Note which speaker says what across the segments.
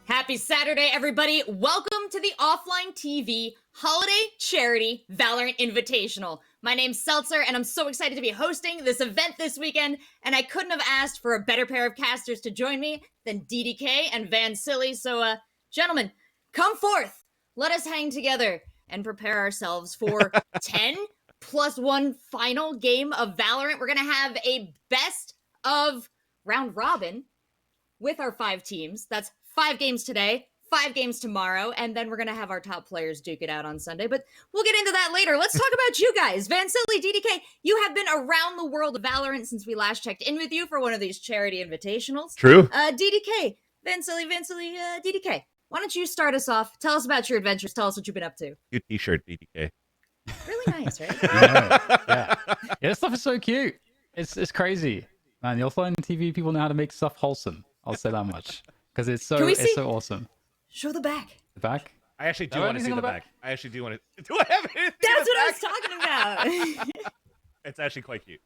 Speaker 1: Happy Saturday, everybody. Welcome to the OfflineTV Holiday Charity Valorant Invitational. My name's Seltzer, and I'm so excited to be hosting this event this weekend, and I couldn't have asked for a better pair of casters to join me than DDK and Van Silly. So, gentlemen, come forth. Let us hang together and prepare ourselves for 10+1 final game of Valorant. We're going to have a best of round robin with our 5 teams. That's 5 games today, 5 games tomorrow, and then we're going to have our top players duke it out on Sunday. But we'll get into that later. Let's talk about you guys. Van Silly, DDK, you have been around the world of Valorant since we last checked in with you for one of these charity invitationals.
Speaker 2: True.
Speaker 1: DDK, Van Silly, DDK, why don't you start us off? Tell us about your adventures. Tell us what you've been up to.
Speaker 2: Cute t-shirt, DDK.
Speaker 1: Really nice, right?
Speaker 3: Yeah, this stuff is so cute. It's crazy. Man, the offline TV people know how to make stuff wholesome. I'll say that much. Because it's so awesome.
Speaker 1: Show the back.
Speaker 3: The back?
Speaker 2: I actually do want to see the back. I actually do want to. Do I have anything?
Speaker 1: That's what I was talking about.
Speaker 2: It's actually quite cute.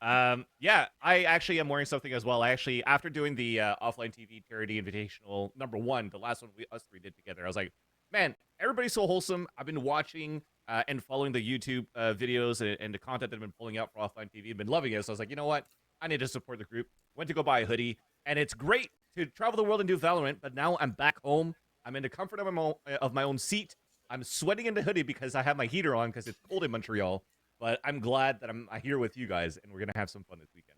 Speaker 2: Yeah, I actually am wearing something as well. I actually, after doing the Offline TV Charity Invitational #1, the last one us 3 did together, I was like, man, everybody's so wholesome. I've been watching and following the YouTube videos and the content that I've been pulling out for Offline TV. I've been loving it. So I was like, you know what? I need to support the group. Went to go buy a hoodie. And it's great to travel the world and do Valorant, but now I'm back home. I'm in the comfort of my own seat. I'm sweating in the hoodie because I have my heater on because it's cold in Montreal. But I'm glad that I'm here with you guys, and we're going to have some fun this weekend.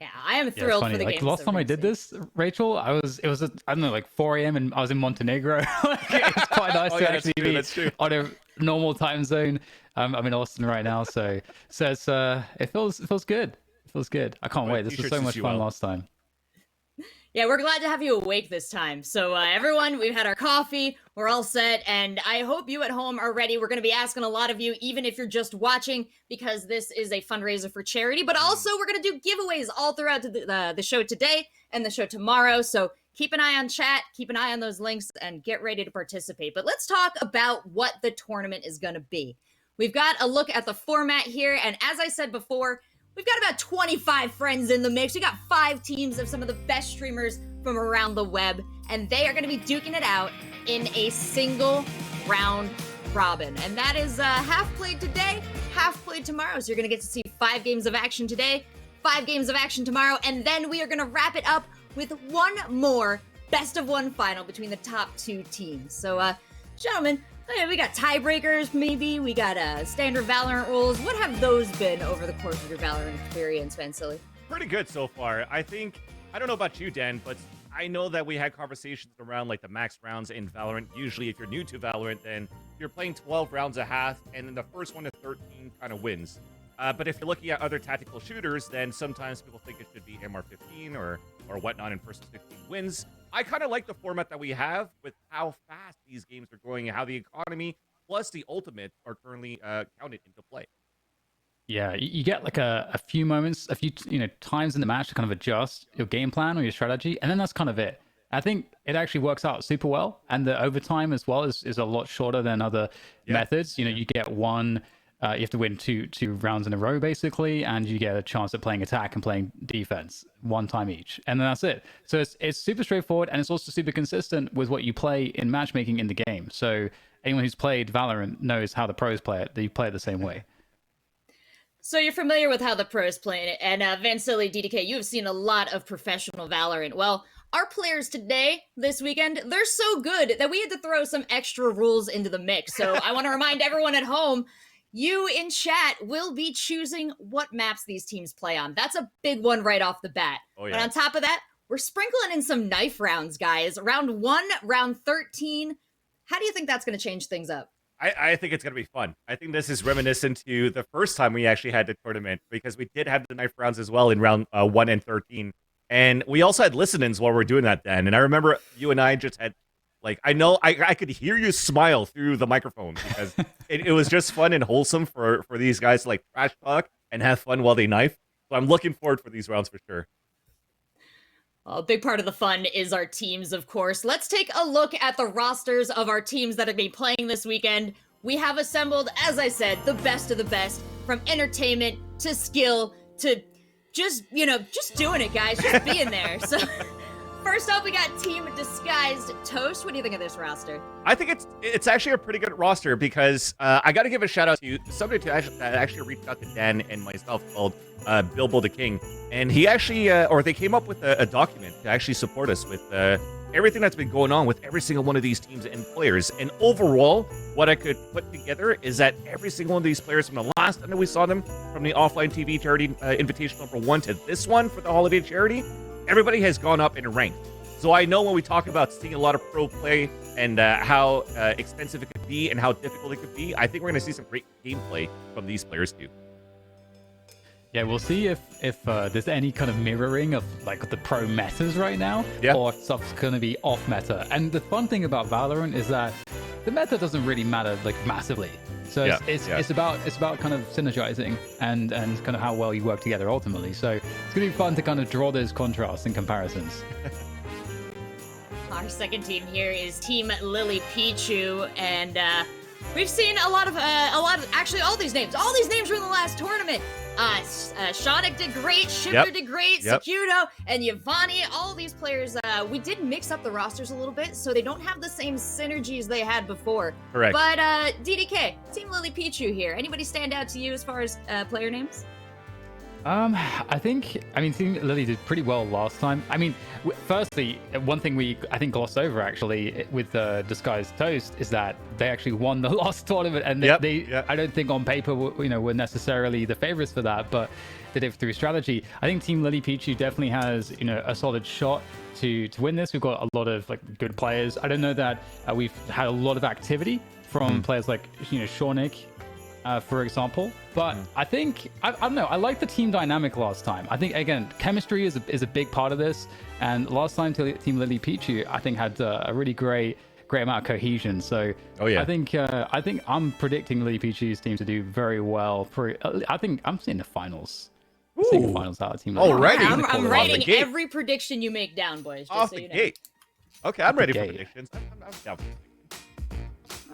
Speaker 1: Yeah, I am thrilled for the game.
Speaker 3: Last time I did this, Rachel, I don't know, like 4 a.m. and I was in Montenegro. It's quite nice to actually be on a normal time zone. I'm in Austin right now, so it's, it feels good. feels good. I can't wait. This was so much fun last time.
Speaker 1: Yeah, we're glad to have you awake this time. So everyone, we've had our coffee, we're all set, and I hope you at home are ready. We're going to be asking a lot of you, even if you're just watching, because this is a fundraiser for charity, but also we're going to do giveaways all throughout the show today and the show tomorrow. So keep an eye on chat, keep an eye on those links, and get ready to participate. But let's talk about what the tournament is going to be. We've got a look at the format here, and as I said before, we've got about 25 friends in the mix. We got 5 teams of some of the best streamers from around the web, and they are going to be duking it out in a single round robin. And that is half played today, half played tomorrow. So you're going to get to see 5 games of action today, 5 games of action tomorrow, and then we are going to wrap it up with one more best of 1 final between the top 2 teams. So, gentlemen, we got tiebreakers, maybe. We got standard Valorant rules. What have those been over the course of your Valorant experience, Vansily?
Speaker 2: Pretty good so far. I don't know about you, Dan, but I know that we had conversations around like the max rounds in Valorant. Usually, if you're new to Valorant, then you're playing 12 rounds a half, and then the first one to 13 kind of wins. But if you're looking at other tactical shooters, then sometimes people think it should be MR15 or whatnot, and first 15 wins. I kind of like the format that we have with how fast these games are going and how the economy plus the ultimate are currently counted into play.
Speaker 3: Yeah, you get like a few moments, a few times in the match to kind of adjust your game plan or your strategy, and then that's kind of it. I think it actually works out super well, and the overtime as well is a lot shorter than other methods. You get one. You have to win two rounds in a row, basically, and you get a chance at playing attack and playing defense 1 time each. And then that's it. So it's super straightforward, and it's also super consistent with what you play in matchmaking in the game. So anyone who's played Valorant knows how the pros play it. They play it the same way.
Speaker 1: So you're familiar with how the pros play it. And Vansily, DDK, you have seen a lot of professional Valorant. Well, our players today, this weekend, they're so good that we had to throw some extra rules into the mix. So I want to remind everyone at home, you in chat will be choosing what maps these teams play on. That's a big one right off the bat.
Speaker 2: Oh, yeah.
Speaker 1: But on top of that, we're sprinkling in some knife rounds, guys. Round 1, round 13. How do you think that's going to change things up?
Speaker 2: I think it's going to be fun. I think this is reminiscent to the first time we actually had the tournament, because we did have the knife rounds as well in round 1 and 13. And we also had listen-ins while we were doing that then. And I remember you and I just had, like, I know I could hear you smile through the microphone, because it was just fun and wholesome for these guys to like trash talk and have fun while they knife. So I'm looking forward for these rounds for sure.
Speaker 1: Well, a big part of the fun is our teams, of course. Let's take a look at the rosters of our teams that are going to be playing this weekend. We have assembled, as I said, the best of the best, from entertainment to skill to just doing it, guys. Just being there. So first up, we got Team Disguised Toast. What do you think of this roster?
Speaker 2: I think it's actually a pretty good roster, because I got to give a shout out to somebody that actually reached out to Dan and myself called Bilbo the King, and he actually they came up with a document to actually support us with everything that's been going on with every single one of these teams and players. And overall, what I could put together is that every single one of these players, from the last time that we saw them, from the OfflineTV charity invitation number 1 to this one for the holiday charity, everybody has gone up in rank. So I know when we talk about seeing a lot of pro play and how expensive it could be and how difficult it could be, I think we're going to see some great gameplay from these players too.
Speaker 3: Yeah, we'll see if there's any kind of mirroring of like the pro metas right now, or if stuff's going to be off meta. And the fun thing about Valorant is that the meta doesn't really matter like massively. So it's about kind of synergizing and kind of how well you work together ultimately. So it's going to be fun to kind of draw those contrasts and comparisons.
Speaker 1: Our second team here is Team Lily Pichu, and we've seen a lot of actually all these names were in the last tournament. Shonik did great, Shipper did great, Secudo, and Yvonne, all these players, we did mix up the rosters a little bit, so they don't have the same synergies they had before.
Speaker 2: Correct.
Speaker 1: But DDK, Team Lily Pichu here. Anybody stand out to you as far as player names?
Speaker 3: I think Team Lily did pretty well last time. I mean, firstly, one thing I think glossed over actually with Disguised Toast is that they actually won the last tournament, and I don't think on paper were necessarily the favorites for that, but they did it through strategy. I think Team Lily Pichu definitely has a solid shot to win this. We've got a lot of like good players. I don't know that we've had a lot of activity from players like Shonik for example. But I think, I don't know, I like the team dynamic last time. I think, again, chemistry is a big part of this. And last time, Team Lily Pichu, I think, had a really great amount of cohesion. So I think I'm predicting Lily Pichu's team to do very well. I think I'm seeing the finals. I'm seeing the finals out of Team Lily.
Speaker 2: Already?
Speaker 1: I'm writing every prediction you make down, boys. Just
Speaker 2: Off
Speaker 1: so
Speaker 2: the
Speaker 1: you know.
Speaker 2: gate. Okay, I'm ready for predictions. I'm down for predictions.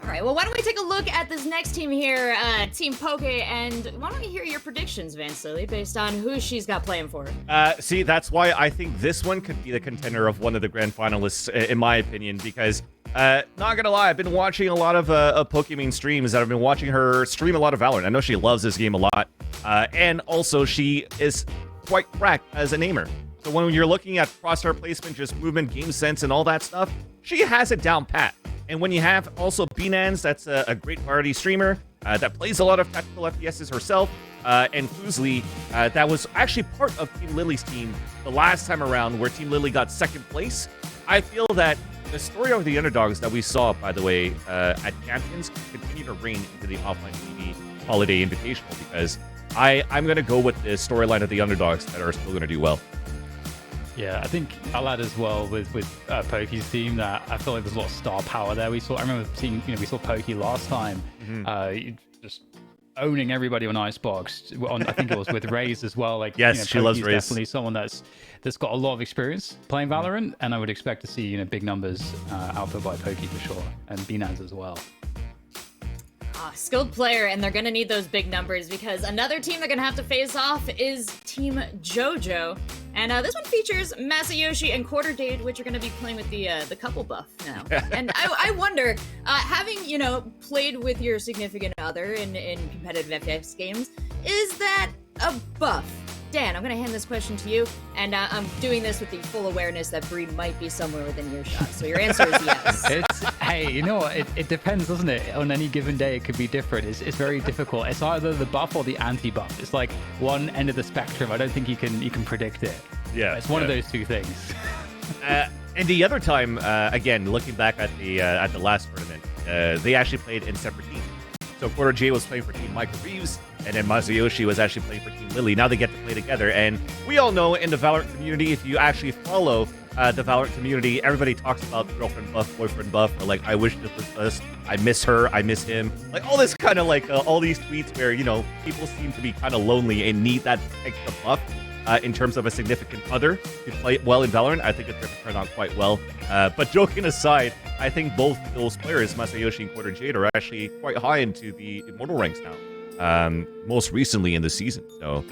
Speaker 1: All right, well, why don't we take a look at this next team here, Team Poke, and why don't we hear your predictions, Vance Lily, based on who she's got playing for her?
Speaker 2: See, that's why I think this one could be the contender of one of the grand finalists, in my opinion, because, not gonna lie, I've been watching a lot of Pokemon streams, and I've been watching her stream a lot of Valorant. I know she loves this game a lot, and also she is quite cracked as a namer. So when you're looking at crosshair placement, just movement, game sense, and all that stuff, she has it down pat. And when you have also Binance, that's a great variety streamer that plays a lot of tactical FPSs herself, and Fuslie, that was actually part of Team Lily's team the last time around, where Team Lily got second place. I feel that the story of the underdogs that we saw, by the way, at Champions, continue to reign into the Offline TV Holiday Invitational, because I'm going to go with the storyline of the underdogs that are still going to do well.
Speaker 3: Yeah, I think I'll add as well with Poke's team that I feel like there's a lot of star power there. I remember seeing, we saw Poke last time, just owning everybody on Icebox. I think it was with Raze as well. Like,
Speaker 2: yes, she loves Raze.
Speaker 3: Definitely someone that's got a lot of experience playing Valorant, and I would expect to see big numbers output by Poke for sure, and Binance as well.
Speaker 1: Skilled player, and they're gonna need those big numbers, because another team they're gonna have to face off is Team JoJo, and this one features Masayoshi and Quarter Date, which are gonna be playing with the couple buff now. And I wonder, having played with your significant other in competitive FPS games, is that a buff? Dan, I'm going to hand this question to you, and I'm doing this with the full awareness that Bree might be somewhere within earshot, so your answer is yes.
Speaker 3: Hey, you know what? It depends, doesn't it? On any given day, it could be different. It's very difficult. It's either the buff or the anti-buff. It's like one end of the spectrum. I don't think you can predict it.
Speaker 2: Yeah,
Speaker 3: it's one of those two things.
Speaker 2: And the other time, again, looking back at the last tournament, they actually played in separate teams. So Quarter J was playing for Team Michael Reeves, and then Masayoshi was actually playing for Team Lily. Now they get to play together, and we all know in the Valorant community, if you actually follow the Valorant community, everybody talks about girlfriend buff, boyfriend buff, or like, I wish this was us, I miss her, I miss him. Like, all this kind of like, all these tweets where, people seem to be kind of lonely and need that extra buff. In terms of a significant other to play well in Valorant, I think it's going to turn out quite well. But joking aside, I think both those players, Masayoshi and Quarter Jade, are actually quite high into the Immortal ranks now, most recently in the season. So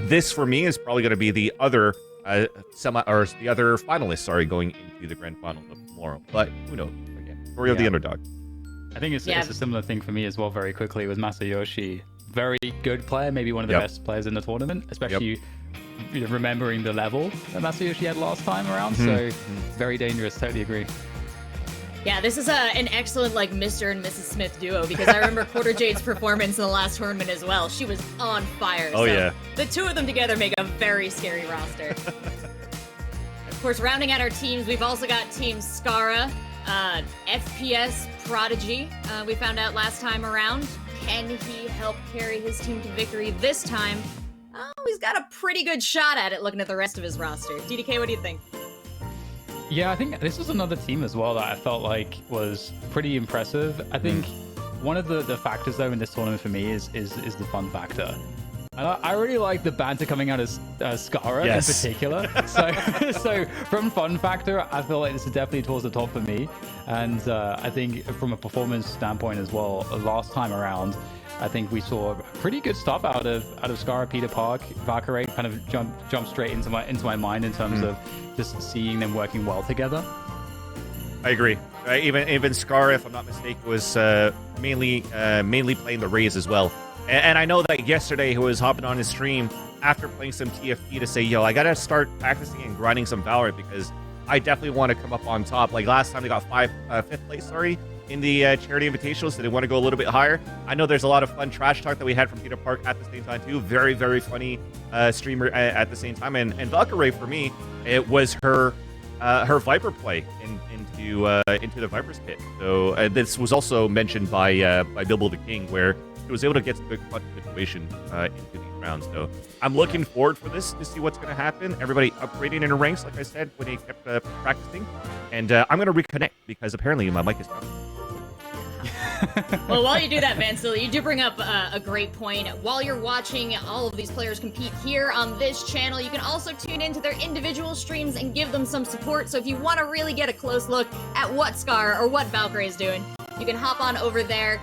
Speaker 2: this, for me, is probably going to be the other the other finalists, going into the grand final of tomorrow. But who knows? Again, story of the underdog.
Speaker 3: I think it's a similar thing for me as well. Very quickly with Masayoshi, very good player, maybe one of the best players in the tournament, especially. Remembering the level that Masayoshi had last time around, so very dangerous. Totally agree.
Speaker 1: Yeah, this is an excellent Mr. and Mrs. Smith duo, because I remember Quarter Jade's performance in the last tournament as well. She was on fire.
Speaker 2: Oh, yeah.
Speaker 1: The two of them together make a very scary roster. Of course, rounding out our teams, we've also got Team Skara, FPS Prodigy. We found out last time around. Can he help carry his team to victory this time? Oh, he's got a pretty good shot at it looking at the rest of his roster. DDK, what do you think?
Speaker 3: Yeah, I think this was another team as well that I felt like was pretty impressive. I think one of the factors, though, in this tournament for me is the fun factor. And I really like the banter coming out of Skara in particular. So from fun factor, I feel like this is definitely towards the top for me. And I think from a performance standpoint as well, last time around, I think we saw pretty good stuff out of Skara, Peter Park, Valkyrie kind of jumped straight into my mind in terms of just seeing them working well together.
Speaker 2: I agree. Even Skara, if I'm not mistaken, was mainly playing the Raze as well. And I know that yesterday he was hopping on his stream after playing some TFT to say, yo, I gotta start practicing and grinding some Valorant, because I definitely want to come up on top. Like last time they got fifth place, in the Charity Invitational, so they want to go a little bit higher. I know there's a lot of fun trash talk that we had from Peter Park at the same time too. Very, very funny streamer at the same time. And Valkyrie, for me, it was her Viper play into the Viper's pit. So this was also mentioned by Bilbo the King, where he was able to get to the clutch situation into these rounds. So I'm looking forward for this to see what's going to happen. Everybody upgrading in ranks, like I said, when they kept practicing. And I'm going to reconnect because apparently my mic is down.
Speaker 1: Well, while you do that, Vancilla, you do bring up a great point. While you're watching all of these players compete here on this channel, you can also tune into their individual streams and give them some support. So if you want to really get a close look at what Scar or what Valkyrie is doing, you can hop on over there.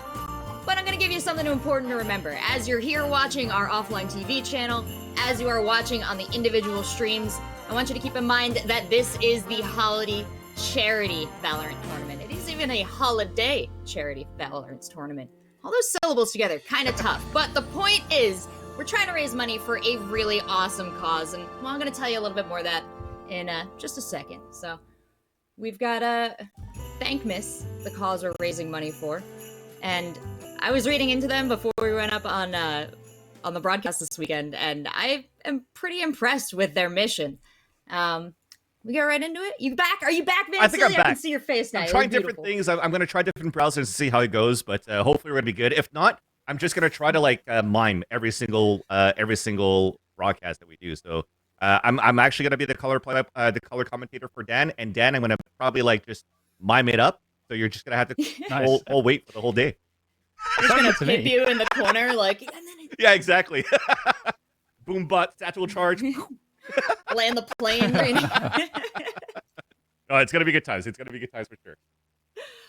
Speaker 1: But I'm going to give you something important to remember. As you're here watching our Offline TV channel, as you are watching on the individual streams, I want you to keep in mind that this is the holiday charity Valorant tournament. It is even a holiday charity Valorant tournament. All those syllables together, kind of tough. But the point is, we're trying to raise money for a really awesome cause. And well, I'm going to tell you a little bit more of that in just a second. So we've got Thankmas, the cause we're raising money for. And I was reading into them before we went up on the broadcast this weekend, and I am pretty impressed with their mission. We get right into it. You back? Are you back, Van?
Speaker 2: I think I'm back.
Speaker 1: I can see your face now.
Speaker 2: I'm trying different things. I'm going to try different browsers to see how it goes, but hopefully we're going to be good. If not, I'm just going to try to mime every single broadcast that we do. So I'm actually going to be the color commentator for Dan, and Dan, I'm going to probably just mime it up. So you're just going to have to whole wait for the whole day.
Speaker 1: I'm just going to hit you in the corner,
Speaker 2: Yeah, exactly. Boom butt, satchel charge.
Speaker 1: Land the plane.
Speaker 2: Oh, it's going to be good times. It's going to be good times for sure.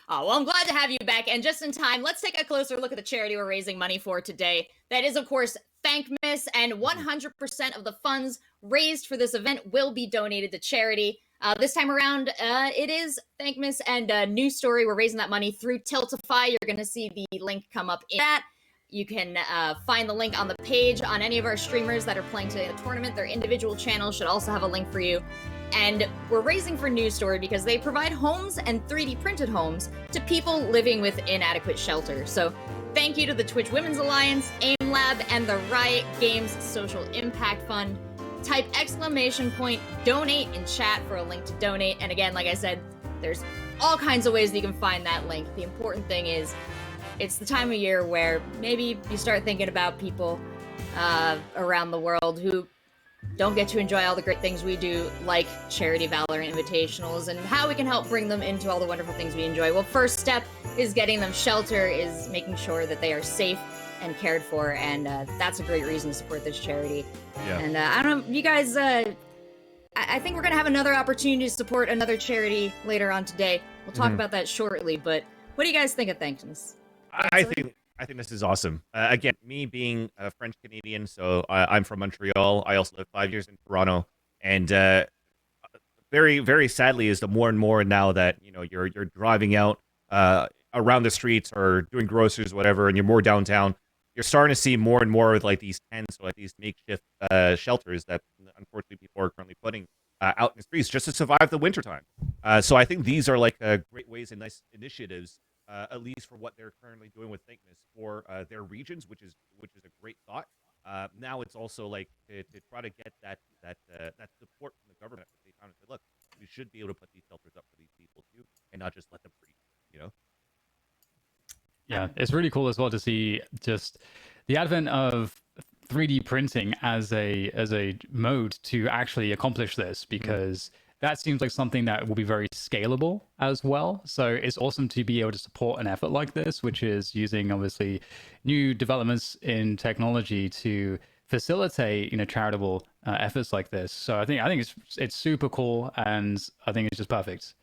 Speaker 1: Oh, well, I'm glad to have you back. And just in time, let's take a closer look at the charity we're raising money for today. That is, of course, Thankmas, and 100% of the funds raised for this event will be donated to charity. This time around, it is Thankmas and News Story. We're raising that money through Tiltify. You're going to see the link come up in that. You can find the link on the page on any of our streamers that are playing today in the tournament. Their individual channels should also have a link for you. And we're raising for News Story because they provide homes and 3D printed homes to people living with inadequate shelter. So thank you to the Twitch Women's Alliance, AIM Lab, and the Riot Games Social Impact Fund. Type !donate in chat for a link to donate. And again, like I said, there's all kinds of ways that you can find that link. The important thing is, it's the time of year where maybe you start thinking about people around the world who don't get to enjoy all the great things we do, like charity Valorant Invitationals, and how we can help bring them into all the wonderful things we enjoy. Well, first step is getting them shelter, is making sure that they are safe and cared for, and that's a great reason to support this charity.
Speaker 2: Yeah.
Speaker 1: And I don't know, you guys, I think we're going to have another opportunity to support another charity later on today. We'll talk about that shortly, but what do you guys think of Thankmas?
Speaker 2: I think this is awesome. Again, me being a French Canadian, so I'm from Montreal. I also lived 5 years in Toronto, and very, very sadly, is the more and more now that you're driving out around the streets or doing groceries, whatever, and you're more downtown. You're starting to see more and more of these tents or these makeshift shelters that unfortunately people are currently putting out in the streets just to survive the wintertime. So I think these are great ways and nice initiatives. At least for what they're currently doing with Thankmas for their regions, which is a great thought. Now it's also to try to get that support from the government at the same time and say, look, we should be able to put these shelters up for these people too, and not just let them breathe.
Speaker 3: Yeah, it's really cool as well to see just the advent of 3D printing as a mode to actually accomplish this, because that seems like something that will be very scalable as well. So it's awesome to be able to support an effort like this, which is using obviously new developments in technology to facilitate charitable efforts like this. So I think it's super cool, and I think it's just perfect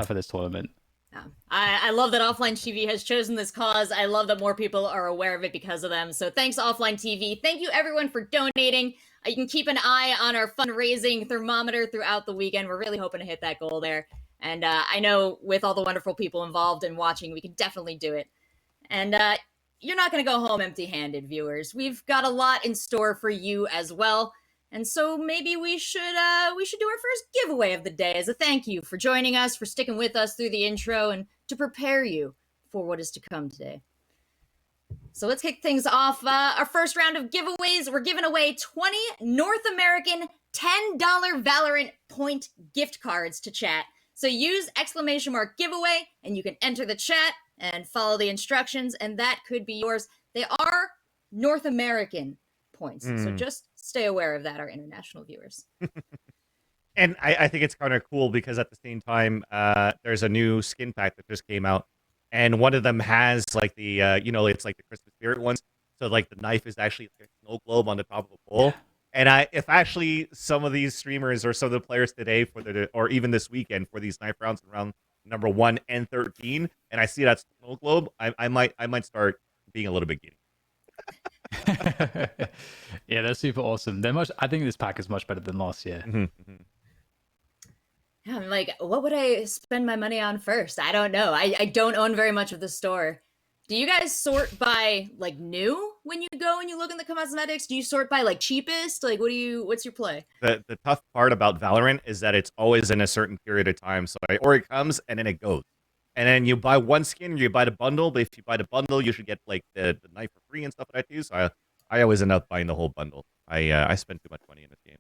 Speaker 3: for this tournament.
Speaker 1: Yeah. I love that Offline TV has chosen this cause. I love that more people are aware of it because of them. So thanks, Offline TV. Thank you, everyone, for donating. You can keep an eye on our fundraising thermometer throughout the weekend. We're really hoping to hit that goal there. And I know with all the wonderful people involved and watching, we can definitely do it. And you're not going to go home empty-handed, viewers. We've got a lot in store for you as well. And so maybe we should do our first giveaway of the day as a thank you for joining us, for sticking with us through the intro, and to prepare you for what is to come today. So let's kick things off. Our first round of giveaways, we're giving away 20 North American $10 Valorant point gift cards to chat. So use !giveaway and you can enter the chat and follow the instructions, and that could be yours. They are North American points, so
Speaker 2: Mm.
Speaker 1: just stay aware of that, our international viewers.
Speaker 2: And I think it's kind of cool because at the same time, there's a new skin pack that just came out, and one of them has like the it's like the Christmas spirit ones. So like the knife is actually like a snow globe on the top of a pole. And if actually some of these streamers or some of the players today or even this weekend for these knife rounds in round number 1 and 13, and I see that snow globe, I might start being a little bit giddy.
Speaker 3: Yeah, they're super awesome. I think this pack is much better than last year.
Speaker 1: Yeah, I'm like, what would I spend my money on first? I don't know. I don't own very much of the store. Do you guys sort by like new when you go and you look in the cosmetics? Do you sort by like cheapest? Like what's your play?
Speaker 2: The tough part about Valorant is that it's always in a certain period of time. So or it comes and then it goes. And then you buy one skin, you buy the bundle, but if you buy the bundle, you should get like the knife for free and stuff like that too. So I always end up buying the whole bundle. I spend too much money in this game.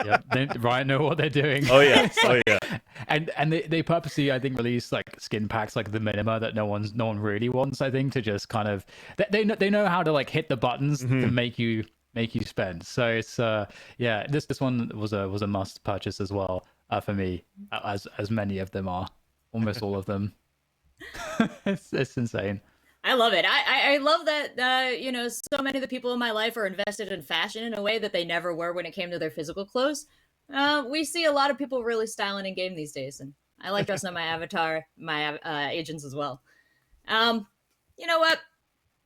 Speaker 3: Yeah, they right know what they're doing.
Speaker 2: Oh yeah, oh yeah.
Speaker 3: And they purposely, I think, release like skin packs like the minima that no one really wants. I think to just kind of they know how to like hit the buttons to make you spend. So it's this one was a must purchase as well for me, as many of them are, almost all of them. It's insane.
Speaker 1: I love it. I love that, so many of the people in my life are invested in fashion in a way that they never were when it came to their physical clothes. We see a lot of people really styling in game these days, and I like dressing up my avatar, my agents as well. You know what?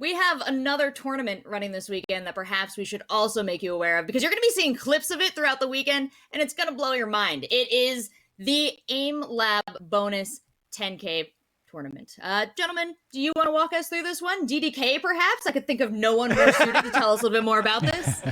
Speaker 1: We have another tournament running this weekend that perhaps we should also make you aware of, because you're going to be seeing clips of it throughout the weekend, and it's going to blow your mind. It is the AIM Lab bonus 10K tournament. Gentlemen, do you want to walk us through this one? DDK, perhaps? I could think of no one more suited to tell us a little bit more about this.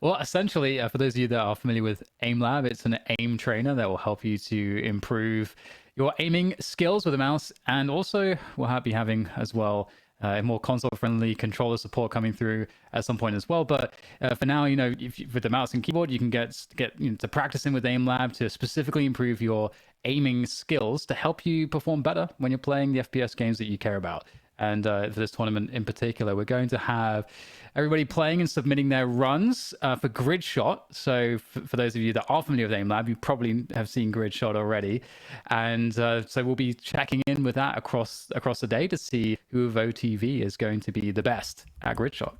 Speaker 3: Well, essentially, for those of you that are familiar with AIM Lab, it's an aim trainer that will help you to improve your aiming skills with a mouse, and also we'll be having as well a more console-friendly controller support coming through at some point as well. But for now, with the mouse and keyboard, you can get to practicing with AIM Lab to specifically improve your aiming skills to help you perform better when you're playing the FPS games that you care about. And for this tournament in particular, we're going to have everybody playing and submitting their runs for Grid Shot. So for those of you that are familiar with AIM Lab, you probably have seen Grid Shot already. And so we'll be checking in with that across the day to see who of OTV is going to be the best at Grid Shot.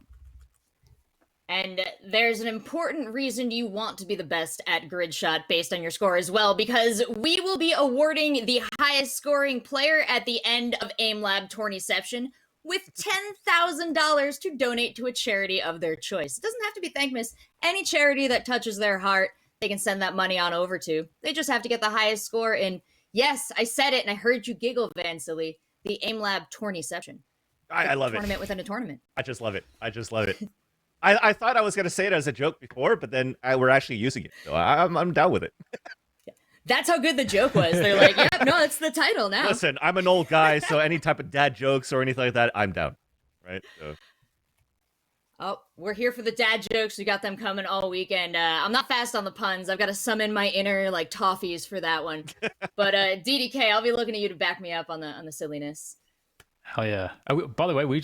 Speaker 1: And there's an important reason you want to be the best at Grid Shot based on your score as well, because we will be awarding the highest scoring player at the end of AIM Lab Tourniception with $10,000 to donate to a charity of their choice. It doesn't have to be Thankmas. Any charity that touches their heart, they can send that money on over to. They just have to get the highest score in, yes, I said it and I heard you giggle, Van Silly, the AIM Lab Tourniception.
Speaker 2: I love it.
Speaker 1: Tournament within a tournament.
Speaker 2: I just love it. I thought I was going to say it as a joke before, but then we're actually using it. So I'm down with it.
Speaker 1: That's how good the joke was. They're like, yeah, no, it's the title now.
Speaker 2: Listen, I'm an old guy, so any type of dad jokes or anything like that, I'm down. Right? So.
Speaker 1: Oh, we're here for the dad jokes. We got them coming all weekend. I'm not fast on the puns. I've got to summon my inner like toffees for that one. But DDK, I'll be looking at you to back me up on the silliness.
Speaker 3: Oh yeah! Oh, by the way,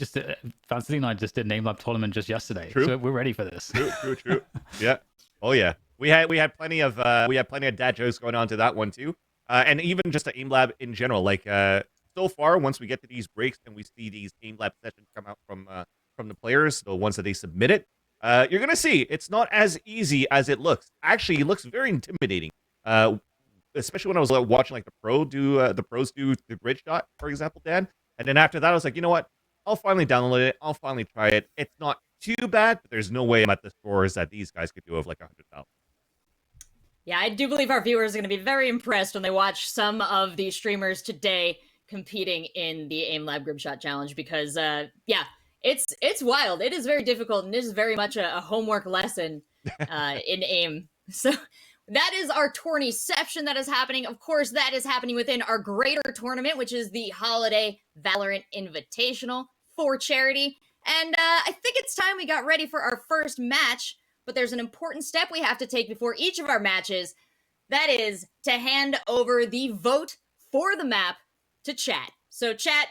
Speaker 3: Fancy and I just did an AIM Lab tournament just yesterday, so we're ready for this.
Speaker 2: True. Yeah. Oh yeah. We had plenty of dad jokes going on to that one too, and even just the AIM Lab in general. Like so far, once we get to these breaks and we see these AIM Lab sessions come out from the players, the ones that they submitted, you're gonna see it's not as easy as it looks. Actually, it looks very intimidating. Especially when I was watching like the pros do the Grid Shot, for example, Dan. And then after that, I was like, you know what? I'll finally download it. I'll finally try it. It's not too bad, but there's no way I'm at the scores that these guys could do of like 100,000.
Speaker 1: Yeah, I do believe our viewers are going to be very impressed when they watch some of the streamers today competing in the AIM Lab Grid Shot Challenge, because, it's wild. It is very difficult, and it is very much a homework lesson in AIM. So that is our tourniception that is happening. Of course, that is happening within our greater tournament, which is the Holiday Valorant Invitational for charity. And I think it's time we got ready for our first match, but there's an important step we have to take before each of our matches. That is to hand over the vote for the map to chat. So chat,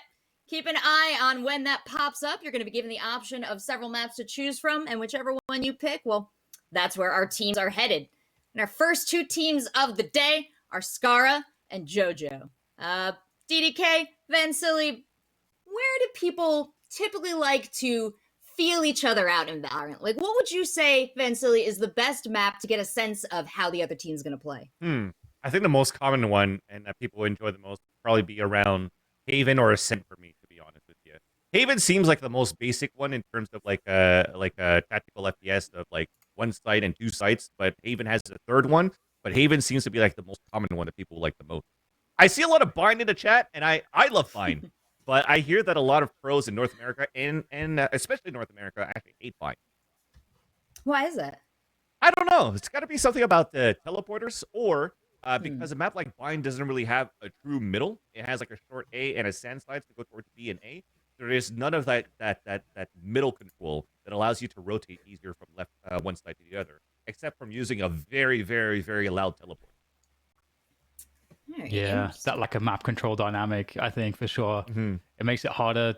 Speaker 1: Keep an eye on when that pops up. You're going to be given the option of several maps to choose from, and whichever one you pick, well, that's where our teams are headed. And our first two teams of the day are Skara and JoJo. DDK, Vansili, where do people typically like to feel each other out in Valorant? Like, what would you say, Vansili, is the best map to get a sense of how the other team's going to play?
Speaker 2: I think the most common one and that people enjoy the most would probably be around Haven or Ascent for me, to be honest with you. Haven seems like the most basic one in terms of like a tactical FPS of like one site and two sites, but Haven has a third one. But Haven seems to be like the most common one that people like the most. I see a lot of Bind in the chat, and I love Bind, but I hear that a lot of pros in North America and especially North America actually hate Bind.
Speaker 1: Why is that?
Speaker 2: I don't know. It's got to be something about the teleporters, or because a map like Bind doesn't really have a true middle. It has like a short A and a sand slides to go towards B and A. There is none of that middle control that allows you to rotate easier from left one side to the other, except from using a very, very, very loud teleport.
Speaker 3: Yeah, that like a map control dynamic, I think, for sure. It makes it harder.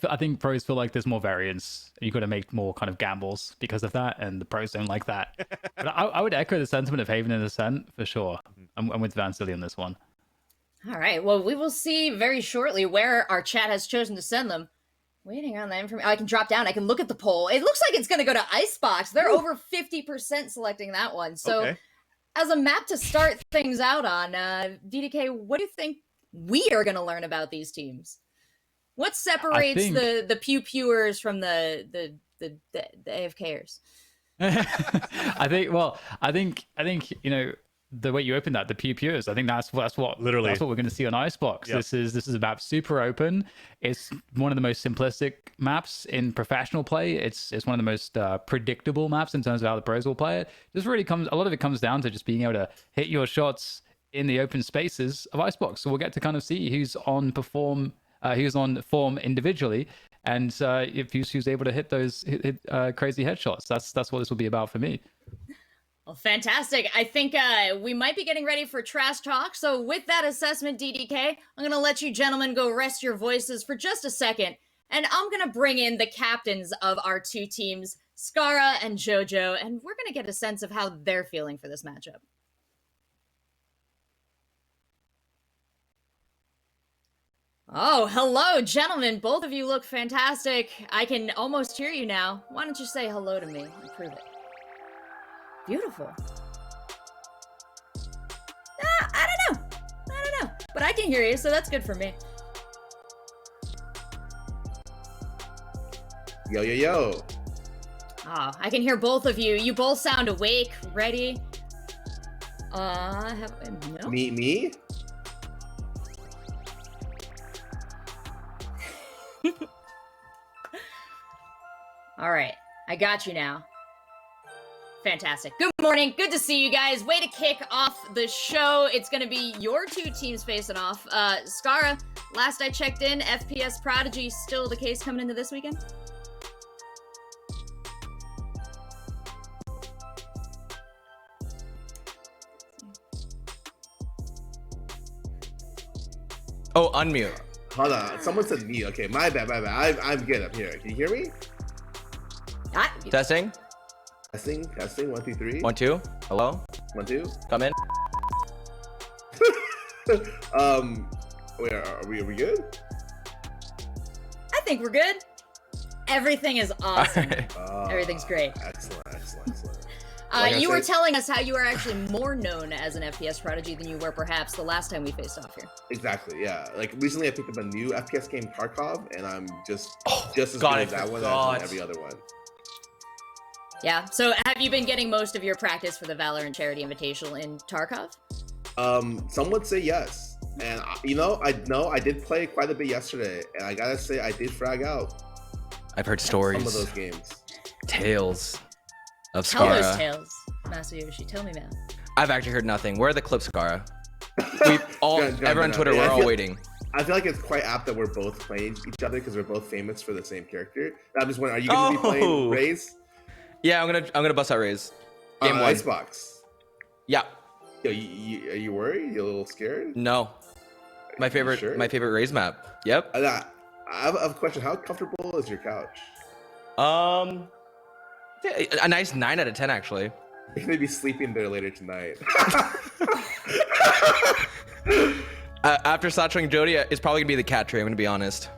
Speaker 3: I think pros feel like there's more variance. You got to make more kind of gambles because of that, and the pros don't like that. But I would echo the sentiment of Haven and Ascent for sure. I'm with Vansili on this one.
Speaker 1: All right, well, we will see very shortly where our chat has chosen to send them. Waiting on that information. I can drop down. I can look at the poll. It looks like it's going to go to Icebox. They're over 50% selecting that one. So
Speaker 2: Okay.
Speaker 1: As a map to start things out on, DDK, what do you think we are going to learn about these teams? What separates the pew-pewers from the AFKers?
Speaker 3: I think you know, the way you open that, the pew-pewers, I think that's what
Speaker 2: Literally.
Speaker 3: that's what we're going to see on Icebox.
Speaker 2: Yep.
Speaker 3: This is a map super open. It's one of the most simplistic maps in professional play. It's one of the most predictable maps in terms of how the pros will play it. Just really a lot of it comes down to just being able to hit your shots in the open spaces of Icebox. So we'll get to kind of see who's on form individually, and if who's able to hit those crazy headshots. That's what this will be about for me.
Speaker 1: Well, fantastic. I think we might be getting ready for Trash Talk. So with that assessment, DDK, I'm going to let you gentlemen go rest your voices for just a second. And I'm going to bring in the captains of our two teams, Skara and JoJo, and we're going to get a sense of how they're feeling for this matchup. Oh, hello, gentlemen. Both of you look fantastic. I can almost hear you now. Why don't you say hello to me and prove it? Beautiful. I don't know. But I can hear you, so that's good for me.
Speaker 4: Yo, yo, yo.
Speaker 1: Oh, I can hear both of you. You both sound awake, ready. No?
Speaker 4: Me?
Speaker 1: All right, I got you now. Fantastic. Good morning. Good to see you guys. Way to kick off the show. It's going to be your two teams facing off. Skara, last I checked in, FPS Prodigy still the case coming into this weekend?
Speaker 5: Oh, unmute.
Speaker 4: Hold on. Someone said me. Okay, my bad. I'm good up here. Can you hear me?
Speaker 5: Testing.
Speaker 4: Testing. 1, 2, 3.
Speaker 5: 1, 2. Hello.
Speaker 4: 1, 2.
Speaker 5: Come in.
Speaker 4: Wait, are we good?
Speaker 1: I think we're good. Everything is awesome.
Speaker 5: Alright.
Speaker 1: Everything's great.
Speaker 4: Excellent.
Speaker 1: You were telling us how you are actually more known as an FPS prodigy than you were perhaps the last time we faced off here.
Speaker 4: Exactly, yeah. Like recently I picked up a new FPS game, Tarkov, and I'm just as
Speaker 5: God,
Speaker 4: good as that one as in every other one.
Speaker 1: Yeah, so have you been getting most of your practice for the VALORANT Charity Invitational in Tarkov?
Speaker 4: Some would say yes. And I did play quite a bit yesterday, and I gotta say I did frag out
Speaker 5: I've heard stories.
Speaker 4: some of those games.
Speaker 5: Tales of
Speaker 1: Tell those
Speaker 5: Skara.
Speaker 1: tales, Masayoshi. Tell me, man.
Speaker 5: I've actually heard nothing. Where are the clips, Skara? Everyone on Twitter,
Speaker 4: Yeah,
Speaker 5: we're all waiting.
Speaker 4: I feel like it's quite apt that we're both playing each other because we're both famous for the same character. I'm just wondering, are you going to be playing Raze?
Speaker 5: Yeah, I'm gonna bust out Raze. Game one.
Speaker 4: Icebox.
Speaker 5: Yeah.
Speaker 4: Yo, are you worried? You a little scared?
Speaker 5: No. My favorite
Speaker 4: Sure?
Speaker 5: Raze map. Yep.
Speaker 4: I have a question. How comfortable is your couch?
Speaker 5: A nice 9 out of 10 actually.
Speaker 4: You're gonna be sleeping there later tonight.
Speaker 5: After saturating Jody, it's probably gonna be the cat tree. I'm gonna be honest.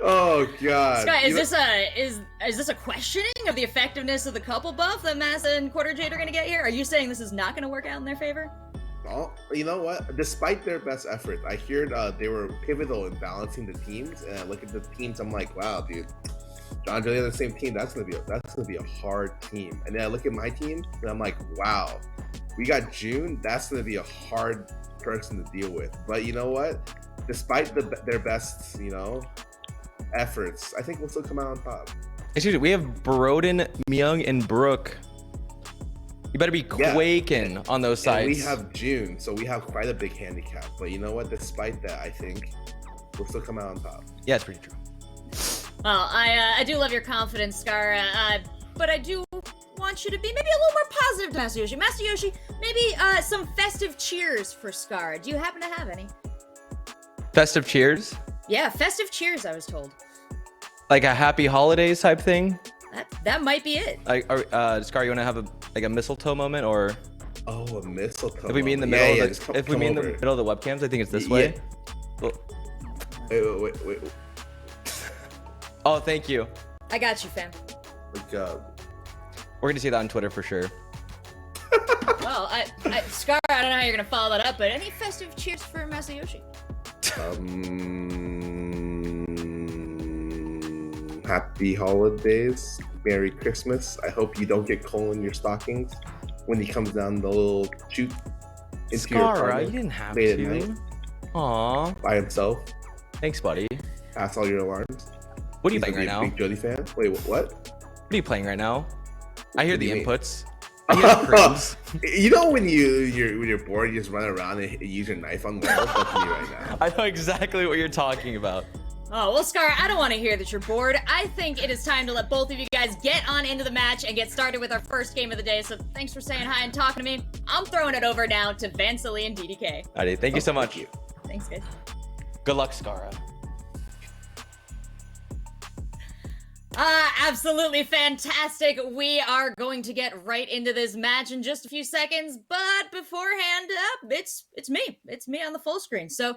Speaker 4: Oh god.
Speaker 1: Sky, is this a questioning of the effectiveness of the couple buff that Massa and Quarter Jade are gonna get here? Are you saying this is not gonna work out in their favor?
Speaker 4: Well, you know what? Despite their best effort, I heard they were pivotal in balancing the teams. And I look at the teams, I'm like, wow, dude. John Jody on the same team. That's gonna be a hard team. And then I look at my team, and I'm like, wow, we got June. That's gonna be a hard person to deal with. But you know what? Despite their best, efforts, I think we'll still come out on top.
Speaker 5: Excuse me, we have Broden, Myung, and Brooke. You better be quaking on those sides.
Speaker 4: And we have June, so we have quite a big handicap. But you know what? Despite that, I think we'll still come out on top.
Speaker 5: Yeah, it's pretty true.
Speaker 1: Well, I do love your confidence, Scar, but I do want you to be maybe a little more positive to Masayoshi. Masayoshi, maybe some festive cheers for Scar. Do you happen to have any?
Speaker 5: Festive cheers?
Speaker 1: Yeah, festive cheers, I was told.
Speaker 5: Like a happy holidays type thing?
Speaker 1: That might be it.
Speaker 5: Like, Scar, you want to have a mistletoe moment, or?
Speaker 4: Oh, a mistletoe.
Speaker 5: If we meet in the middle, in the middle of the webcams, I think it's this way. Well,
Speaker 4: wait.
Speaker 5: Oh, thank you.
Speaker 1: I got you, fam.
Speaker 5: We're gonna see that on Twitter for sure.
Speaker 1: Well, Scar, I don't know how you're gonna follow that up, but any festive cheers for Masayoshi?
Speaker 4: Happy holidays, Merry Christmas. I hope you don't get coal in your stockings when he comes down the little chute into your apartment.
Speaker 5: You didn't have
Speaker 4: late
Speaker 5: to.
Speaker 4: at night,
Speaker 5: Aww.
Speaker 4: by himself.
Speaker 5: Thanks, buddy.
Speaker 4: Pass all your alarms.
Speaker 5: What are you
Speaker 4: He's
Speaker 5: playing right now?
Speaker 4: Big Jody fan. Wait, what?
Speaker 5: What are you playing right now? I hear
Speaker 4: What do
Speaker 5: the
Speaker 4: you mean?
Speaker 5: inputs. I hear the creams.
Speaker 4: You know when you're bored, you just run around and use your knife on walls. That's me right now.
Speaker 5: I know exactly what you're talking about.
Speaker 1: Oh, well, Scar, I don't want to hear that you're bored. I think it is time to let both of you guys get on into the match and get started with our first game of the day. So thanks for saying hi and talking to me. I'm throwing it over now to Vansily and DDK.
Speaker 5: Alrighty, thank you so much.
Speaker 1: Thanks, guys.
Speaker 5: Good luck, Scara.
Speaker 1: Absolutely fantastic. We are going to get right into this match in just a few seconds, but beforehand, it's me. It's me on the full screen. So,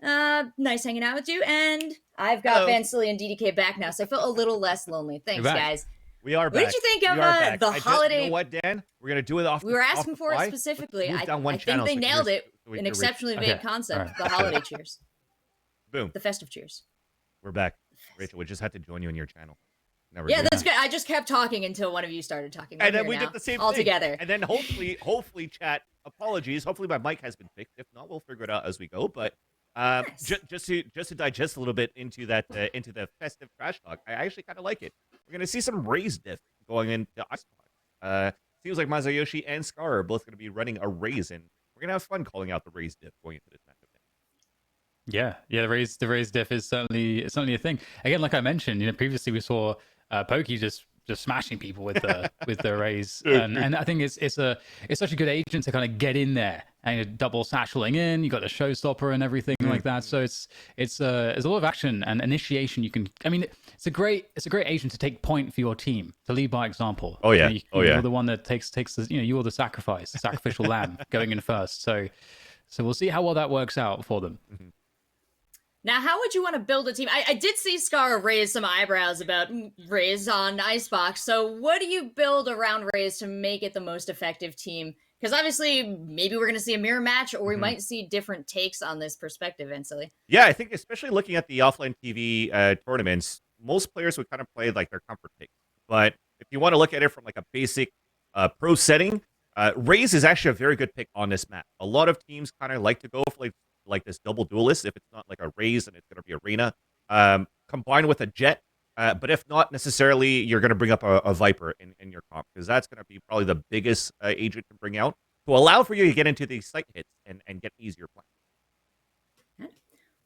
Speaker 1: nice hanging out with you, and I've got Vansily and DDK back now, so I feel a little less lonely. Thanks, guys.
Speaker 2: We are back.
Speaker 1: What did you think of the holiday?
Speaker 2: You know what, Dan? We're gonna do it off.
Speaker 1: We were asking
Speaker 2: off
Speaker 1: for it
Speaker 2: fly.
Speaker 1: specifically.
Speaker 2: Move
Speaker 1: I
Speaker 2: down one
Speaker 1: think
Speaker 2: channel
Speaker 1: they
Speaker 2: so
Speaker 1: nailed
Speaker 2: you're-
Speaker 1: it.
Speaker 2: so
Speaker 1: An
Speaker 2: you're
Speaker 1: exceptionally
Speaker 3: Okay.
Speaker 1: vague concept.
Speaker 3: Alright.
Speaker 1: The holiday cheers.
Speaker 2: Boom.
Speaker 1: The festive cheers.
Speaker 2: We're back. Rachel, we just had to join you in your channel. Never
Speaker 1: Yeah,
Speaker 2: did.
Speaker 1: that's good. I just kept talking until one of you started talking.
Speaker 2: And
Speaker 1: We're
Speaker 2: then
Speaker 1: here
Speaker 2: we
Speaker 1: now,
Speaker 2: did the same
Speaker 1: all
Speaker 2: thing.
Speaker 1: together.
Speaker 2: And then hopefully, chat. Apologies. Hopefully, my mic has been fixed. If not, we'll figure it out as we go. But
Speaker 1: Nice.
Speaker 2: just to digest a little bit into that into the festive trash talk, I actually kind of like it. We're gonna see some Raze diff going into Icebox. Seems like Masayoshi and Scar are both gonna be running a Raze, and we're gonna have fun calling out the Raze diff going into this matchup.
Speaker 3: Yeah, the raise diff is certainly a thing. Again, like I mentioned, previously we saw Pokey just smashing people with the raise, and I think it's such a good agent to kind of get in there and you're double satcheling in. You got the showstopper and everything like that. So there's a lot of action and initiation. It's a great agent to take point for your team, to lead by example.
Speaker 2: Oh yeah,
Speaker 3: You're the one that takes the you're the sacrificial lamb going in first. So we'll see how well that works out for them.
Speaker 2: Mm-hmm.
Speaker 1: Now, how would you want to build a team? I did see Scar raise some eyebrows about Raze on Icebox. So what do you build around Raze to make it the most effective team? Because obviously, maybe we're going to see a mirror match, or we might see different takes on this perspective, Vansily.
Speaker 2: Yeah, I think especially looking at the offline TV tournaments, most players would kind of play like their comfort pick. But if you want to look at it from like a basic pro setting, Raze is actually a very good pick on this map. A lot of teams kind of like to go for like this double duelist if it's not like a Raze and it's going to be arena combined with a jet, but if not necessarily, you're going to bring up a Viper in your comp, because that's going to be probably the biggest agent to bring out to allow for you to get into these site hits and get easier play.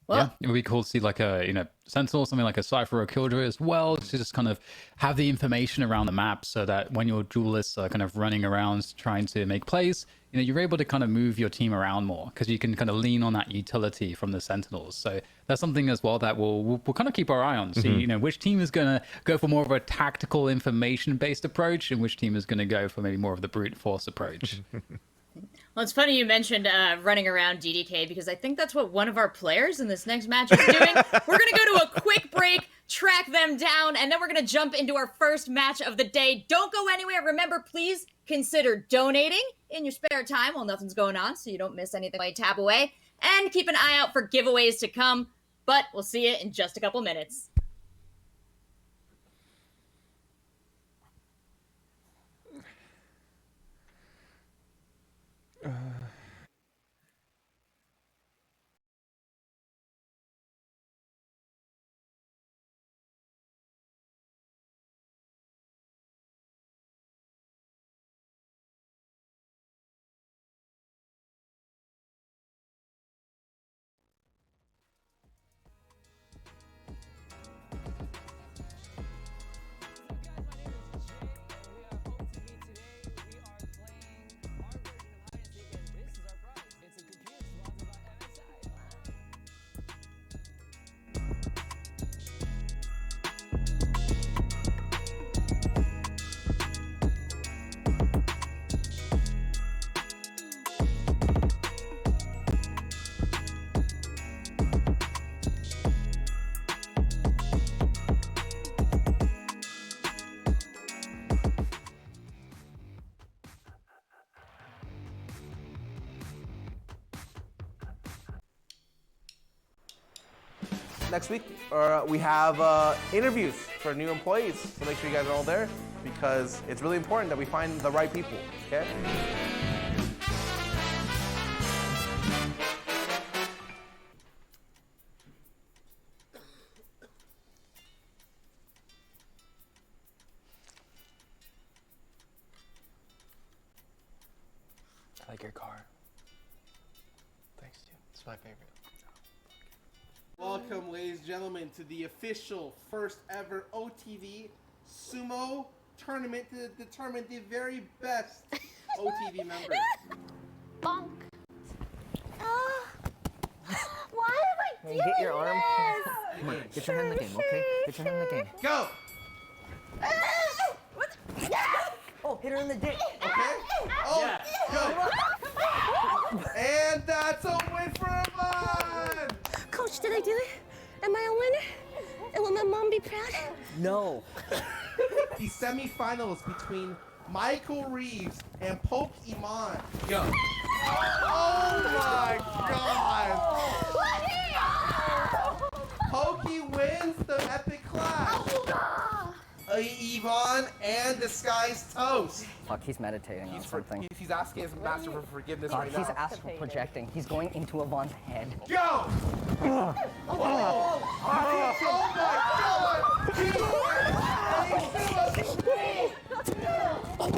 Speaker 1: Well,
Speaker 3: it would be cool to see like a Sentinel, something like a Cypher or Killjoy as well, to just kind of have the information around the map so that when your duelists are kind of running around trying to make plays, you're able to kind of move your team around more because you can kind of lean on that utility from the Sentinels. So that's something as well that we'll kind of keep our eye on. See, which team is going to go for more of a tactical information-based approach and which team is going to go for maybe more of the brute force approach.
Speaker 1: Well, it's funny you mentioned running around DDK because I think that's what one of our players in this next match is doing. We're going to go to a quick break, track them down, and then we're going to jump into our first match of the day. Don't go anywhere. Remember, please consider donating in your spare time while nothing's going on so you don't miss anything while you tap away. And keep an eye out for giveaways to come. But we'll see you in just a couple minutes.
Speaker 6: Next week, we have interviews for new employees, so make sure you guys are all there because it's really important that we find the right people, okay?
Speaker 5: I like your car. Thanks, dude. It's my favorite.
Speaker 6: Welcome, ladies and gentlemen, to the official first ever OTV Sumo tournament to determine the very best OTV members.
Speaker 7: Bonk. Why am I doing
Speaker 8: Get your arm.
Speaker 7: this?
Speaker 8: Come on, get your hand in the game, okay? Get your hand in the game.
Speaker 6: Go!
Speaker 8: Oh, hit her in the dick.
Speaker 6: Okay? Oh, go! And that's a win for Ivan!
Speaker 7: Coach, did I do it? Am I a winner? And will my mom be proud?
Speaker 8: No.
Speaker 6: The semifinals between Michael Reeves and Poke Iman. Go. Oh my god! Pokey wins the epic clash. Yvonne and Disguised Toast.
Speaker 8: Fuck, he's meditating on something.
Speaker 6: He's asking his master for forgiveness
Speaker 8: God,
Speaker 6: right
Speaker 8: he's
Speaker 6: now.
Speaker 8: astral projecting. He's going into Yvonne's head.
Speaker 6: Go! Oh my god! He wins! 3, 2, 1!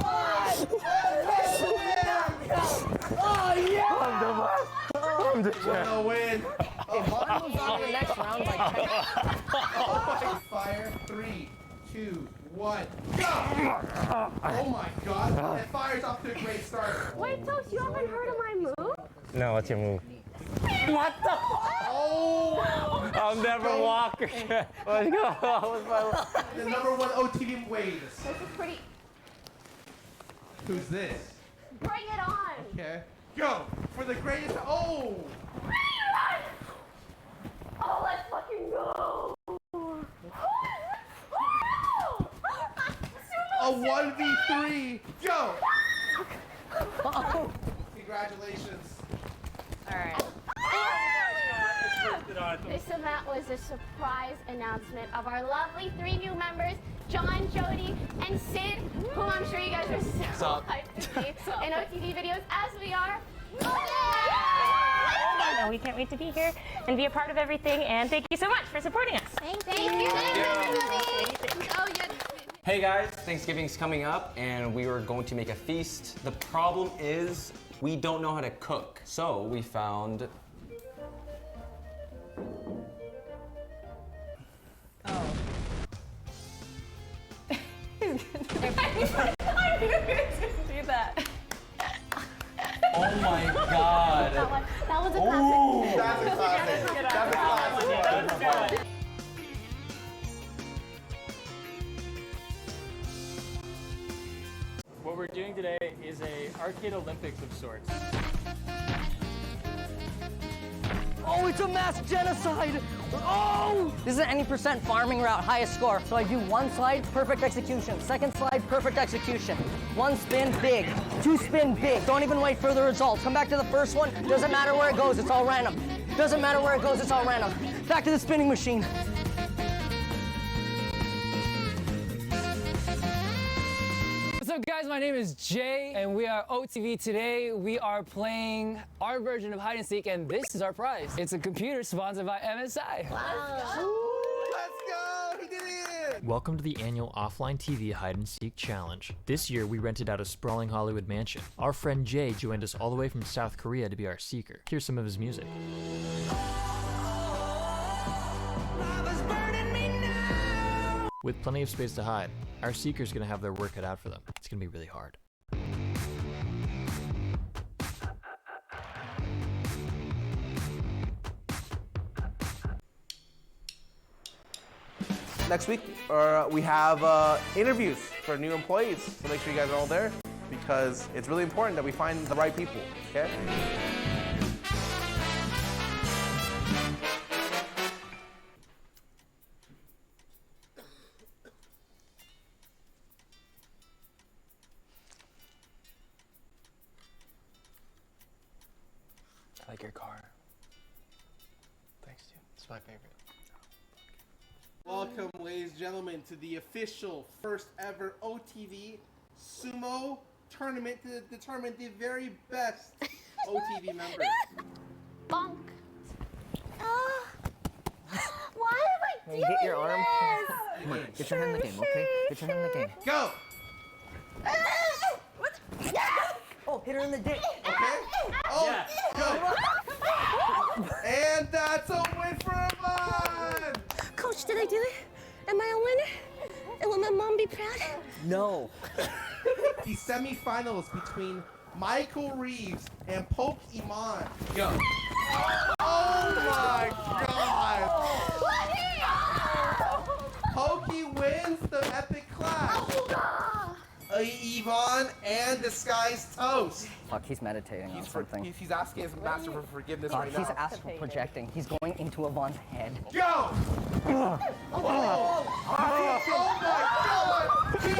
Speaker 8: I'm the
Speaker 6: What a win!
Speaker 8: Yvonne moves on to the next round by 10.
Speaker 6: Fire, 3, 2, 1, go! Oh my god, it fires off to a great start.
Speaker 7: Wait, Toast, you haven't heard of my move?
Speaker 9: No, what's your move?
Speaker 8: What the?
Speaker 6: Oh!
Speaker 9: I'll never walk. Let's go.
Speaker 6: The number 1 OTV waves.
Speaker 7: This is pretty.
Speaker 6: Who's this?
Speaker 7: Bring it on!
Speaker 6: Okay. Go! For the greatest. Oh!
Speaker 7: Bring it on! Oh, let's fucking go!
Speaker 6: A 1v3. Go! Congratulations.
Speaker 7: Alright. This event was a surprise announcement of our lovely 3 new members, John, Jody, and Sid, who I'm sure you guys are so hyped to see in OTV videos as we are.
Speaker 10: No, we can't wait to be here and be a part of everything, and thank you so much for supporting us.
Speaker 7: Thank you. Oh, yeah.
Speaker 5: Hey guys, Thanksgiving's coming up and we were going to make a feast. The problem is we don't know how to cook. So we found
Speaker 8: Do that.
Speaker 5: Oh my god.
Speaker 7: That was a classic.
Speaker 4: That's a classic. That's a classic.
Speaker 9: What we're doing today is a arcade Olympics of sorts.
Speaker 8: Oh, it's a mass genocide! Oh! This is an any percent farming route, highest score. So I do one slide, perfect execution. Second slide, perfect execution. One spin, big. Two spin, big. Don't even wait for the results. Come back to the first one. Doesn't matter where it goes, it's all random. Doesn't matter where it goes, it's all random. Back to the spinning machine.
Speaker 11: What's up, guys? My name is Jay, and we are OTV. Today, we are playing our version of hide and seek, and this is our prize. It's a computer sponsored by MSI.
Speaker 6: Let's go! He did it!
Speaker 12: Welcome to the annual OfflineTV Hide and Seek Challenge. This year, we rented out a sprawling Hollywood mansion. Our friend Jay joined us all the way from South Korea to be our seeker. Here's some of his music. With plenty of space to hide, our seeker's gonna have their work cut out for them. It's gonna be really hard.
Speaker 6: Next week, we have interviews for new employees, so make sure you guys are all there because it's really important that we find the right people, okay?
Speaker 11: I like your car. Thanks, dude. It's my favorite.
Speaker 6: Welcome, ladies and gentlemen, to the official first ever OTV Sumo tournament to determine the very best OTV members.
Speaker 7: Bonk. Why am I doing
Speaker 8: Get your arm.
Speaker 7: this?
Speaker 8: Come on, get your hand in the game, okay? Get your hand in the game.
Speaker 6: Go!
Speaker 8: Oh, hit her in the dick.
Speaker 6: Okay? Oh, go! And that's a win for Ivan!
Speaker 7: Coach, did I do it? Am I a winner? And will my mom be proud?
Speaker 8: No.
Speaker 6: The semifinals between Michael Reeves and Poke Iman. Go. Oh my god! Pokey wins the epic clash. Yvonne and Disguised Toast.
Speaker 8: Fuck, he's meditating on something.
Speaker 6: He's asking his master for forgiveness right
Speaker 8: He's
Speaker 6: now.
Speaker 8: astral projecting. He's going into Yvonne's head.
Speaker 6: Go! Oh my god! He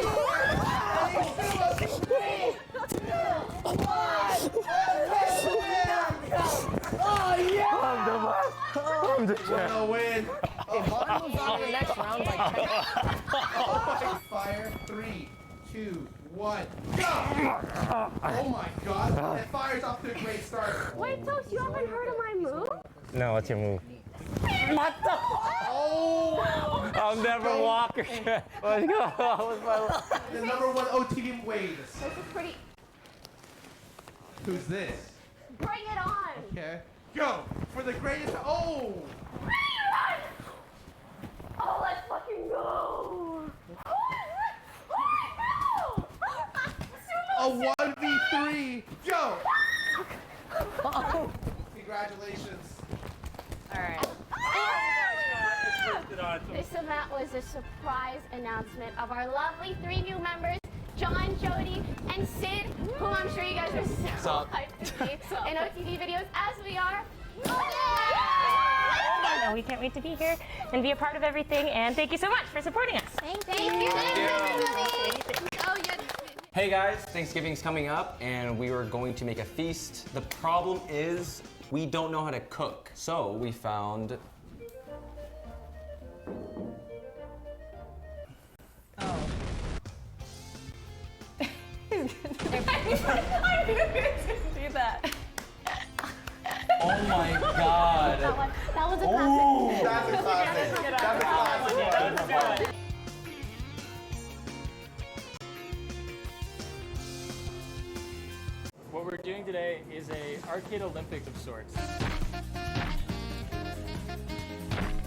Speaker 8: Oh yeah!
Speaker 6: I'm the win.
Speaker 8: Yvonne moves on to the next round by 10.
Speaker 6: Fire. 3, 2, 1, go! Oh my god! It fires off to a great start.
Speaker 7: Wait, Toast, you haven't heard of my move?
Speaker 9: No, what's your move?
Speaker 8: What the?
Speaker 6: Oh!
Speaker 9: I'll never walk again. Let's go.
Speaker 6: The #1 OTV Wade.
Speaker 7: This is pretty.
Speaker 6: Who's this?
Speaker 7: Bring it on!
Speaker 6: Okay. Go! For the greatest. Oh!
Speaker 7: Bring it on! Oh, let's fucking go!
Speaker 6: A 1v3. Go! Congratulations.
Speaker 7: Alright. This event was a surprise announcement of our lovely 3 new members, John, Jody, and Sid, who I'm sure you guys are so hyped to see in OTV videos as we are.
Speaker 10: And we can't wait to be here and be a part of everything. And thank you so much for supporting us.
Speaker 7: Thank you. Oh, yeah.
Speaker 5: Hey guys, Thanksgiving's coming up and we were going to make a feast. The problem is we don't know how to cook. So we found
Speaker 8: Do that.
Speaker 5: oh my god.
Speaker 7: That was a classic.
Speaker 6: That's a classic. That's a classic.
Speaker 9: What we're doing today is a arcade Olympics of sorts.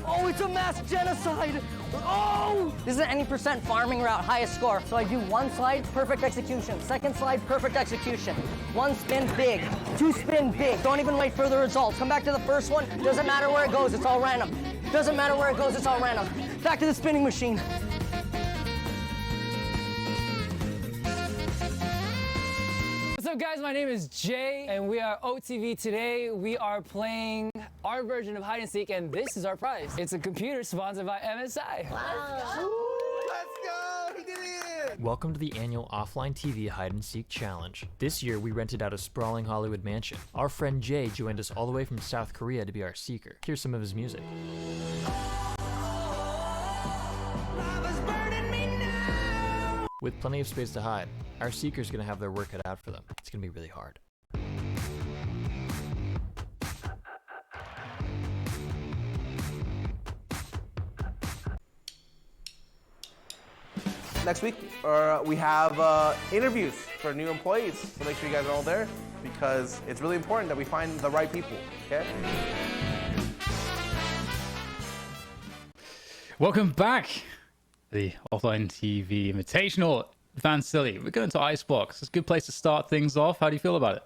Speaker 8: Oh, it's a mass genocide! Oh! This is an any percent farming route, highest score. So I do one slide, perfect execution. Second slide, perfect execution. One spin, big. Two spin, big. Don't even wait for the results. Come back to the first one. Doesn't matter where it goes, it's all random. Doesn't matter where it goes, it's all random. Back to the spinning machine.
Speaker 11: What's up, guys? My name is Jay, and we are OTV. Today, we are playing our version of hide and seek, and this is our prize. It's a computer sponsored by MSI.
Speaker 6: Let's go! He did it!
Speaker 12: Welcome to the annual OfflineTV Hide and Seek Challenge. This year, we rented out a sprawling Hollywood mansion. Our friend Jay joined us all the way from South Korea to be our seeker. Here's some of his music. With plenty of space to hide, our seeker's gonna have their work cut out for them. It's gonna be really hard.
Speaker 6: Next week, we have interviews for new employees, so make sure you guys are all there because it's really important that we find the right people, okay?
Speaker 3: Welcome back to the Offline TV Invitational. Van Silly, we're going to Icebox. It's a good place to start things off. How do you feel about it?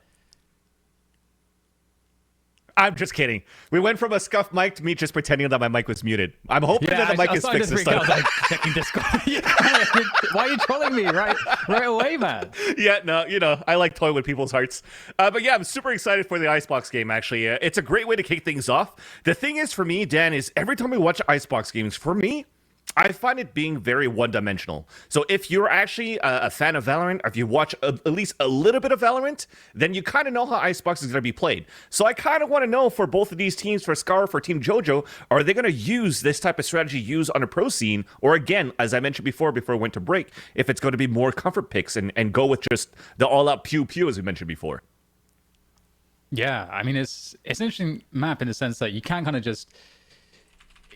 Speaker 2: I'm just kidding. We went from a scuffed mic to me just pretending that my mic was muted. I'm hoping that the mic is fixed this time.
Speaker 3: I was like, checking Discord. Why are you trolling me right away, man?
Speaker 2: Yeah, no, you know, I like toying with people's hearts. But yeah, I'm super excited for the Icebox game, actually. It's a great way to kick things off. The thing is, for me, Dan, is every time we watch Icebox games, for me, I find it being very one-dimensional. So if you're actually a fan of Valorant, or if you watch at least a little bit of Valorant, then you kind of know how Icebox is going to be played. So I kind of want to know for both of these teams, for Scar, for Team JoJo, are they going to use this type of strategy used on a pro scene? Or again, as I mentioned before we went to break, if it's going to be more comfort picks and go with just the all-out pew-pew as we mentioned before.
Speaker 3: Yeah, I mean, it's an interesting map in the sense that you can kind of just...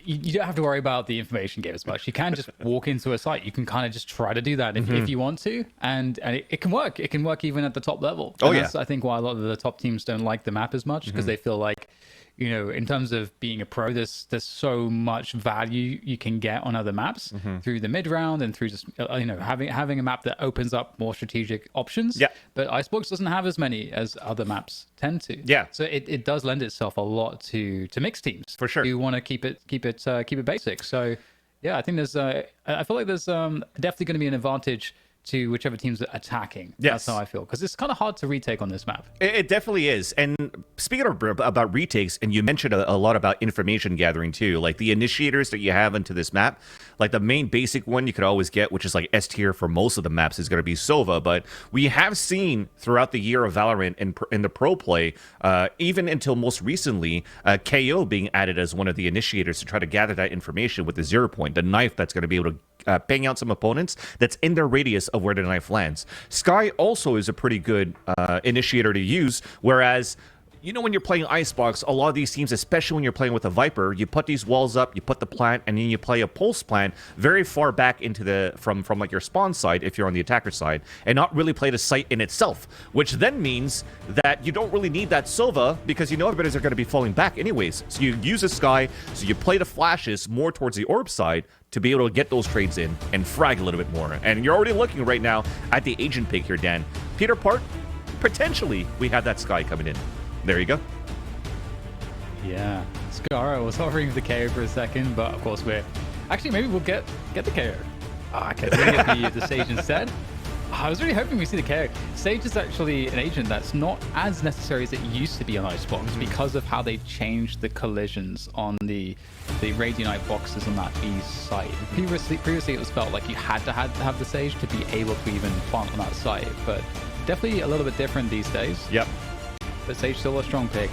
Speaker 3: You don't have to worry about the information game as much. You can just walk into a site. You can kind of just try to do that if you want to, and it can work. It can work even at the top level.
Speaker 2: Oh,
Speaker 3: and
Speaker 2: yeah.
Speaker 3: That's, I think, why a lot of the top teams don't like the map as much, because they feel like, you know, in terms of being a pro, there's so much value you can get on other maps through the mid round and through just you know, having a map that opens up more strategic options.
Speaker 2: Yeah.
Speaker 3: But Icebox doesn't have as many as other maps tend to.
Speaker 2: Yeah.
Speaker 3: So it does lend itself a lot to mixed teams
Speaker 2: For sure.
Speaker 3: who want to keep it basic. So yeah, I think there's I feel like there's definitely going to be an advantage to whichever team's attacking.
Speaker 2: Yes.
Speaker 3: That's how I feel, because it's kind of hard to retake on this map.
Speaker 2: It definitely is. And speaking about retakes, and you mentioned a lot about information gathering too, like the initiators that you have into this map, like the main basic one you could always get, which is like S tier for most of the maps, is going to be Sova. But we have seen throughout the year of Valorant in the pro play, even until most recently, KO being added as one of the initiators to try to gather that information with the 0 point, the knife that's going to be able to ping out some opponents that's in their radius of where the knife lands. Sky also is a pretty good initiator to use, whereas, you know, when you're playing Icebox, a lot of these teams, especially when you're playing with a Viper, you put these walls up, you put the plant, and then you play a pulse plant very far back into the from like your spawn side if you're on the attacker side, and not really play the site in itself, which then means that you don't really need that Sova because you know everybody's are going to be falling back anyways. So you use a Sky, so you play the flashes more towards the orb side to be able to get those trades in and frag a little bit more. And you're already looking right now at the agent pick here, Dan. Peter Park, potentially we have that Sky coming in. There you go.
Speaker 3: Yeah, Scar, I was hovering for the KO for a second, but of course maybe we'll get the KO. Okay, we're gonna get the Sage instead. I was really hoping we see the KO. Sage is actually an agent that's not as necessary as it used to be on Icebox because of how they changed the collisions on the Radionite boxes on that B site. Previously it was felt like you had to have the Sage to be able to even plant on that site, but definitely a little bit different these days.
Speaker 2: Yep.
Speaker 3: But Sage still a strong pick,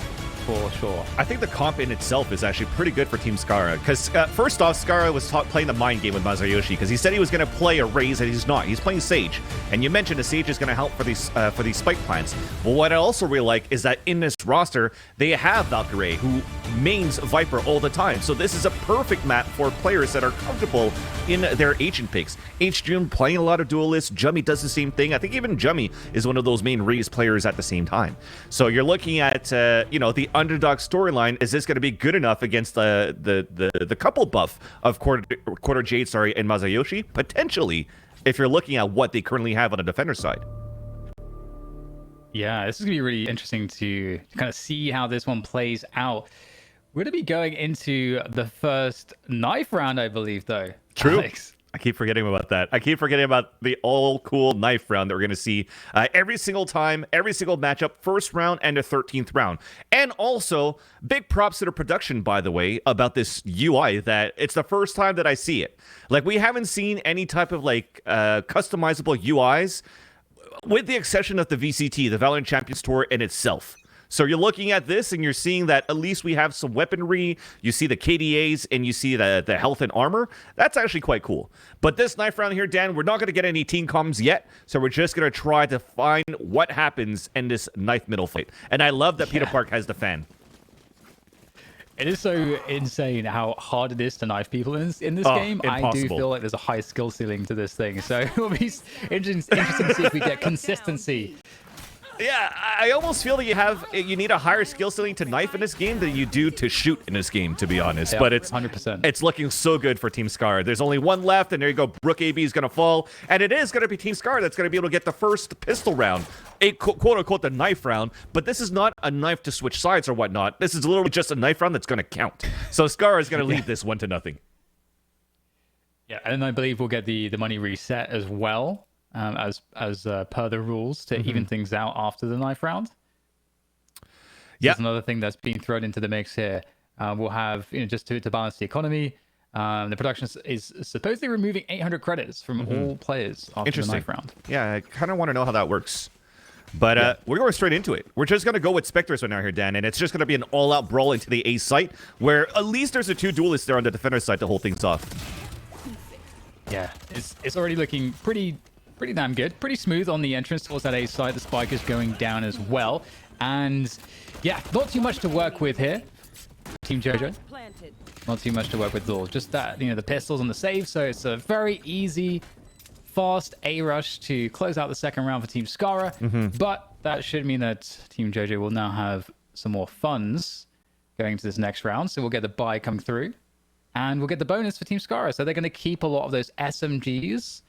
Speaker 3: for sure.
Speaker 2: I think the comp in itself is actually pretty good for Team Skara, because first off, Skara was playing the mind game with Masayoshi, because he said he was going to play a Raze, and he's not. He's playing Sage, and you mentioned the Sage is going to help for these spike plants. But what I also really like is that in this roster, they have Valkyrie, who mains Viper all the time. So this is a perfect map for players that are comfortable in their agent picks. H-June playing a lot of duelists. Jummy does the same thing. I think even Jummy is one of those main Raze players at the same time. So you're looking at, you know, the underdog storyline. Is this going to be good enough against the couple buff of Quarter Jade, and Masayoshi? Potentially, if you're looking at what they currently have on the defender side.
Speaker 3: Yeah, this is going to be really interesting to kind of see how this one plays out. We're going to be going into the first knife round, I believe, though.
Speaker 2: True.
Speaker 3: Alex.
Speaker 2: I keep forgetting about that. I keep forgetting about the all-cool knife round that we're going to see every single time, every single matchup, first round and the 13th round. And also, big props to the production, by the way, about this UI, that it's the first time that I see it. Like, we haven't seen any type of, like, customizable UIs, with the exception of the VCT, the Valorant Champions Tour in itself. So you're looking at this and you're seeing that at least we have some weaponry, you see the KDAs, and you see the health and armor. That's actually quite cool. But this knife round here, Dan, we're not going to get any team comms yet, so we're just going to try to find what happens in this knife middle fight. And I love that Peter Park has the fan.
Speaker 3: It is so insane how hard it is to knife people in this game.
Speaker 2: Impossible.
Speaker 3: I do feel like there's a high skill ceiling to this thing. So it will be interesting to see if we get consistency.
Speaker 2: Yeah, I almost feel that you need a higher skill ceiling to knife in this game than you do to shoot in this game, to be honest.
Speaker 3: Yeah,
Speaker 2: but it's
Speaker 3: 100%.
Speaker 2: It's looking so good for Team Scar. There's only one left, and there you go. Brook AB is going to fall, and it is going to be Team Scar that's going to be able to get the first pistol round, quote-unquote the knife round. But this is not a knife to switch sides or whatnot. This is literally just a knife round that's going to count. So Scar is going to lead this 1-0.
Speaker 3: Yeah, and I believe we'll get the money reset as well. As per the rules to even things out after the knife round.
Speaker 2: Yeah,
Speaker 3: there's another thing that's being thrown into the mix here. We'll have, just to balance the economy. The production is supposedly removing 800 credits from all players after the knife round.
Speaker 2: Yeah, I kind of want to know how that works. But we're going straight into it. We're just going to go with Spectres right now here, Dan, and it's just going to be an all-out brawl into the A site, where at least there's the two duelists there on the defender side to hold things off.
Speaker 3: Yeah, it's already looking pretty damn good. Pretty smooth on the entrance towards that A side. The spike is going down as well. And yeah, not too much to work with here. Team Jojo. Not too much to work with at all. Just that, the pistols on the save. So it's a very easy, fast A rush to close out the second round for Team Skara. But that should mean that Team Jojo will now have some more funds going to this next round. So we'll get the buy coming through. And we'll get the bonus for Team Skara. So they're going to keep a lot of those SMGs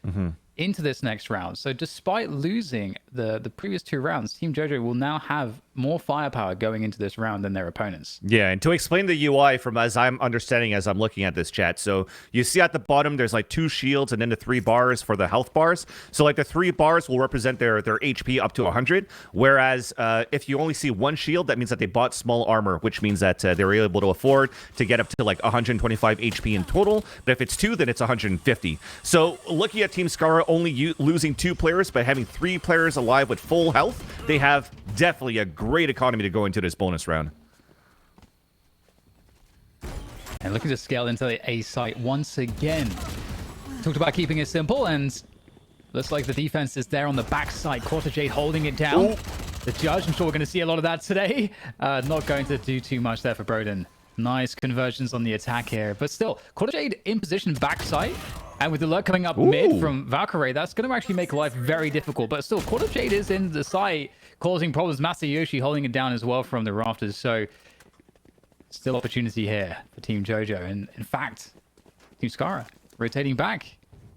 Speaker 3: into this next round. So despite losing the previous two rounds, Team Jojo will now have more firepower going into this round than their opponents.
Speaker 2: Yeah, and to explain the UI from as I'm understanding as I'm looking at this chat, so you see at the bottom there's like 2 shields and then the 3 bars for the health bars. So like the 3 bars will represent their HP up to 100, whereas if you only see 1 shield, that means that they bought small armor, which means that they were able to afford to get up to like 125 HP in total. But if it's 2, then it's 150. So looking at Team Skara only losing 2 players, but having 3 players alive with full health, they have definitely a great economy to go into this bonus round.
Speaker 3: And looking to scale into the A site once again. Talked about keeping it simple, and looks like the defense is there on the backside. Quarter Jade holding it down. Ooh. The Judge, I'm sure we're going to see a lot of that today. Not going to do too much there for Broden. Nice conversions on the attack here, but still, Quarter Jade in position backside. And with the lurk coming up mid from Valkyrie, that's going to actually make life very difficult. But still, Quarter Jade is in the site, causing problems. Masayoshi holding it down as well from the rafters. So, still opportunity here for Team Jojo. And in fact, Team Skara rotating back.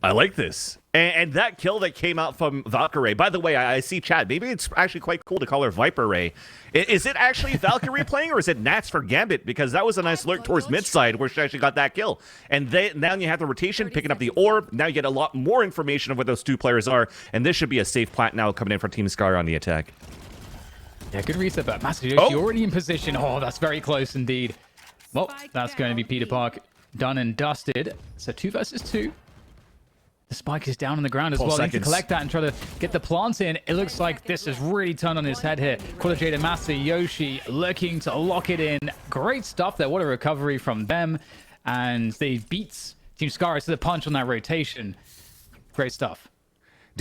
Speaker 2: I like this. And that kill that came out from Valkyrie, by the way, I see chat. Maybe it's actually quite cool to call her Viper Ray. Is it actually Valkyrie playing, or is it Nats for Gambit? Because that was a nice lurk towards mid side where she actually got that kill. And now you have the rotation, picking up the orb. Now you get a lot more information of what those 2 players are. And this should be a safe plant now coming in for Team Scar on the attack.
Speaker 3: Yeah, good reset, but Masayoshi already in position. Oh, that's very close indeed. Well, that's going to be Peter Park done and dusted. So 2 versus 2. The spike is down on the ground as well. They need to collect that and try to get the plant in. It looks like this has really turned on his head here. Quarter Jade and Masayoshi looking to lock it in. Great stuff there. What a recovery from them. And they beat Team Skara to the punch on that rotation. Great stuff.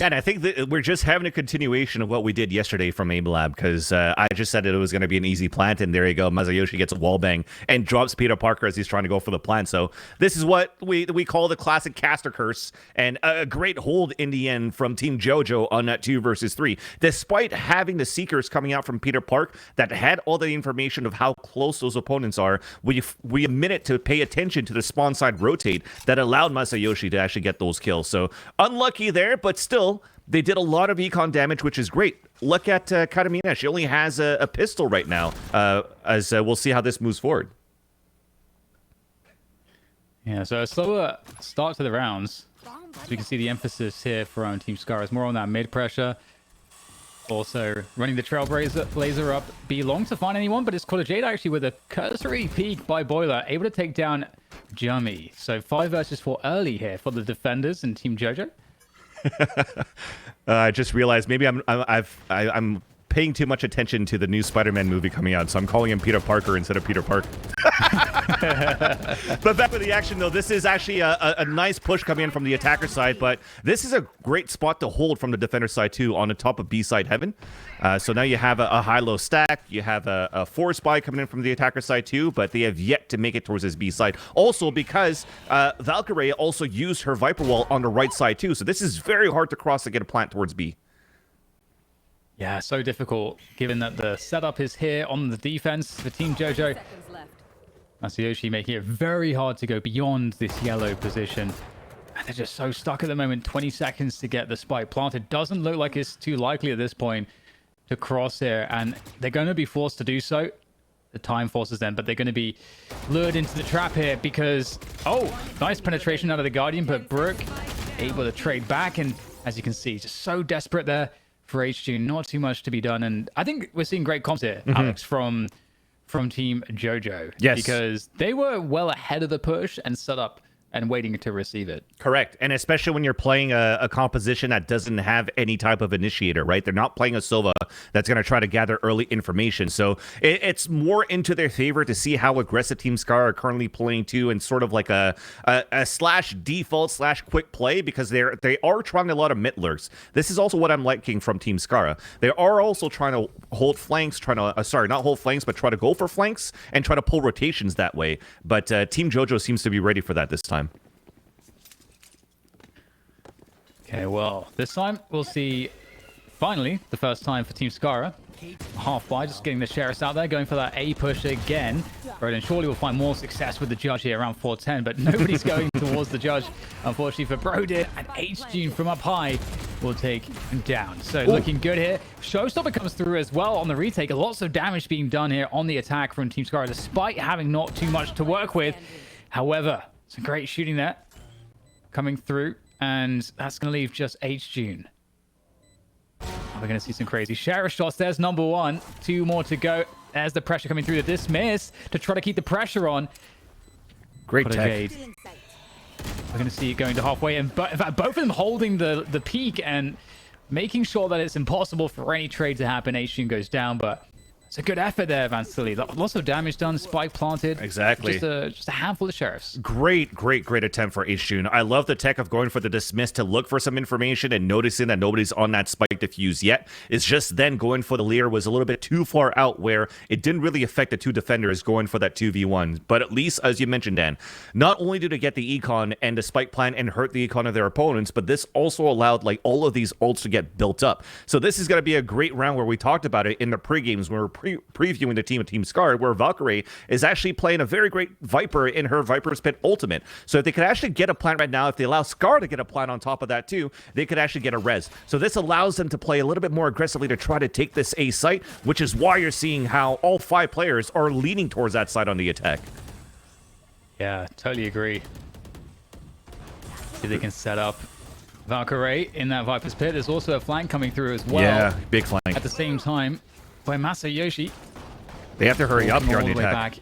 Speaker 2: And I think that we're just having a continuation of what we did yesterday from Aim Lab, because I just said it was going to be an easy plant, and there you go. Masayoshi gets a wall bang and drops Peter Parker as he's trying to go for the plant. So this is what we call the classic caster curse, and a great hold in the end from Team JoJo on that 2 versus 3. Despite having the Seekers coming out from Peter Park that had all the information of how close those opponents are, we a minute to pay attention to the spawn side rotate that allowed Masayoshi to actually get those kills. So unlucky there, but still, they did a lot of econ damage, which is great. Look at Katamina. She only has a pistol right now, as we'll see how this moves forward.
Speaker 3: Yeah, so a slower start to the rounds. So we can see the emphasis here from Team Scar is more on that mid pressure. Also running the Trailblazer up. Be long to find anyone, but it's Quarter Jade actually with a cursory peek by Boiler, able to take down Jummy. So 5 versus 4 early here for the defenders and Team JoJo.
Speaker 2: I just realized maybe I'm paying too much attention to the new Spider-Man movie coming out, so I'm calling him Peter Parker instead of Peter Park. But back with the action, though, this is actually a nice push coming in from the attacker side, but this is a great spot to hold from the defender side, too, on the top of B-side Heaven. So now you have a high-low stack, you have a force buy coming in from the attacker side, too, but they have yet to make it towards this B-side. Also, because Valkyrie also used her Viper Wall on the right side, too, so this is very hard to cross to get a plant towards B.
Speaker 3: Yeah, so difficult, given that the setup is here on the defense for Team JoJo. Masayoshi making it very hard to go beyond this yellow position. And they're just so stuck at the moment. 20 seconds to get the spike planted. Doesn't look like it's too likely at this point to cross here. And they're going to be forced to do so. The time forces them, but they're going to be lured into the trap here because... Oh, nice penetration out of the Guardian, but Brook able to trade back. And as you can see, just so desperate there for HG. Not too much to be done. And I think we're seeing great comps here, Alex, from Team JoJo.
Speaker 2: Yes.
Speaker 3: Because they were well ahead of the push and set up and waiting to receive it.
Speaker 2: Correct. And especially when you're playing a composition that doesn't have any type of initiator, right? They're not playing a Sova that's going to try to gather early information. So it's more into their favor to see how aggressive Team Scar are currently playing too, and sort of like a slash default slash quick play, because they are trying a lot of mid lurks. This is also what I'm liking from Team Scar. They are also trying to hold flanks, sorry, not hold flanks, but try to go for flanks and try to pull rotations that way. But Team JoJo seems to be ready for that this time.
Speaker 3: Okay, well, this time we'll see, finally, the first time for Team Scara. Half by, just getting the Sheriffs out there, going for that A push again. Roden surely will find more success with the Judge here around 410, but nobody's going towards the Judge, unfortunately for Brodin. And H-June from up high will take him down. So looking good here. Showstopper comes through as well on the retake. Lots of damage being done here on the attack from Team Scara, despite having not too much to work with. However, some great shooting there coming through. And that's going to leave just H-June. We're going to see some crazy Sheriff shots. There's number 1. 2 more to go. There's the pressure coming through. The dismiss to try to keep the pressure on.
Speaker 2: Great tech.
Speaker 3: We're going to see it going to halfway. And in fact, both of them holding the peak and making sure that it's impossible for any trade to happen. H-June goes down, but... It's a good effort there, Van Silly. Lots of damage done, spike planted.
Speaker 2: Exactly.
Speaker 3: Just a handful of Sheriffs.
Speaker 2: Great attempt for H-June. I love the tech of going for the dismiss to look for some information and noticing that nobody's on that spike defuse yet. It's just then going for the Lear was a little bit too far out, where it didn't really affect the 2 defenders going for that 2v1. But at least, as you mentioned, Dan, not only did it get the econ and the spike plant and hurt the econ of their opponents, but this also allowed like all of these ults to get built up. So this is going to be a great round where we talked about it in the pre-games when we were previewing the team of Team Scar, where Valkyrie is actually playing a very great Viper in her Viper's Pit ultimate. So if they could actually get a plant right now, if they allow Scar to get a plant on top of that too, they could actually get a res. So this allows them to play a little bit more aggressively to try to take this A site, which is why you're seeing how all 5 players are leaning towards that side on the attack.
Speaker 3: Yeah, totally agree. See if they can set up Valkyrie in that Viper's Pit. There's also a flank coming through as well.
Speaker 2: Yeah, big flank.
Speaker 3: At the same time, by Masayoshi.
Speaker 2: They have to hurry up here on the attack.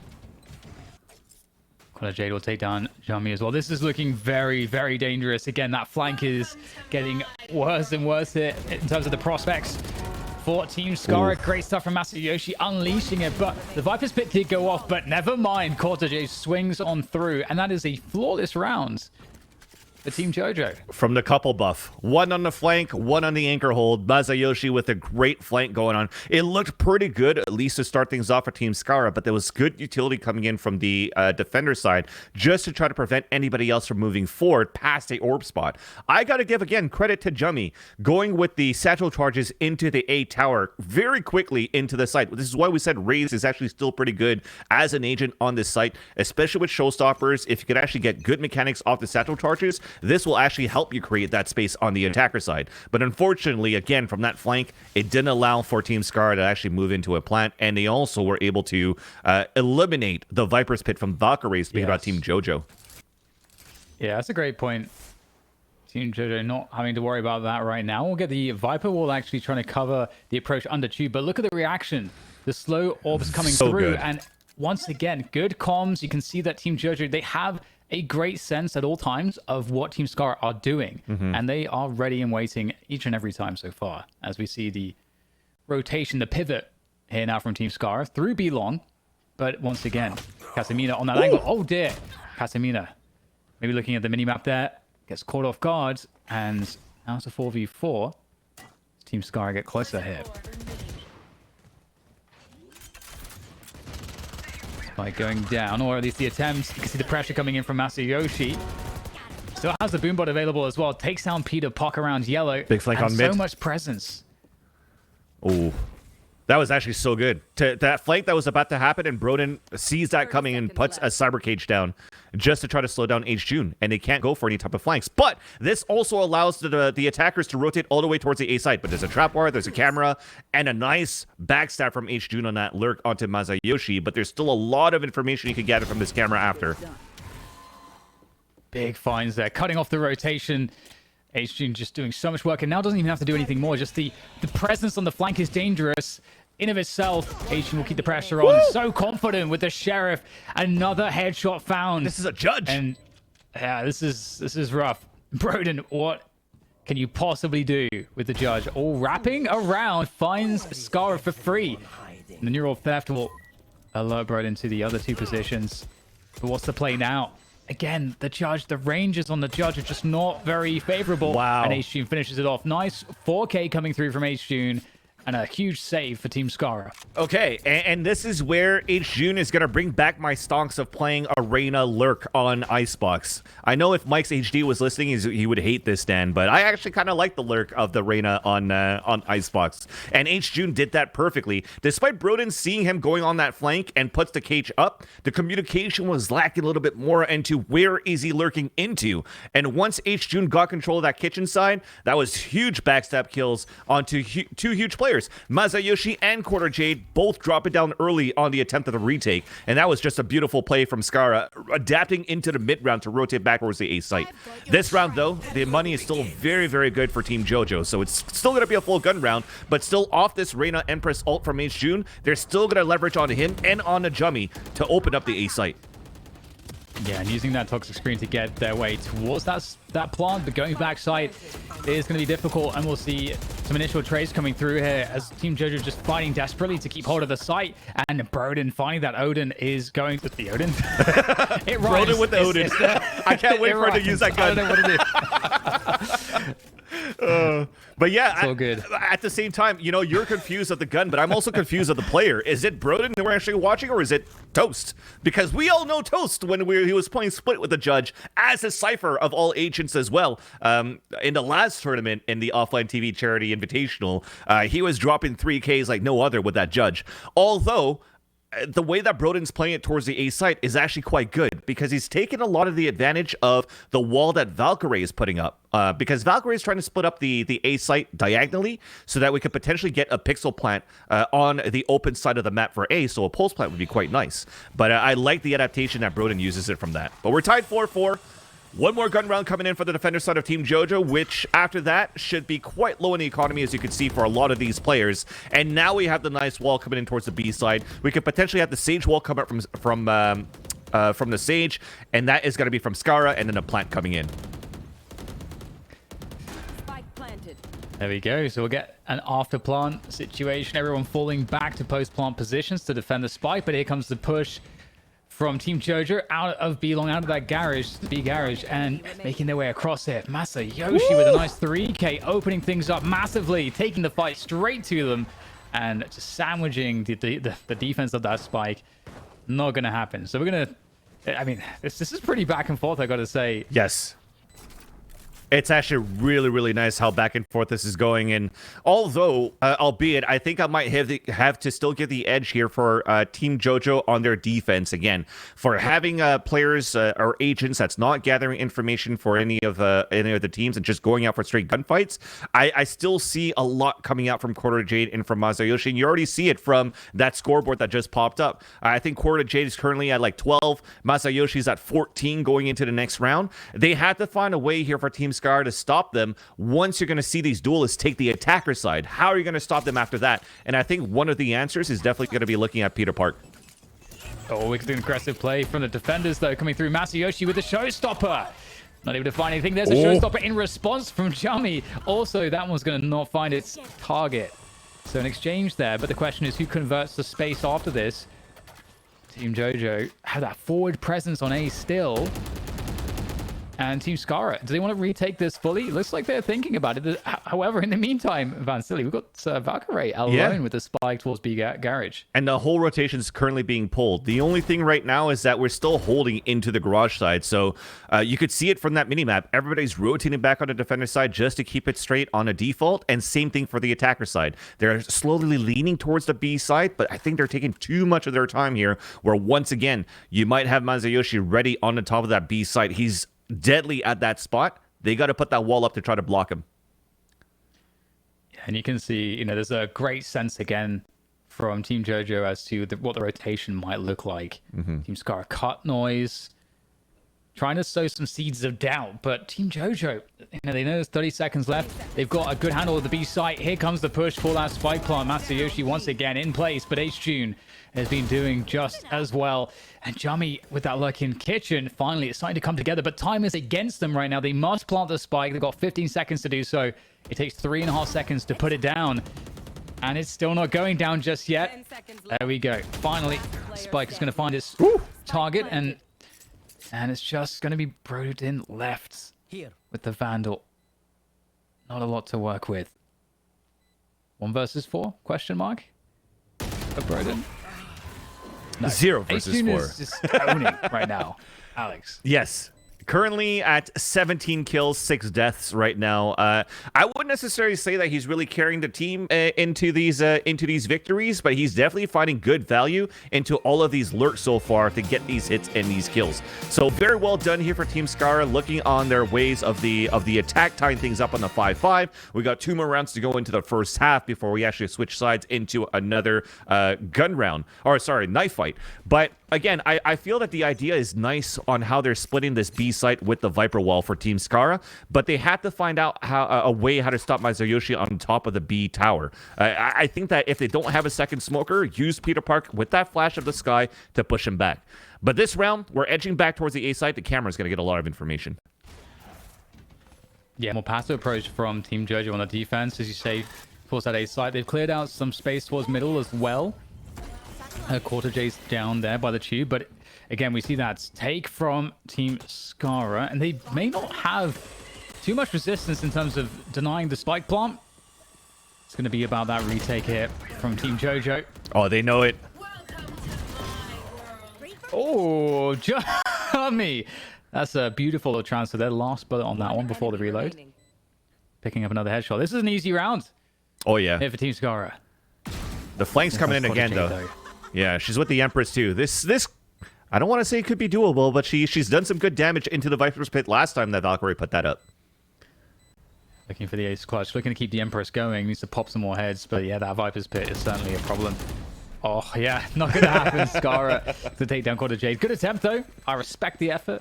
Speaker 3: Color Jade will take down Jami as well. This is looking very, very dangerous. Again, that flank is getting worse and worse here in terms of the prospects for Team Scar. Great stuff from Masayoshi, unleashing it, but the Viper's Pit did go off, but never mind. Cortege swings on through, and that is a flawless round for Team JoJo.
Speaker 2: From the couple buff. One on the flank, one on the anchor hold. Masayoshi with a great flank going on. It looked pretty good, at least to start things off for Team Skara, but there was good utility coming in from the defender side just to try to prevent anybody else from moving forward past the orb spot. I got to give, again, credit to Jummy going with the satchel charges into the A tower very quickly into the site. This is why we said Raze is actually still pretty good as an agent on this site, especially with showstoppers. If you could actually get good mechanics off the satchel charges, this will actually help you create that space on the attacker side. But unfortunately, again, from that flank, it didn't allow for Team Scar to actually move into a plant, and they also were able to eliminate the Viper's Pit from Valkyrie, speaking about Team JoJo.
Speaker 3: Yeah, that's a great point. Team JoJo not having to worry about that right now. We'll get the Viper wall actually trying to cover the approach under tube, but look at the reaction. The slow orbs coming through,
Speaker 2: good.
Speaker 3: and once again, good comms. You can see that Team JoJo, they have a great sense at all times of what Team Scar are doing, and they are ready and waiting each and every time so far. As we see the rotation, the pivot here now from Team Scar through B long, but once again, Casamina on that angle. Oh dear, Casamina maybe looking at the minimap there, gets caught off guard, and now it's a 4v4. Team Scar get closer here. By going down, or at least the attempts. You can see the pressure coming in from Masayoshi. Still has the boombot available as well. Takes down Peter, Pock around yellow.
Speaker 2: Big flank
Speaker 3: and
Speaker 2: on mid.
Speaker 3: So much presence.
Speaker 2: Oh, that was actually so good. That flank that was about to happen, and Broden sees that coming and puts a cyber cage down just to try to slow down H-June, and they can't go for any type of flanks. But this also allows the attackers to rotate all the way towards the A side. But there's a trap wire, there's a camera, and a nice backstab from H-June on that lurk onto Masayoshi. But there's still a lot of information you can gather from this camera after.
Speaker 3: Big finds there, cutting off the rotation. H-June just doing so much work, and now doesn't even have to do anything more. Just the presence on the flank is dangerous in of itself. H-June will keep the pressure on. Woo! So confident with the Sheriff. Another headshot found.
Speaker 2: This is a judge.
Speaker 3: And yeah, this is rough. Broden, what can you possibly do with the judge? All wrapping around, finds Scar for free. And the neural theft will alert Broden to the other two positions. But what's the play now? Again, the judge, the ranges on the judge are just not very favorable.
Speaker 2: Wow.
Speaker 3: And H-June finishes it off. Nice 4K coming through from H-June. And a huge save for Team Skara.
Speaker 2: Okay, and this is where H-June is going to bring back my stonks of playing Arena Lurk on Icebox. I know if Mike's HD was listening, he would hate this, Dan, but I actually kind of like the Lurk of the Reyna on Icebox. And H-June did that perfectly. Despite Broden seeing him going on that flank and puts the cage up, the communication was lacking a little bit more into where is he lurking into. And once H-June got control of that kitchen side, that was huge backstab kills onto two huge players. Masayoshi and Quarter Jade both drop it down early on the attempt at the retake, and that was just a beautiful play from Skara, adapting into the mid round to rotate back towards the A site. This round, though, the money is still very, very good for Team JoJo, so it's still going to be a full gun round, but still off this Reyna Empress ult from H-June, they're still going to leverage onto him and on the Jummy to open up the A site.
Speaker 3: Yeah, and using that toxic screen to get their way towards that plant, but going backside is going to be difficult, and we'll see some initial trades coming through here as Team JoJo just fighting desperately to keep hold of the site, and Broden finding that Odin is going with the Odin. It rhymes.
Speaker 2: Broden with the Odin. I can't wait for him to use that gun.
Speaker 3: I don't know what it is.
Speaker 2: But yeah,
Speaker 3: so good.
Speaker 2: At the same time, you know, you're confused of the gun, but I'm also confused of the player. Is it Broden that we're actually watching, or is it Toast? Because we all know Toast when he was playing split with the judge as a cipher of all agents as well. In the last tournament in the OfflineTV Charity Invitational, he was dropping 3Ks like no other with that judge. Although the way that Broden's playing it towards the A site is actually quite good, because he's taken a lot of the advantage of the wall that Valkyrie is putting up. Because Valkyrie is trying to split up the A site diagonally so that we could potentially get a pixel plant on the open side of the map for A, so a pulse plant would be quite nice. But I like the adaptation that Broden uses it from that. But we're tied 4-4. One more gun round coming in for the defender side of Team JoJo, which after that should be quite low in the economy, as you can see, for a lot of these players. And now we have the nice wall coming in towards the B side. We could potentially have the Sage wall come up from the Sage, and that is going to be from Skara, and then a plant coming in.
Speaker 3: There we go. So we'll get an after plant situation. Everyone falling back to post plant positions to defend the spike, but here comes the push from Team Jojo out of B-Long, out of that garage, the B garage, and making their way across it. Masayoshi with a nice 3K, opening things up massively, taking the fight straight to them, and just sandwiching the defense of that spike. Not going to happen. So we're going to... I mean, this is pretty back and forth, I got to say.
Speaker 2: Yes. It's actually really, really nice how back and forth this is going. And although, albeit, I think I might have to still get the edge here for Team Jojo on their defense. Again, for having players or agents that's not gathering information for any of the teams and just going out for straight gunfights, I still see a lot coming out from Quarter Jade and from Masayoshi. And you already see it from that scoreboard that just popped up. I think Quarter Jade is currently at like 12. Masayoshi's at 14 going into the next round. They had to find a way here for Team Scar to stop them. Once you're going to see these duelists take the attacker side, how are you going to stop them after that? And I think one of the answers is definitely going to be looking at Peter Park.
Speaker 3: Oh, it's an aggressive play from the defenders, though, coming through. Masayoshi with the showstopper. Not able to find anything. There's a showstopper in response from Jummy. Also, that one's going to not find its target. So an exchange there, but the question is who converts the space after this? Team Jojo have that forward presence on A still. And Team Skara, do they want to retake this fully? It looks like they're thinking about it. However, in the meantime, Van Silly, we've got Valkyrie alone with the spike towards B Garage.
Speaker 2: And the whole rotation is currently being pulled. The only thing right now is that we're still holding into the garage side. So you could see it from that minimap. Everybody's rotating back on the defender side just to keep it straight on a default. And same thing for the attacker side. They're slowly leaning towards the B side, but I think they're taking too much of their time here, where once again, you might have Masayoshi ready on the top of that B side. He's deadly at that spot. They got to put that wall up to try to block him.
Speaker 3: Yeah, and you can see, you know, there's a great sense again from Team Jojo as to what the rotation might look like. Team Scar cut noise, trying to sow some seeds of doubt, but Team Jojo, you know, they know there's 30 seconds left. They've got a good handle of the B site. Here comes the push for that spike plant. Masayoshi once again in place, but H-June has been doing just as well. And Jummy with that luck in kitchen, finally it's starting to come together, but time is against them right now. They must plant the spike. They've got 15 seconds to do so. It takes 3.5 seconds to put it down. And it's still not going down just yet. There we go. Finally, spike is going to find its target, and it's just going to be Broden left with the Vandal. Not a lot to work with. 1 versus 4? Question mark? For Broden? No.
Speaker 2: 0 versus 4.
Speaker 3: Is just owning right now, Alex.
Speaker 2: Yes. Currently at 17 kills, 6 deaths right now. I wouldn't necessarily say that he's really carrying the team into these victories, but he's definitely finding good value into all of these lurks so far to get these hits and these kills. So very well done here for Team Skara, looking on their ways of the attack, tying things up on the 5-5. We got 2 more rounds to go into the first half before we actually switch sides into another gun round, or sorry, knife fight. But again, I feel that the idea is nice on how they're splitting this B site with the Viper wall for Team Skara, but they had to find out a way how to stop Masayoshi on top of the B tower. I think that if they don't have a second smoker, use Peter Park with that flash of the sky to push him back. But this round, we're edging back towards the A site. The camera's going to get a lot of information.
Speaker 3: Yeah, more passive approach from Team Jojo on the defense, as you say, towards that A site. They've cleared out some space towards middle as well. Quarter J's down there by the tube, but again, we see that take from Team Skara, and they may not have too much resistance in terms of denying the spike plant. It's going to be about that retake here from Team Jojo.
Speaker 2: Oh, they know it.
Speaker 3: Oh, Jummy! That's a beautiful transfer there. Last bullet on that one before the reload. Picking up another headshot. This is an easy round.
Speaker 2: Oh, yeah.
Speaker 3: Here for Team Skara.
Speaker 2: The flank's coming in again, though. Yeah, she's with the Empress, too. This I don't want to say it could be doable, but she's done some good damage into the Viper's Pit last time that Valkyrie put that up.
Speaker 3: Looking for the ace clutch. Looking to keep the Empress going. Needs to pop some more heads, but yeah, that Viper's Pit is certainly a problem. Oh, yeah, not going to happen. Skara to take down Quarter Jade. Good attempt, though. I respect the effort.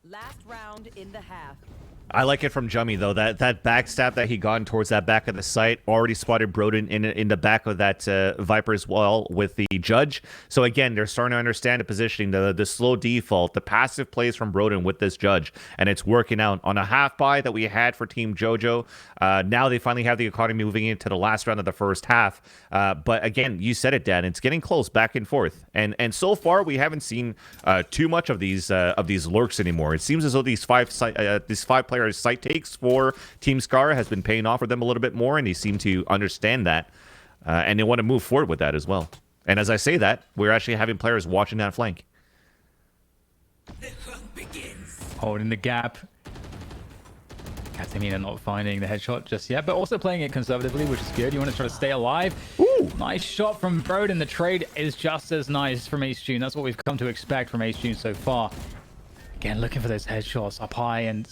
Speaker 13: Last round in the half.
Speaker 2: I like it from Jummy though. That backstab that he got towards that back of the site already spotted Broden in the back of that Viper's wall with the judge. So again, they're starting to understand the positioning, the slow default, the passive plays from Broden with this judge, and it's working out on a half buy that we had for Team JoJo. Now they finally have the economy moving into the last round of the first half. But again, you said it, Dan. It's getting close, back and forth, and so far we haven't seen too much of these lurks anymore. It seems as though these five player site takes for Team Scar has been paying off for them a little bit more, and they seem to understand that, and they want to move forward with that as well. And as I say that, we're actually having players watching that flank.
Speaker 3: Holding the gap. Katamina not finding the headshot just yet, but also playing it conservatively, which is good. You want to try to stay alive.
Speaker 2: Ooh.
Speaker 3: Nice shot from Broden. The trade is just as nice from Ace June. That's what we've come to expect from Ace June so far. Again, looking for those headshots up high, and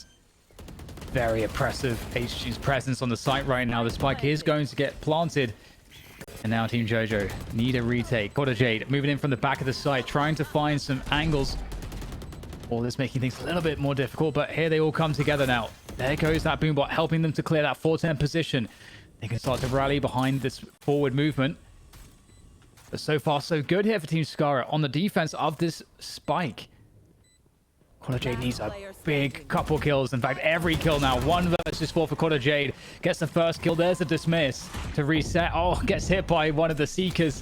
Speaker 3: very oppressive HG's presence on the site right now. The spike is going to get planted. And now Team JoJo need a retake. Quarter Jade moving in from the back of the site, trying to find some angles. All this making things a little bit more difficult, but here they all come together now. There goes that Boombot, helping them to clear that 410 position. They can start to rally behind this forward movement. But so far, so good here for Team Skara on the defense of this spike. Quarter Jade needs a big couple kills. In fact, every kill now. 1 versus 4 for Quarter Jade. Gets the first kill. There's a dismiss to reset. Oh, gets hit by one of the Seekers.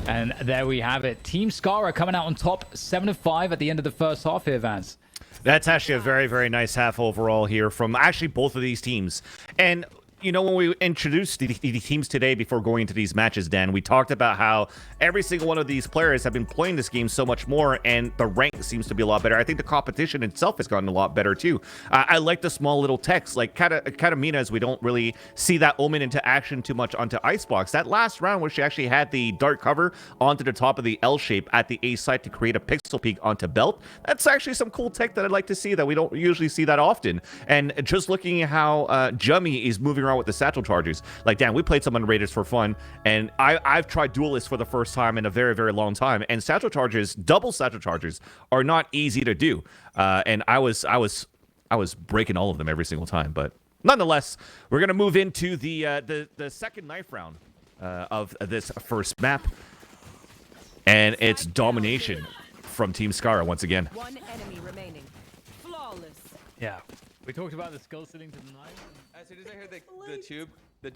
Speaker 3: And there we have it. Team Skara coming out on top, 7 of 5 at the end of the first half here, Vance.
Speaker 2: That's actually a very, very nice half overall here from actually both of these teams. And you know, when we introduced the teams today before going into these matches, Dan, we talked about how every single one of these players have been playing this game so much more, and the rank seems to be a lot better. I think the competition itself has gotten a lot better, too. I like the small little techs, like Katamina, as we don't really see that Omen into action too much onto Icebox. That last round where she actually had the dark cover onto the top of the L shape at the A side to create a pixel peek onto Belt, that's actually some cool tech that I'd like to see that we don't usually see that often. And just looking at how Jummy is moving around with the satchel charges. Like, Dan, we played some Underrateds for fun, and I've tried Duelist for the first time in a very, very long time, and satchel charges, double satchel charges, are not easy to do. And I was breaking all of them every single time. But nonetheless, we're gonna move into the second knife round of this first map, and it's domination from Team Skara once again.
Speaker 13: One enemy remaining. Flawless.
Speaker 3: Yeah, we talked about the skill ceiling to the knife.
Speaker 6: As soon as I heard the tube, I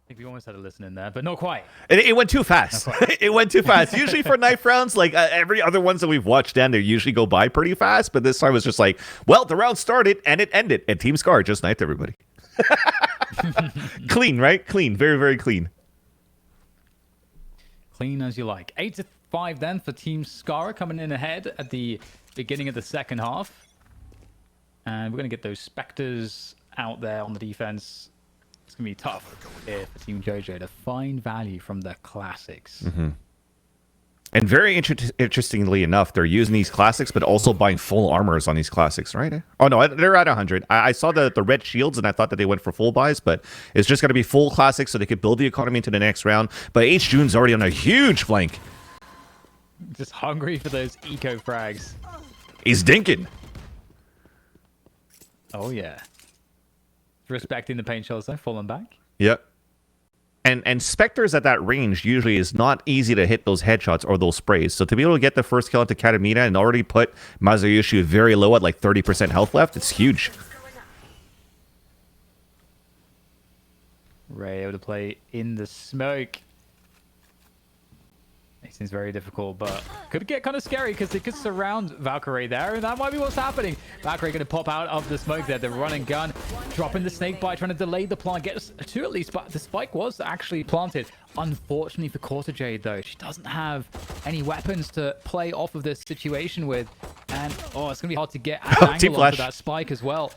Speaker 3: think we almost had a listen in there, but not quite.
Speaker 2: It went too fast. It went too fast. Usually for knife rounds, like every other ones that we've watched, Dan, they usually go by pretty fast. But this time it was just like, well, the round started and it ended, and Team Scar just knifed everybody. Clean, right? Clean. Very, very clean.
Speaker 3: Clean as you like. 8-5 then for Team Skara, coming in ahead at the beginning of the second half. And we're going to get those Spectres out there on the defense. It's going to be tough here for Team JoJo to find value from the classics.
Speaker 2: Mm-hmm. And very interestingly enough, they're using these classics, but also buying full armors on these classics, right? Oh, no, they're at 100. I saw the red shields, and I thought that they went for full buys, but it's just going to be full classics so they could build the economy into the next round. But H. June's already on a huge flank.
Speaker 3: Just hungry for those eco frags.
Speaker 2: He's dinking.
Speaker 3: Oh, yeah. Respecting the paint shots, though, falling back.
Speaker 2: Yep. And Spectres at that range usually is not easy to hit those headshots or those sprays. So to be able to get the first kill into Katamina and already put Mazayushi very low at like 30% health left, it's huge.
Speaker 3: Ray able to play in the smoke. It seems very difficult, but could get kind of scary because they could surround Valkyrie there, and that might be what's happening. Valkyrie going to pop out of the smoke there. The running gun, dropping the snake bite, trying to delay the plant, get us two at least, but the spike was actually planted. Unfortunately for Quarter Jade, though, she doesn't have any weapons to play off of this situation with, and oh, it's going to be hard to get an angle onto that spike as well.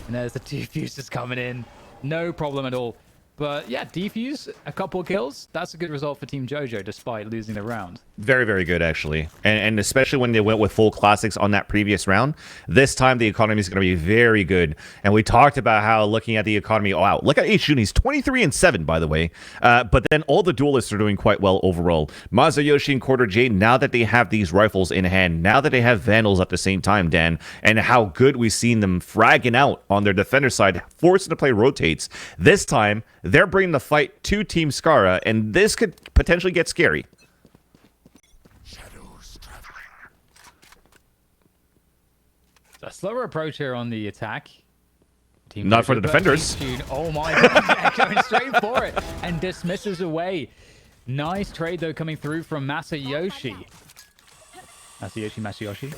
Speaker 3: And there's the two fuses coming in. No problem at all But yeah, defuse, a couple of kills. That's a good result for Team JoJo, despite losing the round.
Speaker 2: Very, very good, actually. And especially when they went with full classics on that previous round. This time, the economy is going to be very good. And we talked about how looking at the economy, oh, wow, look at H-Jun. He's 23-7, by the way. But then all the duelists are doing quite well overall. Masayoshi and Quarter J, now that they have these rifles in hand, now that they have Vandals at the same time, Dan, and how good we've seen them fragging out on their defender side, forcing to play rotates. This time, they're bringing the fight to Team Skara, and this could potentially get scary.
Speaker 3: A slower approach here on the attack. Team
Speaker 2: Not for the defenders.
Speaker 3: Oh my god, going straight for it and dismisses away. Nice trade though coming through from Masayoshi. Masayoshi.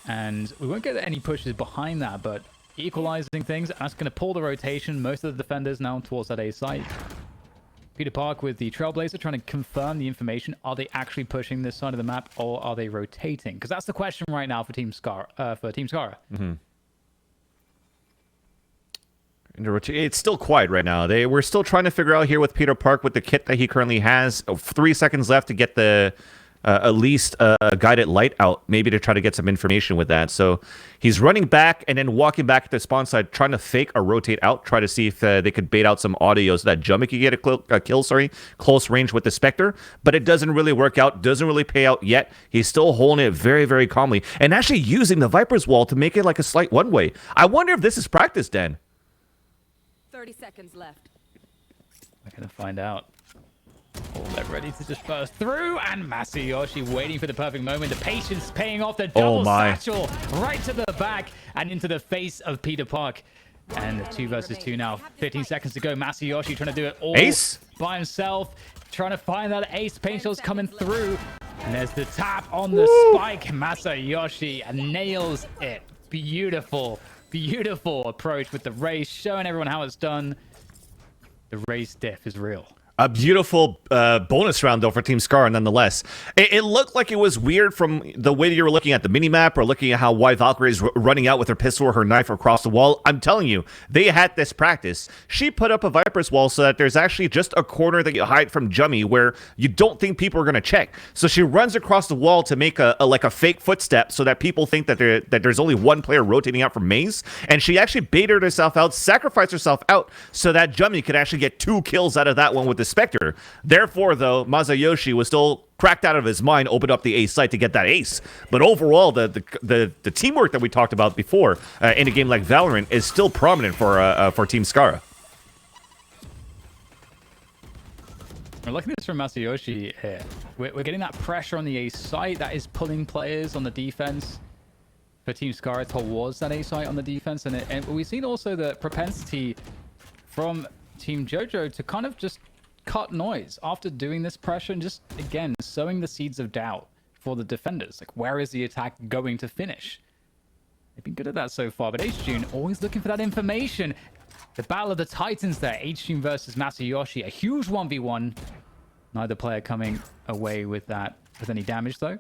Speaker 3: And we won't get any pushes behind that, but equalizing things. That's going to pull the rotation. Most of the defenders now towards that A site. Peter Park with the Trailblazer trying to confirm the information. Are they actually pushing this side of the map, or are they rotating? Because that's the question right now for Team Skara.
Speaker 2: Mm-hmm. It's still quiet right now. We're still trying to figure out here with Peter Park with the kit that he currently has. 3 seconds left to get the at least a guided light out, maybe to try to get some information with that. So he's running back and then walking back to the spawn side, trying to fake a rotate out, try to see if they could bait out some audio so that Jummy could get a kill, close range with the Spectre. But it doesn't really work out, doesn't really pay out yet. He's still holding it very, very calmly and actually using the Viper's Wall to make it like a slight one-way. I wonder if this is practice, Dan.
Speaker 13: 30 seconds left.
Speaker 3: We're going to find out. Oh, they're ready to just burst through, and Masayoshi waiting for the perfect moment. The patience paying off, the double satchel right to the back and into the face of Peter Park. And the 2 versus 2 now. 15 seconds to go. Masayoshi trying to do it all by himself. Trying to find that ace. Paint shot's coming through. And there's the tap on the spike. Masayoshi nails it. Beautiful, beautiful approach with the race, showing everyone how it's done. The race diff is real.
Speaker 2: A beautiful bonus round, though, for Team Scar, nonetheless. It looked like it was weird from the way you were looking at the minimap or looking at how White Valkyrie is running out with her pistol or her knife across the wall. I'm telling you, they had this practice. She put up a Viper's Wall so that there's actually just a corner that you hide from Jummy where you don't think people are going to check. So she runs across the wall to make a fake footstep so that people think that there's only one player rotating out from Maze. And she actually baited herself out, sacrificed herself out so that Jummy could actually get 2 kills out of that one with the Spectre. Therefore, though, Masayoshi was still cracked out of his mind, opened up the ace site to get that ace. But overall, the teamwork that we talked about before in a game like Valorant is still prominent for Team Skara.
Speaker 3: We're looking at this from Masayoshi here. We're getting that pressure on the ace site that is pulling players on the defense for Team Skara towards that ace site on the defense. And we've seen also the propensity from Team JoJo to kind of just cut noise after doing this pressure and just, again, sowing the seeds of doubt for the defenders. Like, where is the attack going to finish? They've been good at that so far, but H-Jun always looking for that information. The Battle of the Titans there, H-Jun versus Masayoshi, a huge 1v1. Neither player coming away with that with any damage, though. Look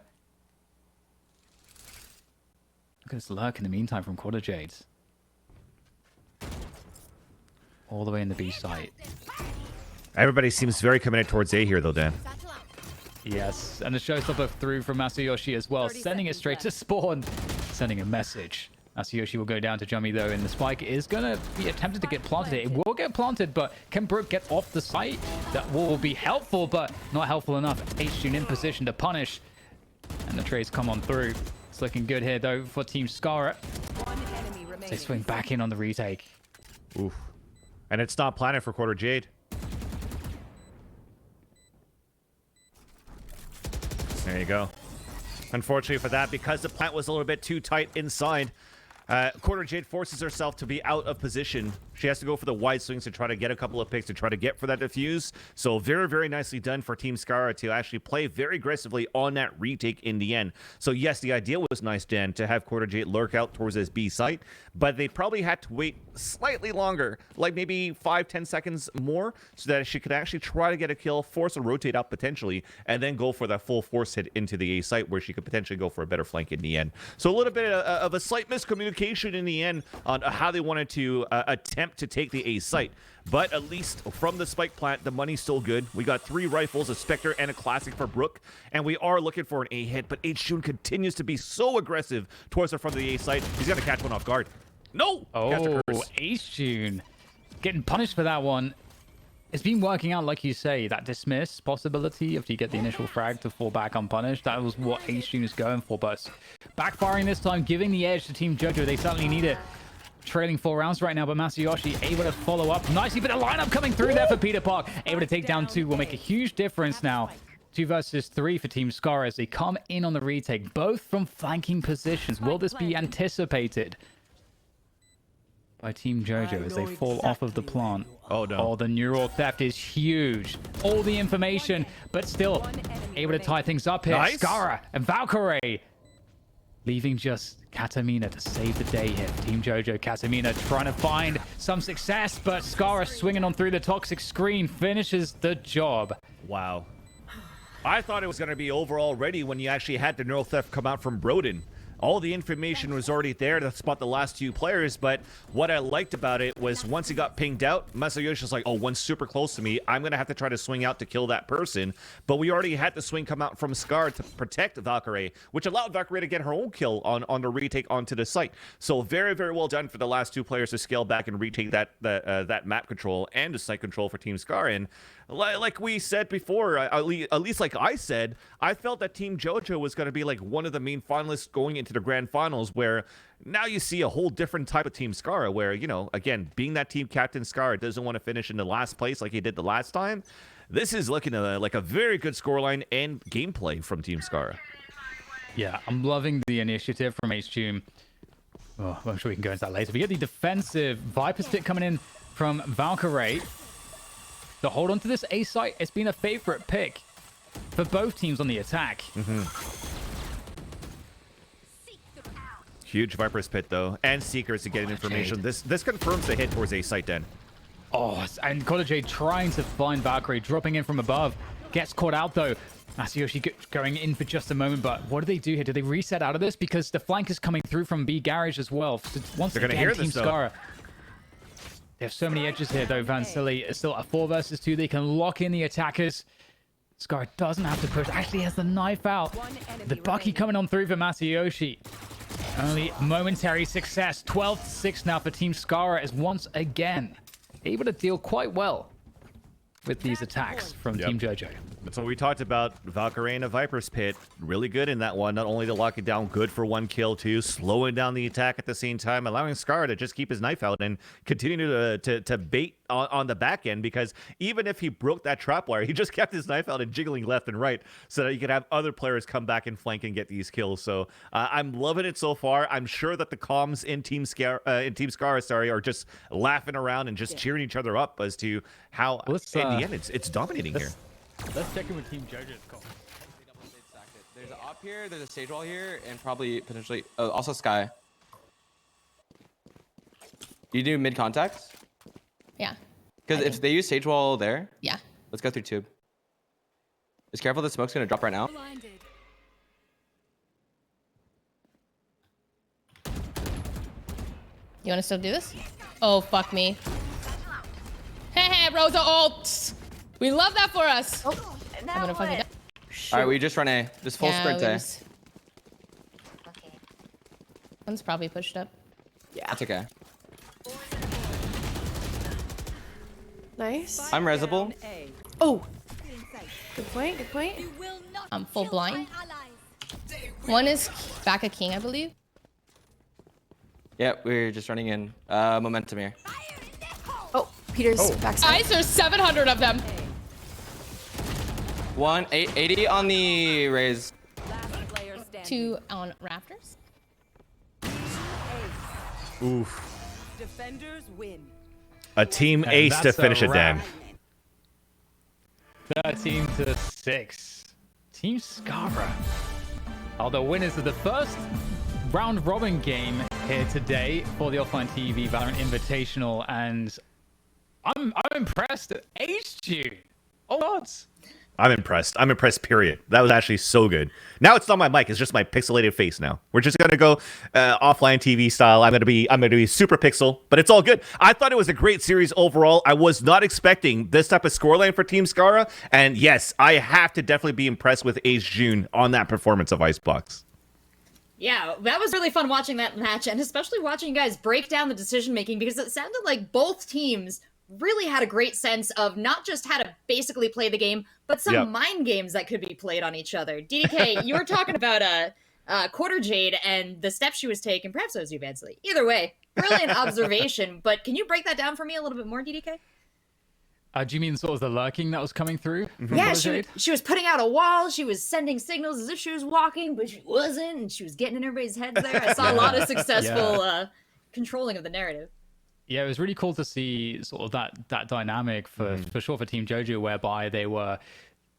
Speaker 3: at this lurk in the meantime from Quarter Jades. All the way in the B site.
Speaker 2: Everybody seems very committed towards A here, though, Dan.
Speaker 3: Yes, and the showstopper through from Masayoshi as well, sending it straight to spawn, sending a message. Masayoshi will go down to Jummy, though, and the spike is going to be attempted to get planted. It will get planted, but can Brook get off the site? That will be helpful, but not helpful enough. H-Jun in position to punish, and the trades come on through. It's looking good here, though, for Team Skara. They swing back in on the retake.
Speaker 2: Oof. And it's not planted for Quarter Jade. There you go. Unfortunately for that, because the plant was a little bit too tight inside, Quarter Jade forces herself to be out of position. She has to go for the wide swings to try to get a couple of picks to try to get for that defuse. So very, very nicely done for Team Skara to actually play very aggressively on that retake in the end. So yes, the idea was nice, Dan, to have Quarter Jade lurk out towards this B site, but they probably had to wait slightly longer, like maybe 5-10 seconds more, so that she could actually try to get a kill, force a rotate out potentially, and then go for that full force hit into the A site where she could potentially go for a better flank in the end. So a little bit of a slight miscommunication in the end on how they wanted to attempt attempt to take the A site. But at least from the spike plant, the money's still good. We got 3 rifles, a Spectre, and a Classic for Brook, and we are looking for an A hit, but H-June continues to be so aggressive towards the front of the A site. He's going to catch one off guard. No!
Speaker 3: Oh, H-June getting punished for that one. It's been working out, like you say, that dismiss possibility if you get the initial frag to fall back unpunished. That was what H-June is going for, but backfiring this time, giving the edge to Team JoJo. They certainly need it. Trailing 4 rounds right now, but Masayoshi able to follow up nicely. But a lineup coming through there for Peter Park. Able to take down 2 will make a huge difference now. 2 versus 3 for Team Scar as they come in on the retake, both from flanking positions. Will this be anticipated by Team JoJo as they fall off of the plant?
Speaker 2: Oh, no.
Speaker 3: Oh, the neural theft is huge. All the information, but still able to tie things up here.
Speaker 2: Nice.
Speaker 3: Skara and Valkyrie leaving just Katamina to save the day here. Team JoJo, Katamina trying to find some success, but Skara swinging on through the toxic screen finishes the job.
Speaker 2: Wow. I thought it was going to be over already when you actually had the neural theft come out from Broden. All the information was already there to spot the last 2 players, but what I liked about it was once he got pinged out, Masayoshi was like, oh, one's super close to me. I'm going to have to try to swing out to kill that person. But we already had the swing come out from Scar to protect Valkyrie, which allowed Valkyrie to get her own kill on the retake onto the site. So very, very well done for the last 2 players to scale back and retake that map control and the site control for Team Scar. And like we said before, at least like I said, I felt that Team JoJo was going to be like one of the main finalists going into the grand finals, where now you see a whole different type of Team Scar, where, you know, again, being that team captain, Scar doesn't want to finish in the last place like he did the last time. This is looking like a very good scoreline and gameplay from Team Scar.
Speaker 3: Yeah, I'm loving the initiative from H-June. Oh, I'm sure we can go into that later. We get the defensive Viper Stick coming in from Valkyrie. To hold on to this A site, it's been a favorite pick for both teams on the attack.
Speaker 2: Huge Viper's Pit, though, and Seekers to get information. This confirms the hit towards A site then.
Speaker 3: Oh, and Kodajay trying to find Valkyrie, dropping in from above. Gets caught out, though. Masayoshi going in for just a moment, but what do they do here? Do they reset out of this? Because the flank is coming through from B Garage as well. Once
Speaker 2: They're going to
Speaker 3: again,
Speaker 2: hear
Speaker 3: Team
Speaker 2: this, though.
Speaker 3: Scar. They have so many edges here, though. Van Silly is still a 4 versus 2. They can lock in the attackers. Scar doesn't have to push. Actually has the knife out. The Bucky coming on through for Masayoshi. Only momentary success. 12-6 now for Team Scar is once again able to deal quite well with these attacks from Team JoJo.
Speaker 2: That's what we talked about. Valkyrie and a Viper's Pit. Really good in that one. Not only to lock it down, good for 1 kill, too. Slowing down the attack at the same time, allowing Scar to just keep his knife out and continue to bait on the back end, because even if he broke that trap wire, he just kept his knife out and jiggling left and right so that he could have other players come back and flank and get these kills. So I'm loving it so far. I'm sure that the comms in Team Scar are just laughing around and just cheering each other up as to how in the end it's dominating here.
Speaker 3: Let's check in with Team JoJo's call.
Speaker 5: There's an op here, there's a stage wall here, and probably potentially also Sky. You do mid contacts?
Speaker 14: Yeah.
Speaker 5: Because if they use stage wall there,
Speaker 14: yeah.
Speaker 5: Let's go through tube. Just careful, the smoke's gonna drop right now.
Speaker 14: You want to still do this? Oh, fuck me. Hey, Rosa ults. We love that for us. Oh, I'm gonna fucking die.
Speaker 5: All right, we just run A. Just full sprint A.
Speaker 14: Okay. One's probably pushed up.
Speaker 5: Yeah. That's okay.
Speaker 15: Nice.
Speaker 5: I'm resable.
Speaker 15: Oh. Good point, good point.
Speaker 14: I'm full blind. One is back a king, I believe.
Speaker 5: Yeah, we're just running in. Momentum here.
Speaker 15: Oh, Peter's backside.
Speaker 14: Guys, there's 700 of them.
Speaker 5: 80 on the raise.
Speaker 14: 2 on rafters.
Speaker 2: Oof.
Speaker 13: Defenders win.
Speaker 2: A team ace to finish it then.
Speaker 3: 13-6. Team Scara are the winners of the first round robin game here today for the OfflineTV Valorant Invitational, and I'm impressed at H-June. Oh, gods.
Speaker 2: I'm impressed. I'm impressed, period. That was actually so good. Now it's not my mic. It's just my pixelated face now. We're just going to go offline TV style. I'm going to be super pixel, but it's all good. I thought it was a great series overall. I was not expecting this type of scoreline for Team Scara. And yes, I have to definitely be impressed with Ace June on that performance of Icebox.
Speaker 1: Yeah, that was really fun watching that match, and especially watching you guys break down the decision-making, because it sounded like both teams really had a great sense of not just how to basically play the game, but some mind games that could be played on each other. DDK, you were talking about Quarter Jade and the steps she was taking. Perhaps it was you, Vansley. Either way, brilliant observation, but can you break that down for me a little bit more, DDK?
Speaker 3: Do you mean sort of the lurking that was coming through?
Speaker 1: Yeah, she was putting out a wall, she was sending signals as if she was walking, but she wasn't, and she was getting in everybody's heads there. I saw a lot of successful controlling of the narrative.
Speaker 3: Yeah, it was really cool to see sort of that dynamic for sure for Team JoJo, whereby they were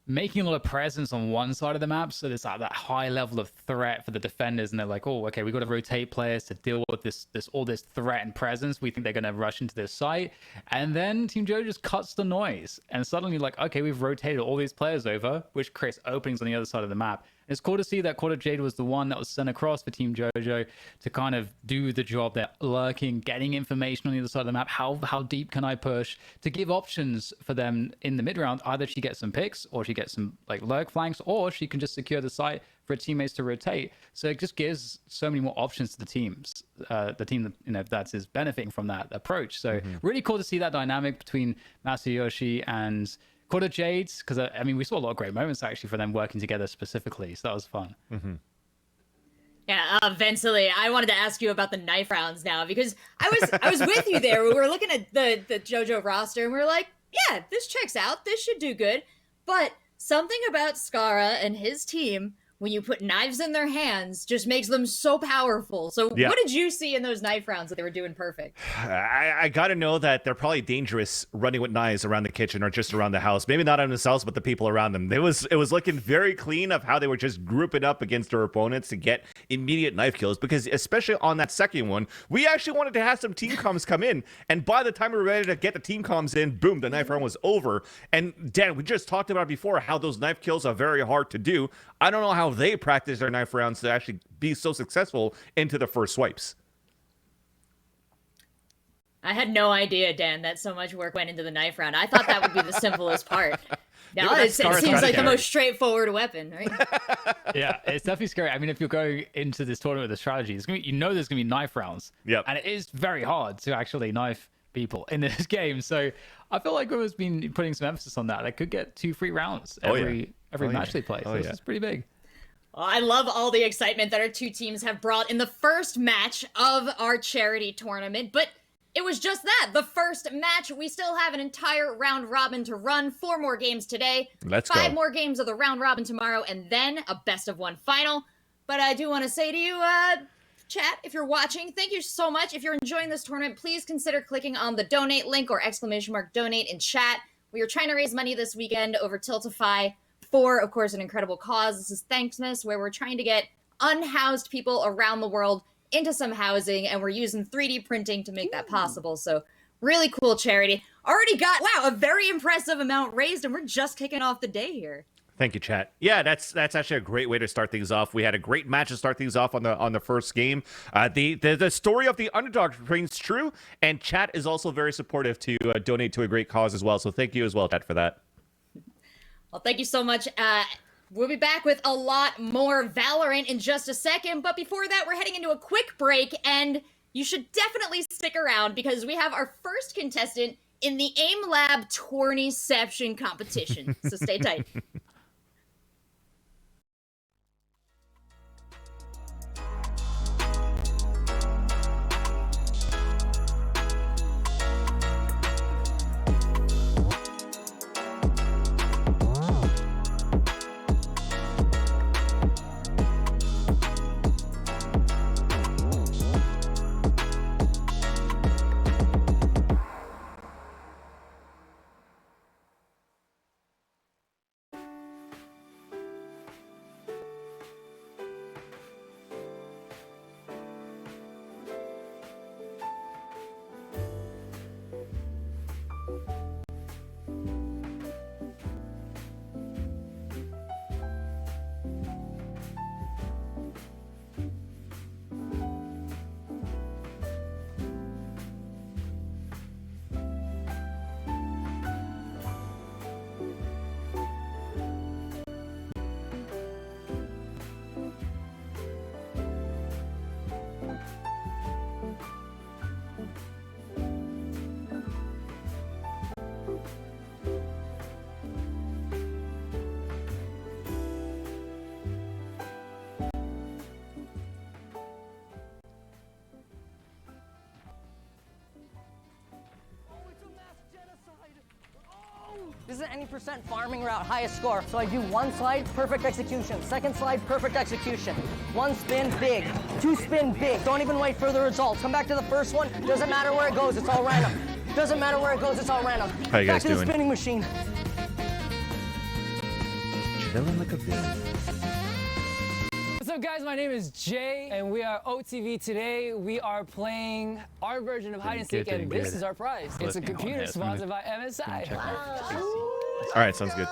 Speaker 3: making a lot of presence on one side of the map, so there's that high level of threat for the defenders, and they're like, oh, okay, we got to rotate players to deal with all this threat and presence. We think they're going to rush into this site, and then Team JoJo just cuts the noise, and suddenly like, okay, we've rotated all these players over, which creates openings on the other side of the map. It's cool to see that Quarter Jade was the one that was sent across for Team JoJo to kind of do the job. They're lurking, getting information on the other side of the map. How deep can I push? To give options for them in the mid round. Either she gets some picks, or she gets some like lurk flanks, or she can just secure the site for her teammates to rotate. So it just gives so many more options to the teams. The team that is benefiting from that approach. So really cool to see that dynamic between Masayoshi and Quarter Jades, because I mean, we saw a lot of great moments actually for them working together specifically, so that was fun.
Speaker 1: Yeah, Vensley, I wanted to ask you about the knife rounds now, because I was with you there. We were looking at the JoJo roster, and we were like, yeah, this checks out. This should do good. But something about Scara and his team, when you put knives in their hands, just makes them so powerful. So what did you see in those knife rounds that they were doing perfect?
Speaker 2: I gotta know that they're probably dangerous running with knives around the kitchen or just around the house. Maybe not on themselves, but the people around them. It was looking very clean of how they were just grouping up against their opponents to get immediate knife kills, because especially on that second one, we actually wanted to have some team comms come in, and by the time we were ready to get the team comms in, boom, the knife round was over. And Dan, we just talked about before how those knife kills are very hard to do. I don't know how they practice their knife rounds to actually be so successful into the first swipes.
Speaker 1: I had no idea, Dan, that so much work went into the knife round. I thought that would be the simplest part. Now it seems like the most straightforward weapon, right?
Speaker 3: Yeah, it's definitely scary. I mean, if you're going into this tournament with a strategy, there's gonna be knife rounds.
Speaker 2: Yep.
Speaker 3: And it is very hard to actually knife people in this game. So I feel like we've been putting some emphasis on that. They could get 2 free rounds every match they play. So this is pretty big.
Speaker 1: Well, I love all the excitement that our two teams have brought in the first match of our charity tournament, but it was just that, the first match. We still have an entire round robin to run, 4 more games today,
Speaker 2: Let's
Speaker 1: 5
Speaker 2: go.
Speaker 1: more games of the round robin tomorrow, and then a best of 1 final. But I do want to say to you, chat, if you're watching, thank you so much. If you're enjoying this tournament, please consider clicking on the donate link or ! Donate in chat. We are trying to raise money this weekend over Tiltify for, of course, an incredible cause. This is Thanksmas, where we're trying to get unhoused people around the world into some housing, and we're using 3D printing to make that possible. So really cool charity. Already got, wow, a very impressive amount raised, and we're just kicking off the day here.
Speaker 2: Thank you, chat. Yeah, that's actually a great way to start things off. We had a great match to start things off on the first game. The story of the underdog remains true, and chat is also very supportive to donate to a great cause as well. So thank you as well, chat, for that.
Speaker 1: Well, thank you so much. We'll be back with a lot more Valorant in just a second, but before that, we're heading into a quick break, and you should definitely stick around because we have our first contestant in the AIM Lab Tourneyception competition, so stay tight.
Speaker 8: This is any percent farming route, highest score. So I do one slide, perfect execution. Second slide, perfect execution. One spin, big. Two spin, big. Don't even wait for the results. Come back to the first one. Doesn't matter where it goes, it's all random. Doesn't matter where it goes, it's all random.
Speaker 2: How you guys
Speaker 8: back to
Speaker 2: doing?
Speaker 8: the spinning machine.
Speaker 2: Chilling like a bean.
Speaker 11: What's up, guys? My name is Jay, and we are OTV today. We are playing our version of hide and seek, and this is our prize. It's a computer sponsored by MSI.
Speaker 2: All right, sounds good.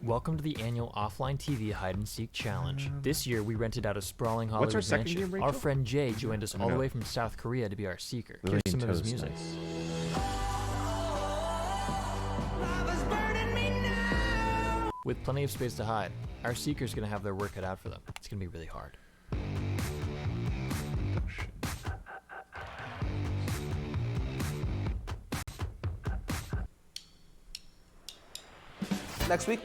Speaker 12: Welcome to the annual OfflineTV Hide and Seek Challenge. This year, we rented out a sprawling
Speaker 2: What's our
Speaker 12: Hollywood
Speaker 2: second
Speaker 12: mansion.
Speaker 2: game, Rachel?
Speaker 12: Our friend Jay joined us all the
Speaker 2: know.
Speaker 12: way from South Korea to be our seeker.
Speaker 2: Really
Speaker 12: Here's some of his
Speaker 2: toast,
Speaker 12: music.
Speaker 2: nice.
Speaker 12: With plenty of space to hide, our seeker's gonna have their work cut out for them. It's gonna be really hard.
Speaker 6: Next week,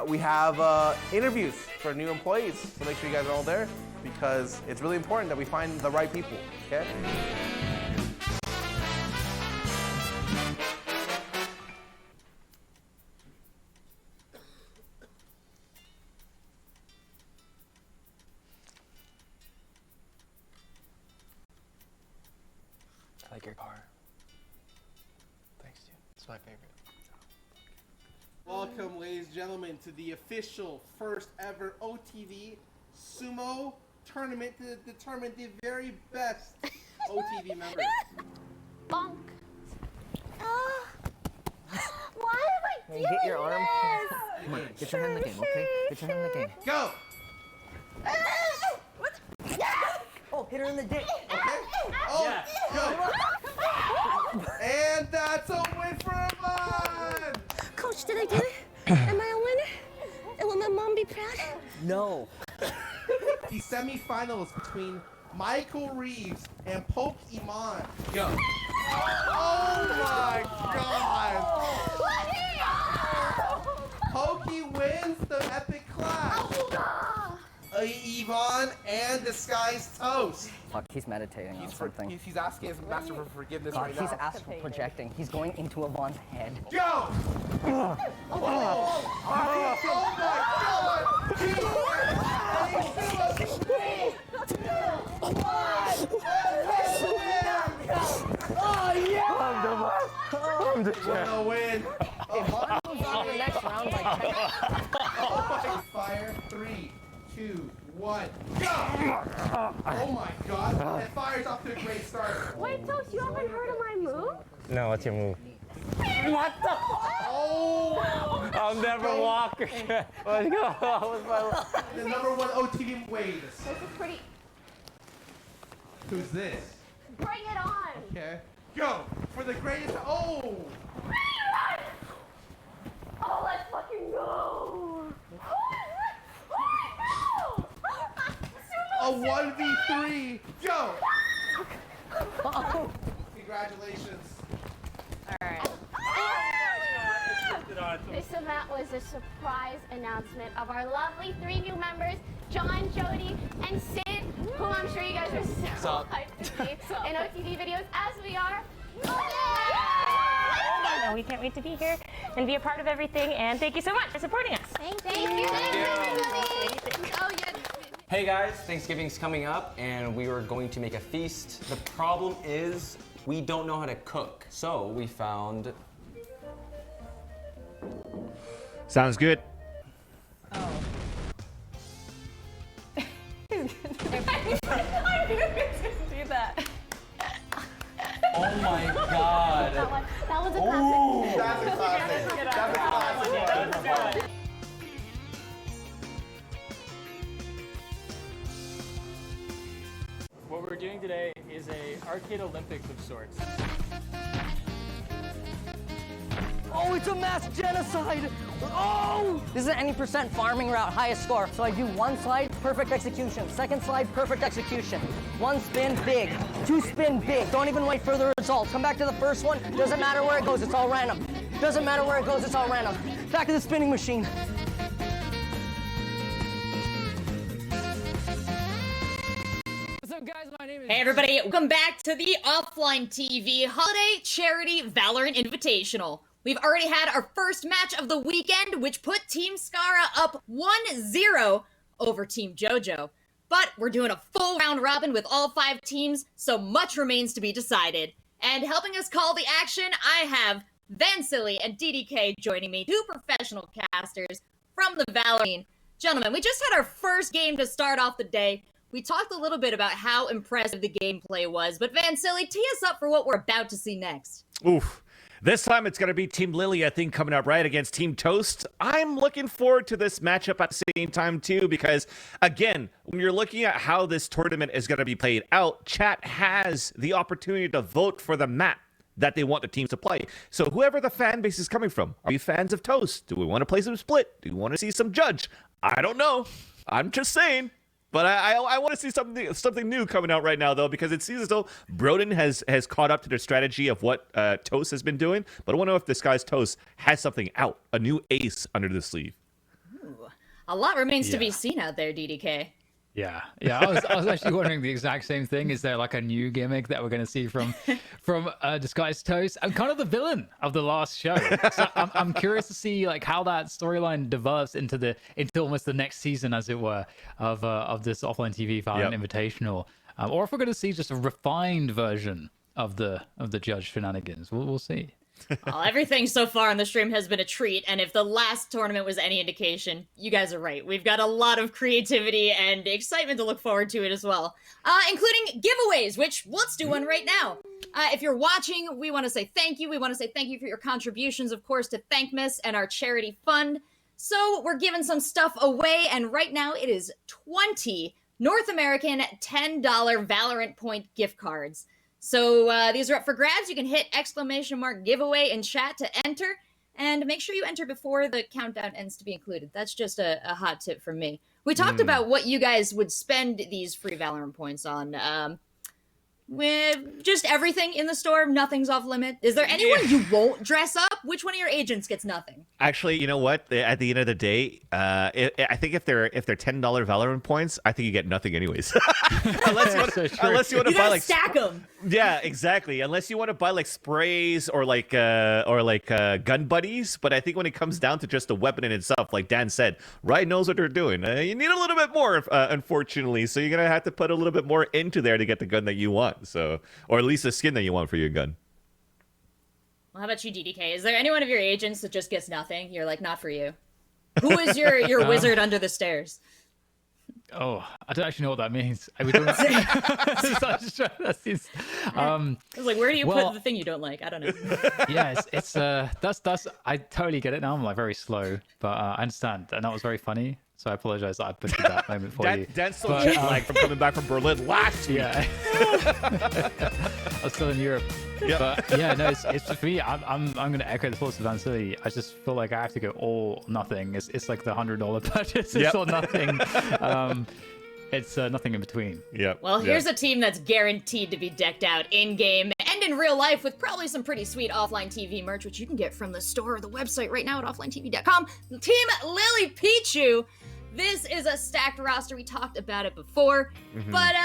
Speaker 6: we have interviews for new employees, so make sure you guys are all there because it's really important that we find the right people, okay?
Speaker 9: I like your car. Thanks, dude. It's my favorite.
Speaker 6: Welcome, ladies and gentlemen, to the official first ever OTV Sumo tournament to determine the very best OTV members.
Speaker 7: Bonk. Why am I doing
Speaker 8: Get your arm.
Speaker 7: this?
Speaker 8: Come on, get your hand in the game, okay? Get your hand in the game.
Speaker 6: Go!
Speaker 8: Oh, hit her in the dick.
Speaker 6: Okay? Oh, go! And that's a win for Ivan!
Speaker 7: Coach, did I do it? Am I a winner? And will my mom be proud?
Speaker 8: No.
Speaker 6: The semifinals between Michael Reeves and Poke Iman. Go. Oh my god! Pokey wins the epic clash. Yvonne and Disguised Toast.
Speaker 8: Fuck, he's meditating on something.
Speaker 6: He's asking his master for forgiveness right
Speaker 8: He's
Speaker 6: now.
Speaker 8: astral projecting. He's going into Yvonne's head.
Speaker 6: Go! Oh my
Speaker 8: Oh yeah!
Speaker 6: I'm the champ. What a win.
Speaker 8: Yvonne goes on the next round like 10.
Speaker 6: Fire. 3, 2, 1, go! Oh my god. That fire's off to a great start.
Speaker 7: Wait, Toast, you haven't heard of my move?
Speaker 9: No, what's your move?
Speaker 8: What the?
Speaker 6: Oh!
Speaker 9: I'll never walk. Let's go. What's my
Speaker 6: The #1 OTV Wade.
Speaker 7: This is pretty.
Speaker 6: Who's this?
Speaker 7: Bring it on!
Speaker 6: Okay. Go! For the greatest. Oh!
Speaker 7: Bring it on! Oh, let's fucking go!
Speaker 6: A 1v3. Go! Congratulations.
Speaker 7: This event was a surprise announcement of our lovely 3 new members, John, Jody, and Sid, who I'm sure you guys are so hyped to see in OTV videos as we are.
Speaker 10: And we can't wait to be here and be a part of everything. And thank you so much for supporting us.
Speaker 7: Thank you. Oh, yeah.
Speaker 5: Hey guys, Thanksgiving's coming up and we were going to make a feast. The problem is we don't know how to cook. So we found...
Speaker 2: Sounds good.
Speaker 10: I knew he was gonna do that.
Speaker 5: Oh my god.
Speaker 7: That was a classic.
Speaker 6: That's a classic. That's a classic.
Speaker 9: What we're doing today is a arcade Olympics of sorts.
Speaker 8: Oh, it's a mass genocide! Oh! This is an any percent farming route, highest score. So I do one slide, perfect execution. Second slide, perfect execution. One spin, big. Two spin, big. Don't even wait for the results. Come back to the first one. Doesn't matter where it goes, it's all random. Doesn't matter where it goes, it's all random. Back to the spinning machine.
Speaker 11: What's up, guys? My name is
Speaker 1: Hey everybody, welcome back to the OfflineTV Holiday Charity VALORANT Invitational. We've already had our first match of the weekend, which put Team Skara up 1-0 over Team JoJo. But we're doing a full round robin with all 5 teams, so much remains to be decided. And helping us call the action, I have Vansily and DDK joining me, 2 professional casters from the VALORANT. Gentlemen, we just had our first game to start off the day. We talked a little bit about how impressive the gameplay was, but Vansily, tee us up for what we're about to see next.
Speaker 2: Oof. This time it's going to be Team Lily, I think, coming up right against Team Toast. I'm looking forward to this matchup at the same time, too, because, again, when you're looking at how this tournament is going to be played out, chat has the opportunity to vote for the map that they want the teams to play. So whoever the fan base is coming from, are you fans of Toast? Do we want to play some Split? Do we want to see some Judge? I don't know. I'm just saying. But I want to see something new coming out right now, though, because it seems as though Broden has caught up to the strategy of what Toast has been doing. But I want to know if this guy's Toast has something out, a new ace under the sleeve.
Speaker 1: Ooh, a lot remains to be seen out there, DDK.
Speaker 3: Yeah. I was actually wondering the exact same thing. Is there like a new gimmick that we're going to see from Disguised Toast? I'm kind of the villain of the last show, so I'm curious to see like how that storyline develops into almost the next season, as it were, of this Offline TV VALORANT Invitational, or if we're going to see just a refined version of the Judge shenanigans. We'll see.
Speaker 1: Well, everything so far on the stream has been a treat, and if the last tournament was any indication, you guys are right. We've got a lot of creativity and excitement to look forward to it as well, including giveaways, which let's do one right now. If you're watching, we want to say thank you. We want to say thank you for your contributions, of course, to Thankmas and our charity fund. So we're giving some stuff away, and right now it is 20 North American $10 VALORANT point gift cards. So these are up for grabs. You can hit !giveaway in chat to enter, and make sure you enter before the countdown ends to be included. That's just a hot tip from me. We talked about what you guys would spend these free VALORANT points on. With just everything in the store, nothing's off limit. Is there anyone you won't dress up? Which one of your agents gets nothing?
Speaker 2: Actually, you know what? At the end of the day, I think if they're $10 VALORANT points, I think you get nothing anyways. unless you want to buy like
Speaker 1: stack them.
Speaker 2: Yeah, exactly. Unless you want to buy like sprays or like gun buddies. But I think when it comes down to just the weapon in itself, like Dan said, Riot knows what they're doing. You need a little bit more, unfortunately. So you're gonna have to put a little bit more into there to get the gun that you want. So, or at least the skin that you want for your gun.
Speaker 1: Well, how about you, DDK? Is there any one of your agents that just gets nothing? You're like, not for you. Who is your wizard under the stairs?
Speaker 3: Oh, I don't actually know what that means. Are we doing that?
Speaker 1: I was like, where do you put the thing you don't like? I don't know.
Speaker 3: Yeah, it's that's I totally get it now. I'm like very slow, but I understand, and that was very funny. So I apologize that I butchered that moment for you.
Speaker 2: Dan's still jet lag from coming back from Berlin last week.
Speaker 3: Yeah, I was still in Europe. Yeah, but yeah, no, it's for me. I'm gonna echo the thoughts of Vansily. I just feel like I have to go all nothing. It's like the $100 purchase. It's all nothing. It's nothing in between.
Speaker 2: Yeah.
Speaker 1: Well, here's a team that's guaranteed to be decked out in game and in real life with probably some pretty sweet Offline TV merch, which you can get from the store or the website right now at offlinetv.com. Team Lily Pichu. This is a stacked roster. We talked about it before. But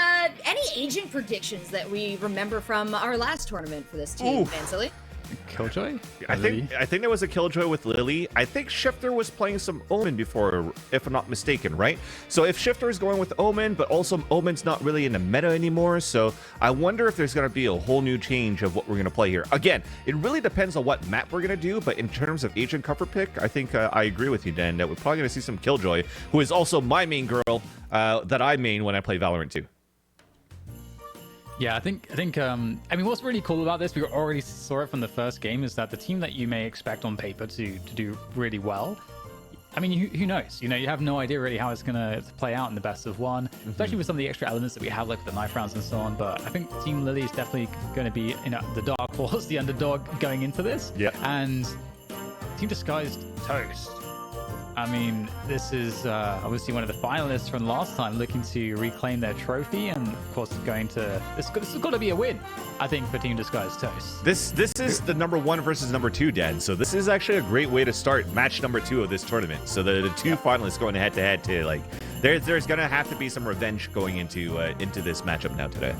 Speaker 1: any agent predictions that we remember from our last tournament for this team, Vansily?
Speaker 3: Killjoy?
Speaker 2: I think there was a Killjoy with Lily. I think Shifter was playing some Omen before, if I'm not mistaken, right? So if Shifter is going with Omen, but also Omen's not really in the meta anymore, so I wonder if there's going to be a whole new change of what we're going to play here. Again, it really depends on what map we're going to do, but in terms of agent cover pick, I think I agree with you, Dan, that we're probably going to see some Killjoy, who is also my main girl that I main when I play Valorant too.
Speaker 3: Yeah, I think. I mean, what's really cool about this, we already saw it from the first game, is that the team that you may expect on paper to do really well. I mean, who knows? You know, you have no idea really how it's gonna play out in the best of one, especially with some of the extra elements that we have, like the knife rounds and so on. But I think Team Lily is definitely going to be, you know, the dark horse, the underdog going into this.
Speaker 2: Yeah.
Speaker 3: And Team Disguised Toast. I mean, this is obviously one of the finalists from last time looking to reclaim their trophy, and of course this has got to be a win, I think, for Team Disguised Toast.
Speaker 2: This is the #1 versus #2, Dan. So this is actually a great way to start match #2 of this tournament. So the two finalists going head to head to, like, there's gonna have to be some revenge going into this matchup now today.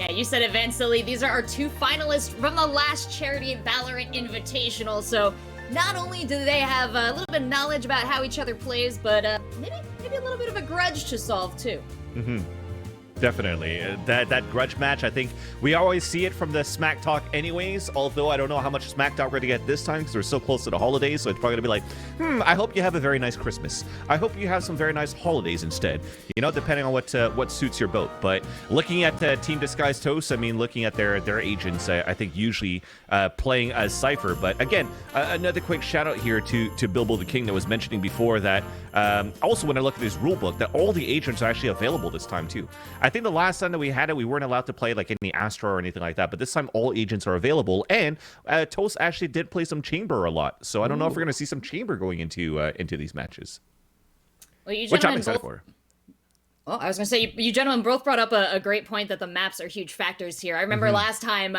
Speaker 1: Yeah, you said it, Vansily. These are our 2 finalists from the last charity Valorant Invitational. So not only do they have a little bit of knowledge about how each other plays, but maybe a little bit of a grudge to solve too.
Speaker 2: Definitely. That grudge match, I think we always see it from the Smack Talk anyways, although I don't know how much Smack Talk we're going to get this time because we're so close to the holidays, so it's probably going to be like, I hope you have a very nice Christmas. I hope you have some very nice holidays instead, you know, depending on what suits your boat. But looking at Team Disguised Toast, I mean, looking at their agents, I think usually playing as Cypher. But again, another quick shout out here to Bilbo the King that was mentioning before that also when I look at his rulebook, that all the agents are actually available this time too. I think the last time that we had it, we weren't allowed to play like any Astra or anything like that, but this time all agents are available, and Toast actually did play some Chamber a lot, so I don't know if we're going to see some Chamber going into these matches,
Speaker 1: Well, you
Speaker 2: which I'm
Speaker 1: gentlemen
Speaker 2: excited
Speaker 1: both-
Speaker 2: for.
Speaker 1: Well, I was going to say, you gentlemen both brought up a great point that the maps are huge factors here. I remember last time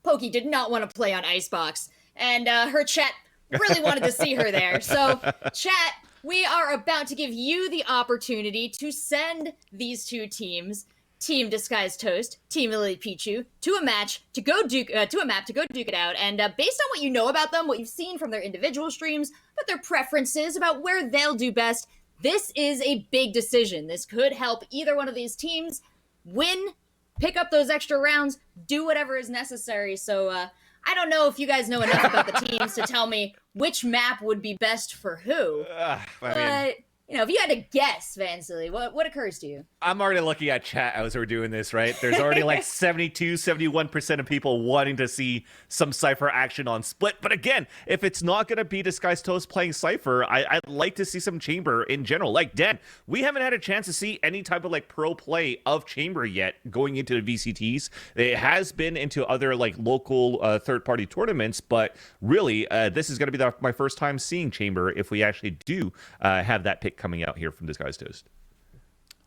Speaker 1: Pokey did not want to play on Icebox, and her chat really wanted to see her there. So, chat, we are about to give you the opportunity to send these 2 teams, Team Disguised Toast, Team Lily Pichu, to a match to go duke it out. And based on what you know about them, what you've seen from their individual streams, but their preferences about where they'll do best, this is a big decision. This could help either one of these teams win, pick up those extra rounds, do whatever is necessary. So I don't know if you guys know enough about the teams to tell me which map would be best for who. But you know, if you had to guess, Vansily, what occurs to you?
Speaker 2: I'm already looking at chat as we're doing this, right? There's already like 71% of people wanting to see some Cypher action on Split. But again, if it's not going to be Disguised Toast playing Cypher, I'd like to see some Chamber in general. Like, Dan, we haven't had a chance to see any type of like pro play of Chamber yet going into the VCTs. It has been into other like local third-party tournaments, but really, this is going to be my first time seeing Chamber if we actually do have that pick coming out here from Disguised Toast.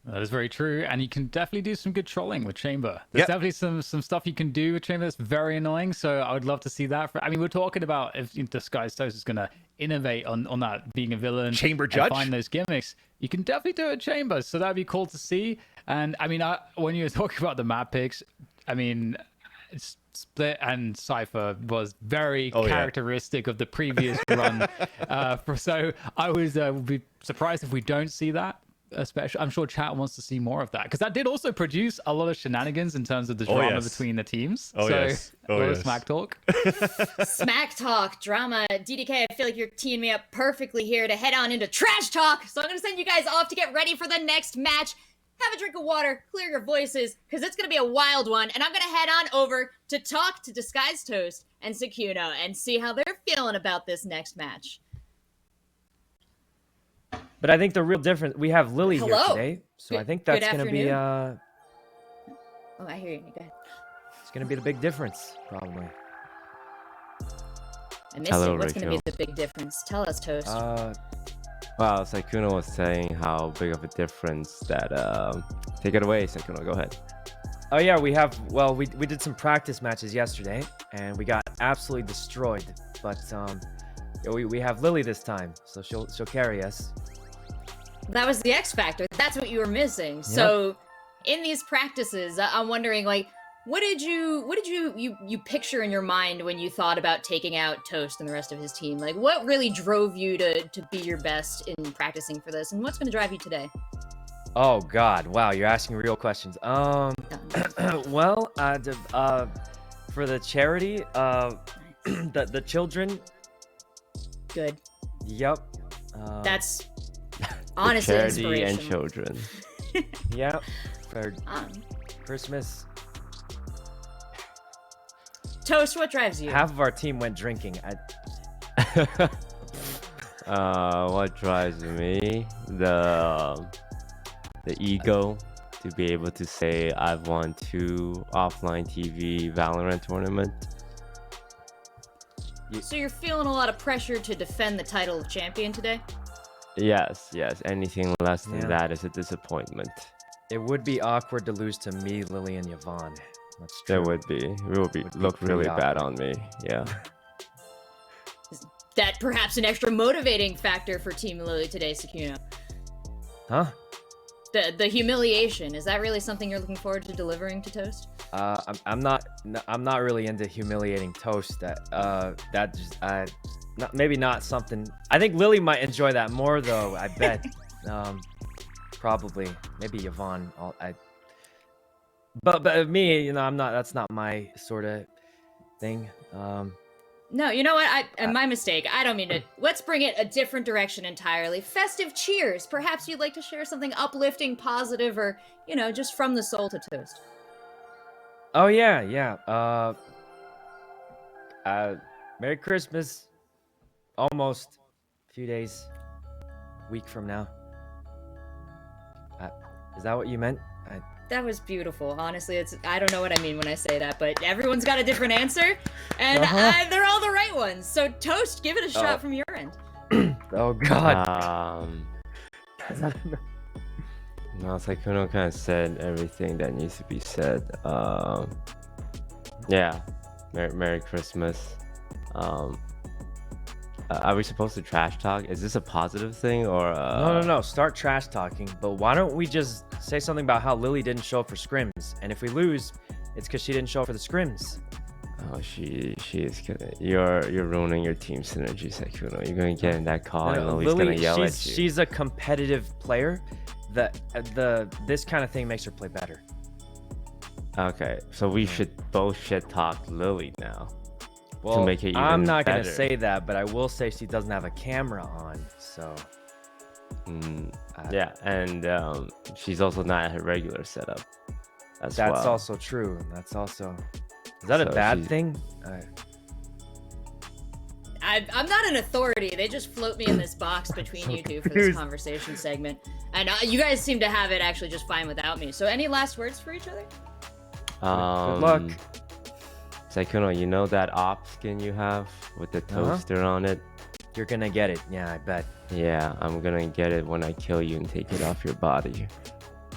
Speaker 3: That is very true, and you can definitely do some good trolling with Chamber. There's definitely some stuff you can do with Chamber that's very annoying, so I would love to see that. I mean, we're talking about if Disguised Toast is going to innovate on that, being a villain,
Speaker 2: Chamber
Speaker 3: and
Speaker 2: judge,
Speaker 3: find those gimmicks. You can definitely do it at Chamber, so that'd be cool to see. And I mean, when you were talking about the map picks, I mean, Split and Cypher was very characteristic of the previous run. So I would be surprised if we don't see that. Especially, I'm sure chat wants to see more of that, because that did also produce a lot of shenanigans in terms of the drama between the teams. A lot of smack talk.
Speaker 1: Smack talk, drama. DDK, I feel like you're teeing me up perfectly here to head on into trash talk. So I'm going to send you guys off to get ready for the next match. Have a drink of water, clear your voices, because it's going to be a wild one. And I'm going to head on over to talk to Disguised Toast and Sukuna and see how they're feeling about this next match.
Speaker 9: But I think the real difference, we have Lily here today, so I think that's going to be
Speaker 1: Oh, I hear you. Go ahead.
Speaker 9: It's going to be the big difference, probably.
Speaker 1: I missed it. What's going to be the big difference? Tell us, Toast.
Speaker 16: Well, Sukuna was saying how big of a difference that... take it away, Sukuna. Go ahead.
Speaker 9: Oh, yeah, we have... Well, we did some practice matches yesterday, and we got absolutely destroyed. But we have Lily this time, so she'll carry us.
Speaker 1: That was the X factor. That's what you were missing. Yep. So, in these practices, I'm wondering, like, what did you picture in your mind when you thought about taking out Toast and the rest of his team? Like, what really drove you to be your best in practicing for this, and what's going to drive you today?
Speaker 9: Oh God! Wow, you're asking real questions. Well, for the charity, the children.
Speaker 1: Good.
Speaker 9: Yep.
Speaker 1: That's. Honestly,
Speaker 16: charity and children.
Speaker 9: Yeah, for Christmas.
Speaker 1: Toast, what drives you?
Speaker 9: Half of our team went drinking.
Speaker 16: What drives me? The ego to be able to say I've won 2 OfflineTV Valorant tournaments.
Speaker 1: So you're feeling a lot of pressure to defend the title of champion today?
Speaker 16: Yes. Anything less than that is a disappointment.
Speaker 9: It would be awkward to lose to me, Lily, and Yvonne. That's true.
Speaker 16: It would be. It would look really bad on me. Yeah.
Speaker 1: Is that perhaps an extra motivating factor for Team Lily today, Sukuna?
Speaker 9: Huh?
Speaker 1: The humiliation, is that really something you're looking forward to delivering to Toast?
Speaker 9: I'm not really into humiliating Toast. Maybe not something. I think Lily might enjoy that more though. I bet. Probably. Maybe Yvonne. But me, you know, I'm not. That's not my sort of thing.
Speaker 1: No, you know what? My mistake. I don't mean to. Let's bring it a different direction entirely. Festive cheers. Perhaps you'd like to share something uplifting, positive, or, you know, just from the soul to Toast.
Speaker 9: Oh yeah. Merry Christmas. Almost a few days, week from now. Is that what you meant?
Speaker 1: That was beautiful. Honestly, I don't know what I mean when I say that, but everyone's got a different answer, and they're all the right ones. So, Toast, give it a shot from your end.
Speaker 9: Oh, God.
Speaker 16: No, Sykkuno kind of said everything that needs to be said. Yeah, Merry Christmas. Are we supposed to trash talk? Is this a positive thing or?
Speaker 9: No. Start trash talking. But why don't we just say something about how Lily didn't show up for scrims, and if we lose, it's because she didn't show up for the scrims.
Speaker 16: Oh, she is gonna. You're ruining your team synergy, Sykkuno. You're gonna get in that call, and Lily's gonna yell at you.
Speaker 9: She's a competitive player. This kind of thing makes her play better.
Speaker 16: Okay, so we should both shit talk Lily now.
Speaker 9: Well,
Speaker 16: to make it even
Speaker 9: I'm not
Speaker 16: better.
Speaker 9: gonna say that, but I will say she doesn't have a camera on, so.
Speaker 16: Yeah, and she's also not at her regular setup.
Speaker 9: That's also true. That's also. Is that a bad thing?
Speaker 1: I'm not an authority. They just float me in this box between you two for this conversation segment, and you guys seem to have it actually just fine without me. So, any last words for each other?
Speaker 9: Good luck.
Speaker 16: Sykkuno, you know that op skin you have with the toaster on it?
Speaker 9: You're gonna get it. Yeah, I bet.
Speaker 16: Yeah, I'm gonna get it when I kill you and take it off your body.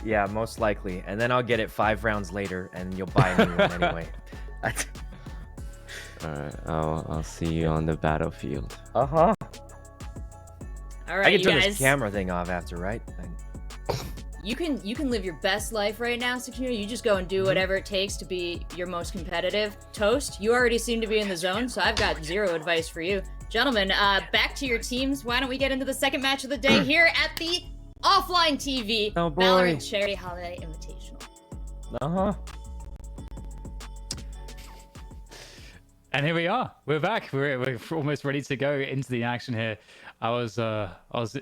Speaker 9: Yeah, most likely. And then I'll get it 5 rounds later, and you'll buy a new one anyway.
Speaker 16: Alright, I'll see you on the battlefield.
Speaker 1: All right,
Speaker 9: I can turn
Speaker 1: you
Speaker 9: this
Speaker 1: guys.
Speaker 9: camera thing off after, right?
Speaker 1: You can live your best life right now, Sykkuno. You just go and do whatever it takes to be your most competitive. Toast, you already seem to be in the zone, so I've got zero advice for you. Gentlemen, back to your teams. Why don't we get into the second match of the day here at the OfflineTV VALORANT Charity Holiday Invitational.
Speaker 3: And here we are. We're back. We're almost ready to go into the action here. I was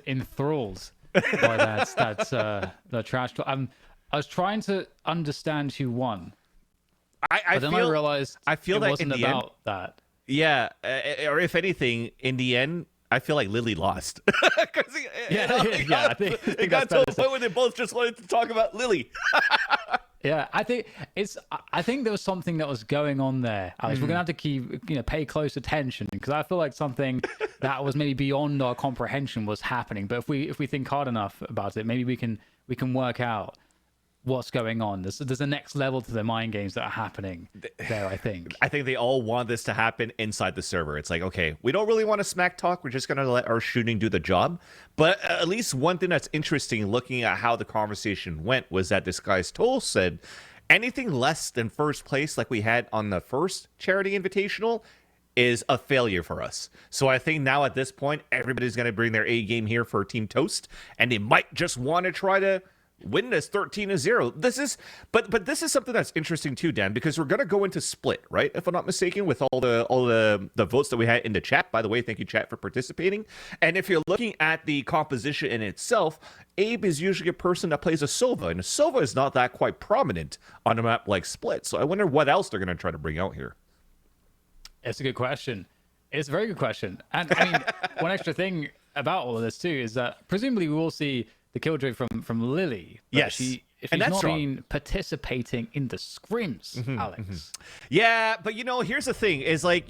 Speaker 3: enthralled by that trash talk. I was trying to understand who won. But then I realized it wasn't about that.
Speaker 2: Yeah, or if anything, in the end, I feel like Lily lost.
Speaker 3: I think
Speaker 2: it got to a point where they both just wanted to talk about Lily.
Speaker 3: Yeah, I think there was something that was going on there, Alex. We're gonna have to pay close attention, because I feel like something that was maybe beyond our comprehension was happening. But if we think hard enough about it, maybe we can work out what's going on. There's a next level to the mind games that are happening there, I think.
Speaker 2: I think they all want this to happen inside the server. It's like, okay, we don't really want to smack talk. We're just going to let our shooting do the job. But at least one thing that's interesting looking at how the conversation went was that this guy's Toll said anything less than first place like we had on the first charity invitational is a failure for us. So I think now at this point, everybody's going to bring their A game here for Team Toast, and they might just want to try to win this 13-0. But this is something that's interesting too, Dan, because we're gonna go into split, right? If I'm not mistaken, with all the votes that we had in the chat. By the way, thank you, chat, for participating. And if you're looking at the composition in itself, Abe is usually a person that plays a Sova, and a Sova is not that quite prominent on a map like Split. So I wonder what else they're gonna try to bring out here.
Speaker 3: It's a good question. It's a very good question. And I mean, one extra thing about all of this too is that presumably we will see the killjoy from Lily.
Speaker 2: Yes.
Speaker 3: If she's not been participating in the scrims, Alex.
Speaker 2: Yeah, but here's the thing: is like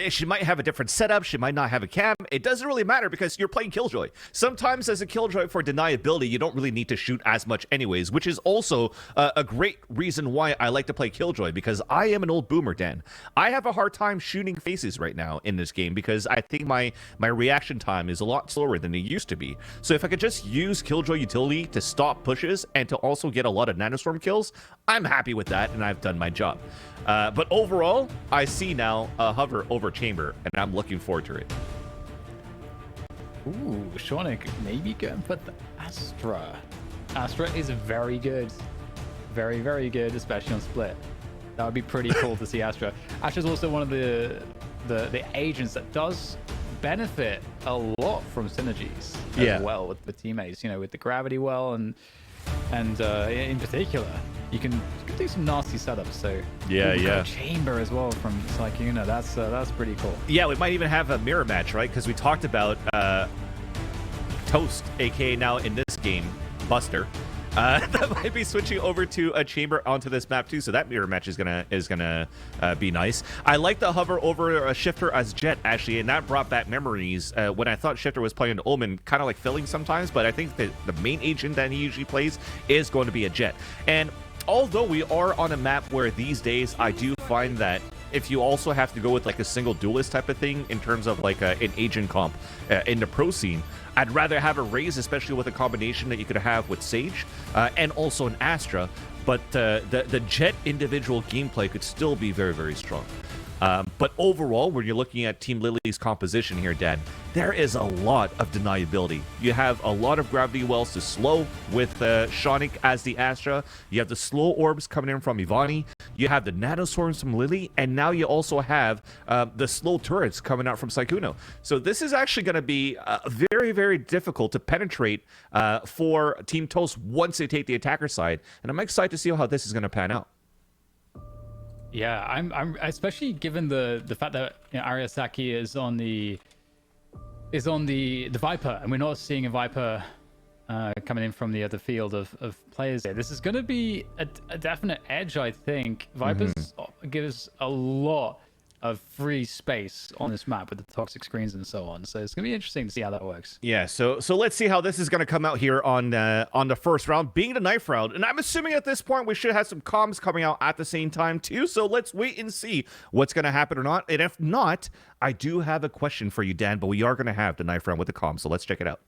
Speaker 2: she might have a different setup, she might not have a cam. it doesn't really matter because you're playing Killjoy. Sometimes as a Killjoy for deniability, you don't really need to shoot as much anyways, which is also a great reason why I like to play Killjoy, because I am an old boomer, Dan. I have a hard time shooting faces right now in this game because I think my reaction time is a lot slower than it used to be. So if I could just use Killjoy utility to stop pushes and to also get a lot of Nanostorm kills, I'm happy with that, and I've done my job. But overall, I see now a hover over chamber, and I'm looking forward to it.
Speaker 3: Ooh, Shonik maybe going for the Astra. Astra is very good. Very, very good, especially on split. That would be pretty cool to see Astra. Astra's also one of the agents that does benefit a lot from synergies as well with the teammates, you know, with the gravity well and in particular you can do some nasty setups. So chamber as well from Sykuna. That's pretty cool.
Speaker 2: Yeah, we might even have a mirror match, right? Because we talked about Toast, aka now in this game Buster, that might be switching over to a chamber onto this map too, so that mirror match is gonna be nice. I like the hover over a Shifter as Jet actually, and that brought back memories when I thought Shifter was playing an Omen, kind of like filling sometimes, but I think that the main agent that he usually plays is going to be a Jet. And although we are on a map where these days I do find that if you also have to go with like a single duelist type of thing in terms of like an agent comp in the pro scene, I'd rather have a Raze, especially with a combination that you could have with Sage and also an Astra. But the Jet individual gameplay could still be very, very strong. But overall, when you're looking at Team Lily's composition here, Dan, there is a lot of deniability. You have a lot of gravity wells to slow with Shonik as the Astra. You have the slow orbs coming in from Ivani. You have the nanoswarms from Lily. And now you also have the slow turrets coming out from Sykuna. So this is actually going to be very, very difficult to penetrate for Team Toast once they take the attacker side. And I'm excited to see how this is going to pan out.
Speaker 3: Yeah, I'm especially given the fact that Ariasaki is on the Viper, and we're not seeing a Viper coming in from the other field of players here. This is going to be a definite edge, I think. Vipers gives a lot of free space on this map with the toxic screens and so on. So it's going to be interesting to see how that works.
Speaker 2: Yeah, so let's see how this is going to come out here on the first round, being the knife round. And I'm assuming at this point we should have some comms coming out at the same time too. So let's wait and see what's going to happen or not. And if not, I do have a question for you, Dan, but we are going to have the knife round with the comms. So let's check it out.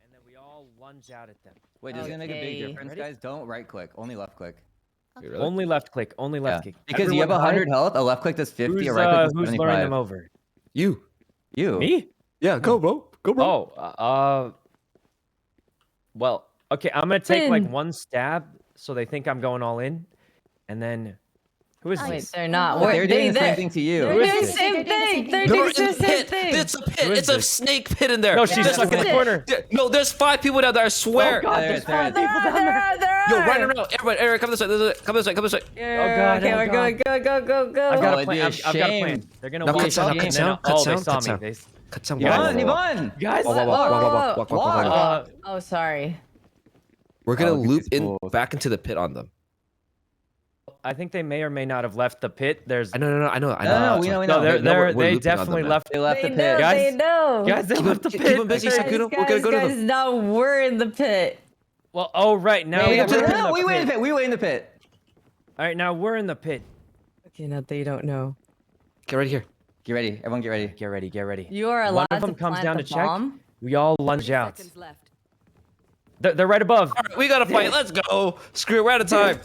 Speaker 9: And then we all lunge out at them.
Speaker 17: Wait, does it make a big difference, guys? Don't right click, only left click.
Speaker 9: Okay. Only left click, only left click.
Speaker 17: Because you have 100 health, a left click does 50, a right click does 75.
Speaker 9: Who's luring them over?
Speaker 17: You.
Speaker 9: Me?
Speaker 17: Yeah, go bro. Go bro.
Speaker 9: Oh, well, okay, I'm gonna take like one stab so they think I'm going all in, and then who is
Speaker 8: Wait,
Speaker 9: this?
Speaker 8: they're not.
Speaker 17: They're doing the same thing to you.
Speaker 8: They're doing the same thing. They're doing the same thing.
Speaker 18: It's a pit. It's a snake pit in there.
Speaker 9: No, she's stuck in the corner.
Speaker 18: No, there's 5 people down there. I swear.
Speaker 8: Oh God, there's 5 people down there.
Speaker 18: Yo, run around. Everybody, Eric, come this way. Come this way. Come this way.
Speaker 8: Yeah, okay, we're going. Go.
Speaker 9: I've got a plan. I've got a plan. They're gonna walk up and then they saw me.
Speaker 17: Yvonne.
Speaker 9: Guys,
Speaker 8: Oh, sorry.
Speaker 18: We're gonna loop in back into the pit on them.
Speaker 9: I think they may or may not have left the pit. There's
Speaker 18: I know.
Speaker 17: No, we know.
Speaker 9: They definitely left.
Speaker 17: They left the pit.
Speaker 8: They know.
Speaker 9: Guys, they left the pit.
Speaker 18: Keep them busy, Sykuna. We're gonna go to them.
Speaker 8: Now we're in the pit.
Speaker 9: Well, right now
Speaker 17: We wait in the pit. We wait in the pit.
Speaker 9: All right, now we're in the pit.
Speaker 8: Okay, now they don't know.
Speaker 18: Get ready here.
Speaker 17: Get ready. Everyone get ready.
Speaker 9: Get ready.
Speaker 8: You are allowed
Speaker 9: One of them
Speaker 8: to
Speaker 9: comes
Speaker 8: plant
Speaker 9: down
Speaker 8: the
Speaker 9: to check.
Speaker 8: bomb.
Speaker 9: We all lunge out. They're right above.
Speaker 18: All right, we gotta fight. Let's go. Screw it. We're out of time.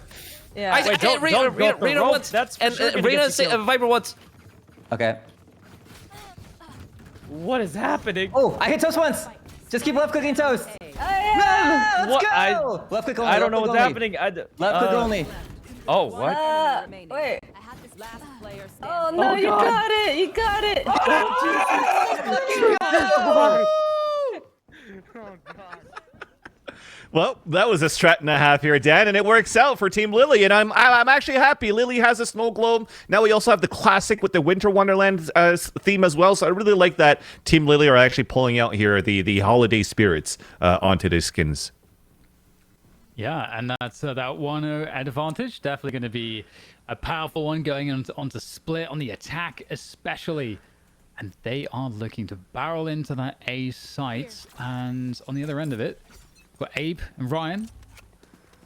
Speaker 8: Yeah.
Speaker 18: I hit Rena once.
Speaker 9: That's
Speaker 18: and Rena Viper once.
Speaker 17: Okay.
Speaker 9: What is happening?
Speaker 17: Oh, I hit Toast once. Just keep left clicking Toast.
Speaker 8: Yeah,
Speaker 17: let's go. Left click only.
Speaker 9: I don't know what's happening.
Speaker 17: Left click only.
Speaker 9: Oh, what?
Speaker 8: Wait. Oh no, you got it. You got it.
Speaker 2: Well, that was a strat and a half here, Dan, and it works out for Team Lily, and I'm actually happy. Lily has a snow globe. Now we also have the classic with the Winter Wonderland theme as well, so I really like that Team Lily are actually pulling out here the holiday spirits onto their skins.
Speaker 3: Yeah, and that's that 1-0 advantage definitely going to be A powerful one going onto split on the attack especially. And they are looking to barrel into that A site. And on the other end of it, we've got Abe and Ryan.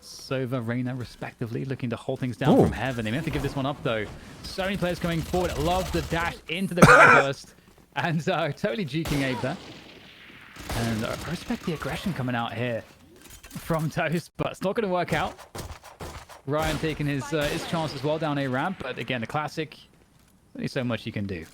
Speaker 3: Sova, Reyna, respectively, looking to hold things down from heaven. They may have to give this one up, though. So many players coming forward. Love the dash into the burst. And totally juking Abe there. And I respect the aggression coming out here from Toast, but it's not going to work out. Ryan taking his chance as well down a ramp, but again, the classic, only so much you can do.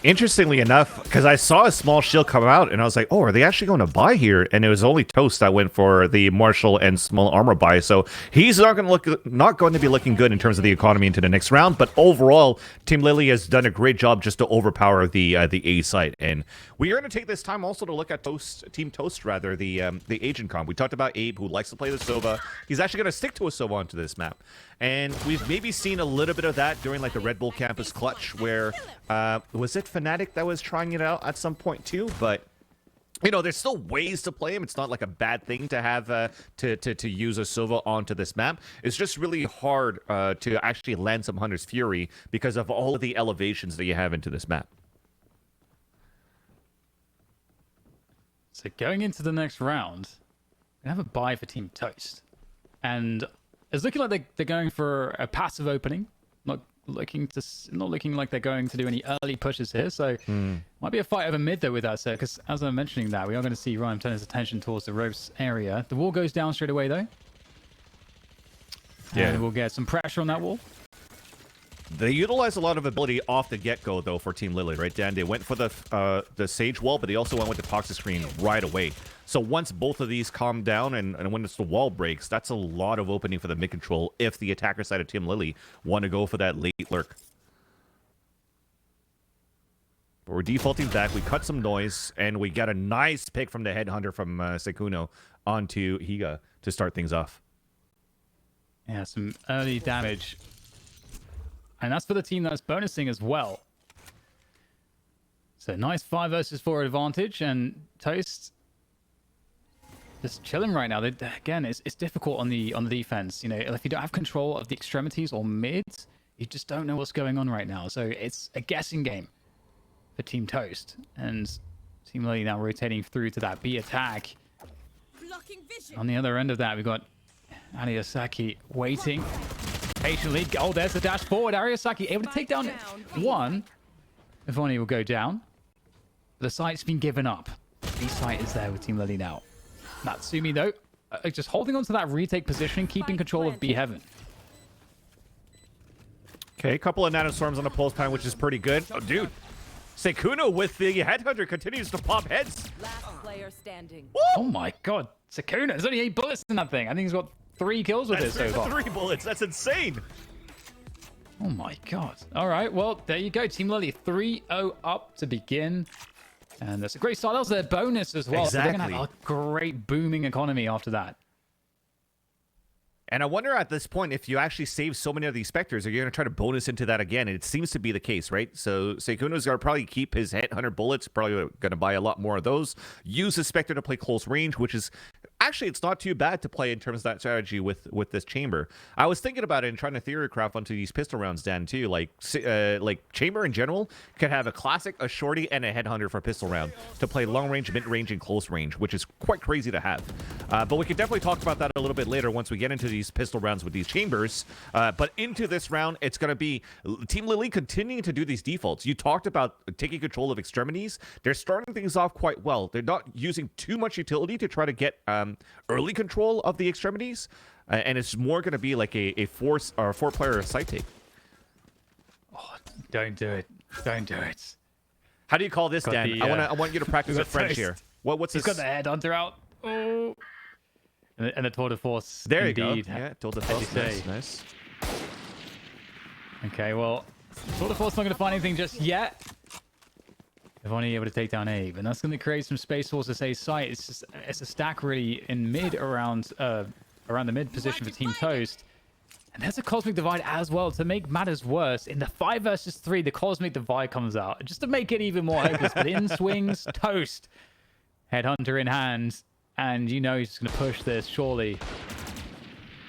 Speaker 2: Interestingly enough, because I saw a small shield come out, and I was like, oh, are they actually going to buy here? And it was only Toast that went for the Marshall and small armor buy. So he's not going to be looking good in terms of the economy into the next round. But overall, Team Lily has done a great job just to overpower the A site. And we are going to take this time also to look at Team Toast, rather, the agent comp. We talked about Abe, who likes to play the Sova. He's actually going to stick to a Sova onto this map. And we've maybe seen a little bit of that during like the Red Bull Campus Clutch, where was it Fnatic that was trying it out at some point too? But you know, there's still ways to play him. It's not like a bad thing to have to use a Sova onto this map. It's just really hard to actually land some Hunter's Fury because of all of the elevations that you have into this map.
Speaker 3: So going into the next round, we have a buy for Team Toast, and it's looking like they're going for a passive opening, not looking like they're going to do any early pushes here. So might be a fight over mid though with that, sir, because as I'm mentioning that, we are going to see Ryan turn his attention towards the ropes area. The wall goes down straight away though. Yeah, and we'll get some pressure on that wall.
Speaker 2: They utilize a lot of ability off the get-go, though, for Team Lily, right, Dan? They went for the Sage Wall, but they also went with the Toxic Screen right away. So once both of these calm down and when the wall breaks, that's a lot of opening for the mid-control if the attacker side of Team Lily want to go for that late lurk. But we're defaulting back. We cut some noise, and we got a nice pick from the Headhunter from Sekuno onto Higa to start things off.
Speaker 3: Yeah, some early damage. And that's for the team that's bonusing as well. So nice 5 versus 4 advantage, and Toast just chilling right now. Again, it's difficult on the defense. You know, if you don't have control of the extremities or mids, you just don't know what's going on right now. So it's a guessing game for Team Toast, and Team Lily now rotating through to that B attack. On the other end of that, we've got Ariasaki waiting patiently. Oh, there's the dash forward. Ariasaki able to take down one. Ivoni will go down. The site's been given up. B site is there with Team Lily now. Natsumi, though, just holding on to that retake position, keeping control of B Heaven.
Speaker 2: Okay, a couple of nanostorms on the pulse pan, which is pretty good. Oh, dude. Sekuno with the Headhunter continues to pop heads.
Speaker 13: Last player standing.
Speaker 3: Oh my god. Sekuno, there's only 8 bullets in that thing. I think he's got 3 kills with it so far.
Speaker 2: 3 bullets. That's insane.
Speaker 3: Oh my god. All right, well, there you go. Team Lily 3-0 up to begin. And that's a great start. That was their bonus as well.
Speaker 2: Exactly.
Speaker 3: So they're going to have a great booming economy after that.
Speaker 2: And I wonder at this point, if you actually save so many of these Spectres, are you going to try to bonus into that again? And it seems to be the case, right? So Sekuno's going to probably keep his Headhunter bullets, probably going to buy a lot more of those. Use the Spectre to play close range, which is... Actually, it's not too bad to play in terms of that strategy with this Chamber. I was thinking about it and trying to theory craft onto these pistol rounds, Dan, too. Like Chamber in general could have a classic, a shorty, and a Headhunter for a pistol round to play long range, mid range, and close range, which is quite crazy to have. But we could definitely talk about that a little bit later once we get into these pistol rounds with these Chambers. But into this round, it's going to be Team Lily continuing to do these defaults. You talked about taking control of extremities. They're starting things off quite well. They're not using too much utility to try to get early control of the extremities, and it's more going to be like a 4-player site take.
Speaker 3: Oh, don't do it. Don't do it.
Speaker 2: How do you call this, Dan? I want you to practice with French here. What's this?
Speaker 3: He's got the Headhunter out. Oh. And the tour de force.
Speaker 2: There
Speaker 3: indeed.
Speaker 2: you go. Yeah, tour de force. Nice.
Speaker 3: Okay, well, tour de force not going to find anything just yet. If only able to take down Abe, and that's going to create some space for us to site. It's a stack really in mid around the mid position for Team Toast, and there's a Cosmic Divide as well to make matters worse. In the 5 versus 3, the Cosmic Divide comes out just to make it even more hopeless. But in swings Toast, Headhunter in hand, and you know he's just going to push this surely.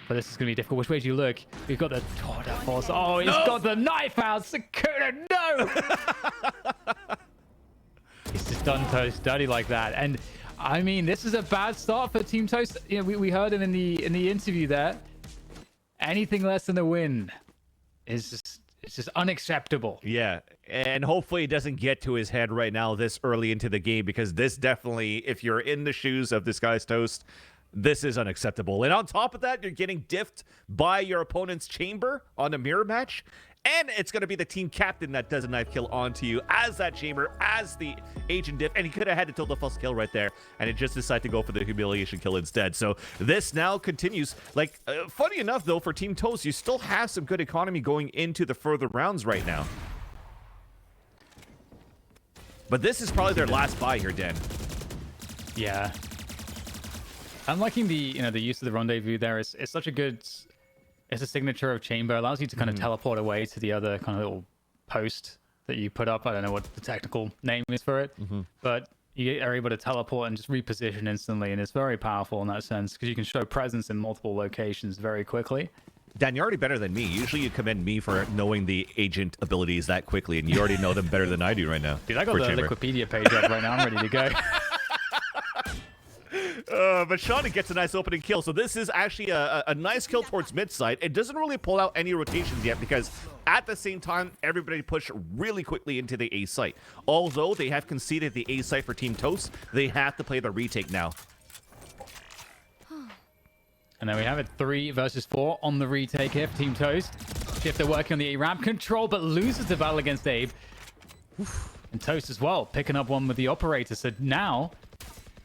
Speaker 3: but this is going to be difficult. Which way do you look? We've got the tour de force. Oh, he's got the knife out. Sukuna, no! He's just done Toast dirty like that. And I mean, this is a bad start for Team Toast. You know, we heard him in the interview there. Anything less than a win is just unacceptable.
Speaker 2: Yeah, and hopefully it doesn't get to his head right now this early into the game, because this definitely, if you're in the shoes of this guy's Toast, this is unacceptable. And on top of that, you're getting diffed by your opponent's chamber on a mirror match. And it's going to be the team captain that does a knife kill onto you as that chamber, as the agent diff. And he could have had to tilt the first kill right there. And it just decided to go for the humiliation kill instead. So this now continues. Like, funny enough, though, for Team Toast, you still have some good economy going into the further rounds right now. But this is probably their last buy here, Dan.
Speaker 3: Yeah. I'm liking the use of the rendezvous there. It's such a good... It's a signature of chamber. Allows you to kind of teleport away to the other kind of little post that you put up. I don't know what the technical name is for it, but you are able to teleport and just reposition instantly, and it's very powerful in that sense because you can show presence in multiple locations very quickly.
Speaker 2: Dan, you're already better than me. Usually you commend me for knowing the agent abilities that quickly, and you already know them better than I do right now.
Speaker 3: Dude, I got the Wikipedia page up right now. I'm ready to go.
Speaker 2: But Shawnee gets a nice opening kill. So this is actually a nice kill towards mid side. It doesn't really pull out any rotations yet because at the same time, everybody pushed really quickly into the A site. Although they have conceded the A site for Team Toast, they have to play the retake now.
Speaker 3: And then we have it 3 versus 4 on the retake here for Team Toast. Shifter working on the A ramp control, but loses the battle against Abe. And Toast as well, picking up one with the operator. So now...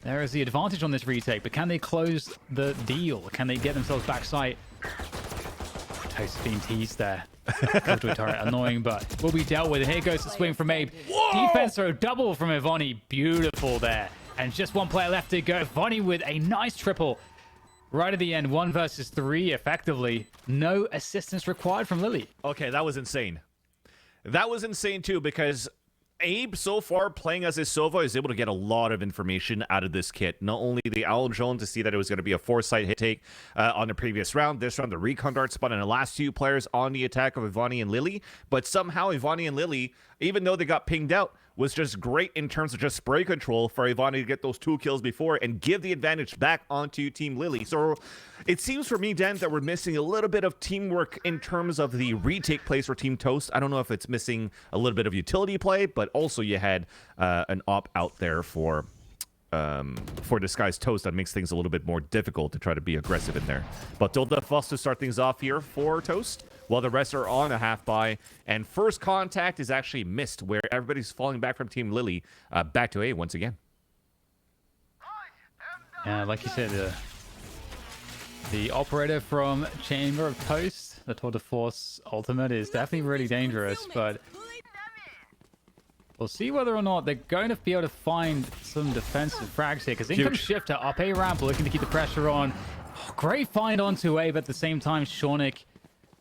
Speaker 3: there is the advantage on this retake, but can they close the deal? Can they get themselves back sight? Toast being teased there. Go to a turret, annoying, but will be dealt with. And here goes the swing from Abe. Whoa! Defense throw double from Ivani. Beautiful there. And just one player left to go. Ivani with a nice triple. Right at the end, 1 versus 3, effectively. No assistance required from Lily.
Speaker 2: Okay, that was insane. That was insane, too, because... Abe, so far, playing as his Sova, is able to get a lot of information out of this kit. Not only the Owl Drone to see that it was going to be a 4-site hit take on the previous round, this round, the Recon Dart spot, and the last 2 players on the attack of Ivani and Lily, but somehow Ivani and Lily, even though they got pinged out, was just great in terms of just spray control for Ivani to get those 2 kills before and give the advantage back onto Team Lily. So it seems for me, Dan, that we're missing a little bit of teamwork in terms of the retake plays for Team Toast. I don't know if it's missing a little bit of utility play, but also you had an op out there for Disguised Toast that makes things a little bit more difficult to try to be aggressive in there. But Tilda Fuss to start things off here for Toast, while the rest are on a half buy. And first contact is actually missed, where everybody's falling back from Team Lily back to A once again.
Speaker 3: Yeah, like you said, the operator from Chamber of Toast, the Tour de Force ultimate, is definitely really dangerous, but we'll see whether or not they're going to be able to find some defensive frags here, because in comes Shifter up A ramp, looking to keep the pressure on. Oh, great find onto A, but at the same time, Shornik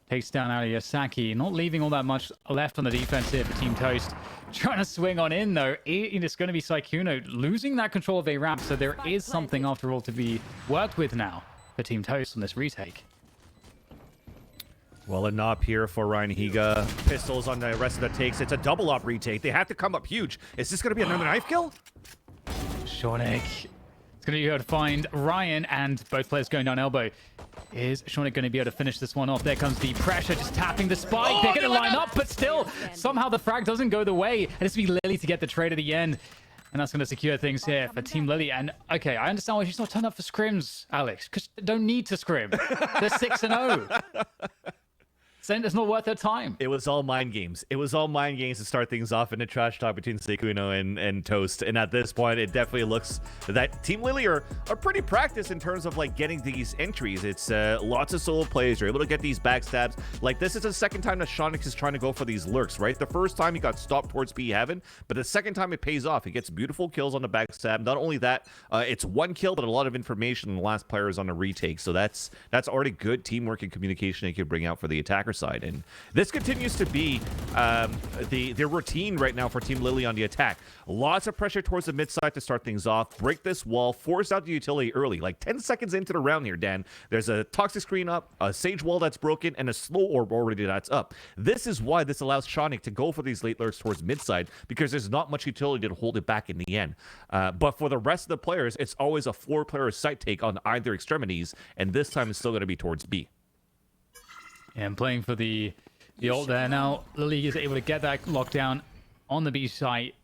Speaker 3: takes down Ariyasaki, not leaving all that much left on the defense here for Team Toast. Trying to swing on in, though. It's going to be Saikuno losing that control of A ramp, so there is something, after all, to be worked with now for Team Toast on this retake.
Speaker 2: Well, a knob here for Ryan Higa. Pistols on the rest of the takes. It's a double op retake. They have to come up huge. Is this going to be another knife kill?
Speaker 3: Shornik. It's going to be able to find Ryan, and both players going down elbow. Is Shornik going to be able to finish this one off? There comes the pressure, just tapping the spike. They're going to line up, but still, somehow the frag doesn't go the way. And it's going to be Lily to get the trade at the end. And that's going to secure things here for Team Lily. And, okay, I understand why she's not turned up for scrims, Alex, because they don't need to scrim. They're 6-0. It's not worth their time.
Speaker 2: It was all mind games. It was all mind games to start things off in a trash talk between Seikuno and Toast. And at this point, it definitely looks that Team Lily are pretty practiced in terms of like getting these entries. It's lots of solo plays. You're able to get these backstabs. Like this is the second time that Shonix is trying to go for these lurks, right? The first time he got stopped towards B Heaven, but the second time it pays off. He gets beautiful kills on the backstab. Not only that, it's 1 kill, but a lot of information. And the last player is on a retake. So that's already good teamwork and communication they could bring out for the attacker side. And this continues to be the routine right now for Team Lily on the attack. Lots of pressure towards the mid side to start things off. Break this wall, force out the utility early. Like 10 seconds into the round here, Dan, there's a toxic screen up, a sage wall that's broken, and a slow orb already that's up. This is why this allows Shonik to go for these late lurks towards mid side, because there's not much utility to hold it back in the end. But for the rest of the players, it's always a 4-player site take on either extremities, and this time it's still going to be towards B.
Speaker 3: And playing for the ult there. Now, Lily is able to get that lockdown on the B site.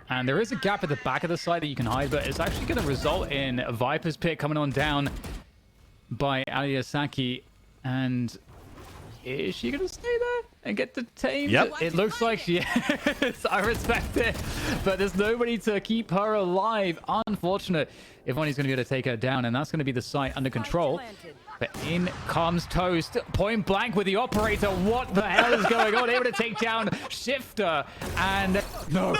Speaker 3: And there is a gap at the back of the site that you can hide, but it's actually going to result in a Viper's Pit coming on down by Aliyasaki. And is she going to stay there and get detained?
Speaker 2: Yep.
Speaker 3: It looks like she is. I respect it. But there's nobody to keep her alive. Unfortunate. If only's going to be able to take her down, and that's going to be the site under control. But in comes Toast, point blank with the operator. What the hell is going on? Able to take down Shifter, and no,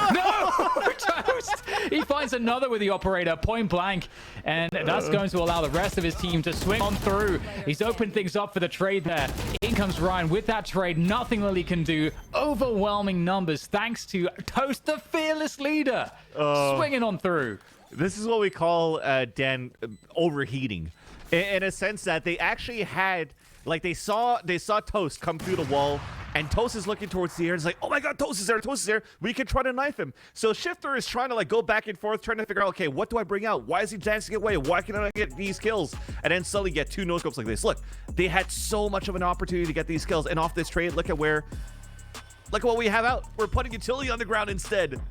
Speaker 3: Toast. He finds another with the operator, point blank, and that's going to allow the rest of his team to swing on through. He's opened things up for the trade there. In comes Ryan with that trade. Nothing Lily can do. Overwhelming numbers thanks to Toast, the fearless leader, swinging on through.
Speaker 2: This is what we call, Dan, overheating. In a sense that they actually had, like, they saw Toast come through the wall, and Toast is looking towards the air. It's like, oh my god, Toast is there. We can try to knife him. So Shifter is trying to, like, go back and forth, trying to figure out, okay, what do I bring out? Why is he dancing away? Why can I not get these kills? And then suddenly get 2 no-scopes like this. Look, they had so much of an opportunity to get these kills, and off this trade, look at what we have out. We're putting utility on the ground instead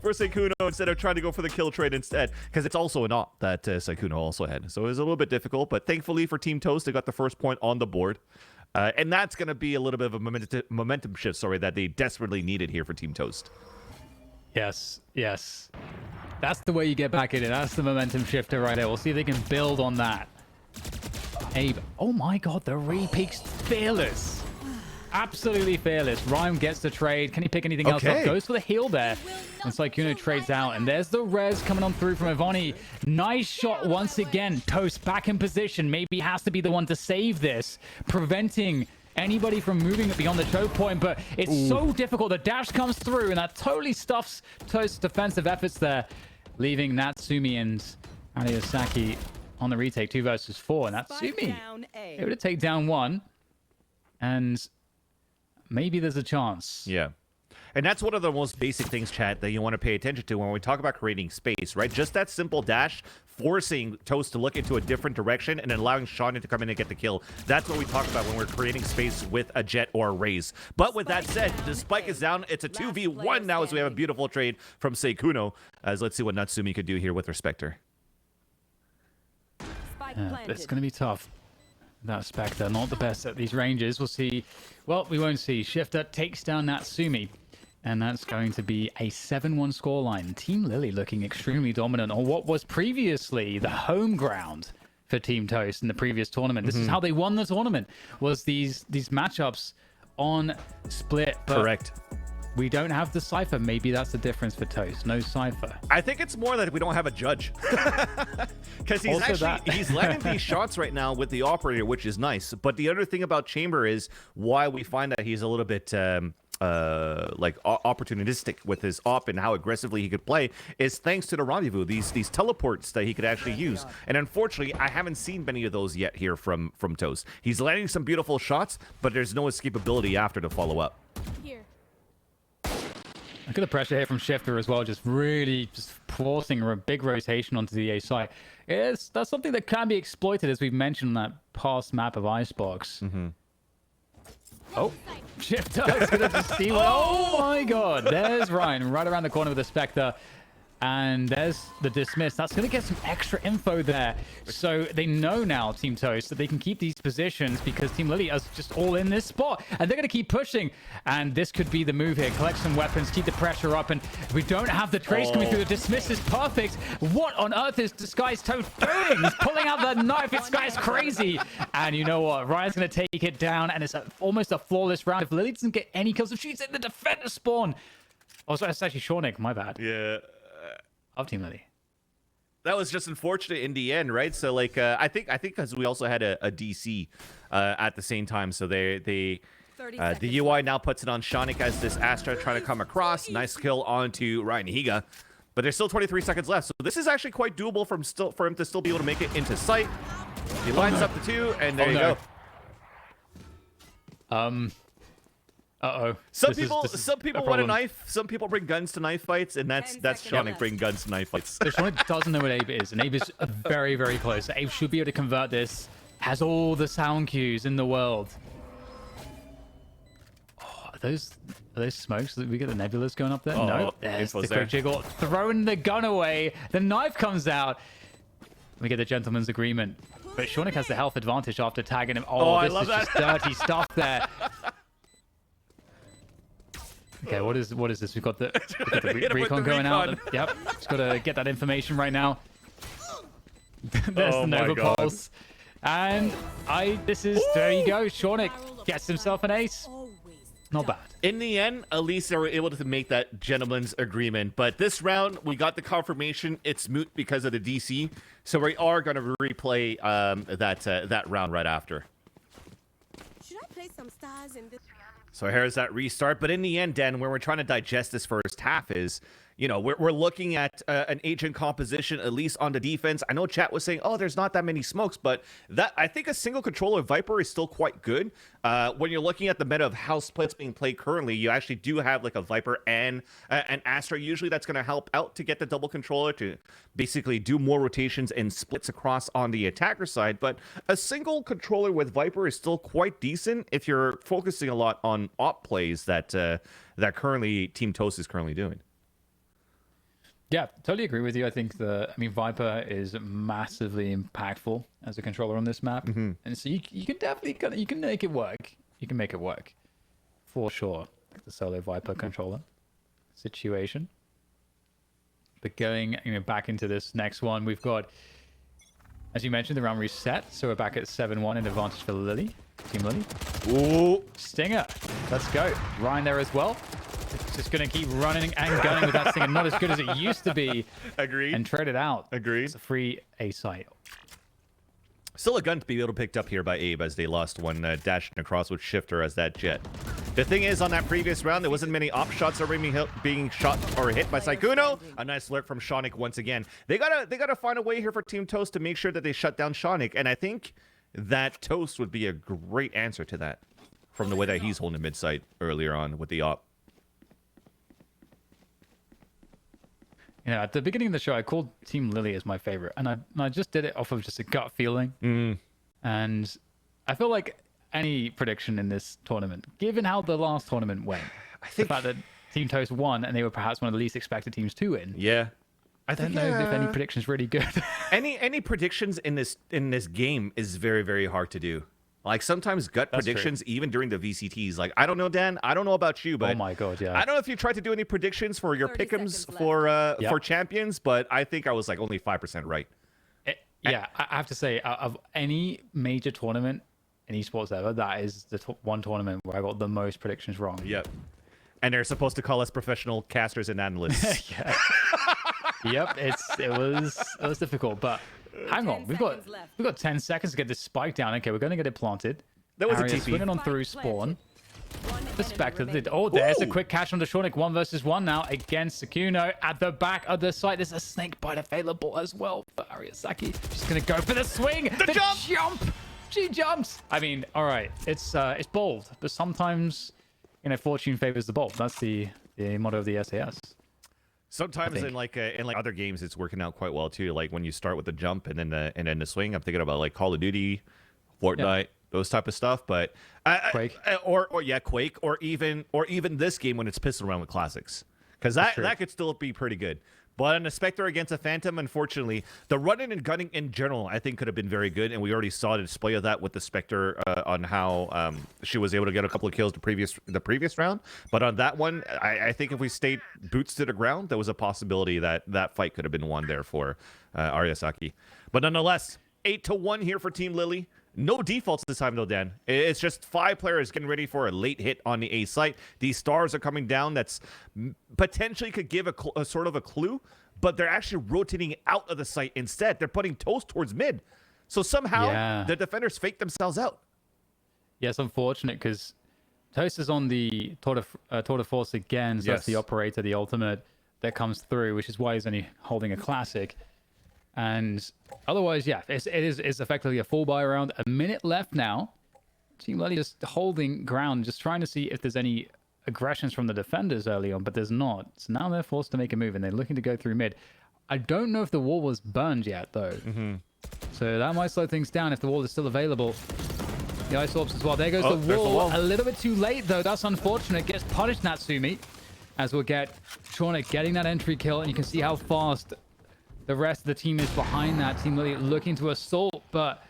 Speaker 2: for Sykkuno, instead of trying to go for the kill trade instead, because it's also an op that Sykkuno also had. So it was a little bit difficult, but thankfully for Team Toast, they got the first point on the board. And that's going to be a little bit of a momentum shift, that they desperately needed here for Team Toast.
Speaker 3: Yes. That's the way you get back in it. That's the momentum shifter right there. We'll see if they can build on that. Abe, oh my god, the re-peak's fearless. Absolutely fearless. Ryan gets the trade. Can he pick anything else up? Goes for the heal there. And Sykkuno trades out. And there's the res coming on through from Ivani. Nice shot once again. Toast back in position. Maybe he has to be the one to save this, preventing anybody from moving beyond the choke point. But it's so difficult. The dash comes through, and that totally stuffs Toast's defensive efforts there, leaving Natsumi and Aliyasaki on the retake 2 versus 4. And Natsumi able to take down 1. And maybe there's a chance.
Speaker 2: Yeah. And that's one of the most basic things, chat, that you want to pay attention to when we talk about creating space, right? Just that simple dash, forcing Toast to look into a different direction and then allowing Shonik to come in and get the kill. That's what we talk about when we're creating space with a Jet or a Raze. But with that said, the spike is down. It's a 2v1 now as we have a beautiful trade from Sykkuno. As let's see what Natsumi could do here with Respector.
Speaker 3: It's going to be tough. That Spectre, not the best at these ranges. We'll see. Well, we won't see. Shifter takes down Natsumi. And that's going to be a 7-1 scoreline. Team Lily looking extremely dominant on what was previously the home ground for Team Toast in the previous tournament. This is how they won the tournament, was these matchups on Split. But
Speaker 2: correct.
Speaker 3: We don't have the Cypher. Maybe that's the difference for Toast. No Cypher.
Speaker 2: I think it's more that we don't have a judge. Because he's landing these shots right now with the operator, which is nice. But the other thing about Chamber is why we find that he's a little bit opportunistic with his op and how aggressively he could play is thanks to the rendezvous, these teleports that he could actually use. And unfortunately, I haven't seen many of those yet here from Toast. He's landing some beautiful shots, but there's no escapability after to follow up.
Speaker 15: Here.
Speaker 3: Look at the pressure here from Shifter as well, just really forcing a big rotation onto the A side. That's something that can be exploited, as we've mentioned on that past map of Icebox. Oh, Shifter is going to see one. Oh my god, there's Ryan right around the corner with the Spectre. And there's the dismiss. That's going to get some extra info there. So they know now, Team Toast, that they can keep these positions because Team Lily is just all in this spot. And they're going to keep pushing. And this could be the move here. Collect some weapons, keep the pressure up. And if we don't have the trace coming through, the dismiss is perfect. What on earth is Disguised Toast doing? He's pulling out the knife. This guy's crazy. And you know what? Ryan's going to take it down. And it's almost a flawless round. If Lily doesn't get any kills, if she's in the defender spawn. Oh, sorry, it's actually Shonik. My bad.
Speaker 2: Yeah.
Speaker 3: Of Team Lily.
Speaker 2: That was just unfortunate in the end, right? So like I think because we also had a DC at the same time, so they The UI now puts it on Shonik as this Astra trying to come across. Nice kill onto Ryan Higa. But there's still 23 seconds left, so this is actually quite doable for him to still be able to make it into sight. He lines up the two, and there you go.
Speaker 3: Uh-oh.
Speaker 2: Some people want a knife. Some people bring guns to knife fights, and that's Shonik bringing guns to knife fights.
Speaker 3: So Shonik doesn't know what Abe is, and Abe is very, very close. Abe should be able to convert this. Has all the sound cues in the world. Oh, are those smokes? We get the nebulas going up there?
Speaker 2: Oh,
Speaker 3: no. There's the quick jiggle. Throwing the gun away. The knife comes out. We get the gentleman's agreement. But Shonik has the health advantage after tagging him. Oh, this is just dirty stuff there. Okay, what is this? We've got the recon going out. Yep, just got to get that information right now. There's the Nova Pulse. And there you go. Shonik gets himself an ace. Not bad.
Speaker 2: In the end, at least they were able to make that gentleman's agreement. But this round, we got the confirmation it's moot because of the DC. So we are going to replay that round right after.
Speaker 13: Should I play some stars in this?
Speaker 2: So here's that restart. But in the end, Dan, where we're trying to digest this first half is, we're looking at an agent composition, at least on the defense. I know chat was saying, oh, there's not that many smokes, but I think a single controller Viper is still quite good. When you're looking at the meta of how splits being played currently, you actually do have like a Viper and an Astra. Usually that's going to help out to get the double controller to basically do more rotations and splits across on the attacker side. But a single controller with Viper is still quite decent if you're focusing a lot on op plays that currently Team Toast is currently doing.
Speaker 3: Yeah, totally agree with you. I think Viper is massively impactful as a controller on this map, and so you can definitely make it work. You can make it work for sure. The solo Viper controller situation. But going back into this next one, we've got, as you mentioned, the round reset. So we're back at 7-1 in advantage for Lily, Team Lily.
Speaker 2: Ooh,
Speaker 3: Stinger, let's go. Ryan there as well. Just going to keep running and gunning with that Stinger. Not as good as it used to be.
Speaker 2: Agreed.
Speaker 3: And trade it out.
Speaker 2: Agreed.
Speaker 3: It's a free A site.
Speaker 2: Still a gun to be able to picked up here by Abe as they lost one dashing across with Shifter as that jet. The thing is, on that previous round, there wasn't many op shots that were being shot or hit by Saikuno. A nice lurk from Shonik once again. They gotta find a way here for Team Toast to make sure that they shut down Shonik, and I think that Toast would be a great answer to that from the way that he's holding mid site earlier on with the op.
Speaker 3: At the beginning of the show, I called Team Lily as my favorite, and I just did it off of just a gut feeling. And I feel like any prediction in this tournament, given how the last tournament went, the fact that Team Toast won and they were perhaps one of the least expected teams to win.
Speaker 2: Yeah,
Speaker 3: I don't know if any prediction's really good.
Speaker 2: any predictions in this game is very, very hard to do. Like sometimes gut predictions, even during the VCTs. Like, I don't know, Dan. I don't know about you, but
Speaker 3: oh my god, yeah.
Speaker 2: I don't know if you tried to do any predictions for your pick'ems for champions, but I think I was like only 5% right.
Speaker 3: I have to say, of any major tournament in esports ever, that is the one tournament where I got the most predictions wrong.
Speaker 2: Yep. And they're supposed to call us professional casters and analysts.
Speaker 3: Yeah. Yep. It was difficult, but. Hang on, we've got 10 seconds to get this spike down. Okay, we're going to get it planted.
Speaker 2: That was
Speaker 3: Arya
Speaker 2: a TP.
Speaker 3: Swinging on through spawn. The Spectre did. Oh, there's a quick catch on the Shonik. 1 versus 1 now against Sakuno at the back of the site. There's a snake bite available as well for Ariasaki. She's going to go for the swing. The jump. She jumps. I mean, all right, it's bold, but sometimes fortune favors the bold. That's the motto of the SAS.
Speaker 2: Sometimes in like other games, it's working out quite well too. Like when you start with the jump and then the swing. I'm thinking about like Call of Duty, Fortnite, those type of stuff. But
Speaker 3: Quake,
Speaker 2: Quake, or even this game when it's pissing around with classics, because that could still be pretty good. But on a Spectre against a Phantom, unfortunately, the running and gunning in general, I think, could have been very good. And we already saw the display of that with the Spectre on how she was able to get a couple of kills the previous round. But on that one, I think if we stayed boots to the ground, there was a possibility that fight could have been won there for Ariasaki. But nonetheless, 8-1 here for Team Lily. No defaults this time, though, Dan. It's just 5 players getting ready for a late hit on the A site. These stars are coming down. That's potentially could give a sort of a clue, but they're actually rotating out of the site instead. They're putting Toast towards mid. So somehow the defenders fake themselves out.
Speaker 3: Yeah, it's unfortunate because Toast is on the tour de force again, so that's the operator, the ultimate that comes through, which is why he's only holding a classic. And otherwise, yeah, it's effectively a full buy round. A minute left now. Team Lily just holding ground, just trying to see if there's any aggressions from the defenders early on, but there's not. So now they're forced to make a move, and they're looking to go through mid. I don't know if the wall was burned yet, though. So that might slow things down if the wall is still available. The ice orbs as well. There goes the wall. A little bit too late, though. That's unfortunate. Gets punished, Natsumi. As we'll get Shornik getting that entry kill, and you can see how fast the rest of the team is behind that. Team Lily looking to assault, but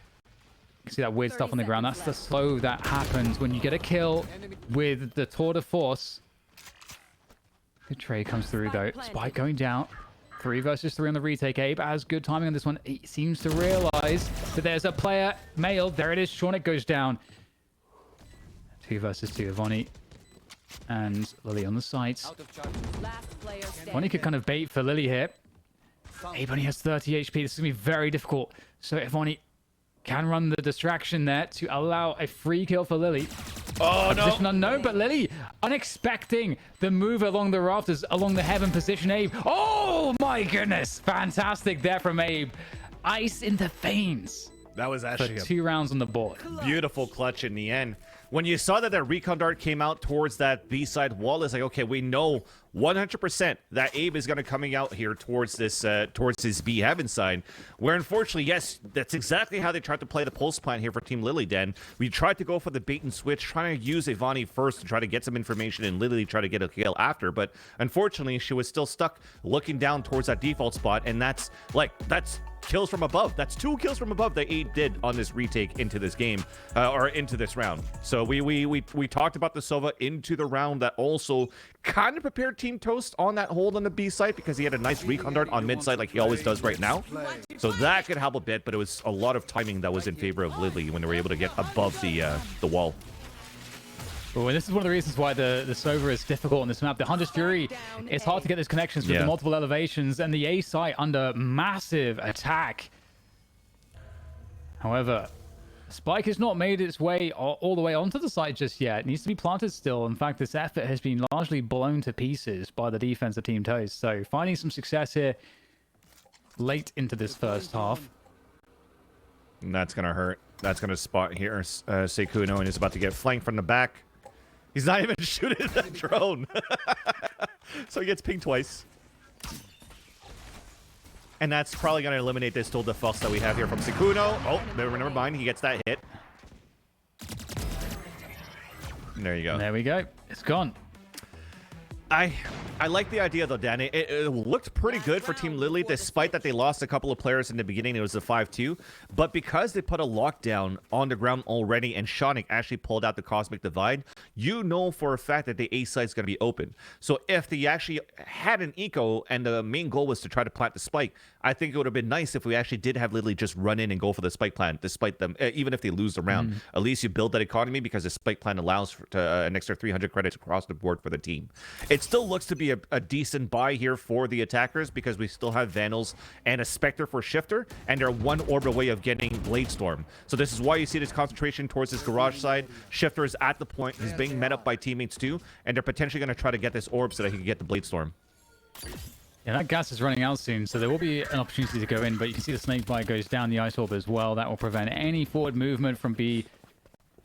Speaker 3: you can see that weird stuff on the ground. That's the slow that happens when you get a kill with the tour de force. Good trade comes through, though. Spike going down. 3 versus 3 on the retake. Abe has good timing on this one. He seems to realize that there's a player male. There it is. Shornik goes down. 2 versus 2. Ivani and Lily on the sites. Ivani could kind of bait for Lily here. Abe only has 30 HP. This is going to be very difficult. So Ivani can run the distraction there to allow a free kill for Lily.
Speaker 2: Oh, no.
Speaker 3: Position unknown, but Lily unexpecting the move along the rafters, along the heaven position. Abe. Oh, my goodness. Fantastic there from Abe. Ice in the veins.
Speaker 2: That was actually
Speaker 3: 2 rounds on the board.
Speaker 2: Beautiful clutch in the end. When you saw that recon dart came out towards that B-side wall, it's like, okay, we know 100% that Abe is going to coming out here towards this, towards his B heaven side. Where unfortunately, yes, that's exactly how they tried to play the pulse plan here for Team Lily. Den, we tried to go for the bait and switch, trying to use Ivani first to try to get some information, and Lily try to get a kill after. But unfortunately, she was still stuck looking down towards that default spot, and that's kills from above. That's 2 kills from above that Abe did on this retake into this game, or into this round. So we talked about the Sova into the round that also kind of prepared Team Toast on that hold on the B side, because he had a nice recon dart on mid side like he always does right now. So that could help a bit, but it was a lot of timing that was in favor of Lily when they were able to get above the wall.
Speaker 3: Well, this is one of the reasons why the Sova is difficult on this map. The Hunter's Fury, it's hard to get those connections with the multiple elevations, and the A site under massive attack. However, Spike has not made its way all the way onto the site just yet. It needs to be planted still. In fact, this effort has been largely blown to pieces by the defense of Team Toast. So finding some success here late into this first half.
Speaker 2: And that's going to hurt. That's going to spot here Sekuno, and is about to get flanked from the back. He's not even shooting the drone. So he gets pinged twice. And that's probably going to eliminate this tool defense that we have here from Sekuno. Oh, never mind. He gets that hit. And there you go.
Speaker 3: And there we go. It's gone.
Speaker 2: I like the idea, though, Danny. It looked pretty good for Team Lily, despite that they lost a couple of players in the beginning. It was a 5-2. But because they put a lockdown on the ground already, and Shonic actually pulled out the Cosmic Divide, you know for a fact that the A side is going to be open. So if they actually had an eco, and the main goal was to try to plant the spike, I think it would have been nice if we actually did have Lily just run in and go for the spike plant, despite them, even if they lose the round. At least you build that economy, because the spike plant allows for an extra 300 credits across the board for the team. It still looks to be a decent buy here for the attackers, because we still have Vandals and a Spectre for Shifter, and they're 1 orb away of getting Blade Storm. So this is why you see this concentration towards this garage side. Shifter is at the point, he's being met up by teammates too, and they're potentially going to try to get this orb so that he can get the Blade Storm.
Speaker 3: Yeah, that gas is running out soon, so there will be an opportunity to go in, but you can see the Snake Bite goes down the Ice Orb as well. That will prevent any forward movement from B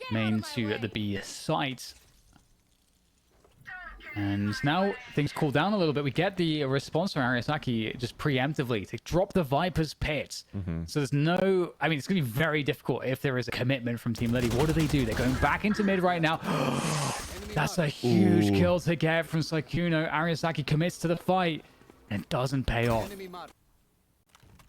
Speaker 3: main to the B site. And now things cool down a little bit. We get the response from Ariasaki just preemptively to drop the Viper's Pit. So there's no... I mean, it's going to be very difficult if there is a commitment from Team Lily. What do? They're going back into mid right now. That's a huge kill to get from Sekuno. Ariasaki commits to the fight and doesn't pay off.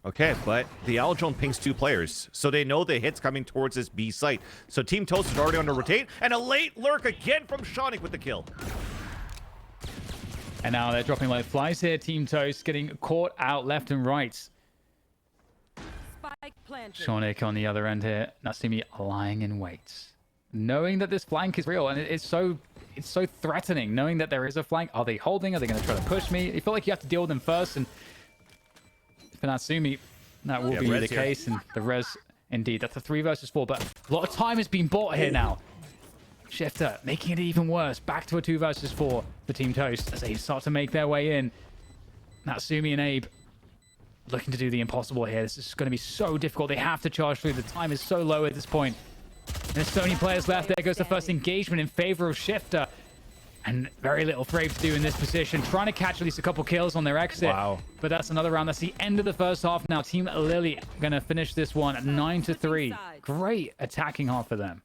Speaker 2: Okay, but the Owl Drone pings 2 players, so they know the hit's coming towards this B site. So Team Toast is already on the rotate, and a late lurk again from Shonic with the kill.
Speaker 3: And now they're dropping like flies here. Team Toast getting caught out left and right. Shonic on the other end here. Natsumi lying in wait, knowing that this flank is real, and it's so threatening. Knowing that there is a flank. Are they holding? Are they going to try to push me? You feel like you have to deal with them first, and for Natsumi, that will be the case. And the res, indeed, that's a 3 versus 4. But a lot of time has been bought here now. Shifter making it even worse. Back to a 2 versus 4 for Team Toast as they start to make their way in. Natsumi and Abe looking to do the impossible here. This is going to be so difficult. They have to charge through. The time is so low at this point. There's so many players left. There goes the first engagement in favor of Shifter. And very little for Abe to do in this position. Trying to catch at least a couple kills on their exit.
Speaker 2: Wow.
Speaker 3: But that's another round. That's the end of the first half now. Team Lily going to finish this one 9-3. Great attacking half for them.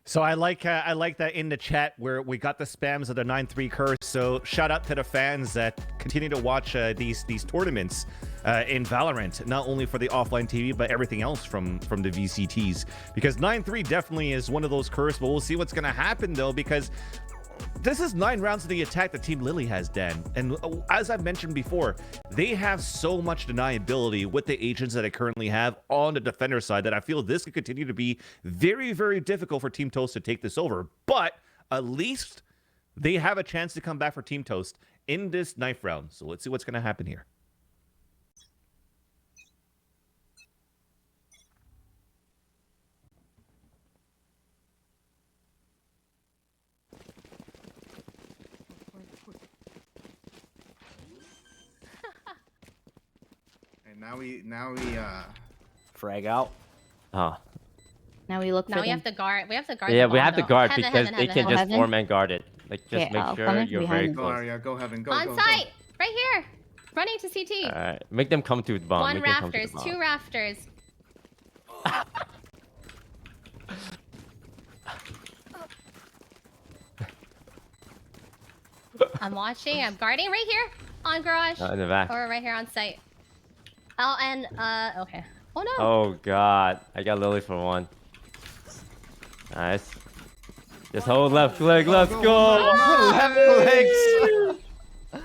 Speaker 2: So I like that in the chat where we got the spams of the 9-3 curse. So shout out to the fans that continue to watch these tournaments in Valorant, not only for the offline TV but everything else from the VCTs, because 9-3 definitely is one of those curse. But we'll see what's gonna happen though, because this is 9 rounds of the attack that Team Lily has, Dan. And as I've mentioned before, they have so much deniability with the agents that they currently have on the defender side that I feel this could continue to be very, very difficult for Team Toast to take this over. But at least they have a chance to come back for Team Toast in this 9th round. So let's see what's going to happen here.
Speaker 6: Now we
Speaker 17: frag out.
Speaker 16: Oh.
Speaker 15: Now we look.
Speaker 10: Now we have to guard. We have to guard.
Speaker 16: Yeah,
Speaker 10: the
Speaker 16: we
Speaker 10: bomb,
Speaker 16: have to
Speaker 10: though.
Speaker 16: guard
Speaker 10: Heaven,
Speaker 16: because
Speaker 10: heaven,
Speaker 16: they
Speaker 10: heaven,
Speaker 16: can just
Speaker 10: heaven.
Speaker 16: 4-man guard it. Like, just
Speaker 15: Okay,
Speaker 16: make sure you're very
Speaker 6: Go,
Speaker 16: close.
Speaker 6: Arya, go heaven, go.
Speaker 10: On
Speaker 6: go,
Speaker 10: site, right here, running to CT.
Speaker 16: Alright, make them come to the bomb.
Speaker 10: One
Speaker 16: Make them come to the
Speaker 10: rafters,
Speaker 16: bomb.
Speaker 10: 2 rafters. I'm watching. I'm guarding right here on garage.
Speaker 16: In the back.
Speaker 10: Or right here on site. Oh, and okay. Oh no.
Speaker 16: Oh god, I got Lily for 1. Nice. Just hold left click. Let's go.
Speaker 6: Left clicks.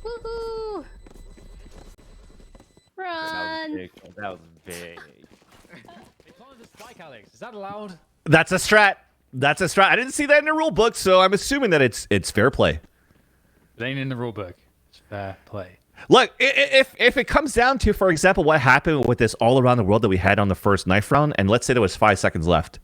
Speaker 10: Woohoo! Run.
Speaker 16: That was big.
Speaker 3: Is that allowed?
Speaker 2: That's a strat. That's a strat. I didn't see that in the rule book, so I'm assuming that it's fair play.
Speaker 3: It ain't in the rule book. It's fair play.
Speaker 2: Look, if it comes down to, for example, what happened with this all around the world that we had on the first knife round, and let's say there was 5 seconds left,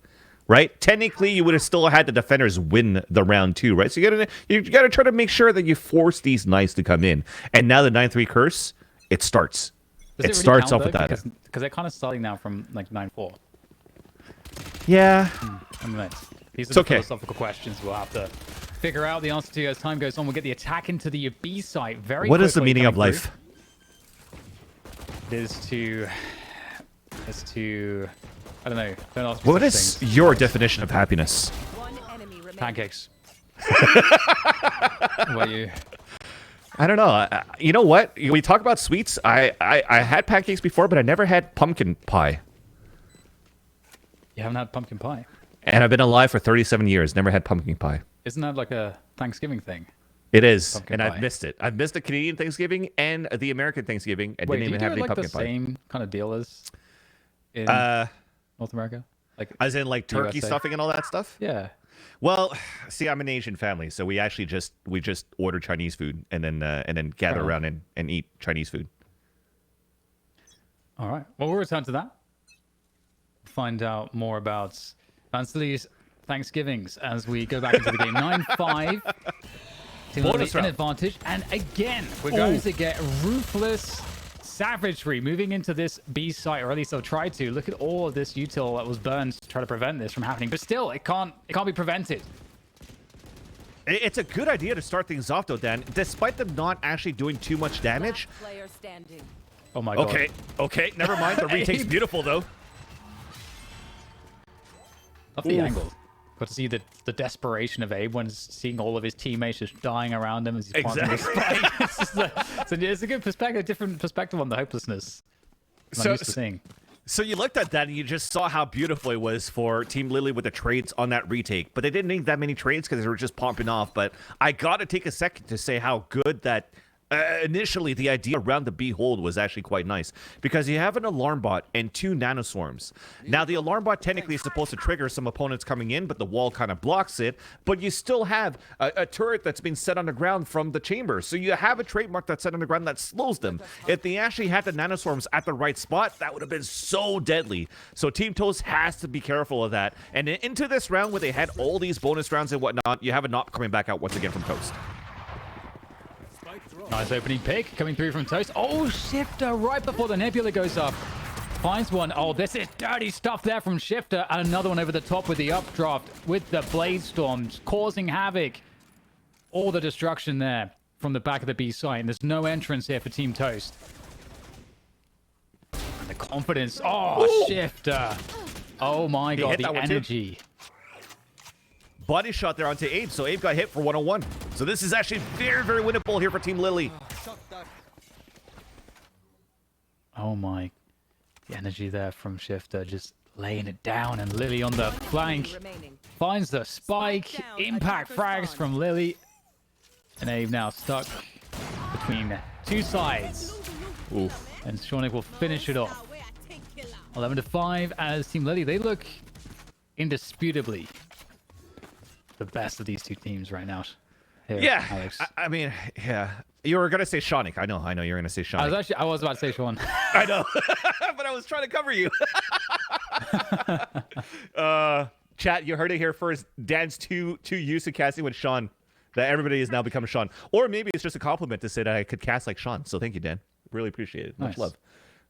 Speaker 2: right? Technically, you would have still had the defenders win the round 2, right? So you gotta try to make sure that you force these knives to come in. And now the 9-3 curse, it starts. It starts off with that.
Speaker 3: Because they're kind of starting now from like 9-4.
Speaker 2: Yeah.
Speaker 3: I mean, these are the philosophical questions we'll have to figure out the answer to as time goes on. We'll get the attack into the B site very
Speaker 2: What is the
Speaker 3: quickly
Speaker 2: meaning of
Speaker 3: coming
Speaker 2: life?
Speaker 3: through. Is to I don't know. Don't ask me
Speaker 2: What
Speaker 3: such
Speaker 2: is
Speaker 3: things.
Speaker 2: your definition of happiness?
Speaker 3: Pancakes. What about you?
Speaker 2: I don't know. You know what? We talk about sweets. I had pancakes before, but I never had pumpkin pie.
Speaker 3: You haven't had pumpkin pie?
Speaker 2: And I've been alive for 37 years. Never had pumpkin pie.
Speaker 3: Isn't that like a Thanksgiving thing?
Speaker 2: It is,
Speaker 3: Pumpkin
Speaker 2: and
Speaker 3: pie.
Speaker 2: I've missed it. I've missed the Canadian Thanksgiving and the American Thanksgiving, and
Speaker 3: Wait,
Speaker 2: didn't
Speaker 3: do you
Speaker 2: even
Speaker 3: do
Speaker 2: have
Speaker 3: it
Speaker 2: any
Speaker 3: like the
Speaker 2: pumpkin pie.
Speaker 3: same kind of deal as in North America? Like,
Speaker 2: as in like turkey
Speaker 3: USA?
Speaker 2: stuffing and all that stuff?
Speaker 3: Yeah.
Speaker 2: Well, see, I'm an Asian family, so we actually just order Chinese food and then gather
Speaker 3: Fair
Speaker 2: around and eat Chinese food.
Speaker 3: All right. Well, we'll return to that. Find out more about Vansley's Thanksgivings as we go back into the game. 9-5. Team Lily
Speaker 2: Bonus
Speaker 3: in
Speaker 2: round.
Speaker 3: advantage. And again, we're going to get ruthless savagery moving into this B site, or at least they'll try to. Look at all of this util that was burned to try to prevent this from happening. But still, it can't be prevented.
Speaker 2: It's a good idea to start things off, though, Dan. Despite them not actually doing too much damage.
Speaker 3: Oh my god.
Speaker 2: Okay, never mind. The retake's beautiful, though.
Speaker 3: Love the angle. Got to see the desperation of Abe when seeing all of his teammates just dying around him as he's planting the spike. It's a good perspective, different perspective on the hopelessness I'm used to seeing.
Speaker 2: So you looked at that and you just saw how beautiful it was for Team Lily with the trades on that retake. But they didn't need that many trades because they were just popping off. But I got to take a second to say how good that initially the idea around the Behold was actually quite nice because you have an alarm bot and 2 nanoswarms. Now, the alarm bot technically is supposed to trigger some opponents coming in, but the wall kind of blocks it. But you still have a turret that's been set on the ground from the chamber. So you have a trademark that's set on the ground that slows them. If they actually had the nanoswarms at the right spot, that would have been so deadly. So Team Toast has to be careful of that. And into this round where they had all these bonus rounds and whatnot, you have a Nop coming back out once again from Toast.
Speaker 3: Nice opening pick coming through from Toast. Oh, Shifter right before the Nebula goes up. Finds one. Oh, this is dirty stuff there from Shifter. And another one over the top with the updraft with the Blade Storms causing havoc. All the destruction there from the back of the B site. And there's no entrance here for Team Toast. And the confidence. Oh, ooh. Shifter. Oh my God, the energy.
Speaker 2: Body shot there onto Abe, so Abe got hit for 101. So this is actually very, very winnable here for Team Lily.
Speaker 3: Oh my. The energy there from Shifter, just laying it down, and Lily on the flank. Finds the spike. Impact frags from Lily. And Abe now stuck between 2 sides.
Speaker 2: Oof.
Speaker 3: And Shawnick will finish it off. 11-5 as Team Lily. They look indisputably the best of these 2 teams right now. Here,
Speaker 2: yeah,
Speaker 3: Alex.
Speaker 2: I mean, yeah. You were gonna say Shawnick. I know you're gonna say Shawnick.
Speaker 3: I was about to say Sean.
Speaker 2: I know, but I was trying to cover you. Chat, you heard it here first. Dan's too used to casting with Sean that everybody has now become Sean. Or maybe it's just a compliment to say that I could cast like Sean. So thank you, Dan. Really appreciate it. Much
Speaker 3: nice.
Speaker 2: love.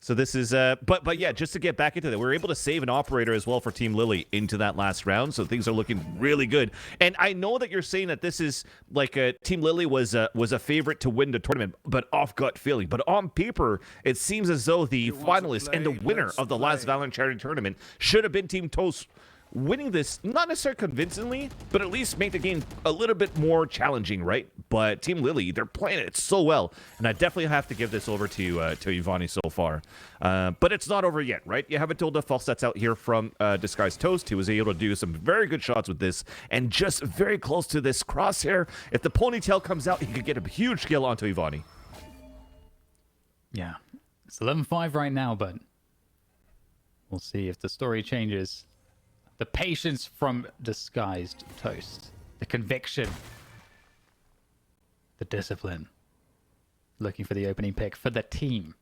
Speaker 2: So this is, but yeah, just to get back into that, we were able to save an operator as well for Team Lily into that last round. So things are looking really good. And I know that you're saying that this is like Team Lily was a favorite to win the tournament, but off gut feeling. But on paper, it seems as though the finalist and the winner of the last VALORANT charity tournament should have been Team Toast. Winning this, not necessarily convincingly, but at least make the game a little bit more challenging, right? But Team Lily, they're playing it so well, and I definitely have to give this over to Ivani so far. But it's not over yet, right? You have Matilda false sets out here from Disguised Toast, who was able to do some very good shots with this, and just very close to this crosshair. If the ponytail comes out, he could get a huge kill onto Ivani.
Speaker 3: Yeah, it's 11-5 right now, but we'll see if the story changes. The patience from Disguised Toast. The conviction. The discipline. Looking for the opening pick for the team.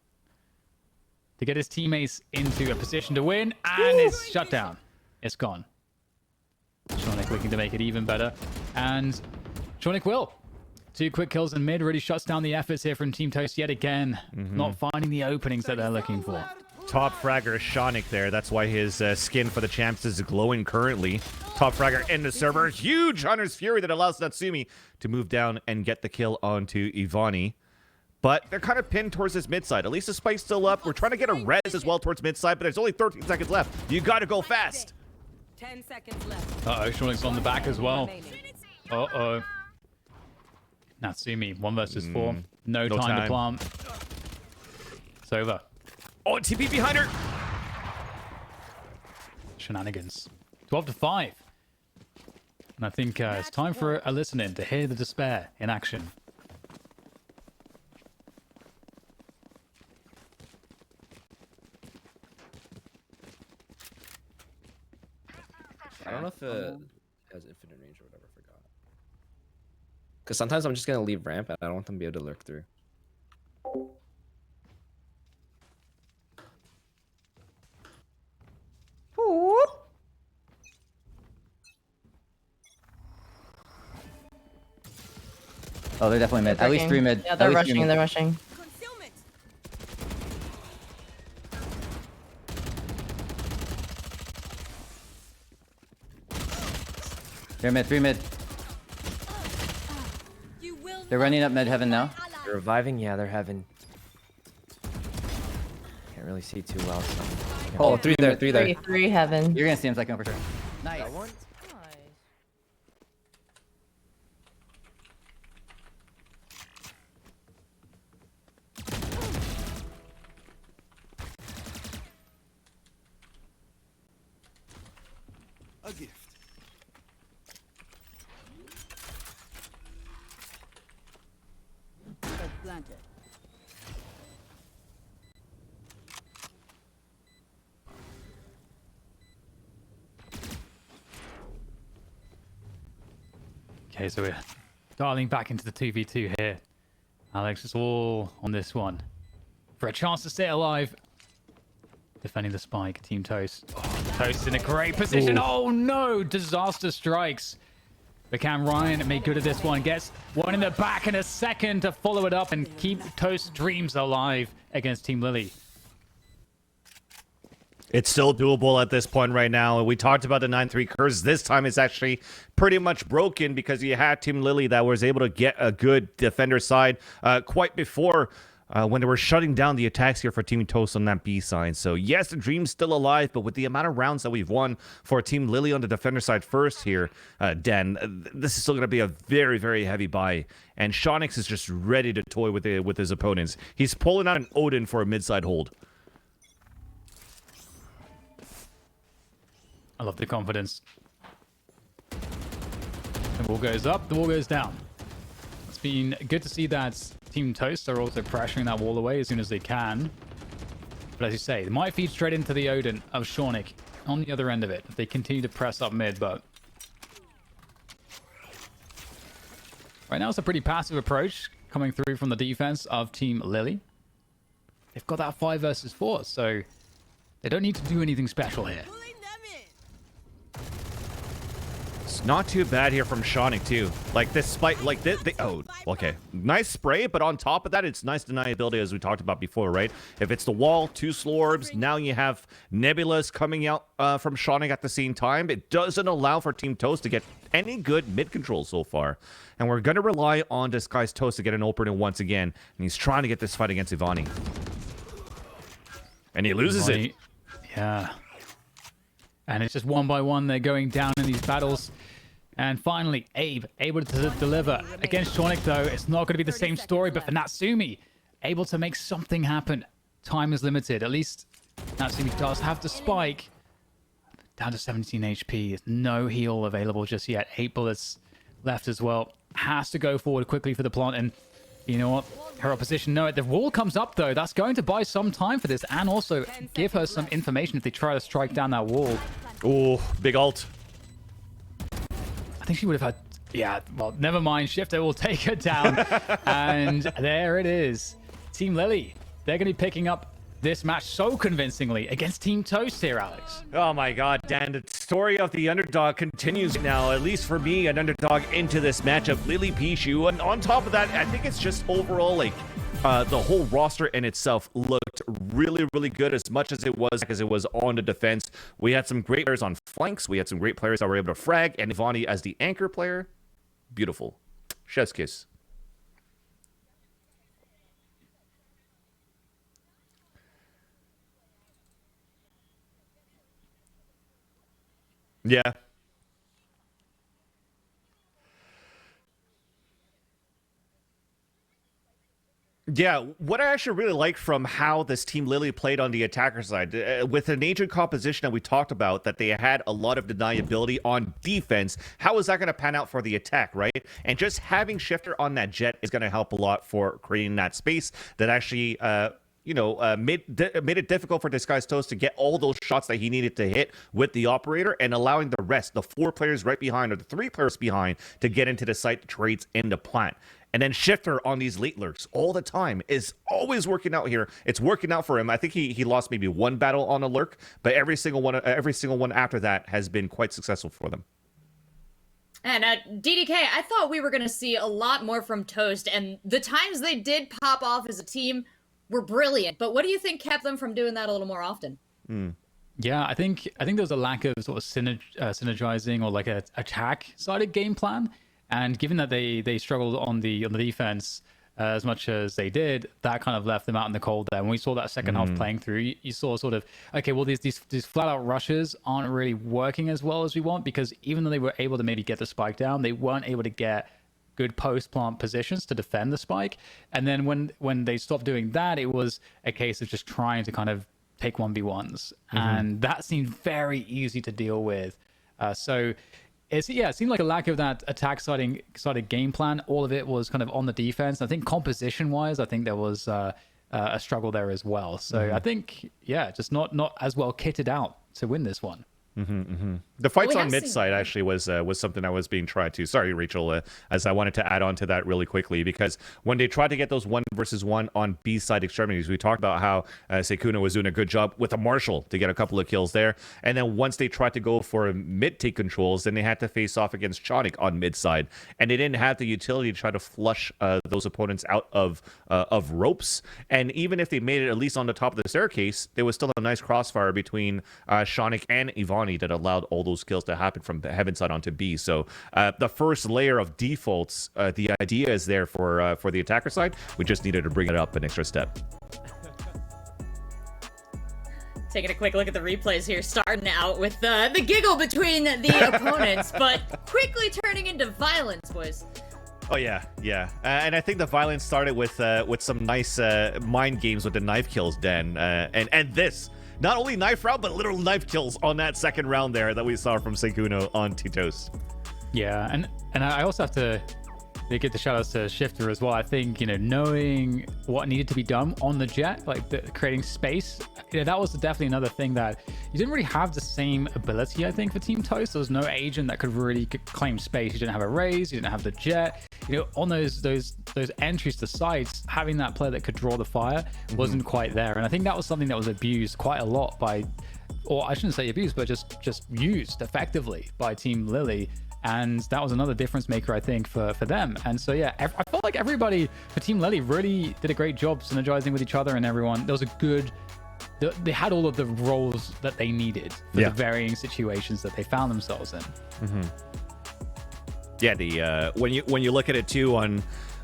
Speaker 3: To get his teammates into a position to win. And it's shut down. It's gone. Shawnick looking to make it even better. And Shawnick will. 2 quick kills in mid. Really shuts down the efforts here from Team Toast yet again. Not finding the openings that they're looking for.
Speaker 2: Top fragger Shawnick there. That's why his skin for the champs is glowing currently. Top fragger in the server. Huge Hunter's Fury that allows Natsumi to move down and get the kill onto Ivani. But they're kind of pinned towards this mid side. At least the spike's still up. We're trying to get a res as well towards mid side, but there's only 13 seconds left. You got to go fast.
Speaker 13: 10 seconds left.
Speaker 3: Uh-oh, Shawnick's on the back as well. Uh-oh. Natsumi, 1 versus 4. No time to plant. It's over.
Speaker 2: Oh, TP behind her.
Speaker 3: Shenanigans. 12-5. And I think it's time for a listening to hear the despair in action.
Speaker 18: I don't know if it has infinite range or whatever. I forgot. Because sometimes I'm just going to leave ramp and I don't want them to be able to lurk through.
Speaker 17: Oh, they're definitely mid. At least 3 mid.
Speaker 8: Yeah, they're rushing. They're rushing.
Speaker 17: They're mid. 3 mid. They're running up mid heaven now.
Speaker 9: They're reviving. Yeah, they're heaven. Can't really see too well. So.
Speaker 17: Oh, 3 there. 3 there.
Speaker 8: 3 heaven.
Speaker 17: You're gonna see him second for sure. Nice.
Speaker 9: That one?
Speaker 19: A gift.
Speaker 13: planted.
Speaker 3: Okay, so we're dialing back into the 2v2 here. Alex is all on this one. For a chance to stay alive. Defending the spike, Team Toast. Oh, Toast in a great position. Ooh. Oh no, disaster strikes. But can Ryan make good of this one? Gets one in the back in a second to follow it up and keep Toast's dreams alive against Team Lily.
Speaker 2: It's still doable at this point right now. We talked about the 9-3 curse. This time it's actually pretty much broken because you had Team Lily that was able to get a good defender side quite before when they were shutting down the attacks here for Team Toast on that B side. So yes, the dream's still alive, but with the amount of rounds that we've won for Team Lily on the defender side first here, Dan, this is still going to be a very, very heavy buy. And Shonix is just ready to toy with his opponents. He's pulling out an Odin for a mid-side hold.
Speaker 3: I love the confidence. The wall goes up, the wall goes down. It's been good to see that Team Toast are also pressuring that wall away as soon as they can. But as you say, they might feed straight into the Odin of Shornik on the other end of it if they continue to press up mid, but right now it's a pretty passive approach coming through from the defense of Team Lily. They've got that 5 versus 4, so they don't need to do anything special here.
Speaker 2: It's not too bad here from Shonix too. Like this spike, like this, oh, okay. Nice spray, but on top of that, it's nice deniability as we talked about before, right? If it's the wall, 2 slow orbs, now you have Nebulas coming out from Shonix at the same time. It doesn't allow for Team Toast to get any good mid control so far. And we're going to rely on Disguised Toast to get an opening once again. And he's trying to get this fight against Ivani. And he loses it.
Speaker 3: Yeah. And it's just one by one. They're going down in these battles. And finally, Abe able to deliver. Against Shornik, though, it's not going to be the same story. But for Natsumi, able to make something happen. Time is limited. At least Natsumi does have the spike. Down to 17 HP. No heal available just yet. 8 bullets left as well. Has to go forward quickly for the plant. And you know what? Her opposition know it. The wall comes up, though. That's going to buy some time for this. And also give her some information if they try to strike down that wall.
Speaker 2: Oh, big ult.
Speaker 3: I think she would have had... Yeah, well, never mind. Shifter will take her down. And there it is. Team Lily. They're going to be picking up this match so convincingly against Team Toast here, Alex.
Speaker 2: Oh my god, Dan. The story of the underdog continues now, at least for me, an underdog into this matchup. Lily Pichu. And on top of that, I think it's just overall, like, the whole roster in itself looked really, really good as much as it was on the defense. We had some great players on flanks. We had some great players that were able to frag. And Ivani as the anchor player. Beautiful. Chef's kiss. Yeah. Yeah, what I actually really like from how this Team Lily played on the attacker side, with an agent composition that we talked about, that they had a lot of deniability on defense, how is that going to pan out for the attack, right? And just having Shifter on that jet is going to help a lot for creating that space that actually... made it difficult for Disguised Toast to get all those shots that he needed to hit with the operator, and allowing the rest, the 4 players right behind or the 3 players behind, to get into the site trades in the plant. And then Shifter on these late lurks all the time is always working out here. It's working out for him. I think he lost maybe 1 battle on a lurk, but every single one after that has been quite successful for them.
Speaker 1: And DDK, I thought we were going to see a lot more from Toast, and the times they did pop off as a team were brilliant. But what do you think kept them from doing that a little more often?
Speaker 3: Yeah, I think there's a lack of sort of synergizing or like a attack-sided game plan. And given that they struggled on the defense as much as they did, that kind of left them out in the cold there. When we saw that second half playing through, you saw sort of, okay, well, these flat-out rushes aren't really working as well as we want, because even though they were able to maybe get the spike down, they weren't able to get good post-plant positions to defend the spike. And then when they stopped doing that, it was a case of just trying to kind of take 1v1s. And that seemed very easy to deal with. So it seemed like a lack of that attack sided game plan. All of it was kind of on the defense. I think composition wise, I think there was a struggle there as well. So I think just not as well kitted out to win this one.
Speaker 2: The fights on mid side actually was something I was being tried to. Sorry, Rachel, as I wanted to add on to that really quickly, because when they tried to get those 1v1 on B side extremities, we talked about how Sykkuno was doing a good job with a Marshall to get a couple of kills there, and then once they tried to go for mid take controls, then they had to face off against Chonic on mid side, and they didn't have the utility to try to flush those opponents out of ropes. And even if they made it at least on the top of the staircase, there was still a nice crossfire between Chonic and Ivani that allowed all those kills to happen from heaven side onto B. So the first layer of defaults, the idea is there for the attacker side. We just needed to bring it up an extra step.
Speaker 1: Taking a quick look at the replays here, starting out with the giggle between the opponents, but quickly turning into violence, boys.
Speaker 2: Oh yeah, and I think the violence started with some nice mind games with the knife kills, Dan, and this. Not only knife round, but literal knife kills on that second round there that we saw from Sykkuno on Titos.
Speaker 3: Yeah, and I also have to give the shout outs to Shifter as well. I think, knowing what needed to be done on the jet, like creating space, that was definitely another thing that you didn't really have the same ability, I think, for Team Toast. There was no agent that could really claim space. You didn't have a raise, you didn't have the jet. On those entries to sites, having that player that could draw the fire wasn't quite there. And I think that was something that was abused quite a lot by, or I shouldn't say abused, but just used effectively by Team Lily. And that was another difference maker, I think, for them. And so, yeah, I felt like everybody for Team Lily really did a great job synergizing with each other and everyone. There was a good... They had all of the roles that they needed for the varying situations that they found themselves in.
Speaker 2: Yeah, when you look at it, too, on...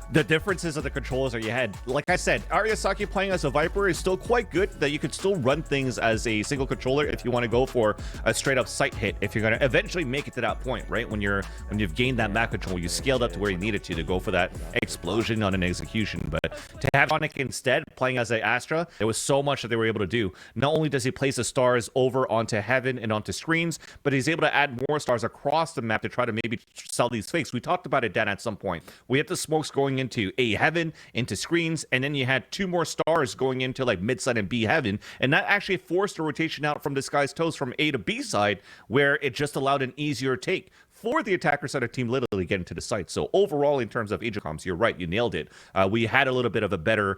Speaker 2: the differences of the controls that you had, like I said, Ariasaki playing as a Viper is still quite good, that you could still run things as a single controller if you want to go for a straight up sight hit, if you're going to eventually make it to that point, right? When you've gained that map control, you scaled up to where you needed to go for that explosion on an execution. But to have Sonic instead playing as a Astra, there was so much that they were able to do. Not only does he place the stars over onto heaven and onto screens, but he's able to add more stars across the map to try to maybe sell these fakes. We talked about it, Dan, at some point. We had the smokes going into A heaven, into screens, and then you had 2 more stars going into like mid side and B heaven, and that actually forced a rotation out from this guy's toes from A to B side, where it just allowed an easier take for the attacker side of Team Literally get into the site. So overall, in terms of agent comps, you're right, you nailed it. We had a little bit of a better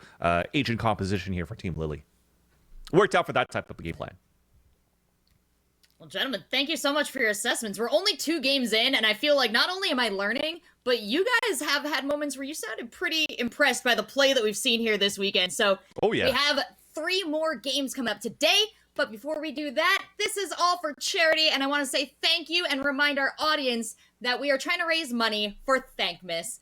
Speaker 2: agent composition here for Team Lily. Worked out for that type of game plan.
Speaker 1: Well, gentlemen, thank you so much for your assessments. We're only 2 games in, and I feel like not only am I learning, but you guys have had moments where you sounded pretty impressed by the play that we've seen here this weekend. So we have 3 more games coming up today. But before we do that, this is all for charity, and I want to say thank you and remind our audience that we are trying to raise money for Thankmas.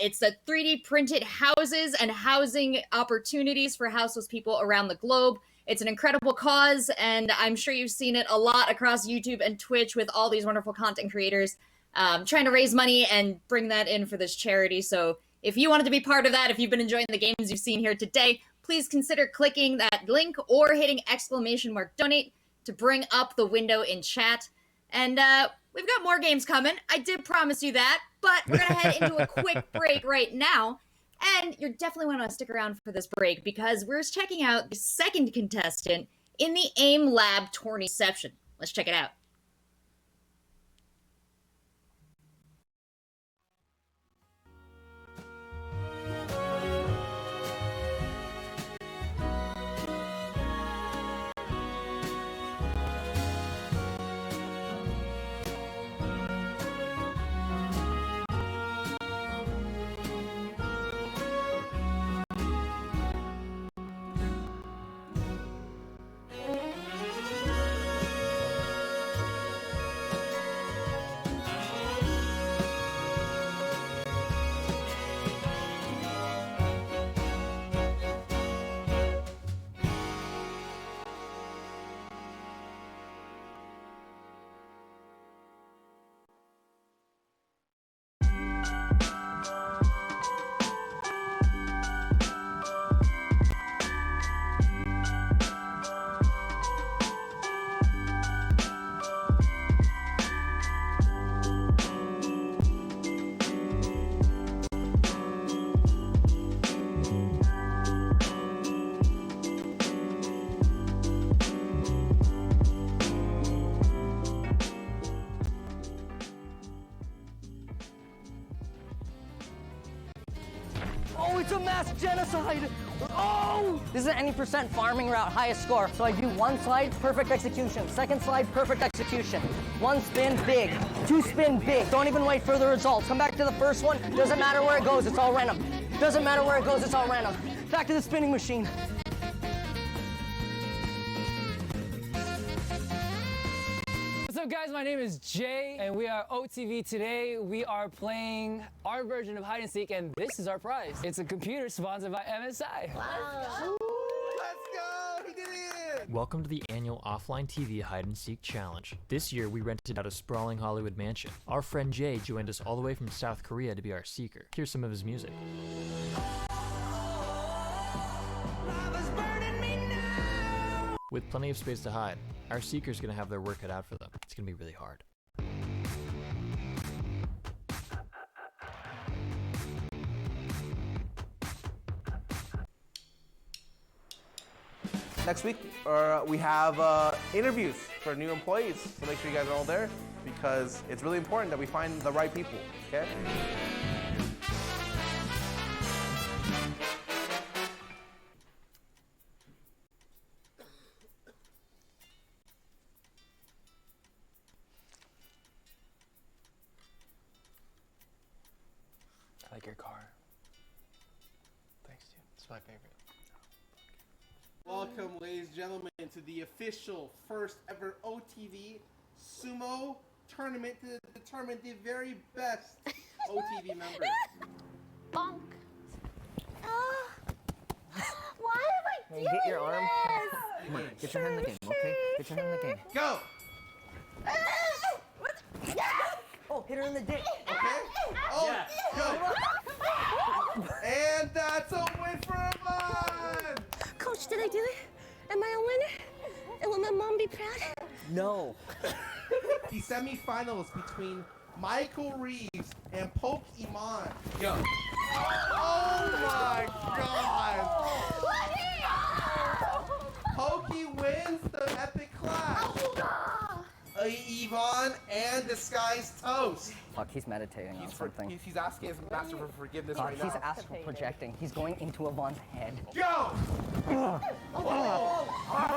Speaker 1: It's the 3D printed houses and housing opportunities for houseless people around the globe. It's an incredible cause, and I'm sure you've seen it a lot across YouTube and Twitch with all these wonderful content creators trying to raise money and bring that in for this charity. So if you wanted to be part of that, if you've been enjoying the games you've seen here today, please consider clicking that link or hitting !donate to bring up the window in chat. And we've got more games coming. I did promise you that, but we're going to head into a quick break right now. And you're definitely want to stick around for this break because we're checking out the second contestant in the AIM Lab Tourneyception. Let's check it out.
Speaker 8: Oh, it's a mass genocide! Oh! This is an any percent farming route, highest score. So I do one slide, perfect execution. Second slide, perfect execution. One spin, big. Two spin, big. Don't even wait for the results. Come back to the first one. Doesn't matter where it goes, it's all random. Doesn't matter where it goes, it's all random. Back to the spinning machine.
Speaker 11: What's up, guys? My name is Jay, and we are OTV. Today, we are playing our version of hide and seek, and this is our prize. It's a computer sponsored by MSI.
Speaker 6: Let's go! He did it!
Speaker 12: Welcome to the annual OfflineTV Hide and Seek Challenge. This year, we rented out a sprawling Hollywood mansion. Our friend Jay joined us all the way from South Korea to be our seeker. Here's some of his music. With plenty of space to hide, our seeker's gonna have their work cut out for them. It's gonna be really hard.
Speaker 6: Next week, we have interviews for new employees, so make sure you guys are all there because it's really important that we find the right people, okay?
Speaker 19: I like your car. Thanks, dude. It's my favorite.
Speaker 6: Welcome, ladies and gentlemen, to the official first ever OTV Sumo tournament to determine the very best OTV member.
Speaker 7: Bonk. Why am I doing
Speaker 17: Get your arm.
Speaker 7: this?
Speaker 17: Come on, get your hand in the game, okay? Get your hand in the game.
Speaker 6: Go!
Speaker 8: Oh, hit her in the dick.
Speaker 6: Okay? Oh, go! And that's a win for Ivan!
Speaker 15: Coach, did I do it? Am I a winner? And will my mom be proud?
Speaker 17: No.
Speaker 6: The semifinals between Michael Reeves and Poke Iman. Go. Oh my god! Pokey wins the epic clash. Yvonne and Disguised Toast.
Speaker 8: Fuck, he's meditating on something.
Speaker 6: He's asking his master for forgiveness
Speaker 8: God,
Speaker 6: right
Speaker 8: he's
Speaker 6: now.
Speaker 8: astral projecting. He's going into Yvonne's head.
Speaker 6: Go! Oh my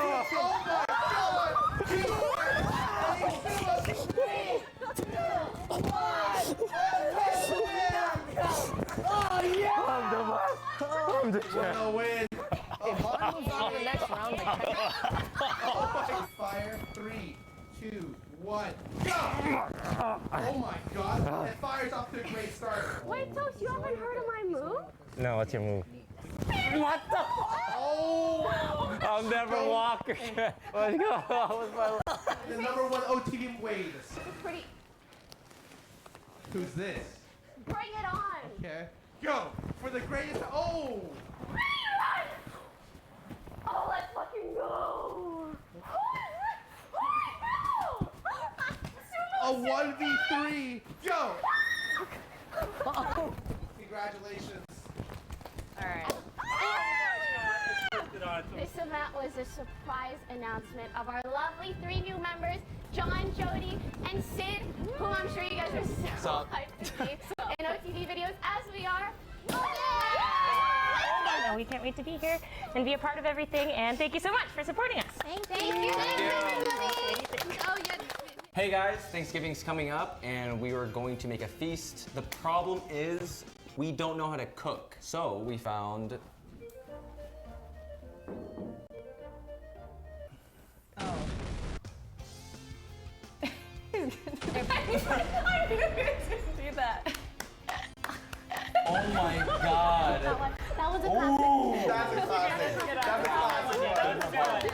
Speaker 8: Oh yeah!
Speaker 6: I'm the champ. What a win!
Speaker 8: Yvonne moves on to the next round.
Speaker 6: Fire, 3, 2, 1, go! Oh my god, that fire's off to a great start.
Speaker 7: Wait, Toast, you haven't heard of my move?
Speaker 9: No, what's your move?
Speaker 8: What the?
Speaker 6: Oh!
Speaker 9: I'll never walk. Let's go.
Speaker 6: The #1 OTV Wade.
Speaker 7: It's pretty.
Speaker 6: Who's this?
Speaker 7: Bring it on!
Speaker 6: Okay. Go! For the greatest. Oh!
Speaker 7: Bring it on! Oh, let's fucking go!
Speaker 6: A 1v3. Go! Congratulations.
Speaker 7: Alright. This event was a surprise announcement of our lovely 3 new members, John, Jody, and Sid, who I'm sure you guys are so hyped to see in OTV videos as we are.
Speaker 10: No, we can't wait to be here and be a part of everything, and thank you so much for supporting us.
Speaker 7: Thank you, everybody. Oh, yeah.
Speaker 5: Hey guys, Thanksgiving's coming up and we are going to make a feast. The problem is we don't know how to cook. So we found
Speaker 15: I'm do that.
Speaker 5: oh my god.
Speaker 7: That was a classic.
Speaker 6: That's a classic. That's a classic.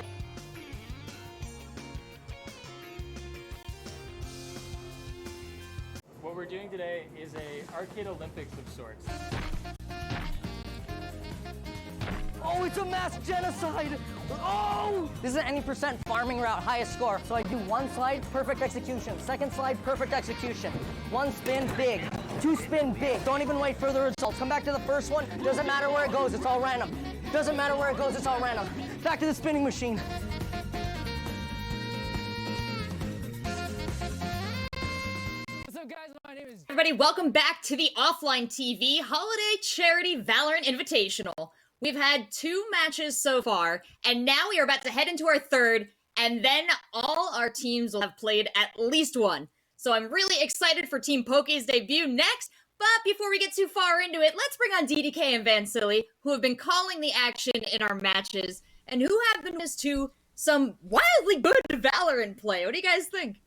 Speaker 20: What we're doing today is a arcade Olympics of sorts.
Speaker 8: Oh, it's a mass genocide! Oh! This is an any percent farming route, highest score. So I do one slide, perfect execution. Second slide, perfect execution. One spin, big. Two spin, big. Don't even wait for the results. Come back to the first one. Doesn't matter where it goes, it's all random. Doesn't matter where it goes, it's all random. Back to the spinning machine.
Speaker 11: What's up, guys? My name is Jay.
Speaker 1: everybody, welcome back to the OfflineTV Holiday Charity Valorant Invitational. We've had 2 matches so far, and now we are about to head into our 3rd, and then all our teams will have played at least 1. So I'm really excited for Team Poke's debut next, but before we get too far into it, let's bring on DDK and Vansily, who have been calling the action in our matches, and who have been witness to some wildly good Valorant play. What do you guys think?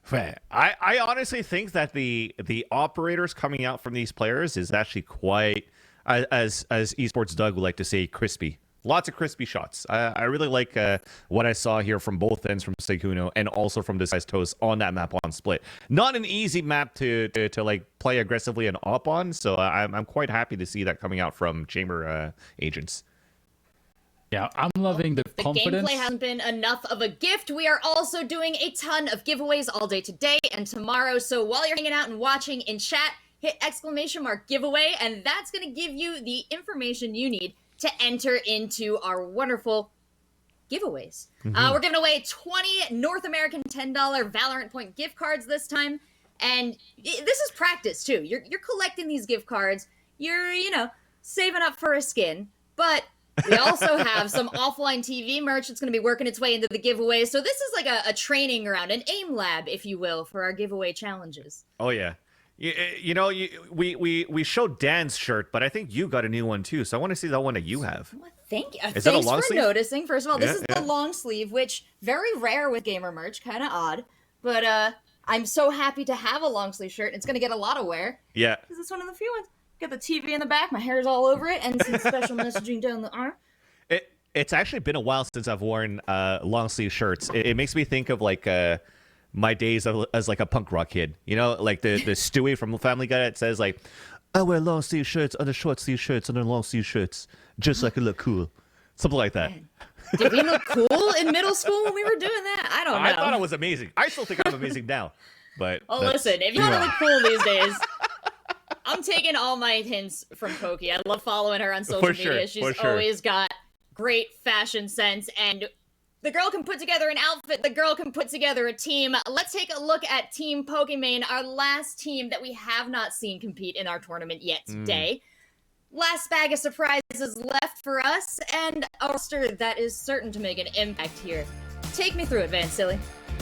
Speaker 2: I honestly think that the operators coming out from these players is actually quite, as esports Doug would like to say, crispy. Lots of crispy shots. I really like what I saw here from both ends, from Sykkuno and also from Disguised Toast on that map on Split. Not an easy map to like play aggressively and op on, so I'm quite happy to see that coming out from Chamber agents.
Speaker 3: Yeah, I'm loving the confidence.
Speaker 1: The gameplay hasn't been enough of a gift. We are also doing a ton of giveaways all day today and tomorrow. So while you're hanging out and watching in chat, hit !giveaway, and that's going to give you the information you need to enter into our wonderful giveaways. We're giving away 20 North American $10 Valorant point gift cards this time. And this is practice, too. You're collecting these gift cards. You're, saving up for a skin. But we also have some OfflineTV merch that's going to be working its way into the giveaway. So this is like a training ground, an aim lab, if you will, for our giveaway challenges.
Speaker 2: Oh, yeah. We showed Dan's shirt, but I think you got a new one, too. So I want to see that one that you have.
Speaker 1: Thank you.
Speaker 2: Is that a long
Speaker 1: Thanks for
Speaker 2: sleeve?
Speaker 1: noticing. First of all, this is the long sleeve, which very rare with gamer merch, kind of odd. But I'm so happy to have a long sleeve shirt. It's going to get a lot of wear.
Speaker 2: Yeah.
Speaker 1: Because it's one of the few ones. Got the TV in the back, my hair's all over it, and some special messaging down the arm.
Speaker 2: It's actually been a while since I've worn long sleeve shirts. It makes me think of like my days as like a punk rock kid. Like the Stewie from Family Guy that says like, I wear long sleeve shirts under short sleeve shirts under long sleeve shirts, just so I can look cool. Something like that.
Speaker 1: Did we look cool in middle school when we were doing that? I don't know.
Speaker 2: I thought it was amazing. I still think I'm amazing now. But
Speaker 1: listen, if you want to look cool these days, I'm taking all my hints from Pokey. I love following her on social media. She's always got great fashion sense, and the girl can put together an outfit. The girl can put together a team. Let's take a look at Team Pokimane, our last team that we have not seen compete in our tournament yet today. Last bag of surprises left for us, and a roster that is certain to make an impact here. Take me through it, Vansily.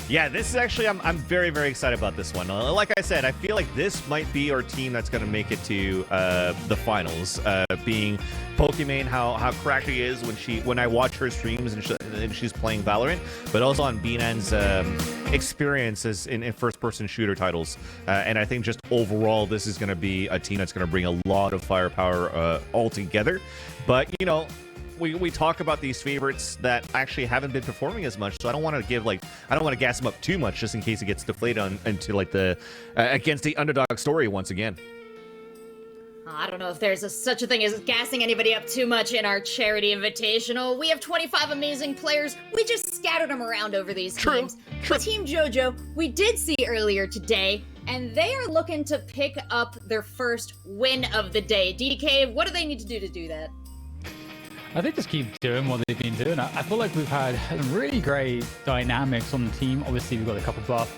Speaker 2: Yeah, this is actually, I'm very, very excited about this one. Like I said, I feel like this might be our team that's going to make it to the finals, being Pokimane, how cracked she is when I watch her streams and she's playing Valorant, but also on Binan's experiences in first-person shooter titles. And I think just overall, this is going to be a team that's going to bring a lot of firepower all together. But, we talk about these favorites that actually haven't been performing as much, so I don't want to gas them up too much just in case it gets deflated into like the against the underdog story once again.
Speaker 1: I don't know if there's such a thing as gassing anybody up too much in our charity invitational. We have 25 amazing players. We just scattered them around over these teams. True. Team JoJo, we did see earlier today, and they are looking to pick up their first win of the day. DDK, what do they need to do that?
Speaker 3: I think just keep doing what they've been doing. I feel like we've had really great dynamics on the team. Obviously, we've got a couple buff,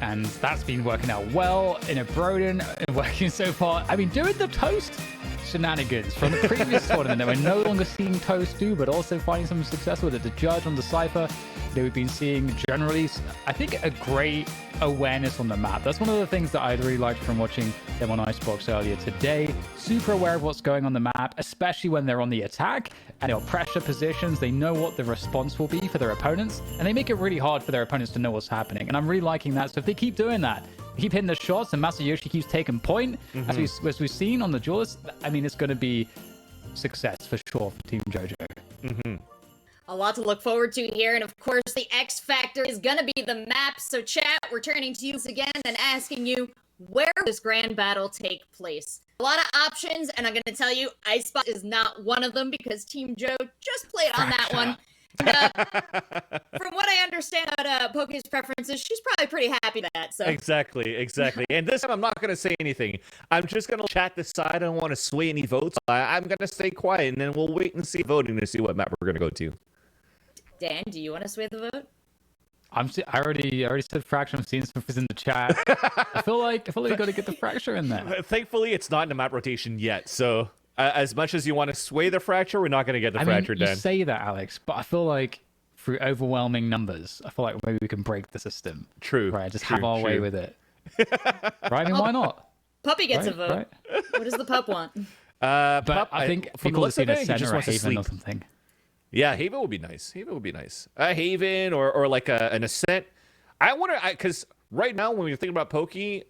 Speaker 3: and that's been working out well in a Broden, working so far. I mean, doing the Toast shenanigans from the previous tournament that we're no longer seeing Toast do, but also finding some success with it. The Judge on the Cypher, we've been seeing generally, I think, a great awareness on the map. That's one of the things that I really liked from watching them on Icebox earlier today. Super aware of what's going on the map, especially when they're on the attack and they're pressure positions. They know what the response will be for their opponents, and they make it really hard for their opponents to know what's happening. And I'm really liking that. So if they keep doing that, keep hitting the shots, and Masayoshi keeps taking point, as we've seen on the duelist, I mean, it's going to be success for sure for Team JoJo.
Speaker 1: A lot to look forward to here, and of course, the X Factor is gonna be the map. So chat, we're turning to you again and asking you, where will this grand battle take place? A lot of options, and I'm gonna tell you, Icebox is not one of them because Team Joe just played on that one. And, from what I understand about Poke's preferences, she's probably pretty happy with that. So
Speaker 2: Exactly. And this time I'm not going to say anything. I'm just going to chat this side. I don't want to sway any votes. I'm going to stay quiet, and then we'll wait and see voting to see what map we're going to go to.
Speaker 1: Dan, do you want to sway the vote?
Speaker 3: I already said fracture. I'm seeing some in the chat. I feel like we got to get the fracture in there.
Speaker 2: Thankfully, it's not in the map rotation yet. So as much as you want to sway the fracture, we're not going to get the fracture done.
Speaker 3: You say that, Alex, but I feel like through overwhelming numbers, I feel like maybe we can break the system.
Speaker 2: True.
Speaker 3: Right. Just have our way with it. Right? I mean, why not?
Speaker 1: Puppy gets a vote.
Speaker 3: Right?
Speaker 1: What does the pup want?
Speaker 3: But
Speaker 2: Pup,
Speaker 3: I think
Speaker 2: from
Speaker 3: people
Speaker 2: the
Speaker 3: have seen
Speaker 2: looks
Speaker 3: a
Speaker 2: of it, he just
Speaker 3: center or
Speaker 2: wants to
Speaker 3: Haven
Speaker 2: sleep.
Speaker 3: or something.
Speaker 2: Yeah, Haven would be nice. Haven would be nice. A Haven or like an Ascent. I wonder, because right now when we think about Pokey,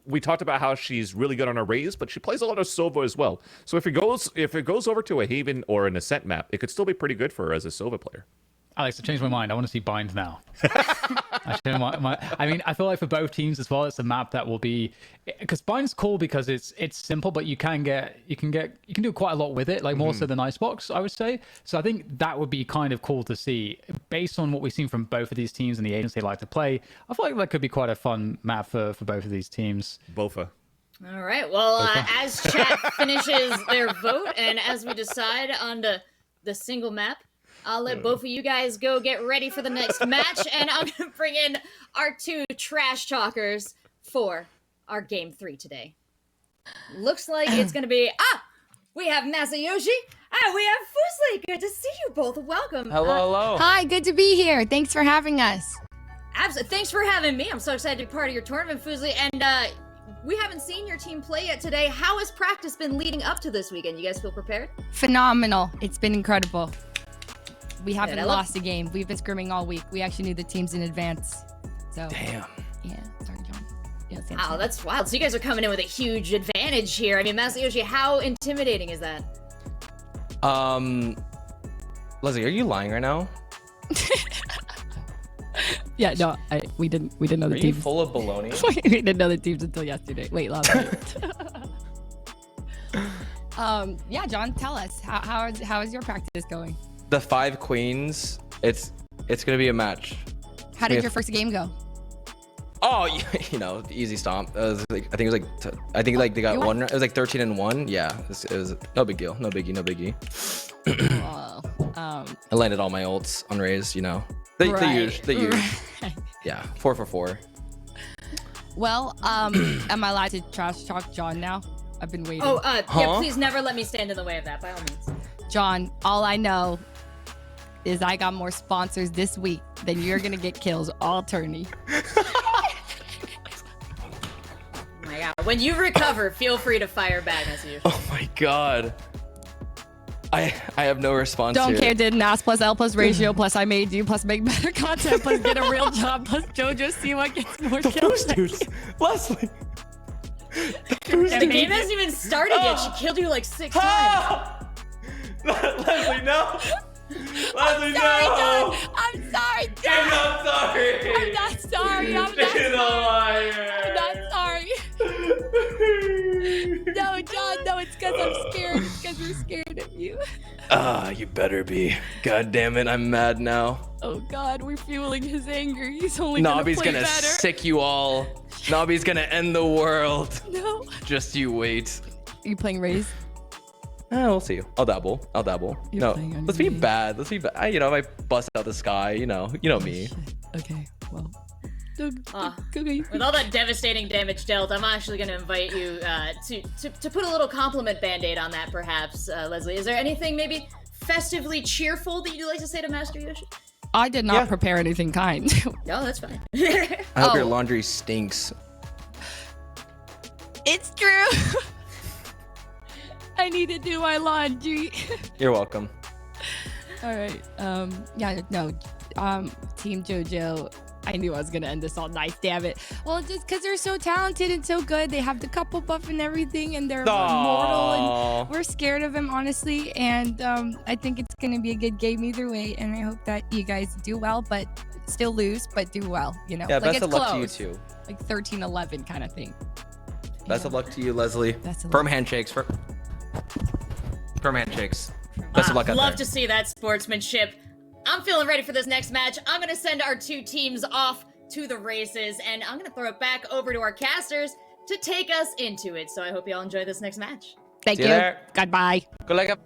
Speaker 2: we talked about how she's really good on her Raze, but she plays a lot of Sova as well. So if it goes over to a Haven or an Ascent map, it could still be pretty good for her as a Sova player.
Speaker 3: Alex, I changed my mind. I want to see Bind now. I mean, I feel like for both teams as well, it's a map that will be, because Bind's cool because it's simple, but you can do quite a lot with it, like more so than Icebox, I would say. So I think that would be kind of cool to see, based on what we've seen from both of these teams and the agents they like to play. I feel like that could be quite a fun map for both of these teams.
Speaker 2: Bofa.
Speaker 1: All right. Well, as chat finishes their vote and as we decide on the single map, I'll let both of you guys go get ready for the next match, and I'm going to bring in our two trash talkers for our Game 3 today. Looks like it's going to be... we have Masayoshi, and we have Fusli. Good to see you both. Welcome.
Speaker 6: Hello.
Speaker 21: Hi, good to be here. Thanks for having us.
Speaker 1: Absolutely. Thanks for having me. I'm so excited to be part of your tournament, Fusli, and we haven't seen your team play yet today. How has practice been leading up to this weekend? You guys feel prepared?
Speaker 21: Phenomenal. It's been incredible. We haven't
Speaker 1: Good,
Speaker 21: lost a game. We've been scrimming all week. We actually knew the teams in advance. So.
Speaker 6: Damn.
Speaker 21: Yeah. Sorry, John. Yeah,
Speaker 1: wow, that's wild. So you guys are coming in with a huge advantage here. I mean, Masayoshi, how intimidating is that?
Speaker 18: Leslie, are you lying right now?
Speaker 21: Yeah, no, we didn't know the
Speaker 18: Are
Speaker 21: teams.
Speaker 18: you full of baloney?
Speaker 21: We didn't know the teams until yesterday. Wait, last night. Yeah, John, tell us how is your practice going?
Speaker 18: The 5 queens. It's gonna be a match.
Speaker 21: How did your first game go?
Speaker 18: Oh, you know, easy stomp. It was like, I think they got one. It was like 13-1. Yeah, it was no big deal. No biggie. I landed all my ults on Raze. You know, they use. Yeah, 4 for 4.
Speaker 21: Well, am I allowed to trash talk John now? I've been waiting.
Speaker 1: Oh, yeah, please never let me stand in the way of that, by all means.
Speaker 21: John, all I know is I got more sponsors this week than you're gonna get kills all tourney.
Speaker 1: Oh my god. When you recover, feel free to fire back as usual.
Speaker 18: Oh my god. I have no response.
Speaker 21: Don't
Speaker 18: here.
Speaker 21: care, didn't ask, plus L plus ratio, plus I made you, plus make better content, plus get a real job, plus JoJo see what gets more kills.
Speaker 18: Leslie.
Speaker 1: The game hasn't even started yet. She killed you like 6 times.
Speaker 18: Leslie, no. Leslie,
Speaker 21: John. I'm sorry, John.
Speaker 18: I'm not sorry.
Speaker 21: I'm not sorry. I'm not sorry. No, John, no, it's because I'm scared. It's because we're scared of you.
Speaker 18: You better be. God damn it, I'm mad now.
Speaker 21: Oh God, we're fueling his anger. He's only gonna
Speaker 18: Nobby's
Speaker 21: play
Speaker 18: gonna
Speaker 21: better.
Speaker 18: sick you all. Nobby's gonna end the world.
Speaker 21: No.
Speaker 18: Just you wait.
Speaker 21: Are you playing Raze?
Speaker 18: We'll see. I'll dabble.
Speaker 21: You're
Speaker 18: No,
Speaker 21: playing on
Speaker 18: let's be
Speaker 21: Raze.
Speaker 18: bad. Let's be bad. You know, if I bust out the sky, you know me.
Speaker 21: Okay, well.
Speaker 1: With all that devastating damage dealt, I'm actually going to invite you to put a little compliment band-aid on that, perhaps, Leslie. Is there anything maybe festively cheerful that you'd like to say to Master Yoshi?
Speaker 21: I did not prepare anything kind.
Speaker 1: No, that's fine.
Speaker 18: I hope your laundry stinks.
Speaker 21: It's true. I need to do my laundry.
Speaker 18: You're welcome.
Speaker 21: All right. Yeah, no. Team JoJo, I knew I was going to end this all nice, damn it. Well, just because they're so talented and so good. They have the couple buff and everything, and they're immortal, and we're scared of them, honestly. And I think it's going to be a good game either way, and I hope that you guys do well, but still lose, but do well, you know?
Speaker 18: Yeah,
Speaker 21: like
Speaker 18: best of luck to you too.
Speaker 21: Like 13-11 kind of thing.
Speaker 18: Best of luck to you, Leslie. Firm handshakes. Firm handshakes. Best of luck out
Speaker 1: Love
Speaker 18: there.
Speaker 1: to see that sportsmanship. I'm feeling ready for this next match. I'm going to send our 2 teams off to the races, and I'm going to throw it back over to our casters to take us into it. So I hope you all enjoy this next match.
Speaker 21: Thank
Speaker 18: See you there.
Speaker 21: Goodbye.
Speaker 18: Good luck.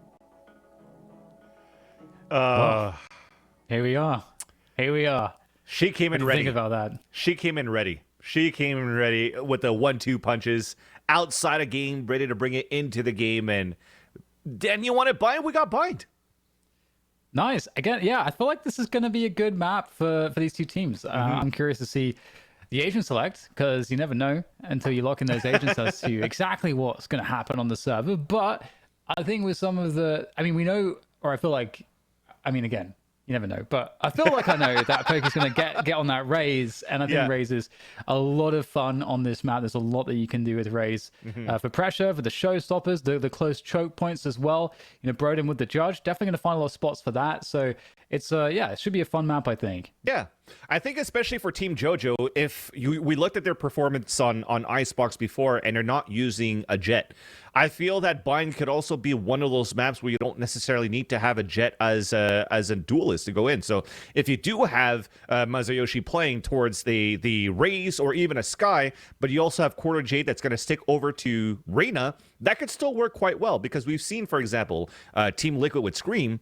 Speaker 3: Here we are.
Speaker 2: She came in ready.
Speaker 3: Think about that.
Speaker 2: She came in ready. She came in ready with the 1-2 punches outside of game, ready to bring it into the game. And Dan, you wanted bind? We got bind.
Speaker 3: Nice. Again, yeah, I feel like this is going to be a good map for these two teams. I'm curious to see the agent select, because you never know until you lock in those agents as to exactly what's going to happen on the server. But I think with some of the, I mean, we know, or I feel like, I mean, again, you never know, but I feel like I know that Poke's going to get on that Raze, and I think Raze is a lot of fun on this map. There's a lot that you can do with Raze for pressure, for the showstoppers, the close choke points as well. You know, Broden with the judge, definitely going to find a lot of spots for that. So it's it should be a fun map, I think.
Speaker 2: Yeah, I think especially for Team JoJo, if we looked at their performance on Icebox before, and they're not using a Jet. I feel that Bind could also be one of those maps where you don't necessarily need to have a Jet as a duelist to go in. So if you do have Masayoshi playing towards the Raze or even a Sky, but you also have Quarter Jade that's going to stick over to Reina, that could still work quite well, because we've seen, for example, Team Liquid with Scream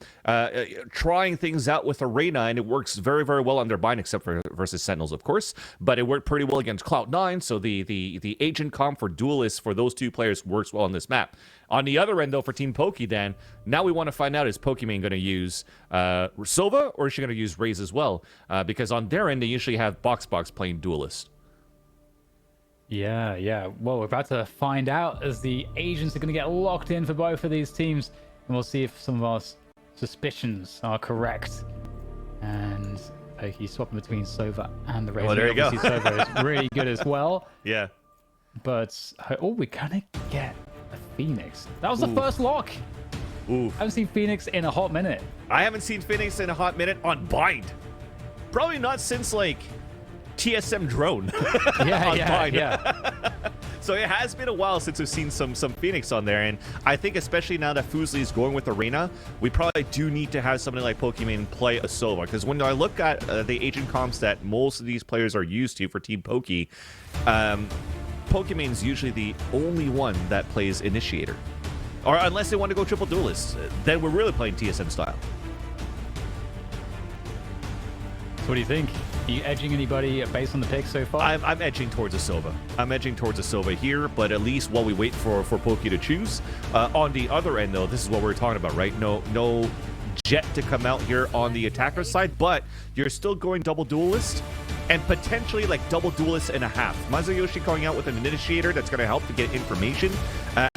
Speaker 2: trying things out with a Reina, and it works very, very well under Bind, except for versus Sentinels, of course, but it worked pretty well against Cloud9, so the agent comp for duelists for those two players works well on this map. On the other end, though, for Team Poke, Dan, now we want to find out, is Pokimane going to use Sova, or is she going to use Raze as well? Because on their end, they usually have Box playing duelist.
Speaker 3: Yeah. Well, we're about to find out, as the agents are going to get locked in for both of these teams, and we'll see if some of our suspicions are correct. And Poke swapping between Sova and the Raze.
Speaker 2: Well, there you go.
Speaker 3: Sova is really good as well.
Speaker 2: Yeah.
Speaker 3: But we're gonna get a Phoenix. That was the first lock.
Speaker 2: Ooh.
Speaker 3: I haven't seen Phoenix in a hot minute.
Speaker 2: I haven't seen Phoenix in a hot minute on Bind. Probably not since like TSM Drone.
Speaker 3: Yeah.
Speaker 2: So it has been a while since we've seen some Phoenix on there, and I think especially now that Fuslie is going with Arena, we probably do need to have somebody like Pokimane play a Sova, because when I look at the agent comps that most of these players are used to for Team Poke, Pokimane's usually the only one that plays Initiator. Or unless they want to go triple duelist, then we're really playing TSM style.
Speaker 3: So what do you think? Are you edging anybody based on the picks so far?
Speaker 2: I'm edging towards a Sova. I'm edging towards a Sova here, but at least while we wait for Poke to choose. On the other end, though, this is what we're talking about, right? No Jet to come out here on the attacker side, but you're still going double duelist, and potentially like double duelist and a half. Masayoshi going out with an initiator that's going to help to get information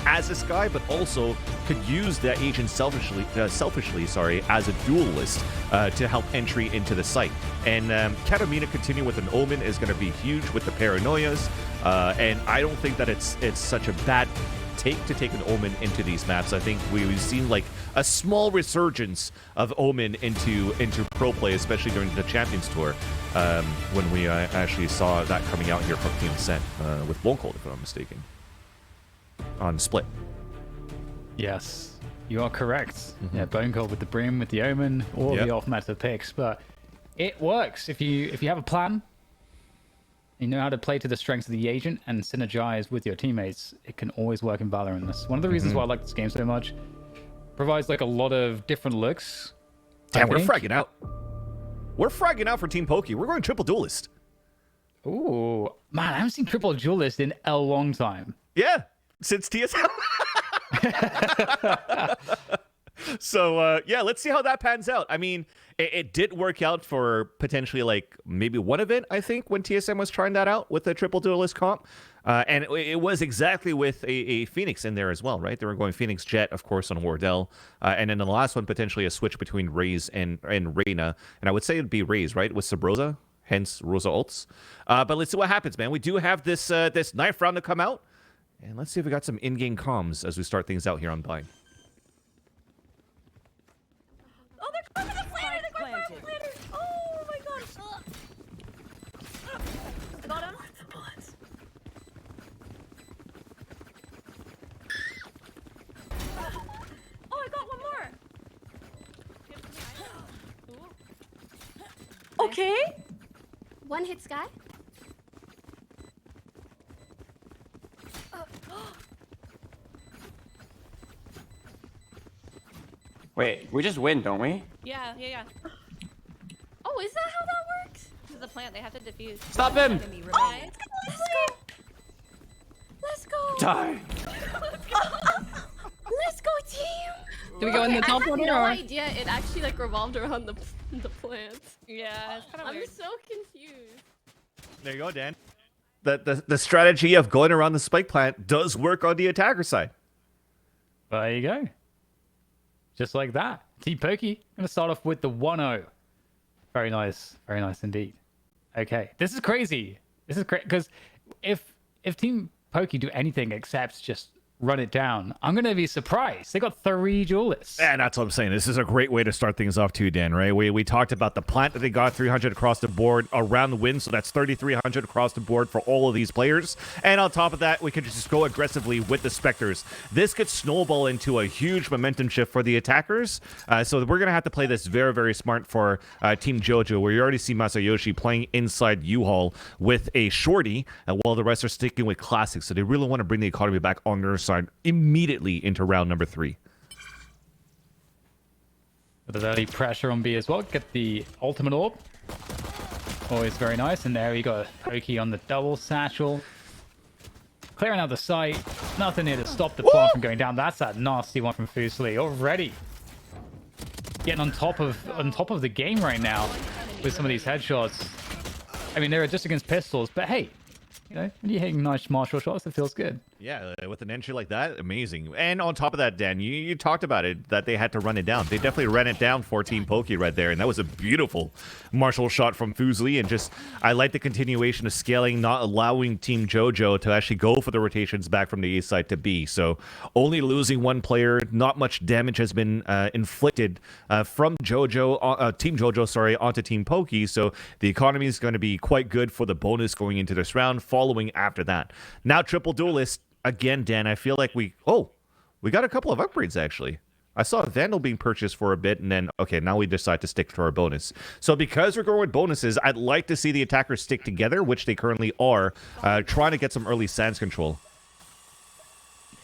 Speaker 2: as a Sky, but also could use that agent selfishly, as a duelist to help entry into the site. And Katamina continue with an Omen is going to be huge with the paranoias, and I don't think that it's such a bad take to take an Omen into these maps. I think we've seen like a small resurgence of Omen into pro play, especially during the Champions Tour, when we actually saw that coming out here from Team Ascent with Volcold, if I'm not mistaken, on Split.
Speaker 3: Yes, you are correct. Yeah, Bone Cold with the Brim, with the Omen, all the off-meta picks, but it works if you have a plan. You know how to play to the strengths of the agent and synergize with your teammates. It can always work in Valorant. That's one of the reasons why I like this game so much. Provides like a lot of different looks.
Speaker 2: Damn, we're fragging out. We're fragging out for Team Poke. We're going triple duelist.
Speaker 3: Ooh, man, I haven't seen triple duelist in a long time.
Speaker 2: Yeah, since TSM. So, yeah, let's see how that pans out. I mean, it did work out for potentially, like, maybe one event, I think, when TSM was trying that out with the triple duelist comp. And it was exactly with a Phoenix in there as well, right? They were going Phoenix Jet, of course, on Wardell. And then the last one, potentially a switch between Raze and Reina. And I would say it'd be Raze, right? With Sabrosa, hence Rosa ults. But let's see what happens, man. We do have this ninth round to come out. And let's see if we got some in-game comms as we start things out here on Bind.
Speaker 15: Oh, they're going for the planter! They're going for the planter! Oh my gosh! I got him. Oh, I got one more!
Speaker 7: Okay. One hit Sky.
Speaker 17: Wait, we just win, don't we?
Speaker 15: Yeah. Oh, is that how that works?
Speaker 4: the plant. They have to defuse.
Speaker 9: Stop him!
Speaker 15: Let's go.
Speaker 9: Die.
Speaker 15: Let's go, team.
Speaker 21: Do we go in the top
Speaker 4: I
Speaker 21: one
Speaker 4: had no
Speaker 21: or?
Speaker 4: idea it actually like revolved around the plant.
Speaker 1: Yeah, it's kind of
Speaker 4: I'm
Speaker 1: weird.
Speaker 4: so confused.
Speaker 2: There you go, Dan. The strategy of going around the spike plant does work on the attacker side.
Speaker 3: There you go. Just like that. Team Pokey going to start off with the 1-0. Very nice indeed. Okay, this is crazy. This is crazy because if Team Pokey do anything except just run it down, I'm going to be surprised. They got 3 duelists.
Speaker 2: And that's what I'm saying. This is a great way to start things off too, Dan, right? We talked about the plant that they got 300 across the board around the win, so that's 3,300 across the board for all of these players. And on top of that, we could just go aggressively with the Spectres. This could snowball into a huge momentum shift for the attackers. So we're going to have to play this very, very smart for Team JoJo, where you already see Masayoshi playing inside U-Haul with a shorty, while the rest are sticking with classics. So they really want to bring the economy back on their side immediately into round number 3.
Speaker 3: With early pressure on B as well. Get the ultimate orb. Always very nice. And there we go. Pokey on the double satchel. Clearing out the site. Nothing here to stop the plant from going down. That's that nasty one from Fuseli already. Getting on top of the game right now with some of these headshots. I mean, they're just against pistols, but hey, you know, when you're hitting nice martial shots, it feels good.
Speaker 2: Yeah, with an entry like that, amazing. And on top of that, Dan, you talked about it, that they had to run it down. They definitely ran it down for Team Pokey right there, and that was a beautiful martial shot from Fuseli. And just, I like the continuation of scaling, not allowing Team JoJo to actually go for the rotations back from the A side to B. So only losing one player, not much damage has been inflicted from Team JoJo, onto Team Pokey. So the economy is going to be quite good for the bonus going into this round, following after that. Now, triple duelist. Again, Dan, I feel like we got a couple of upgrades, actually. I saw a Vandal being purchased for a bit, and then, okay, now we decide to stick to our bonus. So because we're going with bonuses, I'd like to see the attackers stick together, which they currently are, trying to get some early sands control.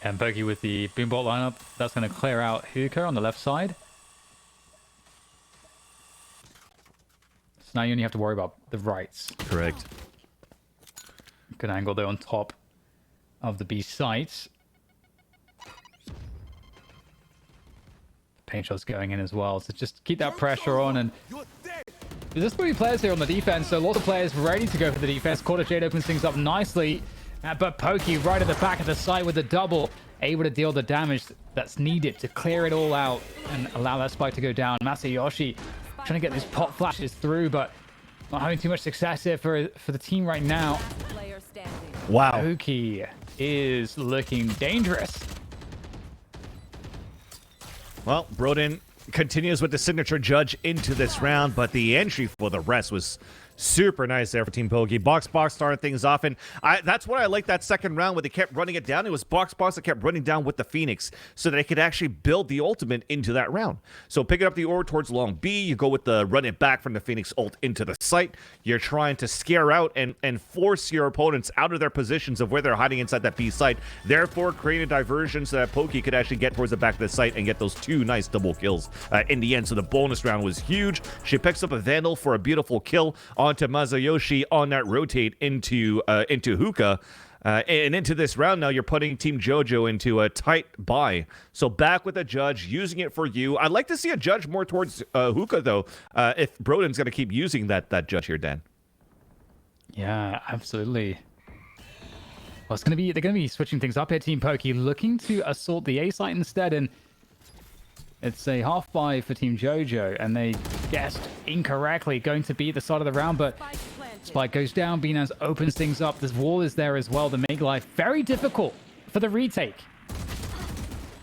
Speaker 3: And Pokey with the Boombot lineup, that's going to clear out Hookah on the left side. So now you only have to worry about the rights.
Speaker 2: Correct.
Speaker 3: Good angle there on top of the B site. Paint shot's going in as well, so just keep that pressure on. And there's just 3 players here on the defense, so lots of players ready to go for the defense. Quarter Jade opens things up nicely, but Pokey right at the back of the site with the double, able to deal the damage that's needed to clear it all out and allow that spike to go down. Masayoshi trying to get these pop flashes through, but not having too much success here for the team right now.
Speaker 2: Wow.
Speaker 3: Pokey is looking dangerous.
Speaker 2: Well, Broden continues with the signature judge into this round, but the entry for the rest was super nice there for Team Pokey. Box started things off, and that's what I like that second round where they kept running it down. It was Box that kept running down with the Phoenix so that they could actually build the ultimate into that round. So picking up the orb towards long B, you go with the run it back from the Phoenix ult into the site. You're trying to scare out and force your opponents out of their positions of where they're hiding inside that B site, therefore creating a diversion so that Pokey could actually get towards the back of the site and get those 2 nice double kills in the end. So the bonus round was huge. She picks up a Vandal for a beautiful kill onto Masayoshi on that rotate into Hookah. And into this round now, you're putting Team JoJo into a tight buy. So back with a judge, using it for you. I'd like to see a judge more towards Hookah, though, if Broden's going to keep using that judge here, Dan.
Speaker 3: Yeah, absolutely. Well, they're going to be switching things up here. Team Pokey looking to assault the A site instead, and it's a half buy for Team JoJo, and they guessed incorrectly going to be the side of the round, but Spike goes down. Binaz opens things up. This wall is there as well to make life very difficult for the retake.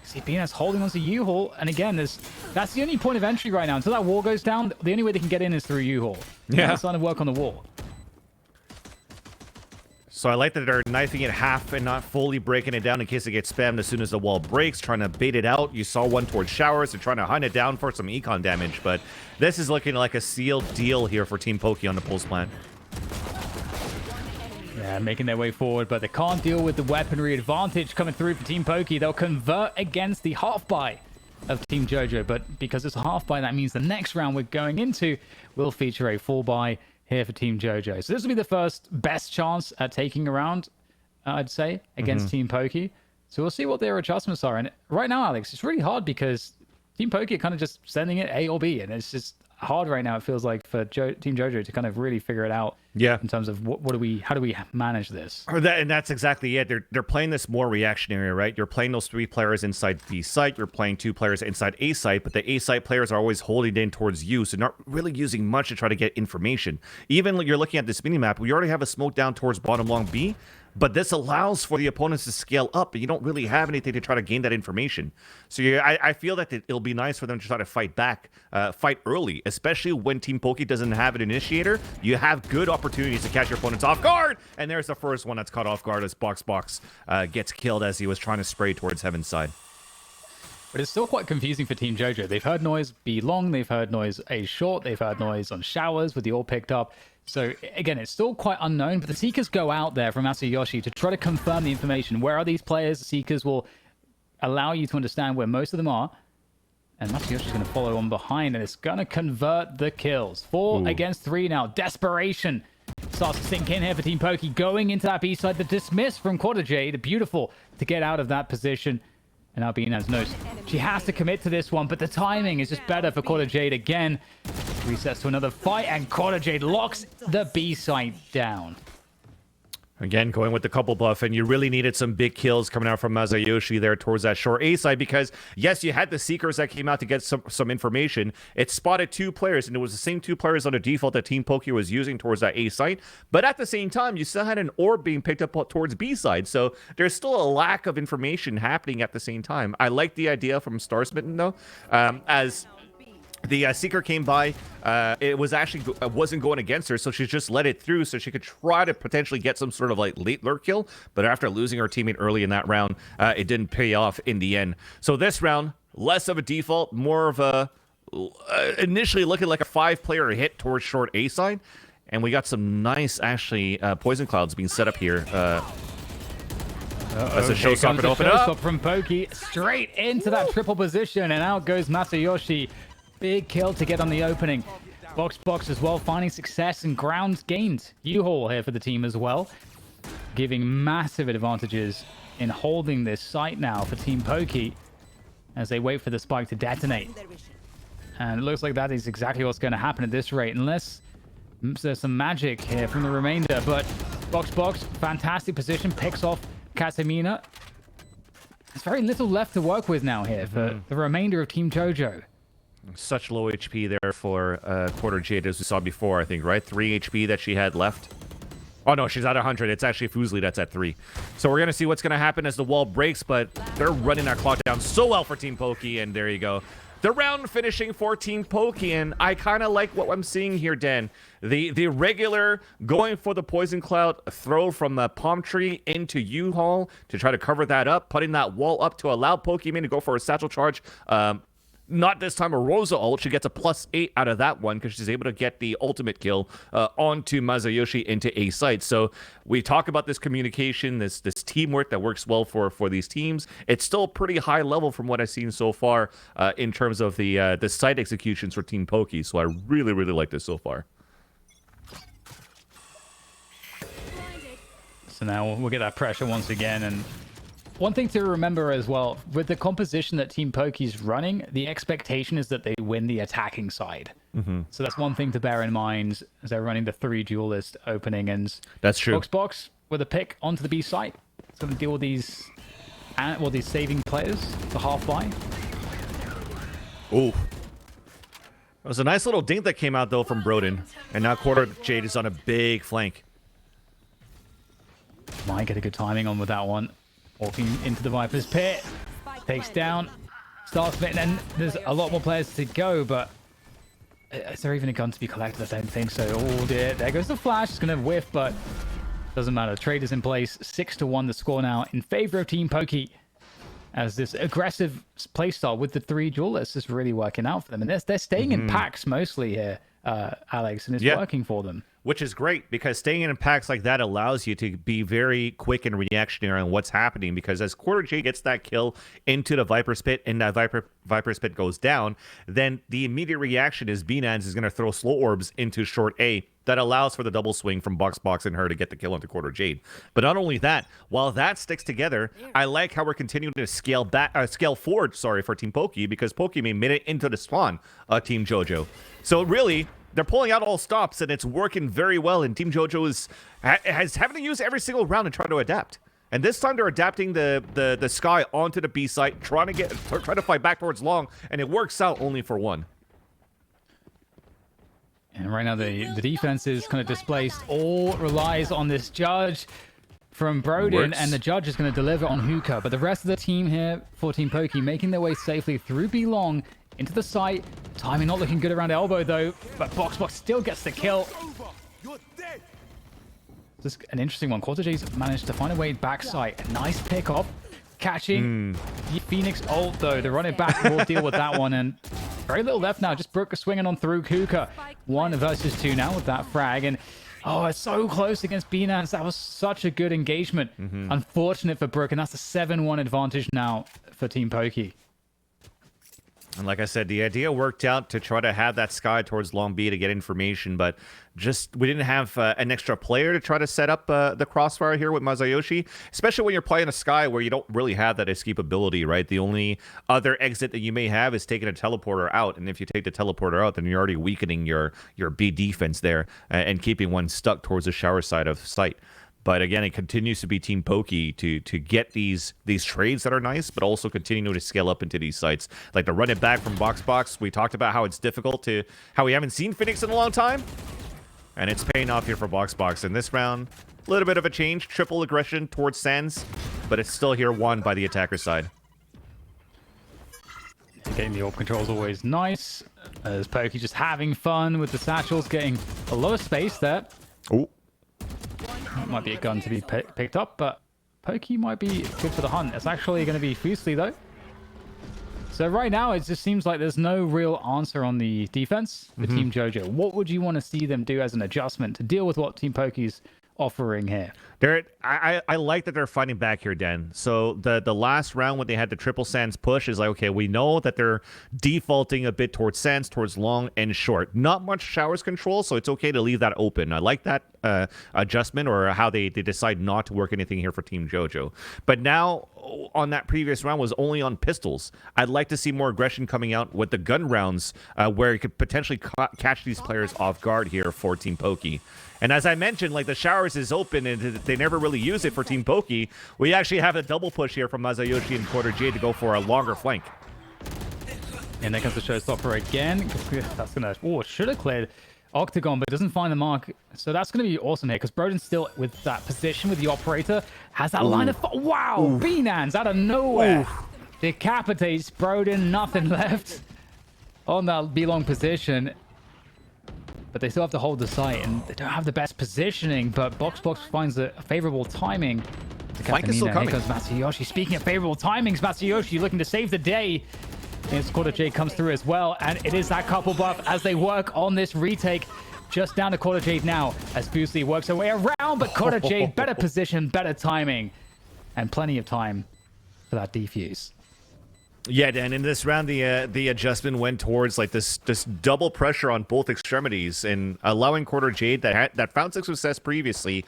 Speaker 3: See Binaz holding onto U-Haul, and again, that's the only point of entry right now. Until that wall goes down, the only way they can get in is through U-Haul.
Speaker 2: Yeah.
Speaker 3: It's starting to work on the wall.
Speaker 2: So I like that they're knifing it half and not fully breaking it down in case it gets spammed as soon as the wall breaks, trying to bait it out. You saw one towards showers. They're trying to hunt it down for some econ damage, but this is looking like a sealed deal here for Team Pokey on the pulse plant.
Speaker 3: Yeah, making their way forward, but they can't deal with the weaponry advantage coming through for Team Pokey. They'll convert against the half buy of Team JoJo, but because it's a half buy, that means the next round we're going into will feature a full buy. here for Team JoJo. So this will be the first best chance at taking a round, I'd say, against Team Pokey. So we'll see what their adjustments are. And right now, Alex, it's really hard because Team Pokey are kind of just sending it A or B, and it's just hard right now, it feels like, for Team JoJo to kind of really figure it out.
Speaker 2: Yeah.
Speaker 3: In terms of how do we manage this?
Speaker 2: And that's exactly it. They're playing this more reactionary, right? You're playing those 3 players inside B site. You're playing 2 players inside A site, but the A site players are always holding in towards you, so not really using much to try to get information. Even you're looking at this mini map, we already have a smoke down towards bottom long B. But this allows for the opponents to scale up, but you don't really have anything to try to gain that information. So I feel that it'll be nice for them to try to fight back, fight early, especially when Team Pokey doesn't have an initiator. You have good opportunities to catch your opponents off guard. And there's the first one that's caught off guard as Box gets killed as he was trying to spray towards Heaven's side.
Speaker 3: But it's still quite confusing for Team JoJo. They've heard noise B long, they've heard noise A short, they've heard noise on showers with the all picked up. So again, it's still quite unknown, but the Seekers go out there from Masayoshi to try to confirm the information. Where are these players? The Seekers will allow you to understand where most of them are. And Masayoshi's going to follow on behind, and it's going to convert the kills. 4 against 3 now. Desperation starts to sink in here for Team Pokey. Going into that B side, the dismiss from Quarter Jade. Beautiful to get out of that position. And now Beanaz knows she has to commit to this one, but the timing is just better for Quarter Jade again. Resets to another fight, and Quarter Jade locks the B site down.
Speaker 2: Again, going with the couple buff, and you really needed some big kills coming out from Masayoshi there towards that short A side, because yes, you had the Seekers that came out to get some information. It spotted 2 players, and it was the same 2 players on the default that Team Pokey was using towards that A site. But at the same time, you still had an orb being picked up towards B side, so there's still a lack of information happening at the same time. I like the idea from Star Smitten though, as the Seeker came by, it was actually wasn't going against her, so she just let it through so she could try to potentially get some sort of like late lurk kill. But after losing her teammate early in that round, it didn't pay off in the end. So this round, less of a default, more of a initially looking like a 5-player hit towards short A side, and we got some nice actually poison clouds being set up here. As a showstopper to open up
Speaker 3: from Pokey straight into that triple position, and out goes Masayoshi. Big kill to get on the opening. Box as well, finding success and grounds gained. U-Haul here for the team as well, giving massive advantages in holding this site now for Team Pokey as they wait for the spike to detonate. And it looks like that is exactly what's going to happen at this rate, unless there's some magic here from the remainder. But Box, fantastic position, picks off Casamina. There's very little left to work with now here for the remainder of Team JoJo.
Speaker 2: Such low HP there for Quarter Jade, as we saw before, I think, right? 3 HP that she had left. Oh, no, she's at 100. It's actually Fuslie that's at 3. So we're going to see what's going to happen as the wall breaks, but they're running that clock down so well for Team Pokey, and there you go. The round finishing for Team Pokey, and I kind of like what I'm seeing here, Dan. The regular going for the Poison Cloud throw from the Palm Tree into U-Haul to try to cover that up, putting that wall up to allow Pokemon to go for a satchel charge. Not this time a Rosa ult. She gets a +8 out of that one because she's able to get the ultimate kill onto Masayoshi into A site. So we talk about this communication, this teamwork that works well for these teams. It's still pretty high level from what I've seen so far in terms of the site executions for Team Pokey. So I really, really like this so far.
Speaker 3: So now we'll get that pressure once again, and one thing to remember as well, with the composition that Team Pokey's running, the expectation is that they win the attacking side. So that's one thing to bear in mind as they're running the 3 duelist opening. And
Speaker 2: that's true.
Speaker 3: Box with a pick onto the B site. It's going to deal with these saving players for half buy.
Speaker 2: Ooh. It was a nice little dink that came out, though, from Broden. And now Quarter Jade is on a big flank.
Speaker 3: Might get a good timing on with that one. Walking into the Viper's pit, takes down, starts smitten, and there's a lot more players to go, but is there even a gun to be collected? I don't think so. Oh dear, there goes the flash. It's going to whiff, but doesn't matter. Trade is in place. 6-1 the score now in favor of Team Pokey, as this aggressive playstyle with the 3 duelists is really working out for them. And they're staying in packs mostly here, Alex, and it's working for them.
Speaker 2: which is great because staying in packs like that allows you to be very quick and reactionary on what's happening, because as Quarter J gets that kill into the Viper's Pit and that Viper's Pit goes down, then the immediate reaction is BNANS is going to throw slow orbs into short A. That allows for the double swing from Box and her to get the kill into Quarter Jade. But not only that, while that sticks together, I like how we're continuing to scale forward, for Team Pokey, because Pokey made it into the spawn of Team JoJo. So really, they're pulling out all stops, and it's working very well. And Team JoJo is having to use every single round and try to adapt. And this time they're adapting the Sky onto the B site, trying to fight back towards Long, and it works out only for one.
Speaker 3: And right now the defense is kind of displaced. All relies on this Judge from Broden, and the Judge is going to deliver on Hookah. But the rest of the team here for Team Pokey making their way safely through B Long into the site. Timing not looking good around elbow though, but Box still gets the kill. This is an interesting one. Quarter J's managed to find a way backside. A nice pick off. Catching the Phoenix ult though. The running back will deal with that one, and very little left now. Just Brook swinging on through Kuka. 1 versus 2 now with that frag, and oh, it's so close against BNANS. That was such a good engagement. Unfortunate for Brook, and that's a 7-1 advantage now for Team Pokey.
Speaker 2: And like I said, the idea worked out to try to have that Sky towards Long B to get information, but just we didn't have an extra player to try to set up the crossfire here with Masayoshi, especially when you're playing a Sky where you don't really have that escapability, right? The only other exit that you may have is taking a teleporter out, and if you take the teleporter out, then you're already weakening your B defense there and keeping one stuck towards the shower side of sight. But again, it continues to be Team Pokey to get these trades that are nice, but also continue to scale up into these sites. Like the run it back from Box. We talked about how it's difficult how we haven't seen Phoenix in a long time. And it's paying off here for Box. In this round, a little bit of a change. Triple aggression towards Sands, but it's still here won by the attacker side.
Speaker 3: Getting the orb control is always nice. As Pokey just having fun with the satchels, getting a lot of space there.
Speaker 2: Oh.
Speaker 3: That might be a gun to be picked up, but Pokey might be good for the hunt. It's actually going to be Fusely, though. So right now, it just seems like there's no real answer on the defense for Team JoJo. What would you want to see them do as an adjustment to deal with what Team Pokey's offering here?
Speaker 2: I like that they're fighting back here, Dan. So the last round when they had the triple Sands push is like, okay, we know that they're defaulting a bit towards Sands, towards long and short. Not much showers control, so it's okay to leave that open. I like that adjustment, or how they decide not to work anything here for Team JoJo. But now, on that previous round was only on pistols. I'd like to see more aggression coming out with the gun rounds, where you could potentially catch these players off guard here for Team Pokey. And as I mentioned, like the showers is open and they never really use it for Team Pokey. We actually have a double push here from Masayoshi and Quarter J to go for a longer flank.
Speaker 3: And there comes the showstopper again. That's going to... Oh, should have cleared Octagon, but doesn't find the mark. So that's going to be awesome here, because Broden's still with that position with the operator. Has that line of... Wow! BNANS out of nowhere. Decapitates Broden. Nothing left on that B-long position. But they still have to hold the site, and they don't have the best positioning, but Box finds a favorable timing.
Speaker 2: Flank is still coming.
Speaker 3: Here comes Masayoshi. Speaking of favorable timings, Masayoshi looking to save the day. And Quarter J comes through as well, and it is that couple buff as they work on this retake. Just down to Quarter J now, as Fusely works her way around, but Quarter J, better position, better timing, and plenty of time for that defuse.
Speaker 2: Yeah, Dan, in this round, the adjustment went towards like this double pressure on both extremities, and allowing Quarter Jade that found success previously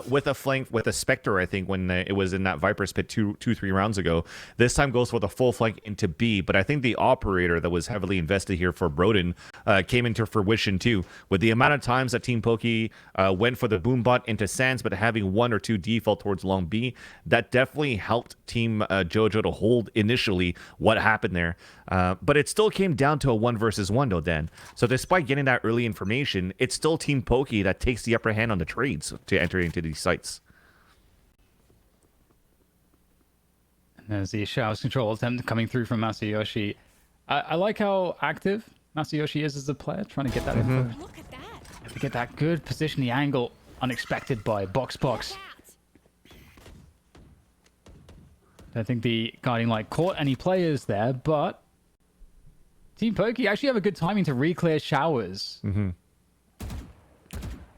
Speaker 2: with a flank with a Spectre, I think, when it was in that Viper's Pit 3 rounds ago. This time goes with a full flank into B, but I think the operator that was heavily invested here for Broden came into fruition too. With the amount of times that Team Pokey went for the Boombot into Sands, but having 1 or 2 default towards long B, that definitely helped Team JoJo to hold initially what happened there. But it still came down to a 1 versus 1 though, Dan. So despite getting that early information, it's still Team Pokey that takes the upper hand on the trades to enter into these sites.
Speaker 3: And there's the showers control attempt coming through from Masayoshi. I like how active Masayoshi is as a player, trying to get that info.
Speaker 21: Look at that.
Speaker 3: To get that good position, the angle unexpected by Box. I think the guiding light caught any players there, but Team Pokey actually have a good timing to re-clear showers.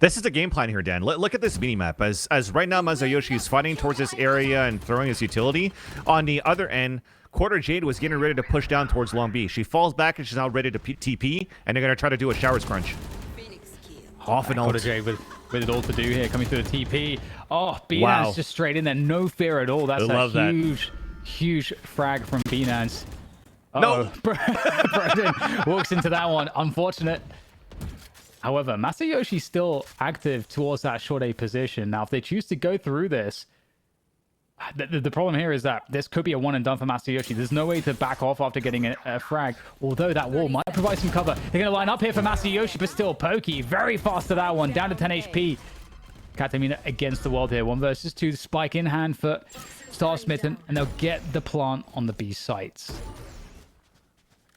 Speaker 2: This is the game plan here, Dan. Look at this minimap. As right now, Masayoshi is fighting towards this area and throwing his utility. On the other end, Quarter Jade was getting ready to push down towards Long B. She falls back and she's now ready to TP, and they're going to try to do a showers crunch. Off and
Speaker 3: Quarter
Speaker 2: ult.
Speaker 3: Jade with it all to do here, coming through the TP. Oh, Binance
Speaker 2: Wow.
Speaker 3: just straight in there. No fear at all. That's
Speaker 2: I love that.
Speaker 3: huge frag from Binance.
Speaker 2: No.
Speaker 3: Brendan walks into that one. Unfortunate. However, Masayoshi's still active towards that short A position. Now, if they choose to go through this, the problem here is that this could be a one and done for Masayoshi. There's no way to back off after getting a frag, although that wall might provide some cover. They're going to line up here for Masayoshi, but still Pokey very fast to that one, down to 10 HP. Katamina against the world here. 1 versus 2, spike in hand for Star Smitten, and they'll get the plant on the B sites.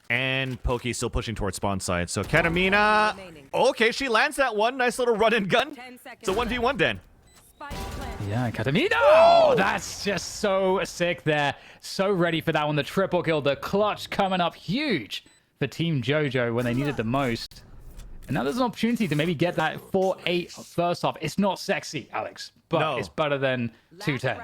Speaker 2: And Pokey still pushing towards spawn side. So Katamina, okay, she lands that one. Nice little run and gun. It's a 1v1 then.
Speaker 3: Yeah, Katamina! Oh, that's just so sick there. So ready for that one. The triple kill, the clutch coming up huge for Team JoJo when they needed the most. And now there's an opportunity to maybe get that 4-8 first off. It's not sexy, Alex, but it's better than 2-10.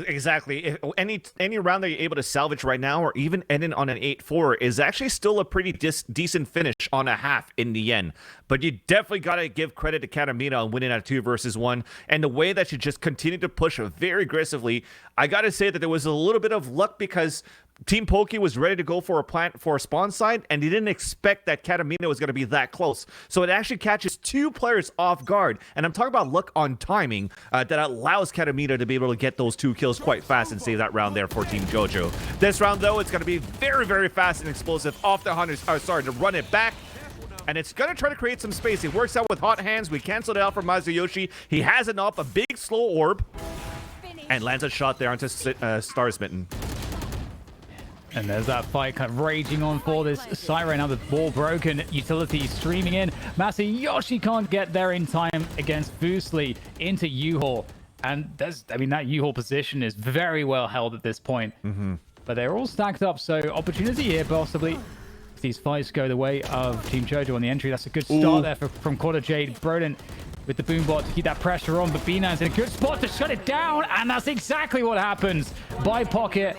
Speaker 2: Exactly. If any round that you're able to salvage right now, or even ending on an 8-4, is actually still a pretty decent finish on a half in the end. But you definitely got to give credit to Katamina on winning at 2 versus 1. And the way that she just continued to push very aggressively, I got to say that there was a little bit of luck because Team Pokey was ready to go for a spawn side, and they didn't expect that Katamina was going to be that close. So it actually catches 2 players off guard. And I'm talking about luck on timing that allows Katamina to be able to get those 2 kills quite fast and save that round there for Team JoJo. This round, though, it's going to be very, very fast and explosive off the hunters. Sorry, to run it back. And it's going to try to create some space. It works out with hot hands. We canceled it out for Masayoshi. He has it up, a big slow orb, and lands a shot there onto Star Smitten.
Speaker 3: And there's that fight kind of raging on for this Siren. Now the ball broken, utility streaming in. Masayoshi can't get there in time against Boostly into U-Haul. And that U-Haul position is very well held at this point. But they're all stacked up, so opportunity here possibly. If these fights go the way of Team JoJo on the entry, that's a good start there from Quarter Jade. Broden with the boombot to keep that pressure on, but Binance in a good spot to shut it down, and that's exactly what happens by Pocket.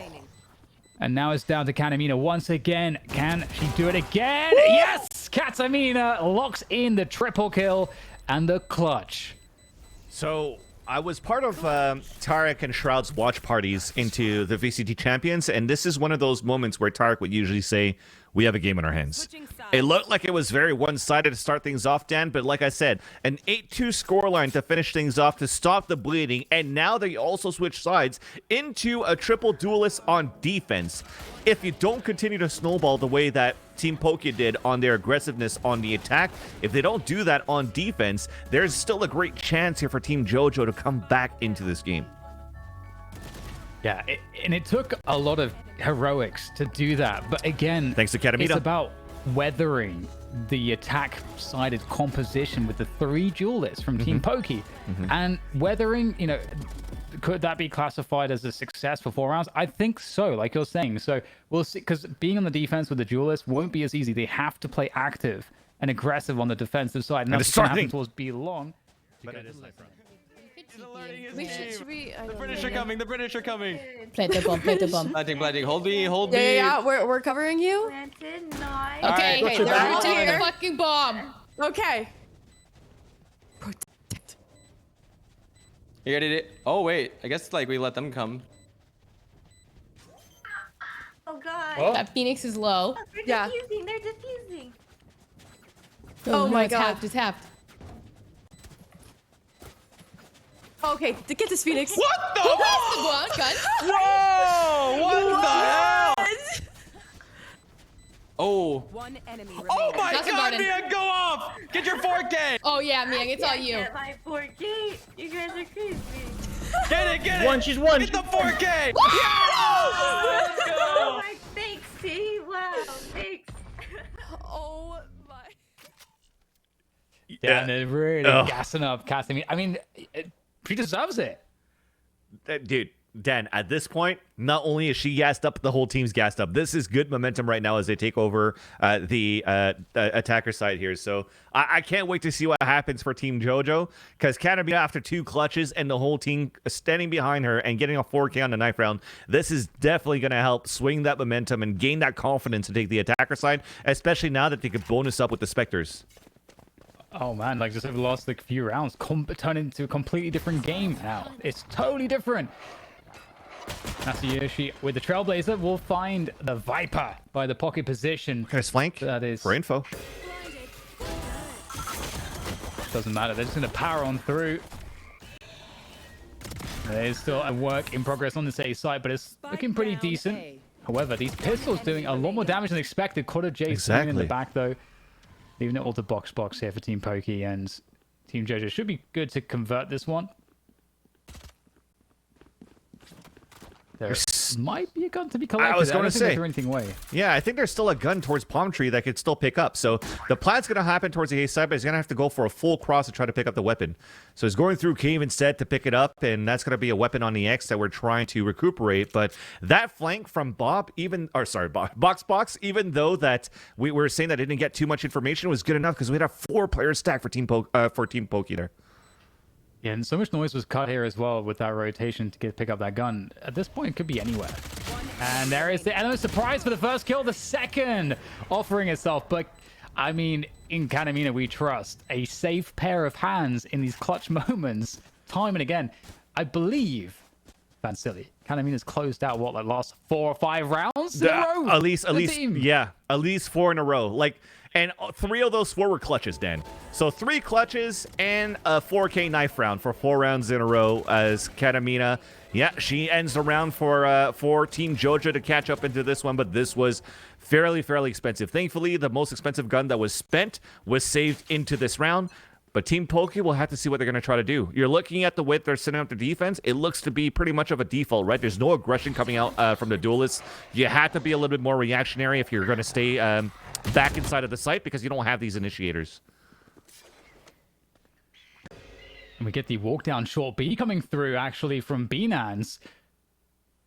Speaker 3: And now it's down to Katamina once again. Can she do it again? Yes! Katamina locks in the triple kill and the clutch.
Speaker 2: So I was part of Tarek and Shroud's watch parties into the VCT Champions, and this is one of those moments where Tarek would usually say, we have a game in our hands. It looked like it was very one-sided to start things off, Dan, but like I said, an 8-2 scoreline to finish things off to stop the bleeding, and now they also switch sides into a triple duelist on defense. If you don't continue to snowball the way that Team Poké did on their aggressiveness on the attack, if they don't do that on defense, there's still a great chance here for Team JoJo to come back into this game.
Speaker 3: Yeah, and it took a lot of heroics to do that. But again,
Speaker 2: thanks to Katamina,
Speaker 3: it's about weathering the attack-sided composition with the 3 duelists from Team Poké. And weathering, could that be classified as a success for 4 rounds? I think so, like you're saying. So we'll see, because being on the defense with the duelists won't be as easy. They have to play active and aggressive on the defensive side. And that's going to happen towards B long.
Speaker 5: The British are coming. The British are coming.
Speaker 21: Plant the bomb. Plant the bomb.
Speaker 5: Planting. Hold me. Hold me.
Speaker 21: Yeah. We're covering you.
Speaker 7: Planted, nice.
Speaker 21: Okay.
Speaker 5: Right,
Speaker 21: They're planting the fucking bomb.
Speaker 15: Okay.
Speaker 5: You ready to? Oh wait. I guess we let them come.
Speaker 7: Oh god.
Speaker 21: Oh. That Phoenix is low.
Speaker 7: Oh, they're defusing. They're defusing.
Speaker 21: Oh my god.
Speaker 15: God.
Speaker 21: It's halved.
Speaker 15: Okay, to get this Phoenix.
Speaker 5: What the?
Speaker 21: Who has the gun?
Speaker 5: Whoa! What the hell? Oh.
Speaker 13: One enemy remaining.
Speaker 5: Oh my
Speaker 21: That's a
Speaker 5: god,
Speaker 21: garden.
Speaker 5: Mia, go off! Get your 4K!
Speaker 21: Oh yeah, Mia, it's all you.
Speaker 7: Get my 4K. You guys are crazy.
Speaker 5: Get it!
Speaker 9: She's one.
Speaker 5: Get the 4K! Yes! Let's go!
Speaker 7: Oh my, thanks, T. Wow, thanks.
Speaker 15: Oh my.
Speaker 3: Yeah, and they're really gassing up Katamina. I mean, she deserves it.
Speaker 2: Dude, Dan, at this point, not only is she gassed up, the whole team's gassed up. This is good momentum right now as they take over the attacker side here. So I can't wait to see what happens for Team JoJo, because Katamina, after 2 clutches and the whole team standing behind her and getting a 4K on the knife round, this is definitely going to help swing that momentum and gain that confidence to take the attacker side, especially now that they could bonus up with the Spectres.
Speaker 3: Oh man, like just over the last like few rounds, turned into a completely different game now. It's totally different. Masayoshi with the Trailblazer will find the Viper by the pocket position.
Speaker 2: There's flank
Speaker 3: that is
Speaker 2: for info.
Speaker 3: Doesn't matter. They're just going to power on through. There's still a work in progress on this A side, but it's looking pretty decent. However, these pistols doing a lot more damage than expected. Quarter J swinging in the back though, leaving it all to box here for Team Pokey, and Team JoJo should be good to convert this one. There might be a gun to be collected.
Speaker 2: I was going to say,
Speaker 3: anything away.
Speaker 2: Yeah, I think there's still a gun towards Palm Tree that could still pick up. So the plan's going to happen towards the A side, but he's going to have to go for a full cross to try to pick up the weapon. So he's going through Cave instead to pick it up, and that's going to be a weapon on the X that we're trying to recuperate. But that flank from Box, even though that we were saying that it didn't get too much information, was good enough because we had a 4-player stack for Team Pokey there.
Speaker 3: Yeah, and so much noise was cut here as well with that rotation to pick up that gun. At this point, it could be anywhere. And there is the element surprise for the first kill, the second offering itself. But, I mean, in Katamina, we trust a safe pair of hands in these clutch moments, time and again. I believe, Vansili, Katamina's closed out, what, like last 4 or 5 rounds in a row?
Speaker 2: At least, yeah, at least 4 in a row. Like, and 3 of those 4 were clutches, Dan. So 3 clutches and a 4K knife round for 4 rounds in a row as Katamina. Yeah, she ends the round for Team JoJo to catch up into this one, but this was fairly expensive. Thankfully, the most expensive gun that was spent was saved into this round. But Team Pokey will have to see what they're going to try to do. You're looking at the way they're setting up the defense. It looks to be pretty much of a default, right? There's no aggression coming out from the duelists. You have to be a little bit more reactionary if you're going to stay back inside of the site because you don't have these initiators.
Speaker 3: And we get the walk down short B coming through actually from Binance.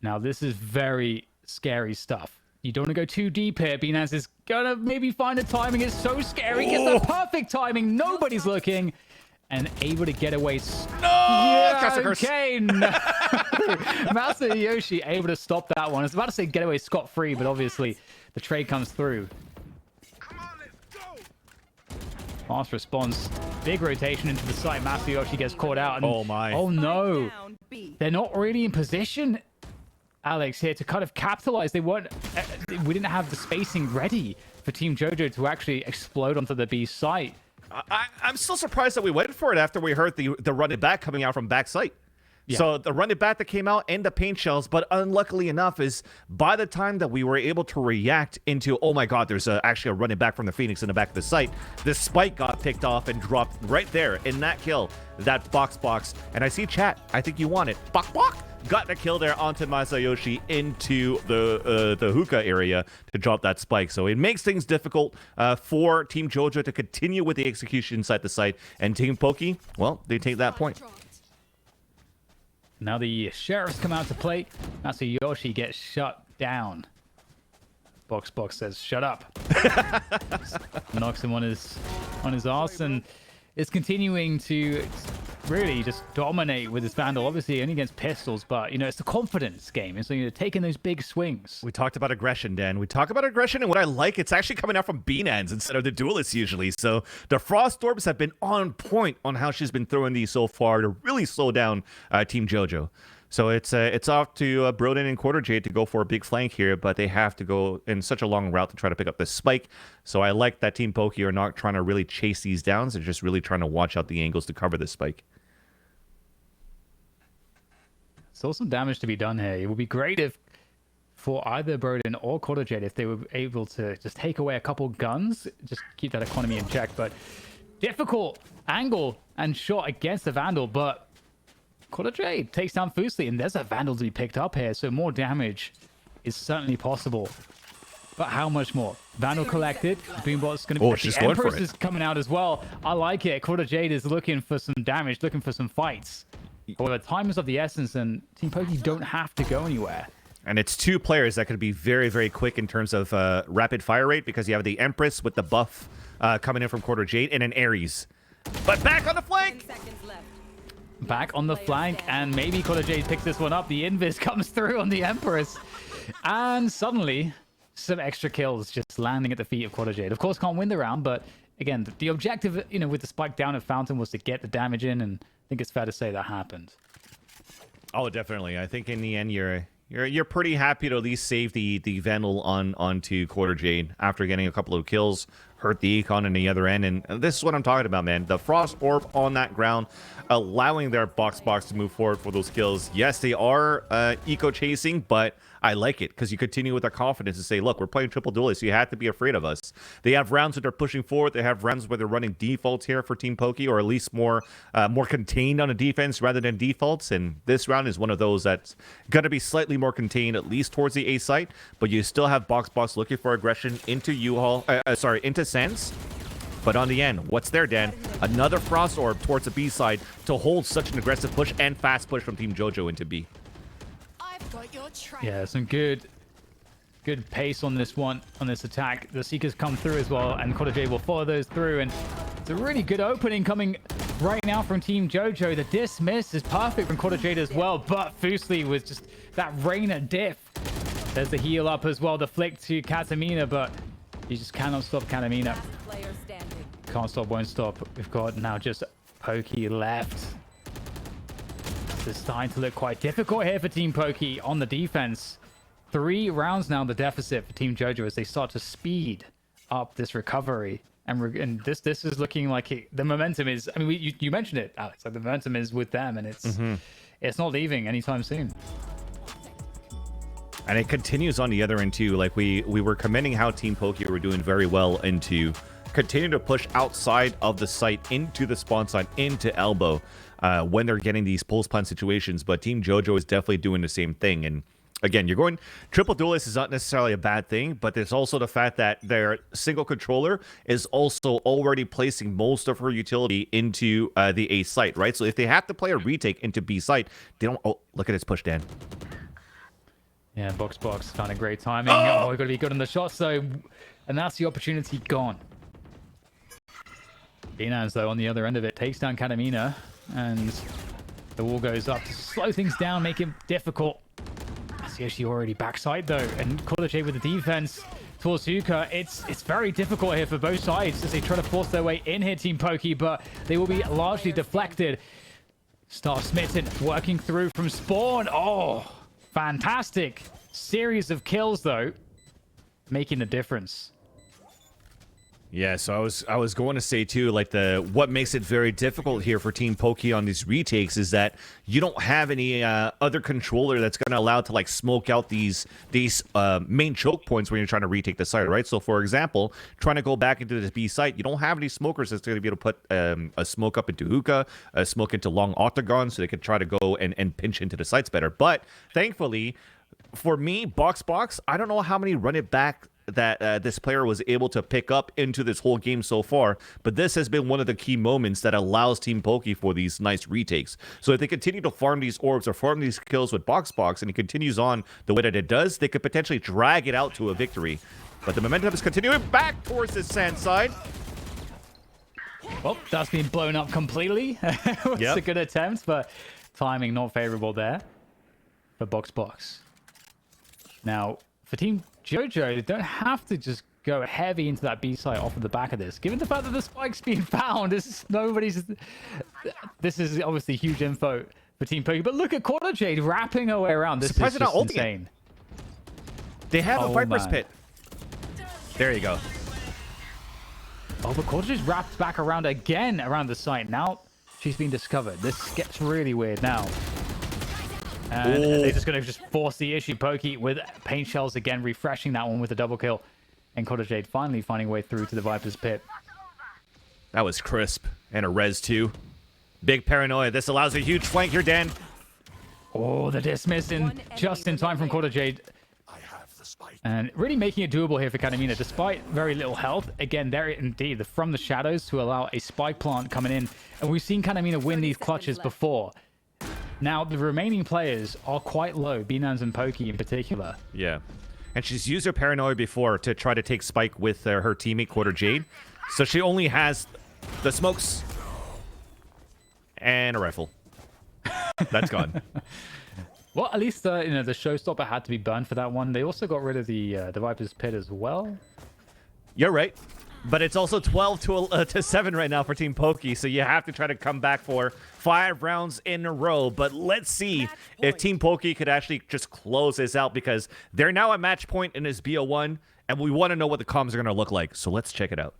Speaker 3: Now this is very scary stuff. You don't want to go too deep here. Binance is gonna maybe find the timing. It's so scary. Gets the perfect timing. Nobody's looking. And able to get away. Okay, no. Masayoshi able to stop that one. I was about to say get away scot-free, but obviously the trade comes through. Fast response. Big rotation into the site. Masayoshi gets caught out. And,
Speaker 2: oh my.
Speaker 3: Oh no. They're not really in position, Alex, here to kind of capitalize. They weren't. We didn't have the spacing ready for Team JoJo to actually explode onto the B site.
Speaker 2: I'm still surprised that we waited for it after we heard the run it back coming out from back site. Yeah. So the run it back that came out and the paint shells, but unluckily enough is by the time that we were able to react into, oh my god, there's actually a run it back from the Phoenix in the back of the site, the spike got picked off and dropped right there in that kill, that box. And I see chat, I think you want it. Bok. Got the kill there onto Masayoshi into the hookah area to drop that spike. So it makes things difficult for Team JoJo to continue with the execution inside the site. And Team Pokey, well, they take that point.
Speaker 3: Now the sheriffs come out to play. Masayoshi gets shut down. Box says, shut up. Knocks him on his ass and is continuing to really just dominate with his Vandal. Obviously only against pistols, but you know, it's the confidence game. And so you're taking those big swings.
Speaker 2: We talked about aggression, Dan. We talk about aggression, and what I like, it's actually coming out from Binance instead of the duelists usually. So the Frost Orbs have been on point on how she's been throwing these so far to really slow down Team JoJo. So it's off to Broden and Quarter Jade to go for a big flank here, but they have to go in such a long route to try to pick up this spike. So I like that Team Pokey are not trying to really chase these downs. They're just really trying to watch out the angles to cover this spike.
Speaker 3: Still some damage to be done here. It would be great if, for either Broden or Quarter Jade, if they were able to just take away a couple guns, just keep that economy in check. But difficult angle and shot against the Vandal, but Quarter Jade takes down Fusli, and there's a Vandal to be picked up here, so more damage is certainly possible. But how much more? Vandal collected. Boombot's going to be...
Speaker 2: Oh, she's going for it.
Speaker 3: Empress is coming out as well. I like it. Quarter Jade is looking for some damage, looking for some fights. However, time is of the essence, and Team Pokey don't have to go anywhere.
Speaker 2: And it's two players that could be very, very quick in terms of rapid fire rate, because you have the Empress with the buff coming in from Quarter Jade, and an Ares. But back on the flank!
Speaker 3: Back on the flank, and maybe Quarter Jade picks this one up. The Invis comes through on the Empress. And suddenly, some extra kills just landing at the feet of Quarter Jade. Of course, can't win the round, but again, the objective, you know, with the spike down at Fountain was to get the damage in, and I think it's fair to say that happened.
Speaker 2: Oh, definitely. I think in the end, you're pretty happy to at least save the Vandal onto Quarter Jade after getting a couple of kills, hurt the Econ on the other end, and this is what I'm talking about, man. The Frost Orb on that ground, allowing their box to move forward for those kills. Yes, they are eco chasing, but I like it because you continue with that confidence to say, look, we're playing triple duelist, so you have to be afraid of us. They have rounds where they're pushing forward. They have rounds where they're running defaults here for Team Pokey, or at least more contained on a defense rather than defaults. And this round is one of those that's going to be slightly more contained, at least towards the A site. But you still have box looking for aggression into into Sense. But on the end, what's there, Dan? Another Frost Orb towards the B side to hold such an aggressive push and fast push from Team JoJo into B.
Speaker 3: Yeah, some good pace on this one, on this attack. The Seekers come through as well, and Quarter Jade will follow those through. And it's a really good opening coming right now from Team JoJo. The dismiss is perfect from Quarter Jade as well, but Fusli was just that Reina diff. There's the heal up as well, the flick to Katamina, but you just cannot stop Katamina. Can't stop, won't stop. We've got now just Pokey left. It's starting to look quite difficult here for Team Pokey on the defense. 3 rounds now, the deficit for Team JoJo as they start to speed up this recovery. And this is looking like the momentum is, I mean, you mentioned it, Alex, like the momentum is with them, and it's not leaving anytime soon.
Speaker 2: And it continues on the other end too. Like we were commending how Team Pokey were doing very well into continue to push outside of the site into the spawn side, into elbow when they're getting these post plant situations. But Team JoJo is definitely doing the same thing. And again, you're going triple duelist is not necessarily a bad thing, but there's also the fact that their single controller is also already placing most of her utility into the A site, right? So if they have to play a retake into B site, they don't. Oh, look at this push, Dan.
Speaker 3: Yeah, box, kind of great timing. Oh, we've got to be good on the shots though, and that's the opportunity gone. Binance, though, on the other end of it, takes down Katamina, and the wall goes up to slow things down, make it difficult. That's actually already backside, though, and Quarter Jade with the defense towards Huka. It's very difficult here for both sides as they try to force their way in here, Team Pokey, but they will be largely deflected. Star Smitten working through from spawn. Oh, fantastic series of kills, though, making the difference.
Speaker 2: Yeah, so I was going to say too, like what makes it very difficult here for Team Pokey on these retakes is that you don't have any other controller that's going to allow to like smoke out these main choke points when you're trying to retake the site, right? So for example, trying to go back into this B site, you don't have any smokers that's going to be able to put a smoke up into hookah, a smoke into long octagon, so they could try to go and pinch into the sites better. But thankfully, for me, box, I don't know how many run it back that this player was able to pick up into this whole game so far, but this has been one of the key moments that allows Team Pokey for these nice retakes. So if they continue to farm these orbs or farm these kills with box, and it continues on the way that it does, they could potentially drag it out to a victory. But the momentum is continuing back towards the sand side.
Speaker 3: Well, that's been blown up completely. It was a good attempt, but timing not favorable there for box. Now, for Team JoJo, they don't have to just go heavy into that B site off of the back of this. Given the fact that the spike's being found, this is obviously huge info for Team Pokey. But look at Quarter Jade wrapping her way around. This is just insane.
Speaker 2: They have a Viper's Pit. There you go.
Speaker 3: Oh, but Quarter Jade's wrapped back around again around the site. Now she's been discovered. This gets really weird now. And they're just going to force the issue. Pokey with paint shells again, refreshing that one with a double kill. And Quarter Jade finally finding a way through to the Viper's Pit.
Speaker 2: That was crisp. And a res too. Big paranoia. This allows a huge flank here, Dan.
Speaker 3: Oh, the dismiss just in time from Quarter Jade. And really making it doable here for Katamina, despite very little health. Again, there indeed, from the shadows to allow a spike plant coming in. And we've seen Katamina win these clutches before. Now, the remaining players are quite low, Binance and Pokey in particular.
Speaker 2: Yeah. And she's used her paranoia before to try to take Spike with her teammate, Quarter Jade. So she only has the smokes and a rifle. That's gone.
Speaker 3: Well, at least, the showstopper had to be burned for that one. They also got rid of the Viper's Pit as well.
Speaker 2: You're right. But it's also 12 to 7 right now for Team Pokey, so you have to try to come back for 5 rounds in a row. But let's see if Team Pokey could actually just close this out, because they're now at match point in this BO1, and we want to know what the comms are going to look like. So let's check it out.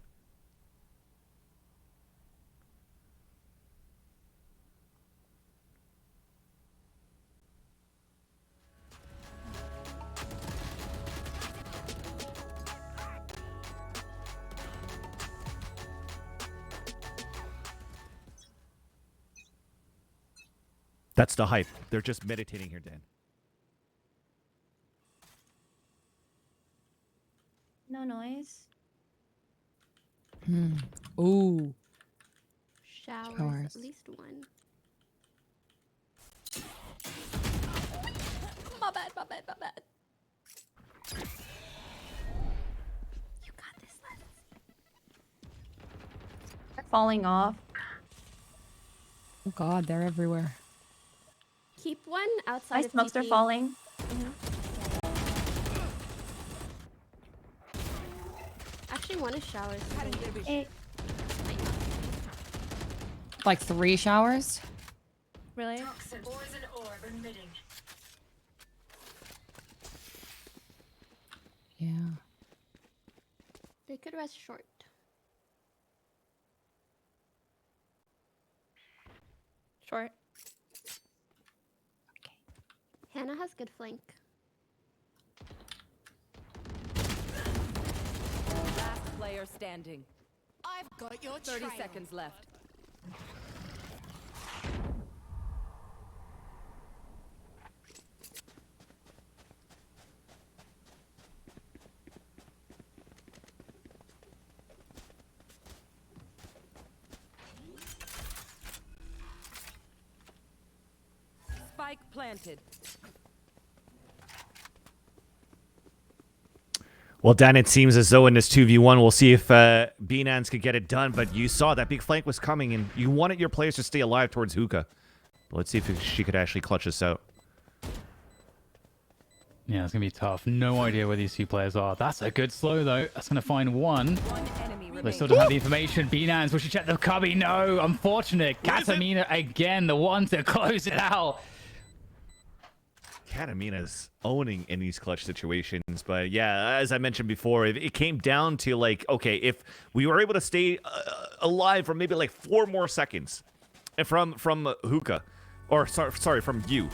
Speaker 2: That's the hype. They're just meditating here, Dan.
Speaker 14: No noise.
Speaker 21: Ooh.
Speaker 7: Showers. At least one.
Speaker 14: My bad, my bad, my bad.
Speaker 7: You got this, Les.
Speaker 14: They're falling off.
Speaker 21: Oh god, they're everywhere.
Speaker 7: Keep one outside
Speaker 14: My
Speaker 7: of
Speaker 14: smokes are
Speaker 7: TP.
Speaker 14: falling.
Speaker 7: Actually, one is showers.
Speaker 21: Like 3 showers?
Speaker 14: Really?
Speaker 21: Yeah.
Speaker 7: They could rest short.
Speaker 14: Short.
Speaker 7: Hannah has good flank.
Speaker 13: Last player standing. I've got your 30 seconds left. Spike planted.
Speaker 2: Well, Dan, it seems as though in this 2v1, we'll see if Binance could get it done. But you saw that big flank was coming, and you wanted your players to stay alive towards Hookah. But let's see if she could actually clutch this out.
Speaker 3: Yeah, it's going to be tough. No idea where these 2 players are. That's a good slow, though. That's going to find one. They still don't have the information. Binance, will she check the cubby? No, unfortunate. Katamina again, the one to close it out.
Speaker 2: Katamina's owning in these clutch situations. But yeah, as I mentioned before, it came down to like, okay, if we were able to stay alive for maybe like 4 more seconds from Hookah, or sorry, from you.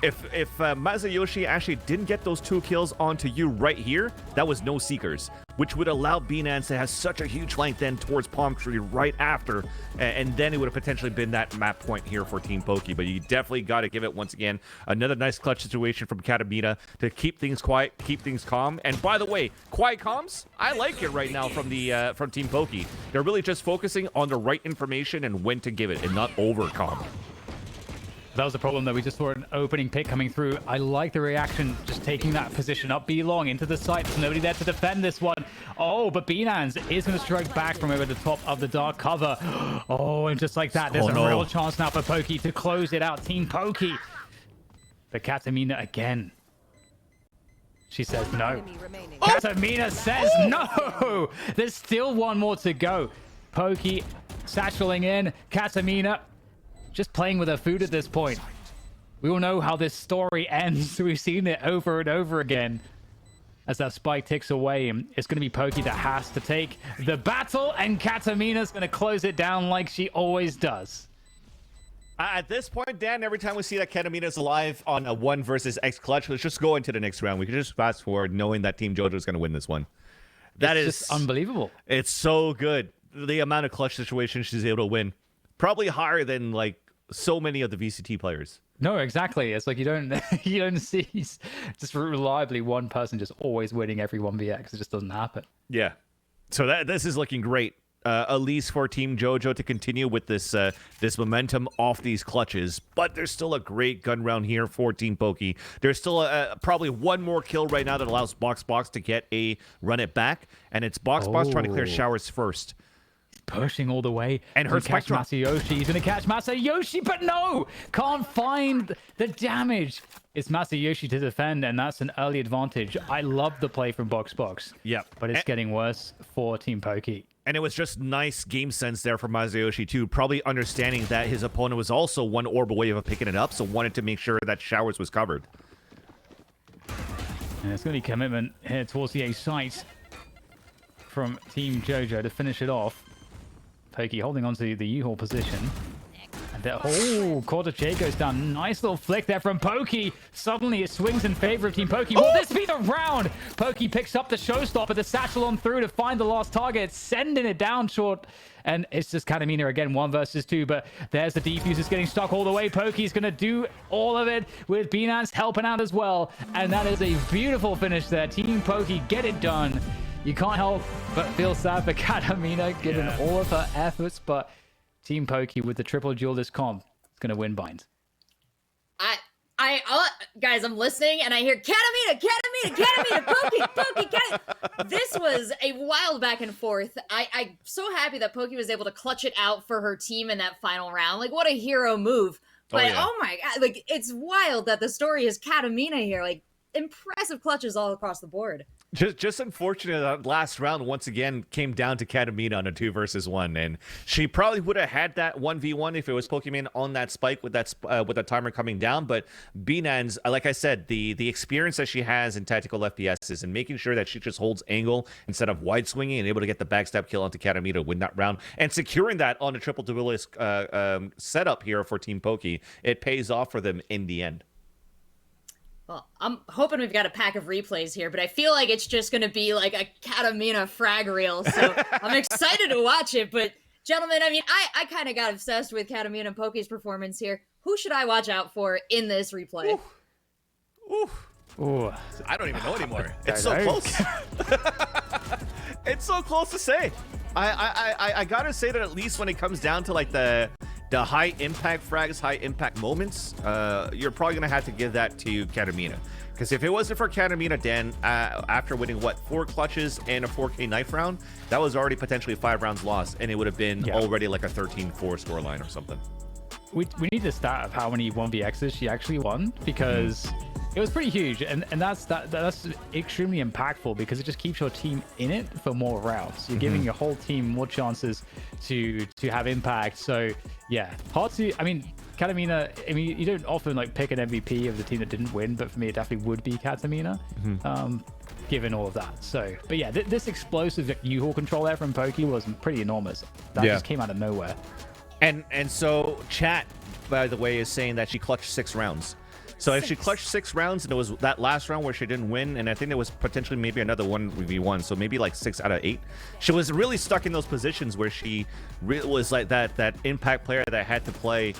Speaker 2: If Masayoshi actually didn't get those 2 kills onto you right here, that was no Seekers, which would allow Binance to have such a huge flank then towards Palm Tree right after, and then it would have potentially been that map point here for Team Pokey. But you definitely got to give it, once again, another nice clutch situation from Katamina to keep things quiet, keep things calm. And by the way, quiet comms, I like it right now from the from Team Pokey. They're really just focusing on the right information and when to give it, and not over calm.
Speaker 3: That was the problem, though. We just saw an opening pick coming through. I like the reaction, just taking that position up B long into the site. There's nobody there to defend this one. Oh, but Binance is going to strike back from over the top of the dark cover. Oh, and just like that, there's a real chance now for Pokey to close it out. Team Pokey. But Katamina again. She says no. Katamina says no. There's still one more to go. Pokey satcheling in. Katamina just playing with her food at this point. We all know how this story ends. We've seen it over and over again. As that spike ticks away, it's going to be Pokey that has to take the battle, and Katamina's going to close it down like she always does.
Speaker 2: At this point, Dan, every time we see that Katamina's alive on a 1 versus X clutch, let's just go into the next round. We can just fast forward knowing that Team JoJo is going to win this one. That is
Speaker 3: just unbelievable.
Speaker 2: It's so good. The amount of clutch situations she's able to win. Probably higher than like so many of the VCT players.
Speaker 3: No, exactly. It's like you don't see just reliably one person just always winning every 1vx. It just doesn't happen.
Speaker 2: Yeah. So this is looking great at least for Team JoJo to continue with this this momentum off these clutches. But there's still a great gun round here for Team Pokey. There's still probably one more kill right now that allows Box to get a run it back, and it's Box trying to clear showers first.
Speaker 3: Pushing all the way.
Speaker 2: And her spike drop.
Speaker 3: Masayoshi. He's going to catch Masayoshi, but no! Can't find the damage. It's Masayoshi to defend, and that's an early advantage. I love the play from Box.
Speaker 2: Yep.
Speaker 3: But it's getting worse for Team Pokey.
Speaker 2: And it was just nice game sense there for Masayoshi, too. Probably understanding that his opponent was also one orb away of picking it up, so wanted to make sure that showers was covered.
Speaker 3: And it's going to be commitment here towards the A site from Team JoJo to finish it off. Pokey holding on to the U-Haul position. And quarter J goes down. Nice little flick there from Pokey. Suddenly it swings in favor of Team Pokey. Will this be the round? Pokey picks up the showstopper, the satchel on through to find the last target, sending it down short. And it's just Katamina again, 1 versus 2. But there's the defuse. It's getting stuck all the way. Pokey's going to do all of it with Binance helping out as well. And that is a beautiful finish there. Team Pokey get it done. You can't help but feel sad for Katamina given all of her efforts, but Team Pokey with the triple duelist comp is going to win binds.
Speaker 1: Guys, I'm listening and I hear Katamina, Pokey. This was a wild back and forth. I'm so happy that Pokey was able to clutch it out for her team in that final round. Like, what a hero move. But oh my god, like, it's wild that the story is Katamina here. Like, impressive clutches all across the board.
Speaker 2: Just unfortunate that last round once again came down to Katamina on a 2 versus 1, and she probably would have had that 1v1 if it was Pokemon on that spike with the timer coming down. But Binance, like I said, the experience that she has in tactical FPSs and making sure that she just holds angle instead of wide swinging and able to get the backstab kill onto Katamina to win that round and securing that on a triple duelist setup here for Team Pokey, it pays off for them in the end.
Speaker 1: Well, I'm hoping we've got a pack of replays here, but I feel like it's just going to be like a Katamina frag reel, so I'm excited to watch it. But, gentlemen, I mean, I kind of got obsessed with Katamina and Pokey's performance here. Who should I watch out for in this replay?
Speaker 3: Ooh.
Speaker 2: I don't even know anymore. It's so close. It's so close to say. I gotta say that at least when it comes down to like the high impact frags, high impact moments, you're probably gonna have to give that to Katamina. Because if it wasn't for Katamina, Dan, after winning, 4 clutches and a 4K knife round, that was already potentially 5 rounds lost, and it would have been already like a 13-4 scoreline or something.
Speaker 3: We need the stat of how many 1vx's she actually won, because it was pretty huge, and that's extremely impactful because it just keeps your team in it for more rounds. You're giving your whole team more chances to have impact. So yeah, hard to. I mean, Katamina. I mean, you don't often like pick an MVP of the team that didn't win, but for me, it definitely would be Katamina. Given all of that. So, but yeah, this explosive U-Haul control there from Pokey was pretty enormous. That just came out of nowhere.
Speaker 2: And so chat, by the way, is saying that she clutched 6 rounds. So if she clutched 6 rounds and it was that last round where she didn't win, and I think there was potentially maybe another 1v1, so maybe like 6 out of 8, she was really stuck in those positions where she was like that impact player that had to play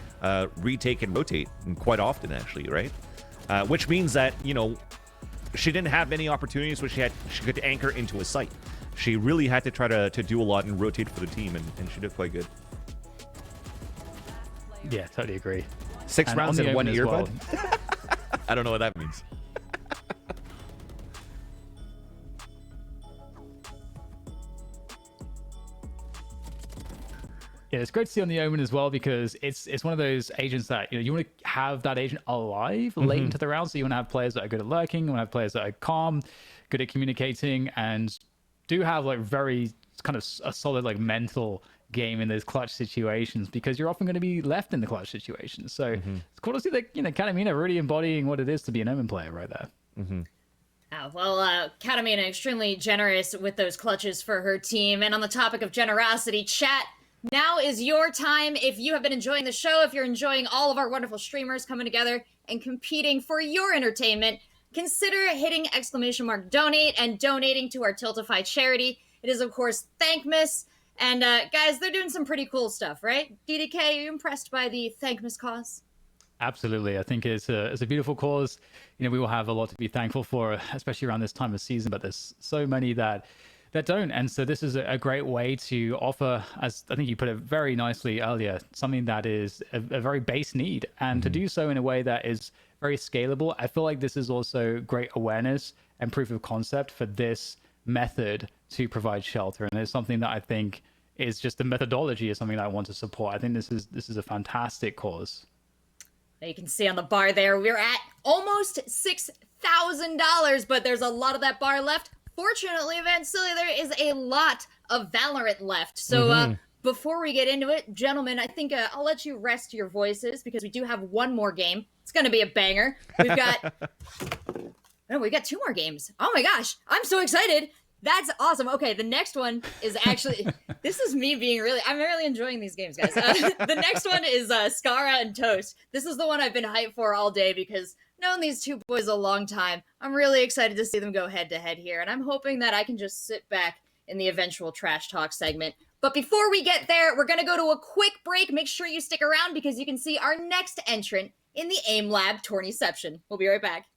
Speaker 2: retake and rotate, and quite often actually, right? Which means that, you know, she didn't have many opportunities where she could anchor into a site. She really had to try to do a lot and rotate for the team, and she did quite good.
Speaker 3: Yeah, totally agree.
Speaker 2: 6 rounds in 1 earbud?
Speaker 3: Well.
Speaker 2: I don't know what that means.
Speaker 3: Yeah, it's great to see on the Omen as well, because it's one of those agents that, you know, you want to have that agent alive late into the round. So you want to have players that are good at lurking, you want to have players that are calm, good at communicating, and do have like very kind of a solid like mental game in those clutch situations, because you're often going to be left in the clutch situations. So it's cool to see that, you know, Katamina really embodying what it is to be an Omen player right there.
Speaker 1: Well, Katamina extremely generous with those clutches for her team. And on the topic of generosity, chat, now is your time. If you have been enjoying the show, if you're enjoying all of our wonderful streamers coming together and competing for your entertainment, consider hitting !donate and donating to our Tiltify charity. It is, of course, Thankmas. And guys, they're doing some pretty cool stuff, right? DDK, are you impressed by the Thankmas cause?
Speaker 3: Absolutely. I think it's a beautiful cause. You know, we will have a lot to be thankful for, especially around this time of season, but there's so many that that don't. And so this is a great way to offer, as I think you put it very nicely earlier, something that is a very base need, and to do so in a way that is very scalable. I feel like this is also great awareness and proof of concept for this method to provide shelter. And it's something that I think is just the methodology is something that I want to support. I think this is a fantastic cause.
Speaker 1: You can see on the bar there, we're at almost $6,000, but there's a lot of that bar left. Fortunately, Vansili, there is a lot of Valorant left. So before we get into it, gentlemen, I think I'll let you rest your voices because we do have one more game. It's going to be a banger. We've got... No, we got 2 more games. Oh my gosh, I'm so excited. That's awesome. Okay, the next one is actually, this is me being I'm really enjoying these games, guys. The next one is Skara and Toast. This is the one I've been hyped for all day because known these 2 boys a long time. I'm really excited to see them go head to head here, and I'm hoping that I can just sit back in the eventual trash talk segment. But before we get there, we're gonna go to a quick break. Make sure you stick around because you can see our next entrant in the AIM Lab Tourneyception. We'll be right back.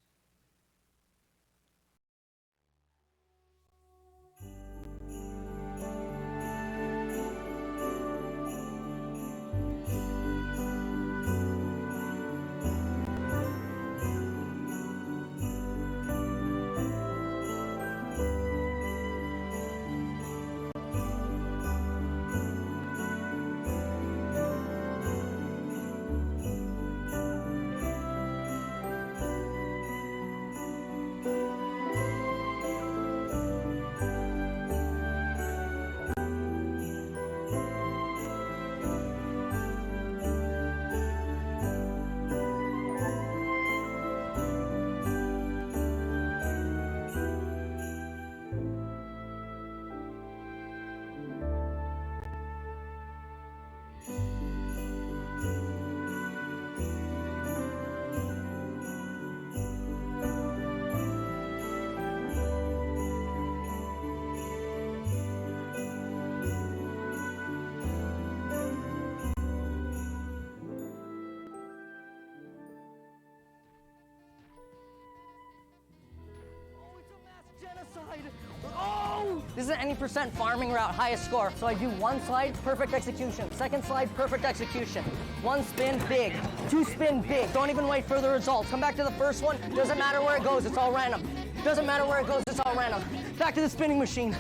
Speaker 8: Oh! This is an any percent farming route, highest score. So I do 1 slide, perfect execution. 2nd slide, perfect execution. 1 spin, big. 2 spin, big. Don't even wait for the results. Come back to the first one. Doesn't matter where it goes, it's all random. Doesn't matter where it goes, it's all random. Back to the spinning machine.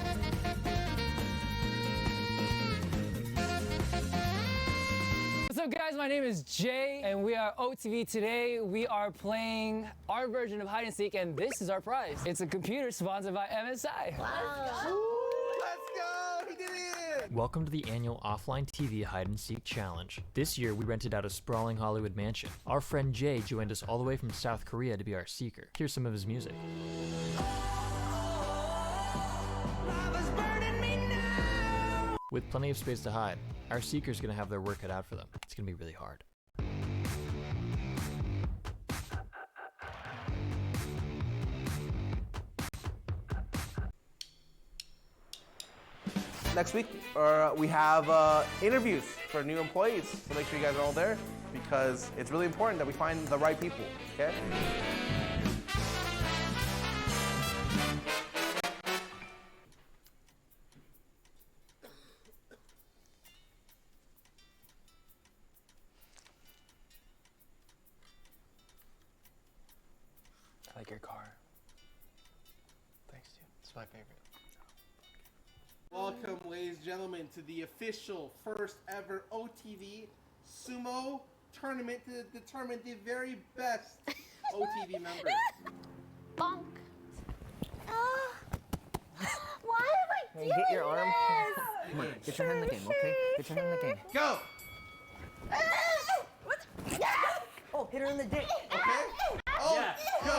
Speaker 11: What's up, guys? My name is Jay, and we are OTV. Today, we are playing our version of hide and seek, and this is our prize. It's a computer sponsored by MSI.
Speaker 6: Wow. Let's go! He did it!
Speaker 12: Welcome to the annual OfflineTV Hide and Seek Challenge. This year, we rented out a sprawling Hollywood mansion. Our friend Jay joined us all the way from South Korea to be our seeker. Here's some of his music. With plenty of space to hide, our seeker's gonna have their work cut out for them. It's gonna be really hard.
Speaker 6: Next week, we have interviews for new employees, so make sure you guys are all there because it's really important that we find the right people, okay?
Speaker 19: I like your car. Thanks, dude. It's my favorite.
Speaker 6: Welcome, ladies and gentlemen, to the official first ever OTV Sumo tournament to determine the very best OTV member.
Speaker 7: Bonk. Why am I doing
Speaker 17: Get your arm.
Speaker 7: this?
Speaker 17: Come on, get your hand in the game, okay? Get your hand in the game.
Speaker 6: Go!
Speaker 8: Oh, hit her in the dick.
Speaker 6: Okay? Oh,
Speaker 20: Yeah.
Speaker 6: go!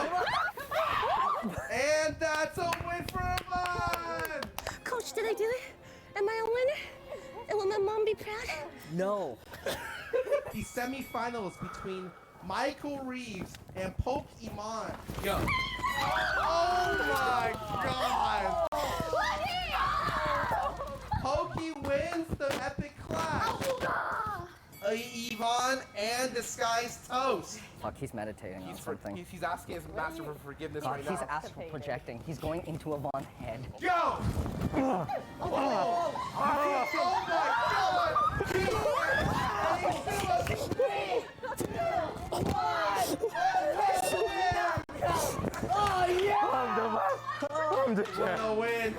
Speaker 6: And that's a win for Ivan!
Speaker 15: Coach, did I do it? Am I a winner? And will my mom be proud?
Speaker 8: No.
Speaker 6: The semifinals between Michael Reeves and Poke Iman. Go. Oh my god! Pokey wins the epic clash. Yvonne and Disguised Toast.
Speaker 8: fuck, he's meditating on something.
Speaker 6: He's asking his master for forgiveness right
Speaker 8: He's
Speaker 6: now.
Speaker 8: astral projecting. He's going into Yvonne's head.
Speaker 6: Go!
Speaker 8: I'm the
Speaker 6: Gonna win.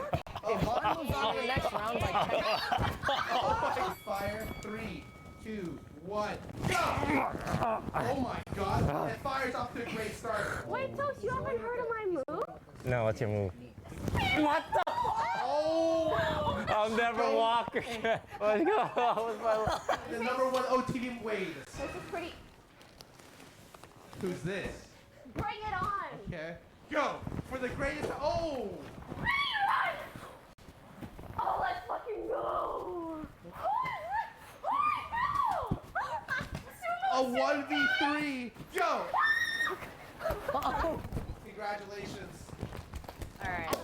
Speaker 8: Yvonne moves on to the next round by 10.
Speaker 6: Fire. 3, 2, 1, go! Oh my god. It fires off to a great start.
Speaker 7: Wait, Toast, you haven't heard of my move?
Speaker 9: No, what's your move?
Speaker 8: What the?
Speaker 6: Oh!
Speaker 9: I'll never walk. Let's go.
Speaker 6: The number 1 OTV Wade.
Speaker 7: This is pretty.
Speaker 6: Who's this?
Speaker 7: Bring it on!
Speaker 6: Okay. Go! For the greatest. Oh!
Speaker 7: Bring it on! Oh, let's fucking go!
Speaker 6: A 1v3. Go! Congratulations.
Speaker 7: Alright.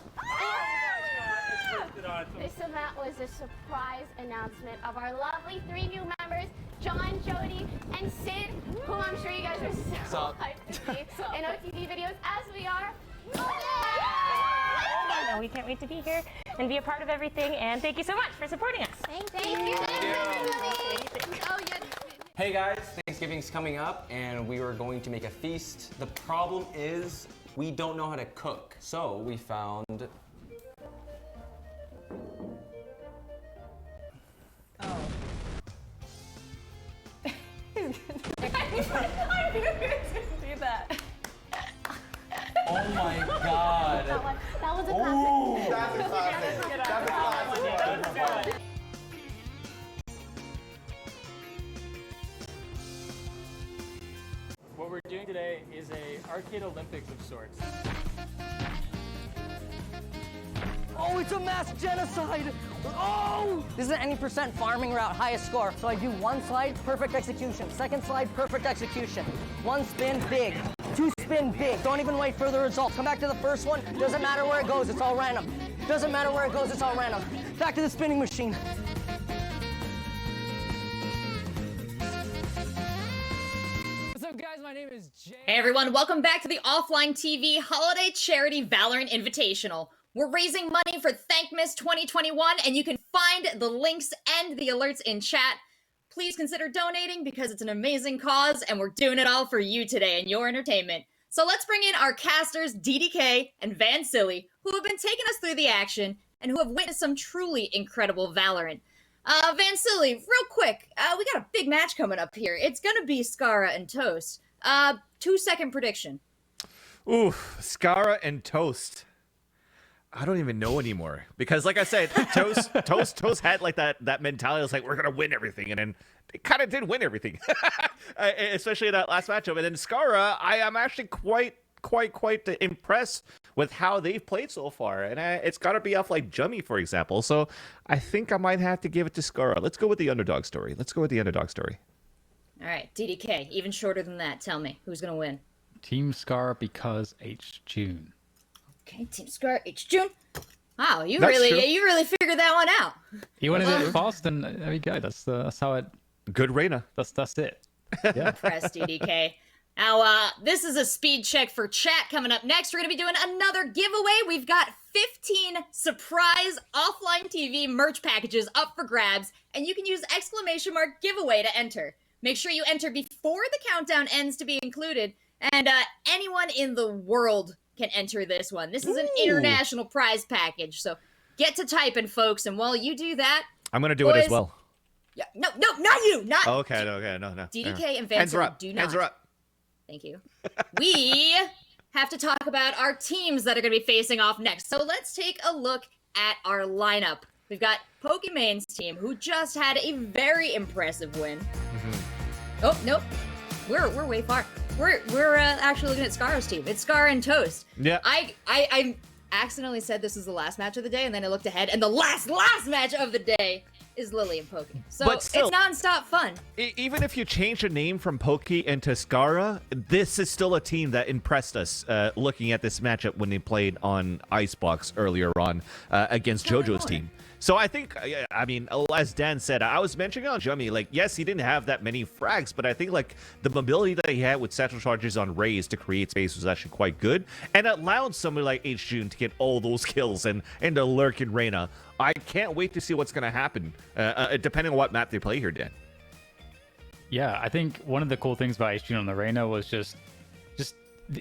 Speaker 7: This event was a surprise announcement of our lovely 3 new members, John, Jody, and Sid, who I'm sure you guys are so hyped to see in OTV videos as we are.
Speaker 10: And we can't wait to be here and be a part of everything. And thank you so much for supporting us.
Speaker 7: Thank you.
Speaker 5: Hey guys, Thanksgiving's coming up and we were going to make a feast. The problem is we don't know how to cook. So we found
Speaker 10: I knew you were going to do that.
Speaker 5: oh my god.
Speaker 7: That was a
Speaker 6: Ooh,
Speaker 7: classic.
Speaker 6: that's a classic. That's a classic.
Speaker 20: What we're doing today is a arcade Olympics of sorts.
Speaker 8: Oh, it's a mass genocide! Oh! This is an any percent farming route, highest score. So I do 1 slide, perfect execution. 2nd slide, perfect execution. 1 spin, big. 2 spin, big. Don't even wait for the results. Come back to the first one. Doesn't matter where it goes, it's all random. Doesn't matter where it goes, it's all random. Back to the spinning machine.
Speaker 11: What's up, guys? My name is Jay.
Speaker 1: Hey everyone, welcome back to the OfflineTV Holiday Charity Valorant Invitational. We're raising money for Thankmas 2021, and you can find the links and the alerts in chat. Please consider donating because it's an amazing cause, and we're doing it all for you today and your entertainment. So let's bring in our casters, DDK and Van Silly, who have been taking us through the action and who have witnessed some truly incredible Valorant. Van Silly, real quick, we got a big match coming up here. It's gonna be Skara and Toast. 2-second prediction.
Speaker 2: Ooh, Skara and Toast. I don't even know anymore because, like I said, Toast had like that mentality. It's like we're gonna win everything, and then they kind of did win everything, especially in that last matchup. And then Skara, I am actually quite impressed with how they've played so far, and it's got to be off like Jummy, for example. So I think I might have to give it to Skara. Let's go with the underdog story.
Speaker 1: All right, DDK, even shorter than that. Tell me, who's gonna win?
Speaker 3: Team Scar because H June.
Speaker 1: Okay, Team Scar, H June. Wow, you
Speaker 3: That's
Speaker 1: really
Speaker 3: true.
Speaker 1: figured that one out.
Speaker 3: You want to do it fast, and there we go. That's how it.
Speaker 2: Good Reyna.
Speaker 3: That's it. Yeah.
Speaker 1: Press DDK. Now, this is a speed check for chat coming up next. We're going to be doing another giveaway. We've got 15 surprise OfflineTV merch packages up for grabs, and you can use ! giveaway to enter. Make sure you enter before the countdown ends to be included, and anyone in the world can enter this one. This is an international prize package, so get to typing, folks, and while you do that...
Speaker 2: I'm going to do it as well.
Speaker 1: Yeah, no, not you, not...
Speaker 2: Okay, no.
Speaker 1: DDK and Van Silly do not.
Speaker 2: Hands are up.
Speaker 1: Thank you. We have to talk about our teams that are going to be facing off next. So let's take a look at our lineup. We've got Pokemon's team, who just had a very impressive win. Oh, nope. We're way far. We're actually looking at Scar's team. It's Scar and Toast.
Speaker 2: Yeah.
Speaker 1: I accidentally said this was the last match of the day, and then I looked ahead, and the last match of the day is Lily and Pokey. So
Speaker 2: But still,
Speaker 1: it's nonstop fun.
Speaker 2: Even if you change the name from Pokey into Skara, this is still a team that impressed us looking at this matchup when they played on Icebox earlier on against JoJo's team. So I think, I mean, as Dan said, I was mentioning on Jummy, like, yes, he didn't have that many frags, but I think, like, the mobility that he had with satchel charges on Raze to create space was actually quite good, and it allowed somebody like H-June to get all those kills and to lurk in Reyna. I can't wait to see what's going to happen, depending on what map they play here, Dan.
Speaker 3: Yeah, I think one of the cool things about H-June on the Reyna was just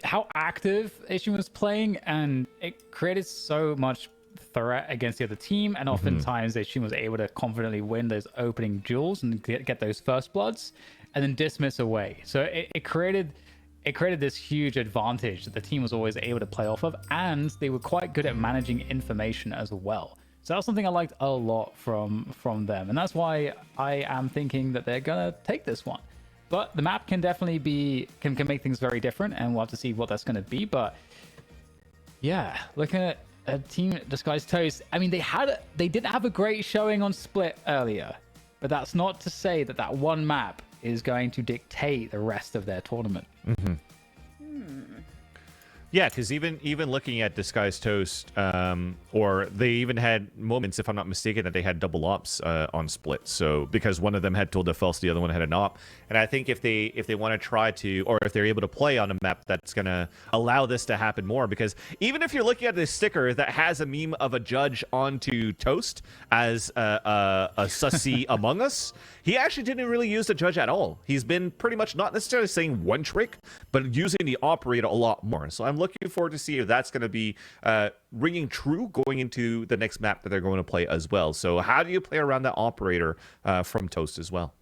Speaker 3: how active H-June was playing, and it created so much threat against the other team, and oftentimes H-June was able to confidently win those opening duels and get those first bloods and then dismiss away. So it created this huge advantage that the team was always able to play off of, and they were quite good at managing information as well. So that's something I liked a lot from them, and that's why I am thinking that they're gonna take this one. But the map can definitely can make things very different, and we'll have to see what that's gonna be. But yeah, looking at Team Disguised Toast, I mean, they did have a great showing on Split earlier, but that's not to say that that one map is going to dictate the rest of their tournament.
Speaker 2: Yeah, because even looking at Disguised Toast, or they even had moments, if I'm not mistaken, that they had double ops on Split. So because one of them had Tour de Force, the other one had an op. And I think if they want to try to, or if they're able to play on a map that's gonna allow this to happen more, because even if you're looking at this sticker that has a meme of a judge onto Toast as a sussy Among Us, he actually didn't really use the judge at all. He's been pretty much not necessarily saying one trick, but using the operator a lot more. So I'm looking forward to see if that's going to be ringing true going into the next map that they're going to play as well. So how do you play around that operator from Toast as well?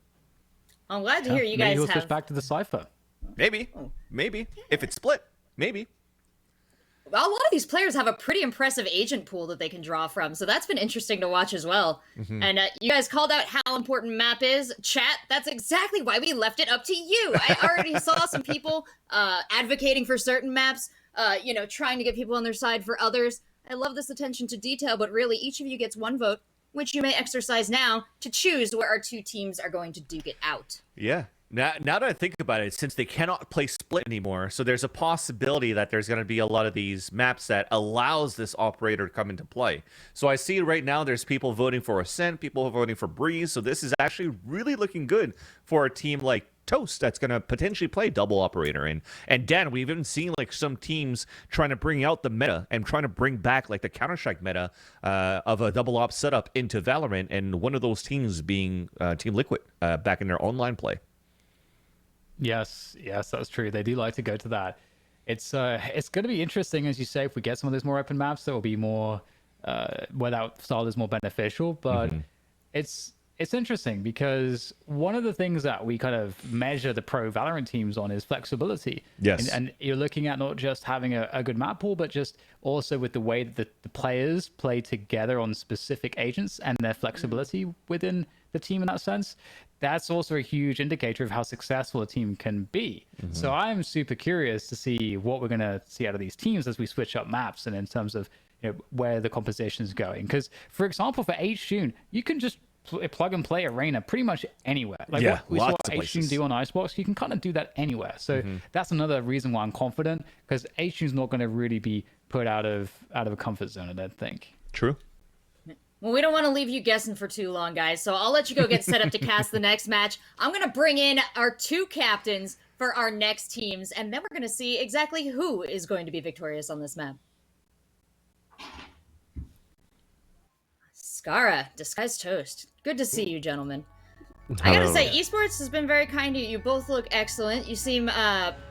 Speaker 1: I'm glad to hear you
Speaker 3: maybe
Speaker 1: guys
Speaker 3: we'll
Speaker 1: have...
Speaker 3: switch back to the Cypher.
Speaker 2: Maybe. If it's Split, maybe.
Speaker 1: A lot of these players have a pretty impressive agent pool that they can draw from, so that's been interesting to watch as well. And you guys called out how important map is. Chat, that's exactly why we left it up to you. I already saw some people advocating for certain maps, trying to get people on their side for others. I love this attention to detail, but really each of you gets one vote, which you may exercise now to choose where our two teams are going to duke it out.
Speaker 2: Yeah. Now that I think about it, since they cannot play Split anymore, so there's a possibility that there's going to be a lot of these maps that allows this operator to come into play. So I see right now there's people voting for Ascent, people voting for Breeze, so this is actually really looking good for a team like Toast that's going to potentially play double operator. And Dan, we've even seen like some teams trying to bring out the meta and trying to bring back like the Counter-Strike meta of a double op setup into Valorant, and one of those teams being Team Liquid back in their online play.
Speaker 3: Yes, that's true. They do like to go to that. It's going to be interesting, as you say, if we get some of those more open maps, that will be more where that style is more beneficial. But it's interesting because one of the things that we kind of measure the pro Valorant teams on is flexibility.
Speaker 2: Yes.
Speaker 3: And you're looking at not just having a good map pool, but just also with the way that the players play together on specific agents and their flexibility within the team in that sense. That's also a huge indicator of how successful a team can be. So I'm super curious to see what we're going to see out of these teams as we switch up maps and in terms of where the composition is going. Because, for example, for H-June, you can just plug and play Arena pretty much anywhere. Like what we saw H-June do on Icebox, you can kind of do that anywhere. So that's another reason why I'm confident, because H-June's not going to really be put out of a comfort zone, I don't think.
Speaker 2: True.
Speaker 1: Well, we don't want to leave you guessing for too long, guys, so I'll let you go get set up to cast the next match. I'm going to bring in our two captains for our next teams, and then we're going to see exactly who is going to be victorious on this map. Skara, Disguised Toast. Good to see you, gentlemen. I gotta say, esports has been very kind to you. You both look excellent. You seem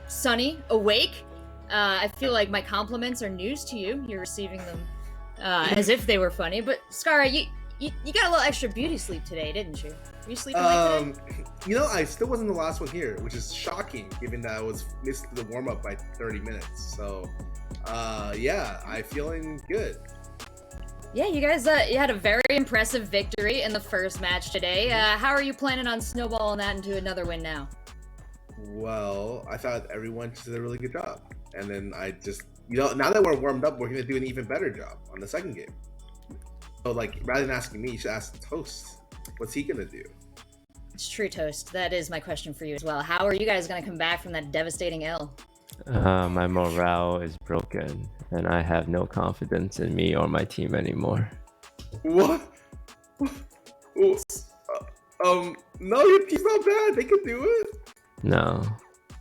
Speaker 1: sunny, awake. I feel like my compliments are news to you. You're receiving them as if they were funny. But Skara, you got a little extra beauty sleep today, didn't you? Were you sleeping late today?
Speaker 6: I still wasn't the last one here, which is shocking given that I missed the warm up by 30 minutes. So, yeah, I'm feeling good.
Speaker 1: Yeah, you guys you had a very impressive victory in the first match today. How are you planning on snowballing that into another win now?
Speaker 6: Well, I thought everyone just did a really good job. And then I just, now that we're warmed up, we're going to do an even better job on the second game. So, rather than asking me, you should ask Toast. What's he going to do?
Speaker 1: It's true, Toast. That is my question for you as well. How are you guys going to come back from that devastating L?
Speaker 16: My morale is broken, and I have no confidence in me or my team anymore.
Speaker 6: What? No, your team's not bad. They can do it.
Speaker 16: No,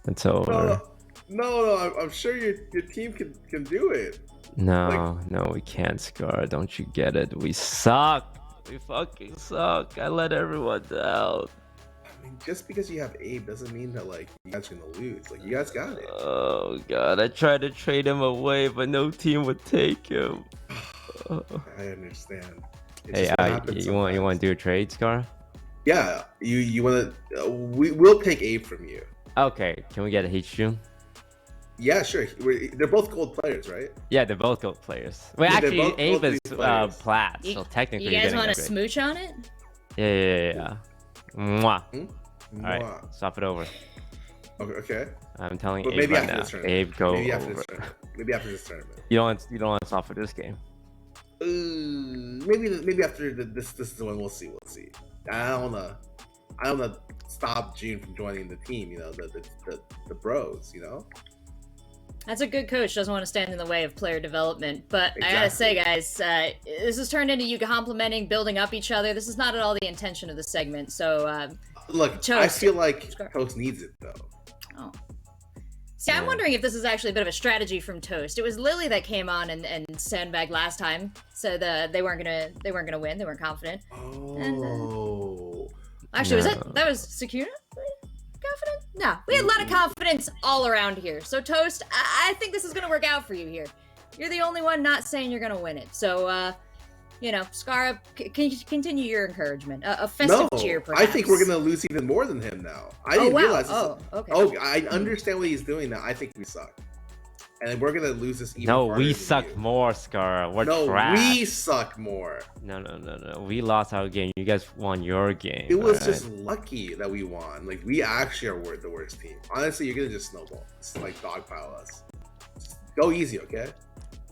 Speaker 16: it's over.
Speaker 6: No, I'm sure your team can do it.
Speaker 16: No, no, we can't, Scar. Don't you get it? We suck. We fucking suck. I let everyone down.
Speaker 6: I mean, just because you have Abe doesn't mean that like you guys are gonna lose. Like you guys got it.
Speaker 16: Oh god, I tried to trade him away, but no team would take him.
Speaker 6: I understand.
Speaker 16: Hey, you want to do a trade, Scar?
Speaker 6: Yeah, you want to? We'll take Abe from you.
Speaker 16: Okay, can we get a H-June?
Speaker 6: Yeah, sure. They're both gold players, right?
Speaker 16: Yeah, they're both gold players. Well,
Speaker 6: Yeah,
Speaker 16: actually, Abe is
Speaker 6: players.
Speaker 16: plat, so technically.
Speaker 1: You guys want to smooch on it?
Speaker 16: Yeah. Mwah. All right, stop it over.
Speaker 6: Okay.
Speaker 16: I'm telling
Speaker 6: But
Speaker 16: Abe
Speaker 6: maybe
Speaker 16: right
Speaker 6: after
Speaker 16: now.
Speaker 6: this tournament.
Speaker 16: Abe, go
Speaker 6: maybe
Speaker 16: over.
Speaker 6: Maybe after this tournament.
Speaker 16: You don't want to stop for this game.
Speaker 6: Maybe after this is the one we'll see. I don't wanna stop June from joining the team. You know, the bros. You know.
Speaker 1: That's a good coach. Doesn't want to stand in the way of player development. But I gotta say, guys, this has turned into you complimenting, building up each other. This is not at all the intention of the segment. So,
Speaker 6: look,
Speaker 1: Toast.
Speaker 6: I feel like Toast needs it though.
Speaker 1: Oh. See, I'm wondering if this is actually a bit of a strategy from Toast. It was Lily that came on and sandbagged last time, so they weren't gonna win. They weren't confident.
Speaker 6: Oh.
Speaker 1: And, actually, that was Sakuna? Confident? No, we had a lot of confidence all around here. So Toast, I think this is gonna work out for you here. You're the only one not saying you're gonna win it. So, you know, Scara, continue your encouragement. A festive cheer, perhaps.
Speaker 6: I think we're gonna lose even more than him now. I didn't realize this.
Speaker 1: Okay.
Speaker 6: Oh, I understand what he's doing now. I think we suck, and we're gonna lose this even.
Speaker 16: No,
Speaker 6: harder
Speaker 16: we
Speaker 6: than
Speaker 16: suck
Speaker 6: you.
Speaker 16: more, Scar. We're trash.
Speaker 6: We suck more.
Speaker 16: No. We lost our game. You guys won your game.
Speaker 6: It was just lucky that we won. Like we actually are the worst team. Honestly, you're gonna just snowball. It's like dogpile us. Just go easy, okay?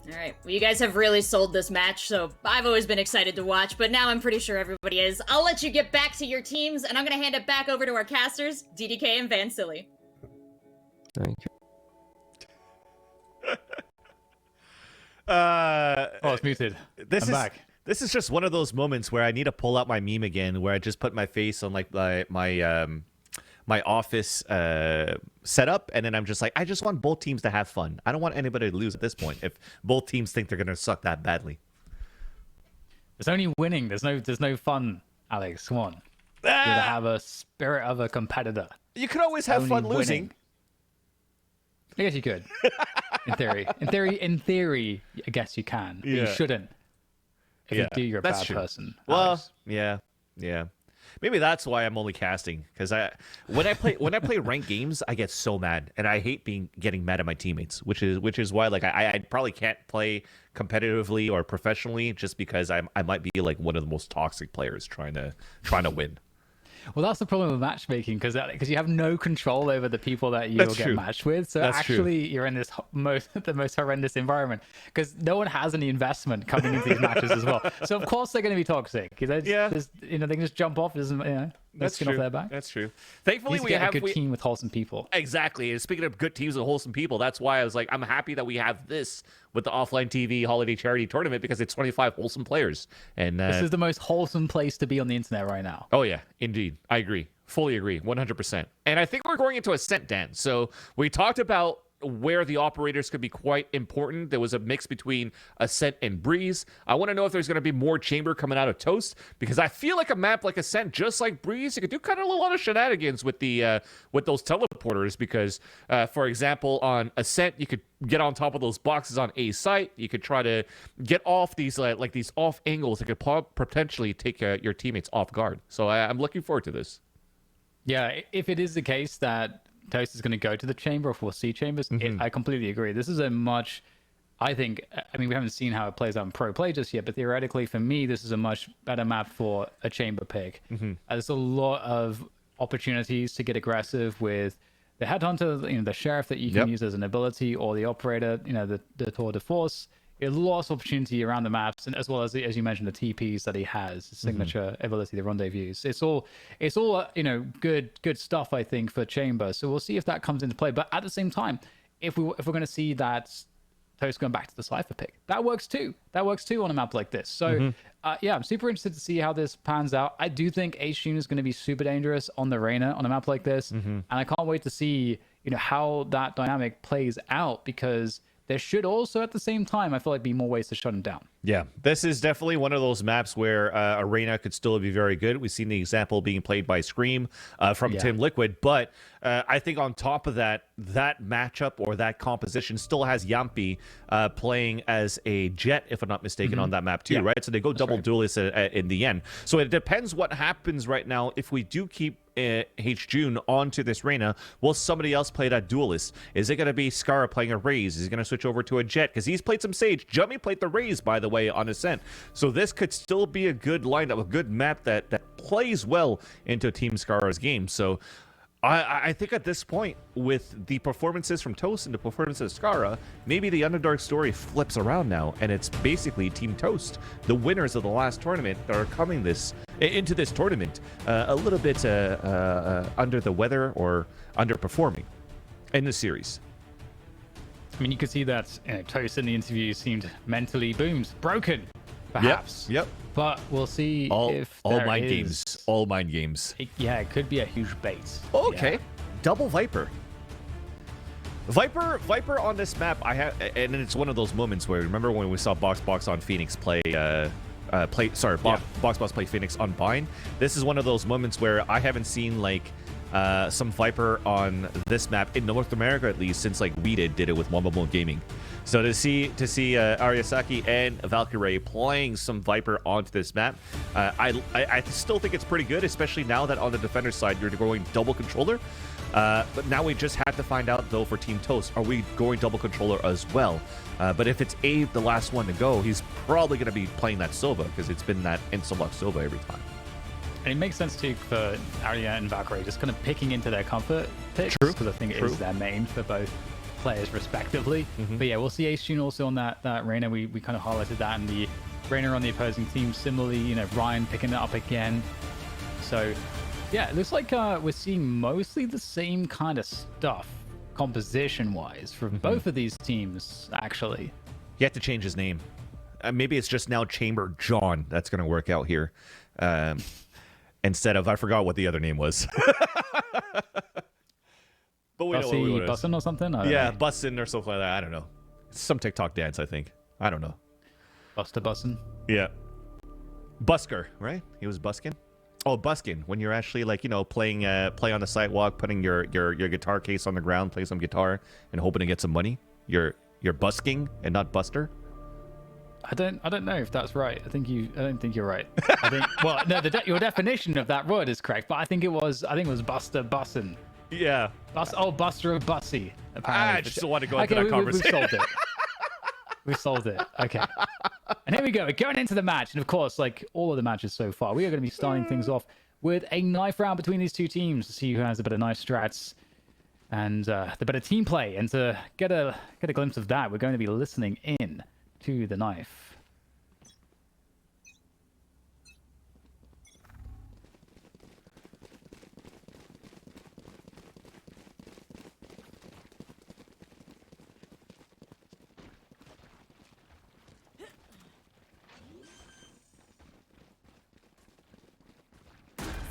Speaker 1: All right. Well, you guys have really sold this match, so I've always been excited to watch, but now I'm pretty sure everybody is. I'll let you get back to your teams, and I'm going to hand it back over to our casters, DDK and Van Silly.
Speaker 16: Thank you.
Speaker 3: Oh, it's muted. I'm back.
Speaker 2: This is just one of those moments where I need to pull out my meme again, where I just put my face on like my office setup, and then I'm just like, I just want both teams to have fun. I don't want anybody to lose at this point if both teams think they're gonna suck that badly.
Speaker 3: There's only winning. There's no fun, Alex. Come on. You gotta have a spirit of a competitor.
Speaker 2: You could always have fun losing.
Speaker 3: I guess you could. In theory, I guess you can. But you shouldn't. If you do, you're a bad person.
Speaker 2: Well,
Speaker 3: Alex.
Speaker 2: yeah. Maybe that's why I'm only casting, because when I play ranked games, I get so mad, and I hate getting mad at my teammates, which is why like I probably can't play competitively or professionally, just because I might be like one of the most toxic players trying to win.
Speaker 3: Well, that's the problem with matchmaking, because you have no control over the people that you'll get matched with. So actually, you're in the most horrendous environment, because no one has any investment coming into these matches as well. So of course they're going to be toxic. They can just jump off. That's
Speaker 2: true.
Speaker 3: Off their back.
Speaker 2: That's true. Thankfully, we have
Speaker 3: a good team with wholesome people.
Speaker 2: Exactly. And speaking of good teams with wholesome people, that's why I was like, I'm happy that we have this with the OfflineTV Holiday Charity Tournament, because it's 25 wholesome players. And
Speaker 3: this is the most wholesome place to be on the internet right now.
Speaker 2: Oh yeah, indeed. I agree. Fully agree. 100%. And I think we're going into Ascent, Dan. So we talked about where the operators could be quite important. There was a mix between Ascent and Breeze. I want to know if there's going to be more Chamber coming out of Toast, because I feel like a map like Ascent, just like Breeze, you could do kind of a lot of shenanigans with the with those teleporters, because for example, on Ascent, you could get on top of those boxes on A site. You could try to get off these like these off angles that could potentially take your teammates off guard. So I'm looking forward to this.
Speaker 3: Yeah, if it is the case that Toast is going to go to the chamber, if we'll see chambers, I completely agree. This is a much, I mean, we haven't seen how it plays out in pro play just yet, but theoretically for me, this is a much better map for a chamber pick. There's a lot of opportunities to get aggressive with the headhunter, the sheriff that you can use as an ability, or the operator, the tour de force. There's lots of opportunity around the maps, and as well as you mentioned, the TPs that he has, his signature ability, the rendezvous. It's all good stuff, I think, for chamber. So we'll see if that comes into play. But at the same time, if we're going to see that Toast going back to the Cypher pick. That works too. That works too on a map like this. So, yeah, I'm super interested to see how this pans out. I do think H-Tune is going to be super dangerous on the Reyna on a map like this. And I can't wait to see, how that dynamic plays out, because there should also, at the same time, I feel like, be more ways to shut him down.
Speaker 2: Yeah, this is definitely one of those maps where Arena could still be very good. We've seen the example being played by Scream from Team Liquid, but I think on top of that, that matchup or that composition still has Yampi playing as a Jet, if I'm not mistaken, on that map too, right? So they go double duelist in the end. So it depends what happens right now. If we do keep H-June onto this Reyna, will somebody else play that duelist? Is it going to be Scar playing a Raze? Is he going to switch over to a Jet? Because he's played some Sage. Jummy played the Raze, by the way, on Ascent. So this could still be a good lineup, a good map that plays well into Team Scar's game. So I think at this point, with the performances from Toast and the performances of Scara, maybe the Underdark story flips around now, and it's basically Team Toast, the winners of the last tournament, that are coming into this tournament a little bit under the weather or underperforming in the series.
Speaker 3: I mean, you could see that Toast in the interview seemed mentally broken, perhaps.
Speaker 2: Yep.
Speaker 3: But we'll see if
Speaker 2: all
Speaker 3: there
Speaker 2: mind
Speaker 3: is...
Speaker 2: games. All mind games.
Speaker 3: It could be a huge bait.
Speaker 2: Okay.
Speaker 3: Yeah.
Speaker 2: Double Viper. Viper on this map, and it's one of those moments where, remember when we saw Box on Phoenix play Box play Phoenix on Bind? This is one of those moments where I haven't seen some Viper on this map in North America, at least, since we did it with Wombo Gaming. So to see Ariasaki and Valkyrie playing some Viper onto this map, I still think it's pretty good, especially now that on the defender side you're going double controller. But now we just have to find out, though, for Team Toast, are we going double controller as well? But if it's Abe, the last one to go, he's probably going to be playing that Sova, because it's been that Insta-lock Sova every time.
Speaker 3: And it makes sense, too, for Arya and Valkyrie just kind of picking into their comfort picks, because I think it is their main for both players, respectively. But yeah, we'll see H-Tune also on that Reyna. We kind of highlighted that, and the Reyna on the opposing team. Similarly, Ryan picking it up again. So yeah, it looks like we're seeing mostly the same kind of stuff, composition-wise, from both of these teams, actually.
Speaker 2: He had to change his name. Maybe it's just now Chamber John that's going to work out here. Instead of, I forgot what the other name was. But we know what it is.
Speaker 3: Bussin' or something?
Speaker 2: Yeah, Bussin' or something like that. I don't know. Some TikTok dance, I think. I don't know.
Speaker 3: Bussin'?
Speaker 2: Yeah. Busker, right? He was buskin'? Oh, buskin'. When you're actually play on the sidewalk, putting your guitar case on the ground, play some guitar, and hoping to get some money. You're busking and not Buster.
Speaker 3: I don't know if that's right. I don't think you're right. I think your definition of that word is correct, but I think it was Buster Bussin'.
Speaker 2: Yeah.
Speaker 3: Buster of Bussy. Apparently.
Speaker 2: I just don't want to go into that conversation.
Speaker 3: We've solved it. We've solved it. Okay. And here we go. We're going into the match. And of course, like all of the matches so far, we are going to be starting things off with a knife round between these two teams to see who has the better knife strats and the better team play. And to get a glimpse of that, we're going to be listening in to the knife.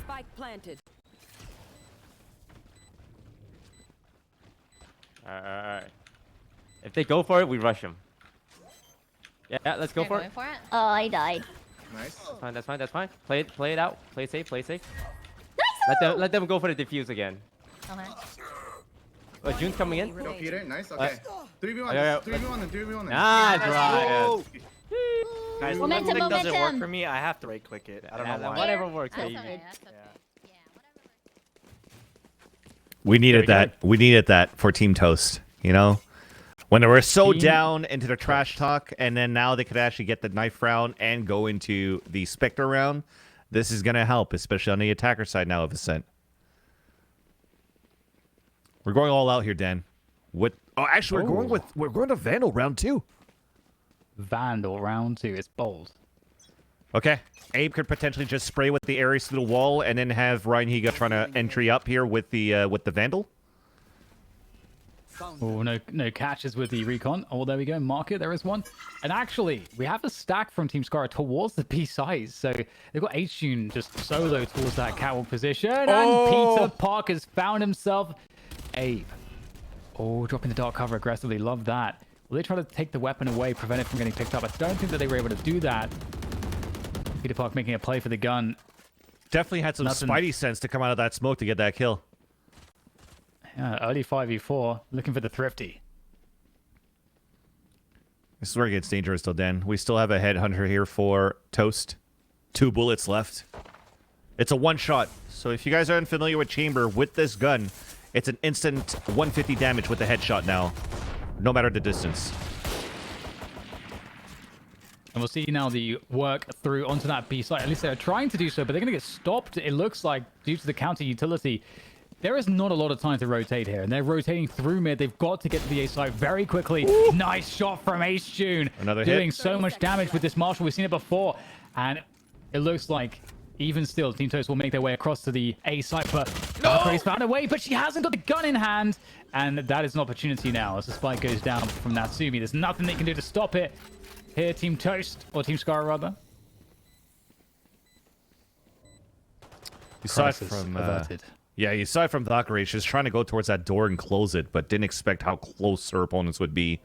Speaker 13: Spike planted.
Speaker 16: Alright. If they go for it, we rush them. Yeah, let's go for it.
Speaker 7: Oh, I died.
Speaker 19: Nice.
Speaker 16: That's fine. Play it out. Play safe. Nice. Let them go for the defuse again.
Speaker 7: Okay.
Speaker 16: June's coming in.
Speaker 19: Go Peter. Nice. Okay. 3v1.
Speaker 16: Yeah.
Speaker 19: 3v1.
Speaker 16: Nice, Ryan.
Speaker 18: Guys, the left click doesn't work for me. I have to right click it. I don't know why.
Speaker 16: Whatever works,
Speaker 7: That's
Speaker 16: baby.
Speaker 7: okay.
Speaker 2: We needed that. We needed that for Team Toast, When they were so down into the trash talk, and then now they could actually get the knife round and go into the Spectre round. This is going to help, especially on the attacker side now of Ascent. We're going all out here, Dan. What? Oh, actually, we're going to Vandal round 2.
Speaker 3: Vandal round 2. It's bold.
Speaker 2: Okay. Abe could potentially just spray with the Ares to the wall, and then have Ryan Higa trying to entry up here with the Vandal.
Speaker 3: Oh, no catches with the recon. Oh, there we go. Market, there is one. And actually, we have a stack from Team Scar towards the B side. So they've got H-Tune just solo towards that catwalk position. And Peter Park has found himself a... Oh, dropping the dark cover aggressively. Love that. Will they try to take the weapon away, prevent it from getting picked up? I don't think that they were able to do that. Peter Park making a play for the gun.
Speaker 2: Definitely had some spidey sense to come out of that smoke to get that kill.
Speaker 3: Yeah, early 5v4, looking for the thrifty.
Speaker 2: This is where it gets dangerous though, Dan. We still have a headhunter here for Toast. 2 bullets left. It's a one-shot. So if you guys are unfamiliar with Chamber, with this gun, it's an instant 150 damage with the headshot now, no matter the distance.
Speaker 3: And we'll see now the work through onto that B site. At least they're trying to do so, but they're going to get stopped, it looks like, due to the counter utility. There is not a lot of time to rotate here, and they're rotating through mid. They've got to get to the A site very quickly. Ooh. Nice shot from H-Tune.
Speaker 2: Another
Speaker 3: doing
Speaker 2: hit.
Speaker 3: so much damage with this Marshall. We've seen it before, and it looks like even still, Team Toast will make their way across to the A site, but Valkyrie's found a way, but she hasn't got the gun in hand, and that is an opportunity now as the spike goes down from Natsumi. There's nothing they can do to stop it. Here, Team Toast, or Team Scar rather.
Speaker 2: Aside from you saw it from Valkyrie. She was trying to go towards that door and close it, but didn't expect how close her opponents would be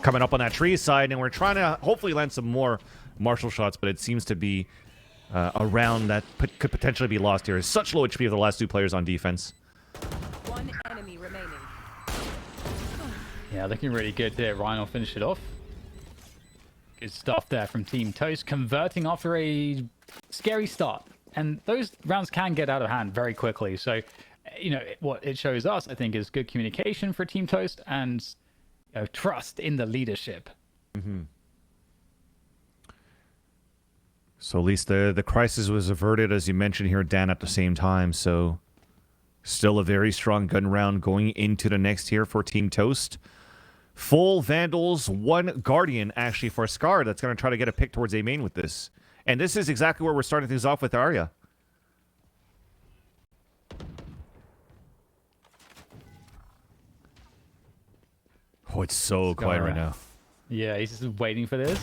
Speaker 2: coming up on that tree side. And we're trying to hopefully land some more Marshall shots, but it seems to be a round that could potentially be lost here. It's such low HP of the last 2 players on defense.
Speaker 13: One enemy remaining.
Speaker 3: Yeah, looking really good there. Ryan will finish it off. Good stuff there from Team Toast, converting after a scary start. And those rounds can get out of hand very quickly. So, you know, what it shows us, I think, is good communication for Team Toast and trust in the leadership.
Speaker 2: Mm-hmm. So at least the crisis was averted, as you mentioned here, Dan, at the same time. So still a very strong gun round going into the next here for Team Toast. Full Vandals, 1 Guardian, actually, for Scar. That's going to try to get a pick towards A main with this. And this is exactly where we're starting things off with Arya. Oh, it's so quiet right now.
Speaker 3: Yeah, he's just waiting for this.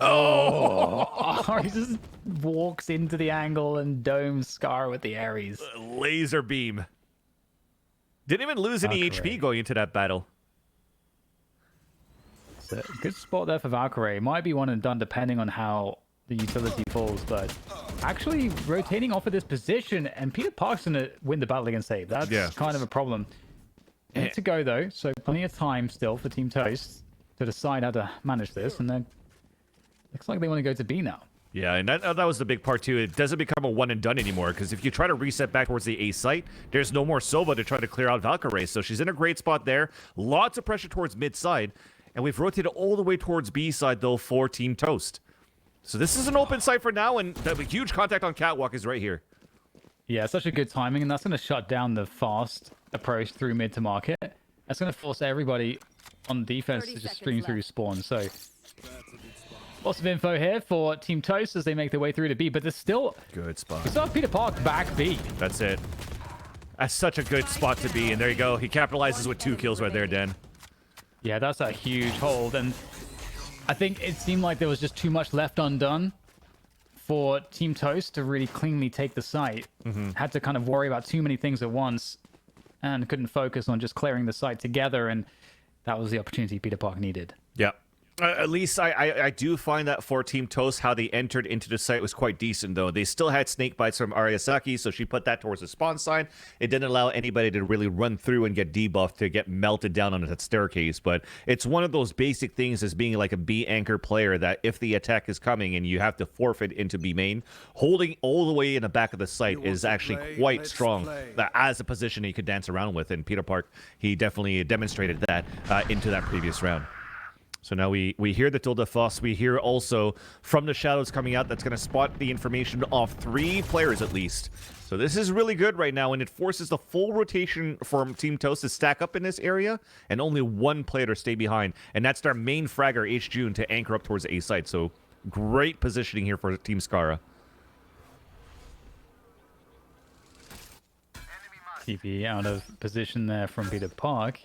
Speaker 3: Oh! He just walks into the angle and domes Scar with the Ares.
Speaker 2: Laser beam. Didn't even lose any HP going into that battle.
Speaker 3: It's a good spot there for Valkyrie. Might be one and done depending on how the utility falls, but actually rotating off of this position, and Peter Park's going to win the battle against Abe. That's kind of a problem. Need to go, though, so plenty of time still for Team Toast to decide how to manage this, and then looks like they want to go to B now.
Speaker 2: Yeah, and that was the big part, too. It doesn't become a one and done anymore, because if you try to reset back towards the A site, there's no more Sova to try to clear out Valkyrie, so she's in a great spot there. Lots of pressure towards mid side, and we've rotated all the way towards B side, though, for Team Toast. So this is an open site for now, and the huge contact on Catwalk is right here.
Speaker 3: Yeah, such a good timing, and that's going to shut down the fast approach through mid to market. That's going to force everybody on defense to just stream through spawn. So lots of info here for Team Toast as they make their way through to B, but there's still...
Speaker 2: Good spot.
Speaker 3: We still have Peter Park back B.
Speaker 2: That's it. That's such a good spot to be, and there you go. He capitalizes with 2 kills right there, Dan.
Speaker 3: Yeah, that's a huge hold, and I think it seemed like there was just too much left undone for Team Toast to really cleanly take the site. Had to kind of worry about too many things at once and couldn't focus on just clearing the site together, and that was the opportunity Peter Park needed.
Speaker 2: Yeah. At least I do find that for Team Toast, how they entered into the site was quite decent, though. They still had snake bites from Ariasaki, so she put that towards the spawn sign. It didn't allow anybody to really run through and get debuffed to get melted down on that staircase. But it's one of those basic things as being like a B anchor player that if the attack is coming and you have to forfeit into B main, holding all the way in the back of the site is actually quite strong as a position you could dance around with. And Peter Park, he definitely demonstrated that into that previous round. So now we hear the Tilde Foss. We hear also from the shadows coming out that's going to spot the information of 3 players at least. So this is really good right now, and it forces the full rotation from Team Toast to stack up in this area, and only 1 player to stay behind. And that's their main fragger, H-June, to anchor up towards the A site. So great positioning here for Team Skara.
Speaker 3: TP out of position there from Peter Park.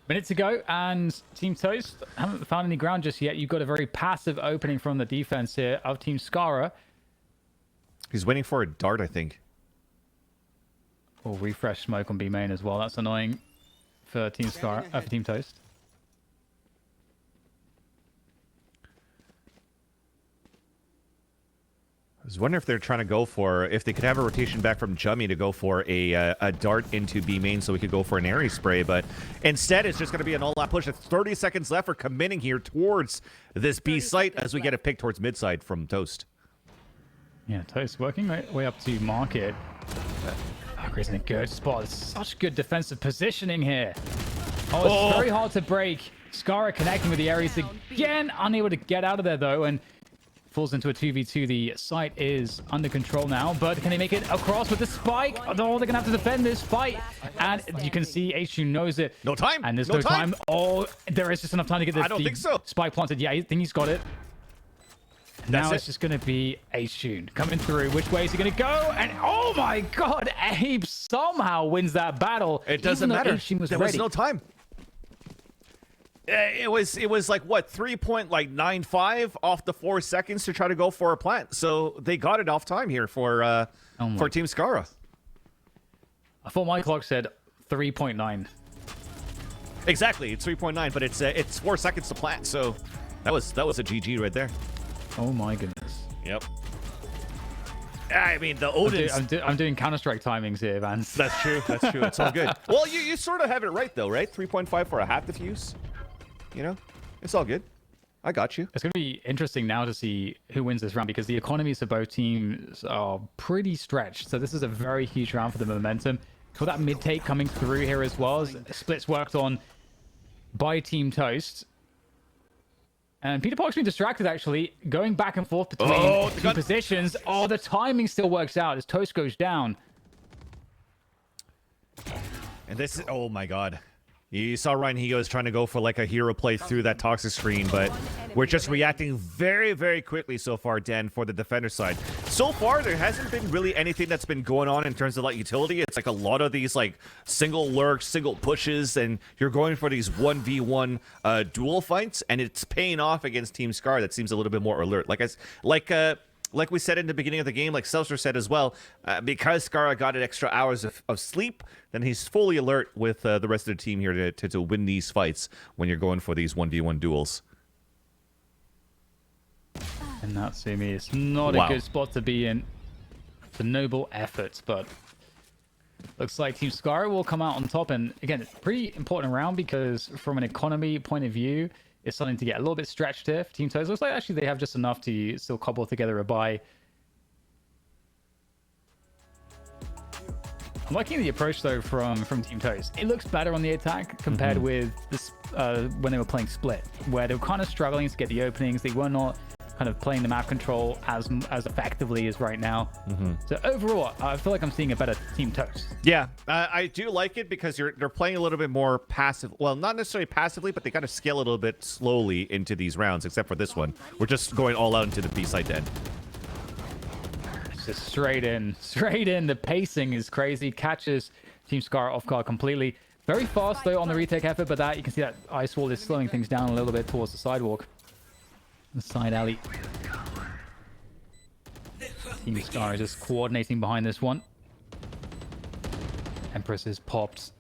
Speaker 3: Minute to go, and Team Toast haven't found any ground just yet. You've got a very passive opening from the defense here of Team Skara.
Speaker 2: He's waiting for a dart, I think.
Speaker 3: Or refresh smoke on B main as well. That's annoying for Team Skara, for Team Toast.
Speaker 2: I was wondering if they're trying to go for, if they could have a rotation back from Jummy to go for a dart into B main so we could go for an airy spray, but instead it's just going to be an all-out push. It's 30 seconds left for committing here towards this B site as we get a pick towards mid side from Toast.
Speaker 3: Yeah, Toast working way up to market. Valkyrie's in a good spot. Such good defensive positioning here. Oh, it's very hard to break. Skara connecting with the Ares again. Unable to get out of there, though, and falls into a 2v2. The site is under control now, but can they make it across with the spike? Oh, they're going to have to defend this fight. And you can see HU knows it.
Speaker 2: No time.
Speaker 3: And there's no time. Oh, there is just enough time to get the spike planted. Yeah, I think he's got it. Now it's just going to be HU coming through. Which way is he going to go? And oh my god, Abe somehow wins that battle.
Speaker 2: It doesn't matter. There was no time. It was like what, 3.95 off the 4 seconds to try to go for a plant. So they got it off time here for Team Skara.
Speaker 3: I thought my clock said 3.9.
Speaker 2: Exactly, it's 3.9, but it's 4 seconds to plant. So that was a GG right there.
Speaker 3: Oh my goodness.
Speaker 2: Yep. I mean, the Odins...
Speaker 3: I'm doing Counter-Strike timings here, man.
Speaker 2: That's true. That's true. It's all good. Well, you sort of have it right, though, right? 3.5 for a half defuse. You know, it's all good. I got you.
Speaker 3: It's going to be interesting now to see who wins this round because the economies of both teams are pretty stretched. So this is a very huge round for the momentum. For that mid take coming through here as well. As splits worked on by Team Toast. And Peter Park's been distracted, actually, going back and forth between two positions. Oh, the timing still works out as Toast goes down.
Speaker 2: And this is, oh my god. You saw Ryan Higo trying to go for like a hero play through that toxic screen, but we're just reacting very, very quickly so far, Dan, for the defender side. So far, there hasn't been really anything that's been going on in terms of like utility. It's like a lot of these like single lurks, single pushes, and you're going for these 1v1 duel fights, and it's paying off against Team Scar that seems a little bit more alert. Like we said in the beginning of the game, like Seltzer said as well, because Skara got an extra hours of sleep, then he's fully alert with the rest of the team here to win these fights when you're going for these 1v1 duels.
Speaker 3: And Natsumi, it's not a good spot to be in. It's a noble effort, but looks like Team Skara will come out on top. And again, it's a pretty important round because from an economy point of view, it's starting to get a little bit stretched here for Team Toast. Looks like actually they have just enough to still cobble together a buy. I'm liking the approach though from Team Toast. It looks better on the attack compared with this when they were playing Split, where they were kind of struggling to get the openings. They were not kind of playing the map control as effectively as right now. So overall, I feel like I'm seeing a better Team Toast.
Speaker 2: Yeah, I do like it because they're playing a little bit more passive. Well, not necessarily passively, but they got to scale a little bit slowly into these rounds, except for this one. We're just going all out into the B side then.
Speaker 3: Just straight in. The pacing is crazy. Catches Team Scar off guard completely. Very fast though on the retake effort, but that you can see that ice wall is slowing things down a little bit towards the sidewalk. The side alley. Team Scar is just coordinating behind this one. Empress is popped.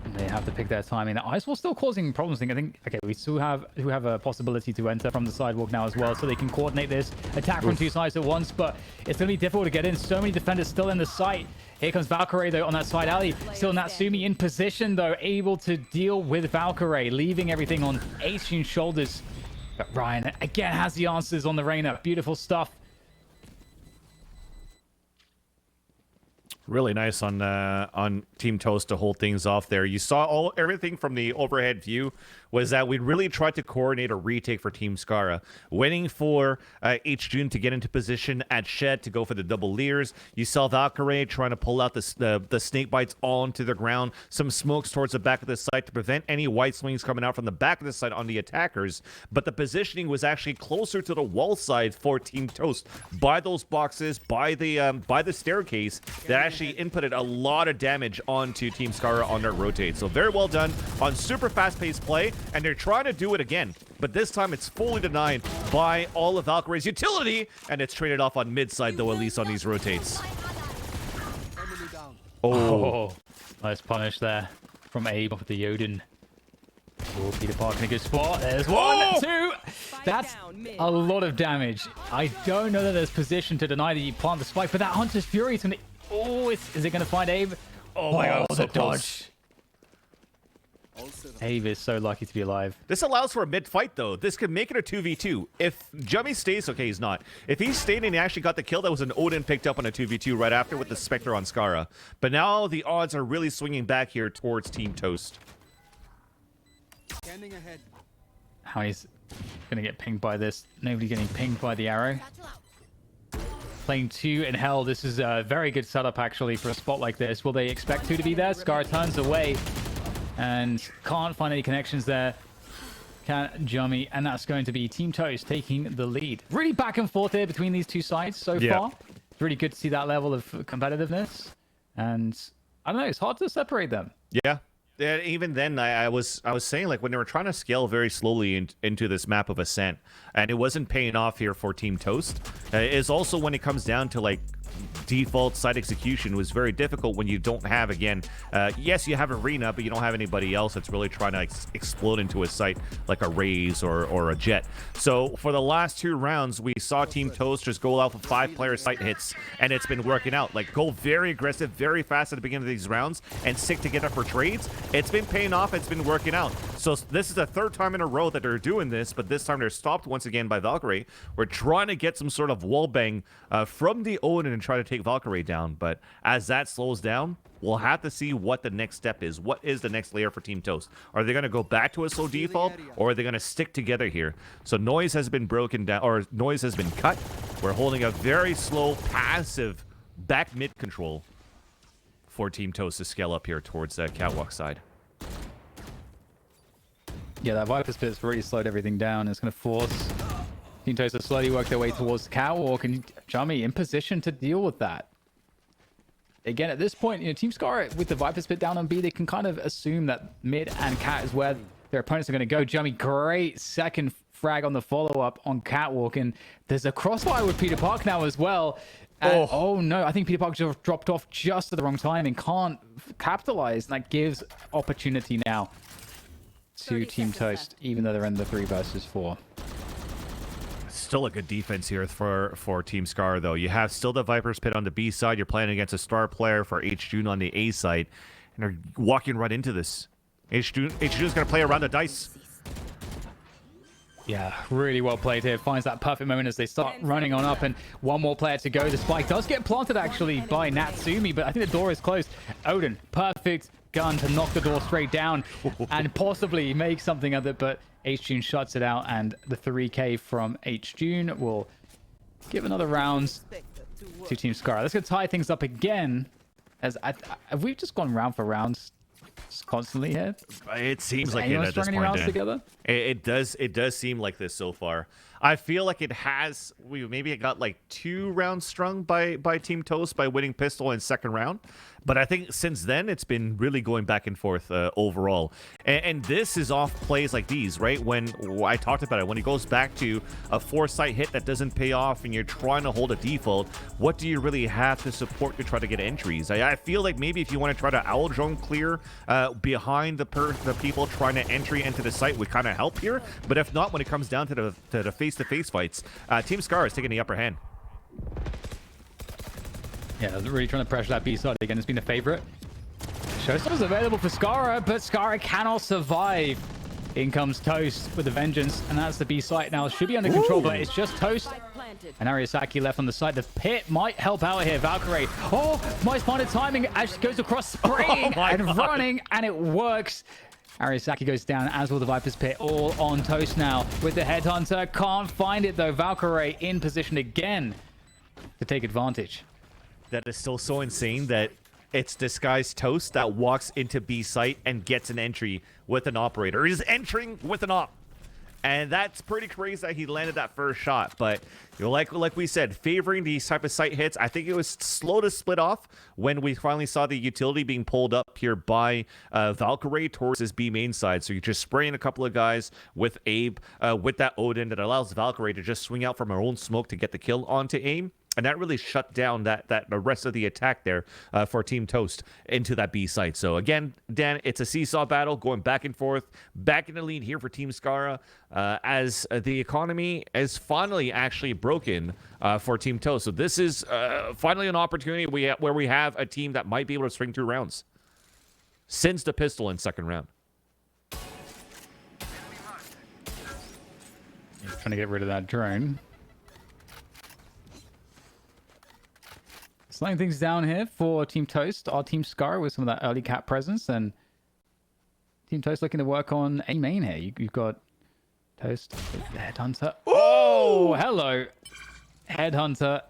Speaker 3: And they have to pick their timing. The ice wall still causing problems. I think, okay, we still have a possibility to enter from the sidewalk now as well, so they can coordinate this attack from two sides at once, but it's going to be difficult to get in. So many defenders still in the site. Here comes Valkyrie, though, on that side alley. Still Natsumi in position, though, able to deal with Valkyrie, leaving everything on Aishun's shoulders. But Ryan, again, has the answers on the Reyna. Beautiful stuff.
Speaker 2: Really nice on Team Toast to hold things off there. You saw everything from the overhead view was that we really tried to coordinate a retake for Team Skara, waiting for H-June to get into position at Shed to go for the double leers. You saw Valkyrie trying to pull out the snake bites onto the ground, some smokes towards the back of the site to prevent any white swings coming out from the back of the site on the attackers. But the positioning was actually closer to the wall side for Team Toast by those boxes, by the staircase that actually actually inputted a lot of damage onto Team Skara on their rotate. So very well done on super fast-paced play, and they're trying to do it again. But this time it's fully denied by all of Valkyrie's utility, and it's traded off on mid-side, though, at least on these rotates.
Speaker 3: Oh, nice punish there from Abe off the Odin. Oh, Peter Parker in a good spot. There's one, two. That's a lot of damage. I don't know that there's position to deny that you plant the spike, but that Hunter's Fury is going to... Oh, is it going to find Abe?
Speaker 2: Oh my god, so
Speaker 3: the dodge. Abe is so lucky to be alive.
Speaker 2: This allows for a mid-fight, though. This could make it a 2v2. If Jummy stays, okay, he's not. If he stayed and he actually got the kill, that was an Odin picked up on a 2v2 right after with the Spectre on Skara. But now the odds are really swinging back here towards Team Toast.
Speaker 4: Standing ahead.
Speaker 3: How he's going to get pinged by this. Nobody getting pinged by the arrow. Playing 2 in hell. This is a very good setup, actually, for a spot like this. Will they expect 2 to be there? Skara turns away and can't find any connections there. Can Jummy, and that's going to be Team Toast taking the lead. Really back and forth here between these two sides so far. It's really good to see that level of competitiveness. And I don't know, it's hard to separate them.
Speaker 2: Yeah. Yeah, even then, I was saying, like, when they were trying to scale very slowly into this map of Ascent, and it wasn't paying off here for Team Toast, is also when it comes down to, like, default site execution was very difficult when you don't have, again, yes, you have Arena, but you don't have anybody else that's really trying to explode into a site like a Raze or a Jet. So for the last 2 rounds, we saw Team Toast just go out for 5-player site hits, and it's been working out. Like, go very aggressive, very fast at the beginning of these rounds, and stick together for trades. It's been paying off. It's been working out. So this is the 3rd time in a row that they're doing this, but this time they're stopped once again by Valkyrie. We're trying to get some sort of wall bang from the Odin and try to take Valkyrie down, but as that slows down, we'll have to see what the next step is. What is the next layer for Team Toast? Are they going to go back to a slow default, or are they going to stick together here? So noise has been broken down, or noise has been cut. We're holding a very slow, passive back mid control for Team Toast to scale up here towards the catwalk side.
Speaker 3: Yeah, that Viper's Pit's really slowed everything down. It's going to force Team Toast to slowly work their way towards the catwalk, and Jummy in position to deal with that. Again, at this point, you know, Team Skara with the Viper's Pit down on B, they can kind of assume that mid and cat is where their opponents are going to go. Jummy, great second frag on the follow-up on catwalk, and there's a crossfire with Peter Park now as well. And, oh no, I think Peter Park just dropped off just at the wrong time and can't capitalize, and that gives opportunity now to Team Toast, even though they're in the 3 versus 4.
Speaker 2: Still a good defense here for Team Skara, though. You have still the Viper's Pit on the B side. You're playing against a star player for H-June on the A side, and they're walking right into this. H-June's going to play around the dice.
Speaker 3: Yeah, really well played here. Finds that perfect moment as they start running on up, and one more player to go. The spike does get planted, actually, by Natsumi, but I think the door is closed. Odin, perfect gun to knock the door straight down and possibly make something of it, but H-June shuts it out, and the 3K from H-June will give another round to Team Skara. Let's go tie things up again, as have we just gone round for rounds just constantly here?
Speaker 2: It seems like it at this point, Dan.
Speaker 3: Together?
Speaker 2: It does seem like this so far. I feel like it has. Maybe it got like 2 rounds strung by Team Toast by winning pistol in 2nd round, but I think since then it's been really going back and forth overall. And this is off plays like these, right? When I talked about it, when it goes back to a 4-site hit that doesn't pay off, and you're trying to hold a default, what do you really have to support to try to get entries? I feel like maybe if you want to try to owl drone clear behind the people trying to entry into the site would kind of help here. But if not, when it comes down to the face-to-face fights, Team Skara is taking the upper hand.
Speaker 3: Yeah, really trying to pressure that B side again. It's been a favorite. Showstopper's available for Skara, but Skara cannot survive. In comes Toast with a vengeance, and that's the B site now. Should be under control, but it's just Toast and Ariasaki left on the side. The pit might help out here. Valkyrie, nice spotted timing as she goes across, spraying and running, and it works. Ariasaki goes down, as will the Viper's Pit. All on Toast now with the Headhunter. Can't find it, though. Valkyrie in position again to take advantage.
Speaker 2: That is still so insane that it's disguised Toast that walks into B site and gets an entry with an operator. He's entering with an op. And that's pretty crazy that he landed that first shot. But you know, like we said, favoring these type of sight hits, I think it was slow to split off when we finally saw the utility being pulled up here by Valkyrie towards his B main side. So you're just spraying a couple of guys with Abe, with that Odin that allows Valkyrie to just swing out from her own smoke to get the kill onto aim. And that really shut down the rest of the attack there for Team Toast into that B site. So again, Dan, it's a seesaw battle going back and forth, back in the lead here for Team Skara, as the economy is finally actually broken for Team Toast. So this is finally an opportunity where we have a team that might be able to string 2 rounds since the pistol in second round.
Speaker 3: Trying to get rid of that drone. Slowing things down here for Team Toast. Our Team Scar with some of that early cap presence, and Team Toast looking to work on A main here. You've got Toast, the Headhunter. Oh, hello. Headhunter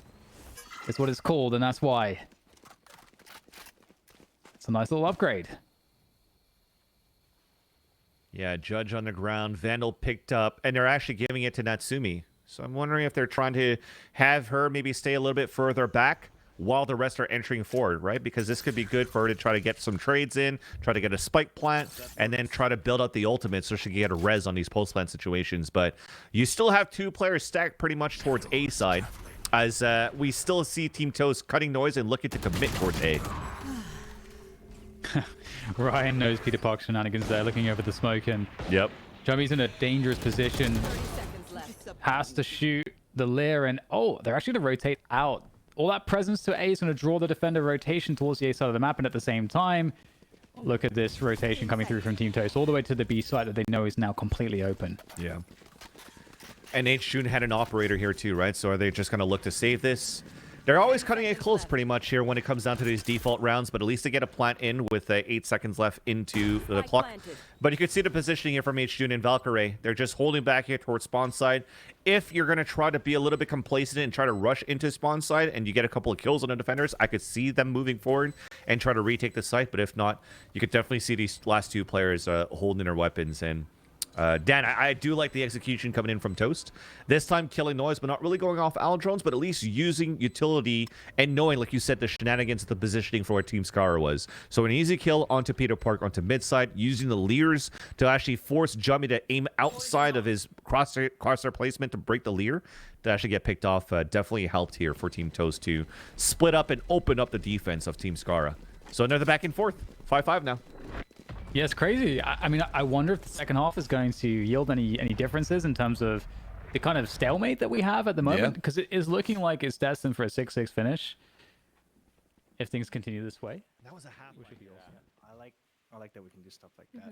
Speaker 3: is what it's called, and that's why. It's a nice little upgrade.
Speaker 2: Yeah, Judge on the ground, Vandal picked up, and they're actually giving it to Natsumi. So I'm wondering if they're trying to have her maybe stay a little bit further back while the rest are entering forward, right? Because this could be good for her to try to get some trades in, try to get a spike plant, and then try to build up the ultimate so she can get a res on these post-plant situations. But you still have 2 players stacked pretty much towards A side, as we still see Team Toast cutting noise and looking to commit towards A.
Speaker 3: Ryan knows Peter Park's shenanigans there, looking over the smoke, and
Speaker 2: yep,
Speaker 3: Jummy's in a dangerous position. Has to shoot the Lear, and oh, they're actually going to rotate out. All that presence to A is going to draw the defender rotation towards the A side of the map, and at the same time, look at this rotation coming through from Team Toast all the way to the B side that they know is now completely open.
Speaker 2: Yeah. And H-June had an operator here too, right? So are they just going to look to save this? They're always cutting it close pretty much here when it comes down to these default rounds, but at least they get a plant in with 8 seconds left into the clock. But you can see the positioning here from H-June and Valkyrie. They're just holding back here towards spawn side. If you're going to try to be a little bit complacent and try to rush into spawn side and you get a couple of kills on the defenders, I could see them moving forward and try to retake the site. But if not, you could definitely see these last 2 players holding their weapons. And Dan, I do like the execution coming in from Toast. This time killing noise, but not really going off owl drones, but at least using utility and knowing, like you said, the shenanigans of the positioning for what Team Scar was. So an easy kill onto Peter Park, onto mid side, using the Lears to actually force Jummy to aim outside of his crosshair placement to break the Lear to actually get picked off. Definitely helped here for Team Toast to split up and open up the defense of Team Skara. So another back and forth, 5-5 now.
Speaker 3: Yeah, it's crazy. I mean, I wonder if the second half is going to yield any differences in terms of the kind of stalemate that we have at the moment, because it is looking like it's destined for a 6-6 finish if things continue this way.
Speaker 18: That was a half. I like that we can do stuff like that.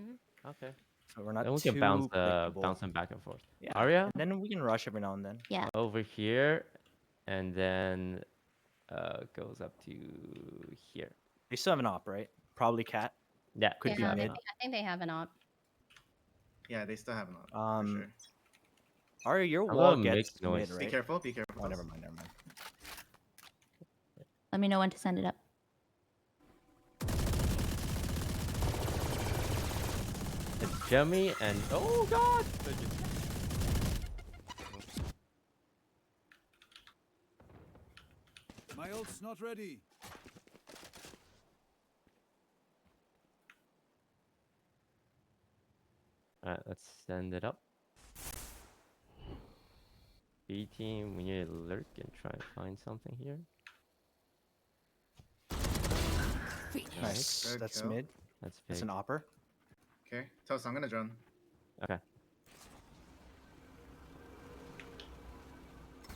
Speaker 16: Okay.
Speaker 18: So we're not
Speaker 16: then we
Speaker 18: too
Speaker 16: can bounce
Speaker 18: predictable.
Speaker 16: them back and forth.
Speaker 18: Yeah.
Speaker 16: Arya?
Speaker 18: And then we can rush every now and then.
Speaker 7: Yeah.
Speaker 16: Over here, and then goes up to here.
Speaker 18: They still have an op, right? Probably Cat.
Speaker 16: Yeah.
Speaker 18: Could be
Speaker 7: I
Speaker 18: mid.
Speaker 7: think they have an op.
Speaker 4: Yeah, they still have an op. For sure.
Speaker 18: Arya, your
Speaker 16: I'm
Speaker 18: wall
Speaker 16: gonna make
Speaker 18: gets
Speaker 16: noise.
Speaker 18: mid, right?
Speaker 4: Be careful. Be careful.
Speaker 18: Oh, never mind. Never mind.
Speaker 7: Let me know when to send it up.
Speaker 16: It's Jemmy and oh god!
Speaker 22: My ult's not ready.
Speaker 16: Alright, let's send it up. B team, we need to lurk and try and find something here.
Speaker 18: Nice.
Speaker 4: Good
Speaker 18: That's
Speaker 4: kill.
Speaker 18: mid.
Speaker 16: That's big.
Speaker 18: That's an opper.
Speaker 4: Okay, Toast, I'm gonna drone.
Speaker 16: Okay.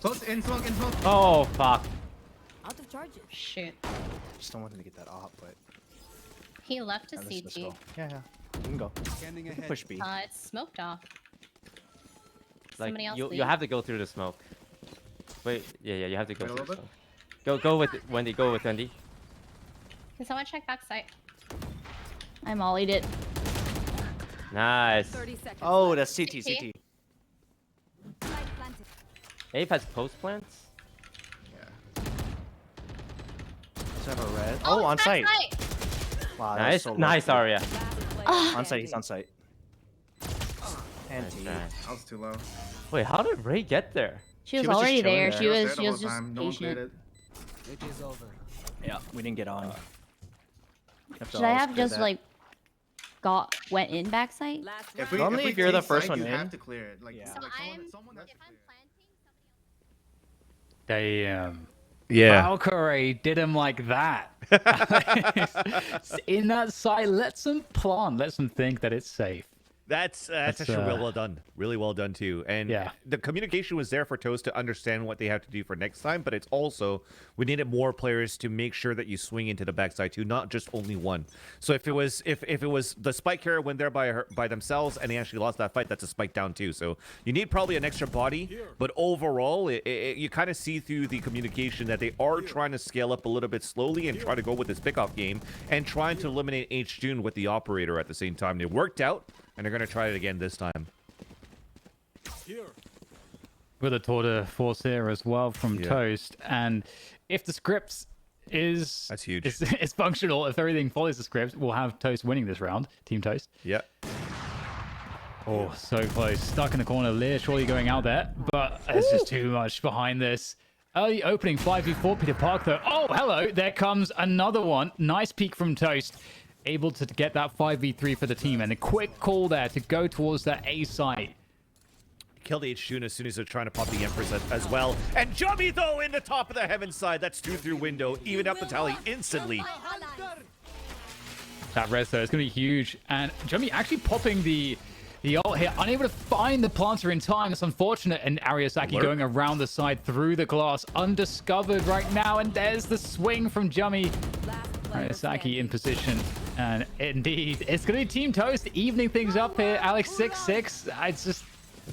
Speaker 4: Close, in smoke, in smoke.
Speaker 16: Oh fuck.
Speaker 13: Out of charges.
Speaker 7: Shoot.
Speaker 18: Just don't want him to get that op, but
Speaker 7: He left to
Speaker 18: let's
Speaker 7: CT.
Speaker 18: go. Yeah. We can go.
Speaker 22: Scanning
Speaker 18: We can
Speaker 22: ahead.
Speaker 18: push B.
Speaker 7: It's smoked off.
Speaker 16: Like
Speaker 7: Somebody else
Speaker 16: you
Speaker 7: leave.
Speaker 16: have to go through the smoke. Wait, yeah, you have to go
Speaker 4: Wait a
Speaker 16: through the
Speaker 4: little
Speaker 16: smoke. Go with Wendy, go with Wendy.
Speaker 7: Can someone check back site? I mollied it.
Speaker 16: Nice.
Speaker 13: 30 seconds.
Speaker 18: Oh, that's CT.
Speaker 7: CT.
Speaker 18: CT.
Speaker 13: Light planted.
Speaker 16: Ape has post plants.
Speaker 4: Yeah.
Speaker 18: Does have a red? Oh, on
Speaker 7: back
Speaker 18: site. Wow, that was
Speaker 16: Nice,
Speaker 18: so
Speaker 16: nice
Speaker 18: lucky.
Speaker 16: Arya.
Speaker 18: On site. He's on site. And T.
Speaker 4: I was too low.
Speaker 16: Wait, how did Ray get there?
Speaker 14: She was
Speaker 2: just
Speaker 14: already
Speaker 2: chilling
Speaker 14: there.
Speaker 2: there.
Speaker 14: She was
Speaker 4: the whole
Speaker 14: just
Speaker 4: time. No one cleared
Speaker 14: patient.
Speaker 4: it.
Speaker 18: It is over. Yeah, we didn't get on.
Speaker 14: Should I have just like went in backside?
Speaker 18: Normally, if you're the first
Speaker 4: side,
Speaker 18: one
Speaker 4: you
Speaker 18: in,
Speaker 4: have to clear it. Like,
Speaker 18: yeah.
Speaker 4: like
Speaker 7: So
Speaker 4: someone has to clear it.
Speaker 3: Damn.
Speaker 2: Yeah.
Speaker 3: Valkyrie did him like that. In that side, let them plant. Let them think that it's safe.
Speaker 2: That's actually real well done. Really well done too. And
Speaker 3: Yeah.
Speaker 2: the communication was there for Toast to understand what they have to do for next time, but it's also we needed more players to make sure that you swing into the backside too, not just only one. So if it was the spike carrier went there by themselves and they actually lost that fight, that's a spike down too. So you need probably an extra body, but overall you kind of see through the communication that they are trying to scale up a little bit slowly and try to go with this pickoff game and trying to eliminate H June with the operator at the same time. It worked out. And they're going to try it again this time.
Speaker 3: With a tour de force here as well from Toast. And if the script is...
Speaker 2: That's huge.
Speaker 3: It's functional. If everything follows the script, we'll have Toast winning this round. Team Toast.
Speaker 2: Yeah.
Speaker 3: Oh, so close. Stuck in the corner. Lear surely going out there. But there's just too much behind this. Early opening 5v4 Peter Park though. Oh, hello. There comes another one. Nice peek from Toast. Able to get that 5v3 for the team, and a quick call there to go towards that A site.
Speaker 2: Killed H-June as soon as they're trying to pop the Empress as well. And Jummy, though, in the top of the heaven side. That's 2 through window. Even up the tally instantly.
Speaker 3: That res, though, is going to be huge. And Jummy actually popping the ult here. Unable to find the planter in time. It's unfortunate. And Ariasaki going around the side through the glass. Undiscovered right now. And there's the swing from Jummy. Ariasaki in position. And indeed, it's going to be Team Toast evening things up here. Alex 6-6. It's just...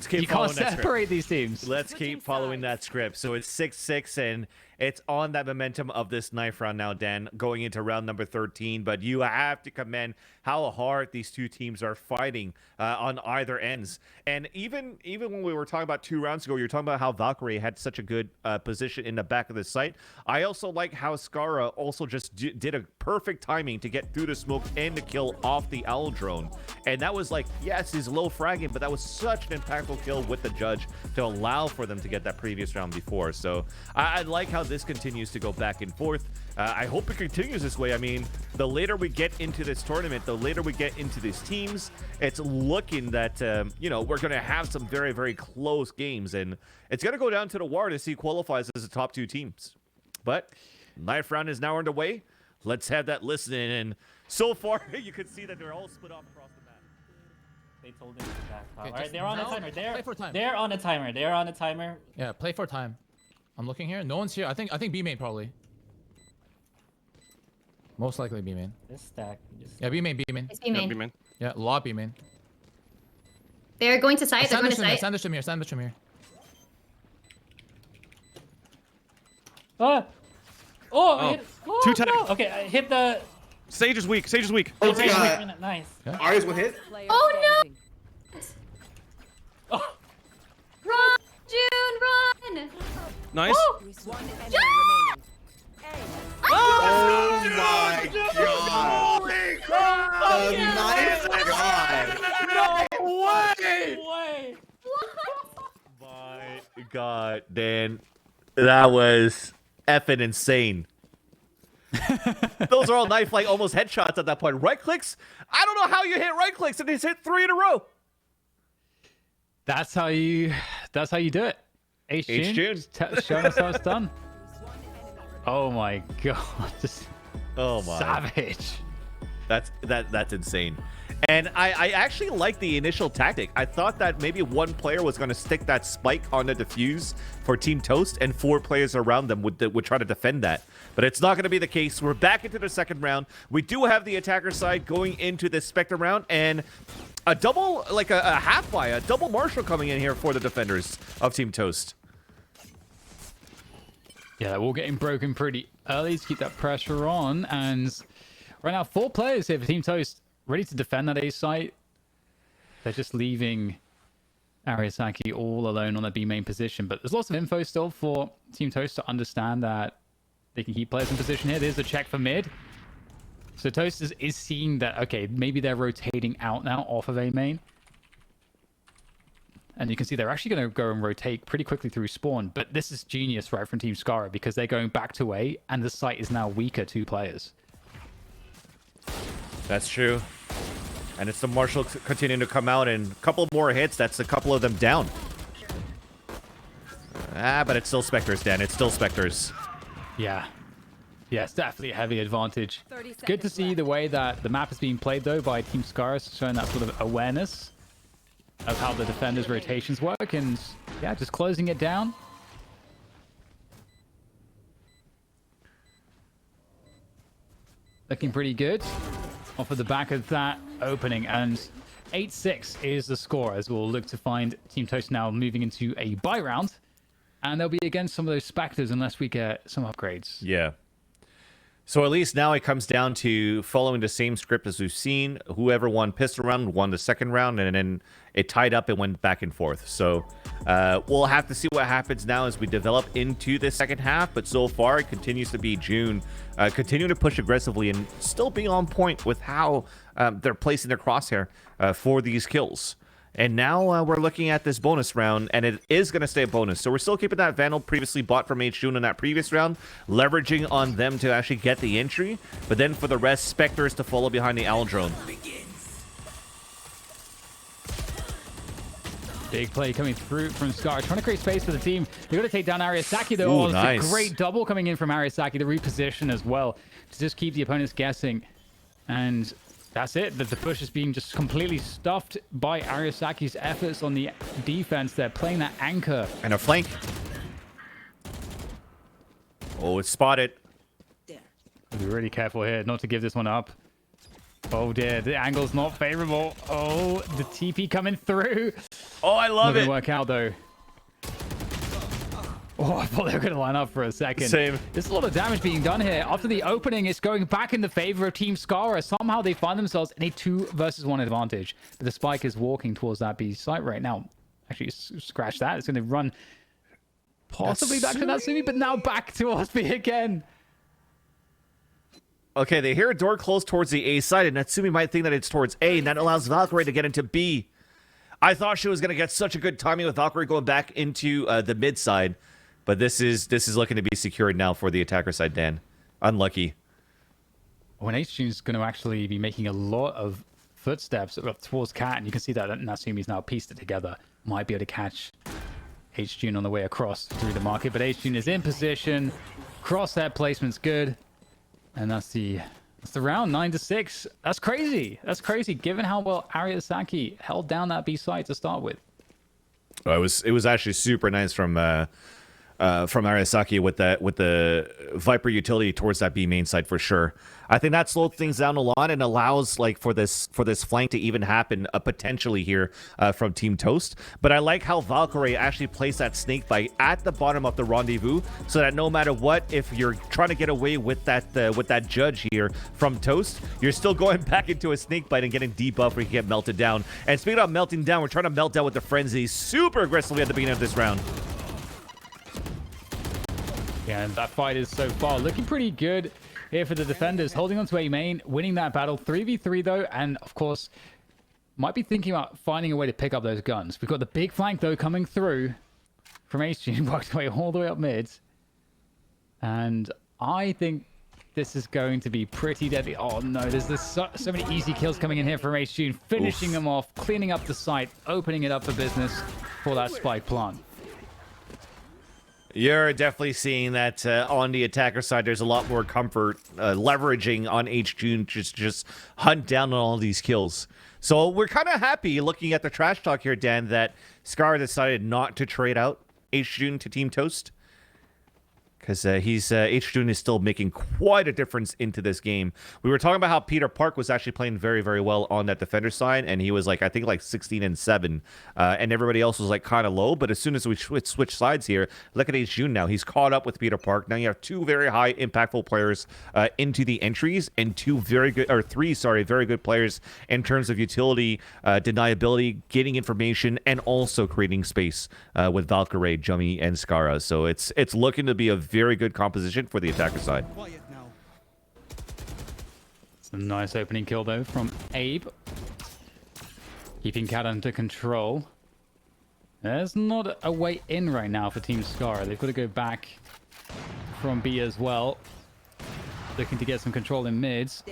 Speaker 3: You can't separate these teams.
Speaker 2: Let's keep following that script. So it's 6-6, and it's on that momentum of this knife round now, Dan, going into round number 13. But you have to commend how hard these two teams are fighting on either ends. And even when we were talking about 2 rounds ago, you were talking about how Valkyrie had such a good position in the back of the site. I also like how Skara also just did a perfect timing to get through the smoke and to kill off the owl drone. And that was like, yes, he's low fragging, but that was such an impactful kill with the judge to allow for them to get that previous round before. So I like how this continues to go back and forth. I hope it continues this way. I mean, the later we get into this tournament, the later we get into these teams, it's looking that, you know, we're going to have some very, very close games. And it's going to go down to the wire to see who qualifies as the top 2 teams. But knife round is now underway. Let's have that listening. And so far, you can see that they're all split off across the map.
Speaker 20: They told him to back.
Speaker 21: Okay,
Speaker 20: All right, they're on a timer.
Speaker 21: Play for time.
Speaker 20: They're on a timer. They're on a timer.
Speaker 21: Yeah, play for time. I'm looking here. No one's here. I think B main probably. Most likely B main.
Speaker 20: This stack.
Speaker 21: Yeah, B main, B main.
Speaker 22: It's B main.
Speaker 21: Yeah, B main. Yeah, law B main.
Speaker 22: They're going to site. They're going to site.
Speaker 21: Sandwich him here. Sandwich him here.
Speaker 20: Oh,
Speaker 21: Oh,
Speaker 20: oh,
Speaker 21: two tag.
Speaker 20: no. Okay, I hit the.
Speaker 6: Sage is weak. Sage is weak.
Speaker 20: Oh, Sage is weak. Nice.
Speaker 21: Yeah.
Speaker 6: Ari's one hit.
Speaker 22: Oh no!
Speaker 20: Oh.
Speaker 22: Run, June, run!
Speaker 6: Nice.
Speaker 22: Yeah!
Speaker 6: Oh my god! Holy crap! Nice god!
Speaker 2: No way!
Speaker 20: Way.
Speaker 2: My god, Dan. That was effing insane. Those are all knife like almost headshots at that point. Right clicks? I don't know how you hit right clicks and he's hit 3 in a row.
Speaker 3: That's how you do it.
Speaker 2: H-June.
Speaker 3: Showing us how it's done. Oh my god. Just
Speaker 2: oh my.
Speaker 3: Savage.
Speaker 2: That's insane. And I actually like the initial tactic. I thought that maybe one player was going to stick that spike on the defuse for Team Toast, and 4 players around them would try to defend that. But it's not going to be the case. We're back into the second round. We do have the attacker side going into the Spectre round, and a double, like a half buy, a double Marshall coming in here for the defenders of Team Toast.
Speaker 3: Yeah, we're getting broken pretty early to keep that pressure on, and right now 4 players here for Team Toast ready to defend that A site. They're just leaving Ariasaki all alone on the B main position, but there's lots of info still for Team Toast to understand that they can keep players in position here. There's a check for mid. So Toast is seeing that, okay, maybe they're rotating out now off of A main. And you can see they're actually going to go and rotate pretty quickly through spawn. But this is genius, right, from Team Skara, because they're going back to A, and the site is now weaker 2 players.
Speaker 2: That's true. And it's the Marshall continuing to come out, and a couple more hits. That's a couple of them down. But it's still Spectres, Dan. It's still Spectres.
Speaker 3: Yeah. Yeah, it's definitely a heavy advantage. Good to see the way that the map is being played, though, by Team Skara, showing that sort of awareness of how the defenders' rotations work, and yeah, just closing it down. Looking pretty good off of the back of that opening, and 8-6 is the score, as we'll look to find Team Toast now moving into a bye round, and they'll be against some of those Spectres unless we get some upgrades.
Speaker 2: Yeah. So at least now it comes down to following the same script as we've seen. Whoever won pistol round won the second round, and then it tied up and went back and forth. So we'll have to see what happens now as we develop into the second half. But so far, it continues to be June, continuing to push aggressively and still being on point with how they're placing their crosshair for these kills. And now we're looking at this bonus round, and it is going to stay a bonus. So we're still keeping that Vandal previously bought from H-June in that previous round, leveraging on them to actually get the entry. But then for the rest, Spectres to follow behind the Owl Drone.
Speaker 3: Big play coming through from Scar, trying to create space for the team. They're going to take down Ariasaki, though.
Speaker 2: Ooh,
Speaker 3: it's
Speaker 2: nice.
Speaker 3: a great double coming in from Ariasaki, the reposition as well, to just keep the opponents guessing. And that's it. The push is being just completely stuffed by Ariasaki's efforts on the defense. They're playing that anchor.
Speaker 2: And a flank. Oh, it's spotted.
Speaker 3: Be really careful here not to give this one up. Oh dear, the angle's not favorable. Oh, the TP coming through.
Speaker 2: Oh, I love
Speaker 3: not
Speaker 2: it.
Speaker 3: Gonna work out though. Oh, I thought they were going to line up for a second.
Speaker 2: Same.
Speaker 3: There's a lot of damage being done here. After the opening, it's going back in the favor of Team Skara. Somehow they find themselves in a 2 versus 1 advantage. But the Spike is walking towards that B site right now. Actually, scratch that. It's going to run possibly back to Natsumi, but now back towards B again.
Speaker 2: Okay, they hear a door close towards the A side, and Natsumi might think that it's towards A, and that allows Valkyrie to get into B. I thought she was going to get such a good timing with Valkyrie going back into the mid side. But this is looking to be secured now for the attacker side, Dan. Unlucky.
Speaker 3: When H-June is going to actually be making a lot of footsteps up towards Cat, and you can see that Natsumi's now pieced it together. Might be able to catch H-June on the way across through the market, but H-June is in position. Crosshair placement's good. And that's the round, 9-6. That's crazy. That's crazy, given how well Ariasaki held down that B side to start with.
Speaker 2: It was actually super nice from Ariasaki with the Viper utility towards that B main side for sure. I think that slowed things down a lot and allows like for this flank to even happen potentially here from Team Toast. But I like how Valkyrie actually placed that snake bite at the bottom of the rendezvous, so that no matter what, if you're trying to get away with that judge here from Toast, you're still going back into a snake bite and getting debuff where you get melted down. And speaking of melting down, we're trying to melt down with the frenzy super aggressively at the beginning of this round.
Speaker 3: Yeah, and that fight is so far looking pretty good here for the defenders, holding on to A main, winning that battle 3v3 though, and of course might be thinking about finding a way to pick up those guns. We've got the big flank though coming through from H-June, worked away all the way up mid, and I think this is going to be pretty deadly. Oh no, there's so many easy kills coming in here from H-June, finishing them off, cleaning up the site, opening it up for business for that spike plant.
Speaker 2: You're definitely seeing that on the attacker side, there's a lot more comfort leveraging on H-June just hunt down on all these kills. So we're kind of happy looking at the trash talk here, Dan, that Scar decided not to trade out H-June to Team Toast. Because H-June is still making quite a difference into this game. We were talking about how Peter Park was actually playing very, very well on that defender side, and he was like, I think like 16-7, and everybody else was like kind of low. But as soon as we switch sides here, look at H-June now. He's caught up with Peter Park. Now you have two very high impactful players into the entries, and three very good players in terms of utility, deniability, getting information, and also creating space with Valkyrie, Jummy, and Skara. So it's looking to be a very good composition for the attacker side.
Speaker 3: It's a nice opening kill though from Abe, keeping Cat under control. There's not a way in right now for Team Scar. They've got to go back from B as well. Looking to get some control in mids.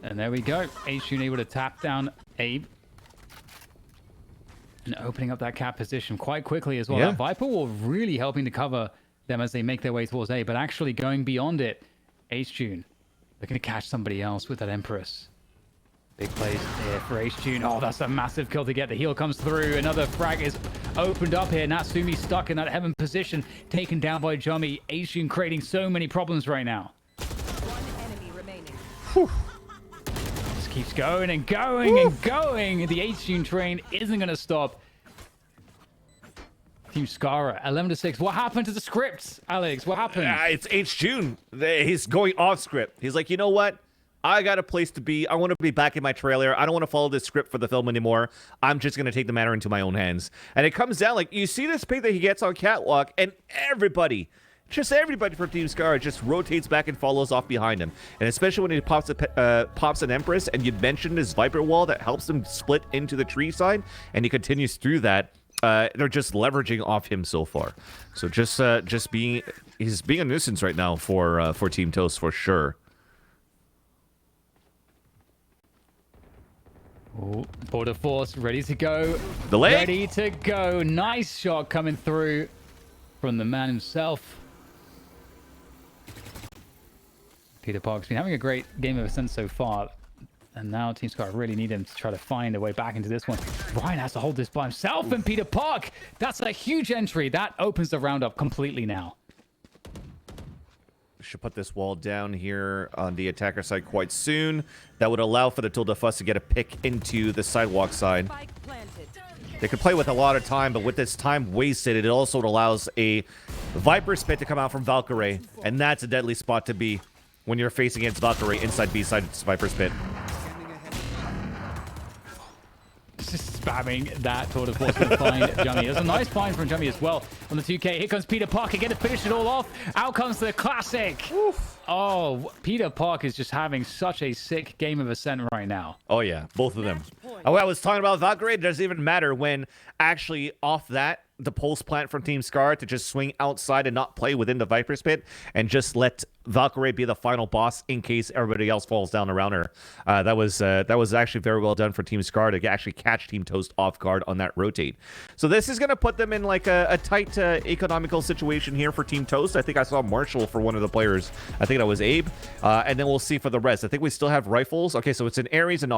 Speaker 3: And there we go. HUN able to tap down Abe. And opening up that cap position quite quickly as well.
Speaker 2: Yeah.
Speaker 3: That Viper Wall really helping to cover them as they make their way towards A. But actually going beyond it, HUN looking to catch somebody else with that Empress. Big plays here for HUN. Oh, that's a massive kill to get. The heal comes through. Another frag is opened up here. Natsumi stuck in that heaven position, taken down by Jummy. HUN creating so many problems right now.
Speaker 13: One enemy remaining.
Speaker 3: Whew. Just keeps going and going and going. The HUN train isn't going to stop. Team Scara, 11-6. What happened to the scripts, Alex? What happened?
Speaker 2: It's HUN. He's going off script. He's like, you know what? I got a place to be. I want to be back in my trailer. I don't want to follow this script for the film anymore. I'm just going to take the matter into my own hands. And it comes down like, you see this pick that he gets on Catwalk, and everybody, just everybody from Team Scar just rotates back and follows off behind him. And especially when he pops an Empress, and you mentioned his Viper Wall that helps him split into the tree side, and he continues through that. They're just leveraging off him so far. So he's being a nuisance right now for Team Toast for sure.
Speaker 3: Oh, Border Force ready to go.
Speaker 2: The leg.
Speaker 3: Ready to go. Nice shot coming through from the man himself. Peter Park's been having a great game of Ascent so far. And now Team Scar really need him to try to find a way back into this one. Ryan has to hold this by himself, and Peter Park, that's a huge entry. That opens the round up completely now.
Speaker 2: Should put this wall down here on the attacker side quite soon. That would allow for the Tilda Fuss to get a pick into the sidewalk side. They could play with a lot of time, but with this time wasted, it also allows a Viper Spit to come out from Valkyrie, and that's a deadly spot to be when you're facing against Valkyrie inside B-side Viper Spit.
Speaker 3: Just spamming that Tour de Force to find Jummy. There's a nice find from Jummy as well on the 2K. Here comes Peter Park again to finish it all off. Out comes the classic. Oof. Oh, Peter Park is just having such a sick game of Ascent right now.
Speaker 2: Oh, yeah. Both of them. Oh, I was talking about Valkyrie. It doesn't even matter when actually off that, the pulse plant from Team Scar to just swing outside and not play within the Viper's Pit and just let Valkyrie be the final boss in case everybody else falls down around her. That was actually very well done for Team Scar to actually catch Team Toast off guard on that rotate. So this is going to put them in like a tight economical situation here for Team Toast. I think I saw Marshall for one of the players. I think that was Abe. And then we'll see for the rest. I think we still have rifles. Okay, so it's an Ares and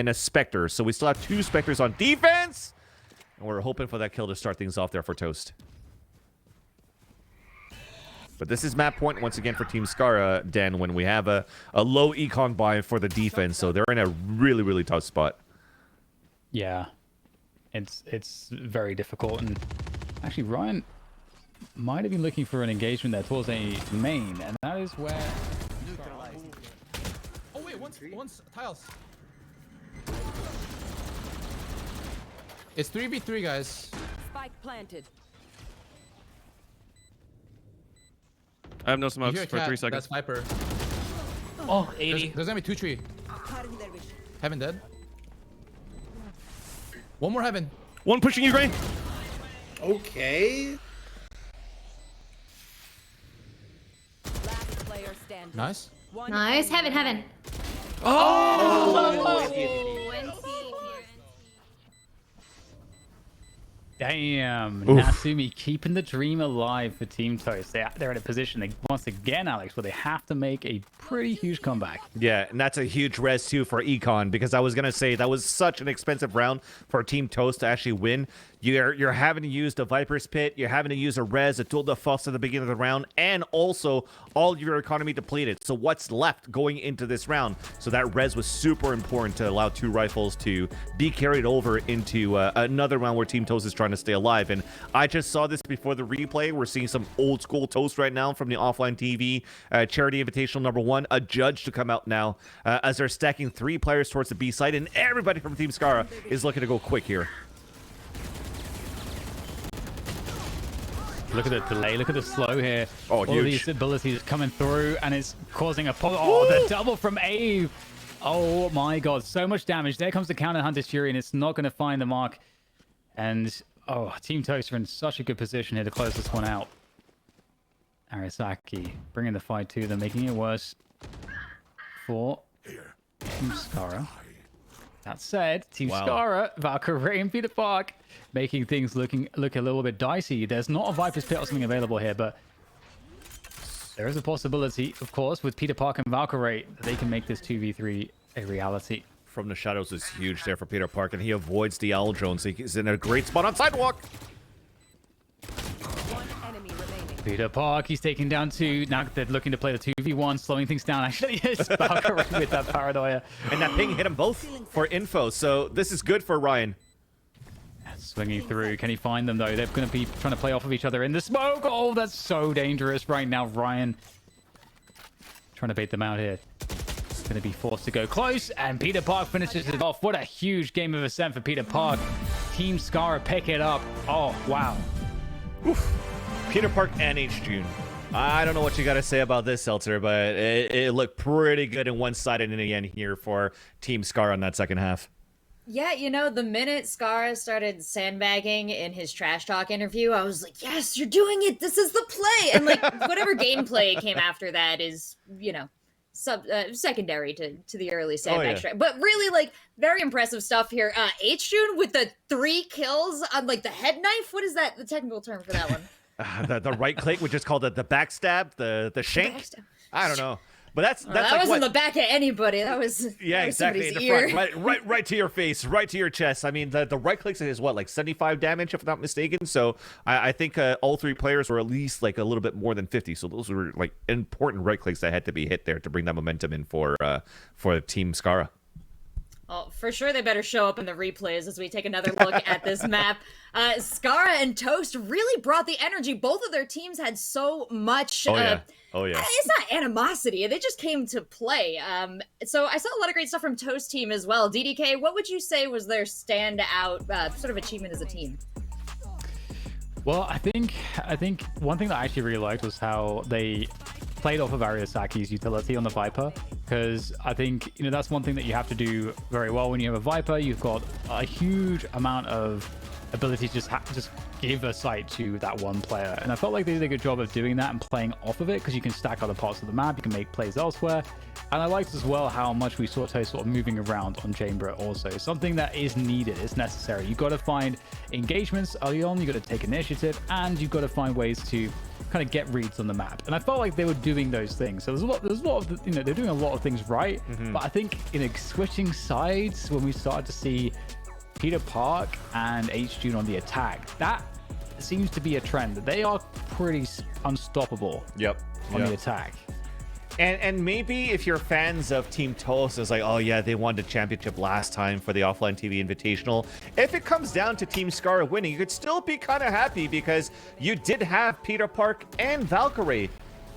Speaker 2: a Spectre. So we still have 2 Spectres on defense. And we're hoping for that kill to start things off there for Toast. But this is map point once again for Team Scar, Dan, when we have a low econ buy for the defense. So they're in a really, really tough spot.
Speaker 3: Yeah. It's very difficult. And actually, Ryan might have been looking for an engagement there towards a main. And that is where...
Speaker 21: Oh, wait, once tiles. It's 3v3, guys.
Speaker 13: Spike planted.
Speaker 12: I have no smokes for 3 seconds.
Speaker 21: That's Viper.
Speaker 22: Oh, 80.
Speaker 21: There's gonna be 2 tree. Heaven dead. One more heaven.
Speaker 12: One pushing you, Gray.
Speaker 6: Okay.
Speaker 13: Last player standing.
Speaker 21: Nice.
Speaker 22: Nice. Heaven.
Speaker 21: Oh!
Speaker 3: Damn.
Speaker 2: Oof.
Speaker 3: Natsumi keeping the dream alive for Team Toast. They're in a position, once again, Alex, where they have to make a pretty huge comeback.
Speaker 2: Yeah, and that's a huge res too for Econ, because I was going to say that was such an expensive round for Team Toast to actually win. You're having to use the Viper's Pit, you're having to use a res, a tool de force at the beginning of the round, and also all of your economy depleted. So what's left going into this round? So that res was super important to allow 2 rifles to be carried over into another round where Team Toast is trying to stay alive. And I just saw this before the replay. We're seeing some old school Toast right now from the OfflineTV Charity Invitational number 1. A judge to come out now as they're stacking 3 players towards the B side, and everybody from Team Scara is looking to go quick here.
Speaker 3: Look at the delay. Look at the slow here.
Speaker 2: Oh,
Speaker 3: all
Speaker 2: huge.
Speaker 3: these abilities coming through, and it's causing a... Oh, the double from Abe. Oh my god, so much damage. There comes the counter Hunter's Fury, and it's not going to find the mark. And, oh, Team Toast are in such a good position here to close this one out. Arisaki bringing the fight to them, making it worse for Team Skara. That said, Team Skara, Valkyrie, and Peter Park making things look a little bit dicey. There's not a Viper's Pit or something available here, but there is a possibility, of course, with Peter Park and Valkyrie, that they can make this 2v3 a reality.
Speaker 2: From the shadows is huge there for Peter Park, and he avoids the Owl Drone, so he's in a great spot on Sidewalk.
Speaker 13: One enemy remaining.
Speaker 3: Peter Park, he's taking down 2. Now they're looking to play the 2v1, slowing things down. Actually, it's Valkyrie with that Paranoia.
Speaker 2: And that ping hit them both for info, so this is good for Ryan.
Speaker 3: Swinging through. Can he find them, though? They're going to be trying to play off of each other in the smoke. Oh, that's so dangerous right now. Ryan trying to bait them out here. Going to be forced to go close, and Peter Park finishes it off. What a huge game of ascent for Peter Park. Team Skara pick it up. Oh, wow.
Speaker 2: Oof. Peter Park and H. June. I don't know what you got to say about this, Seltzer, but it looked pretty good and one-sided in the end here for Team Skara in that second half.
Speaker 1: Yeah, you know, the minute Skara started sandbagging in his trash talk interview, I was like, yes, you're doing it. This is the play. And like whatever gameplay came after that is, you know, secondary to the early sandbag strike. But really, like, very impressive stuff here. H-June with the 3 kills on like the head knife. What is that? The technical term for that one?
Speaker 2: The right click, which is called the backstab, the shank.
Speaker 1: Backstab.
Speaker 2: I don't know. But that's
Speaker 1: that
Speaker 2: like
Speaker 1: wasn't the back of anybody. That was
Speaker 2: exactly in the
Speaker 1: ear.
Speaker 2: front, right to your face, right to your chest. I mean, the right clicks is what, like 75 damage, if I'm not mistaken. So I think all 3 players were at least like a little bit more than 50. So those were like important right clicks that had to be hit there to bring that momentum in for Team Skara.
Speaker 1: Oh, for sure they better show up in the replays as we take another look at this map. Skara and Toast really brought the energy. Both of their teams had so much...
Speaker 2: Oh, yeah.
Speaker 1: It's not animosity. They just came to play. So I saw a lot of great stuff from Toast team as well. DDK, what would you say was their standout sort of achievement as a team?
Speaker 3: Well, I think one thing that I actually really liked was how they played off of Ariasaki's utility on the Viper, because I think, you know, that's one thing that you have to do very well when you have a Viper. You've got a huge amount of ability to just give a sight to that one player, and I felt like they did a good job of doing that and playing off of it, because you can stack other parts of the map, you can make plays elsewhere. And I liked as well how much we saw Toast sort of moving around on Chamber also. Something that is needed, it's necessary. You've got to find engagements early on, you've got to take initiative, and you've got to find ways to kind of get reads on the map. And I felt like they were doing those things. So there's a lot of, you know, they're doing a lot of things right. But I think, you know, switching sides when we started to see Peter Park and H-June on the attack, that seems to be a trend. They are pretty unstoppable on the attack.
Speaker 2: And maybe if you're fans of Team Toast, it's like, oh yeah, they won the championship last time for the OfflineTV Invitational. If it comes down to Team Skara winning, you could still be kind of happy, because you did have Peter Park and Valkyrie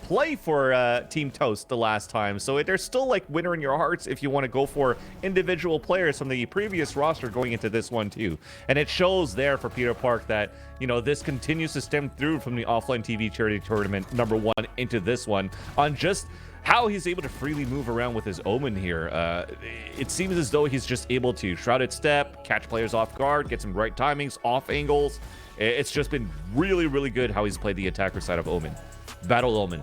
Speaker 2: play for Team Toast the last time. So there's still like winner in your hearts if you want to go for individual players from the previous roster going into this one too. And it shows there for Peter Park that, you know, this continues to stem through from the OfflineTV charity tournament #1 into this one on just how he's able to freely move around with his Omen here. It seems as though he's just able to shrouded step, catch players off guard, get some right timings, off angles. It's just been really, really good how he's played the attacker side of Omen. Battle Omen.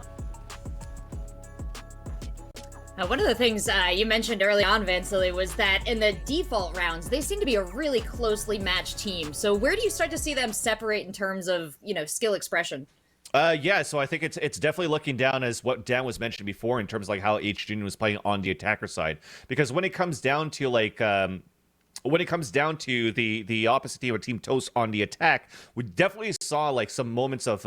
Speaker 1: One of the things you mentioned early on, Vansilli, was that in the default rounds, they seem to be a really closely matched team. So where do you start to see them separate in terms of, you know, skill expression?
Speaker 2: Yeah, so I think it's definitely looking down as what Dan was mentioning before in terms of like how H-June was playing on the attacker side. Because when it comes down to like the opposite team of Team Toast on the attack, we definitely saw like some moments of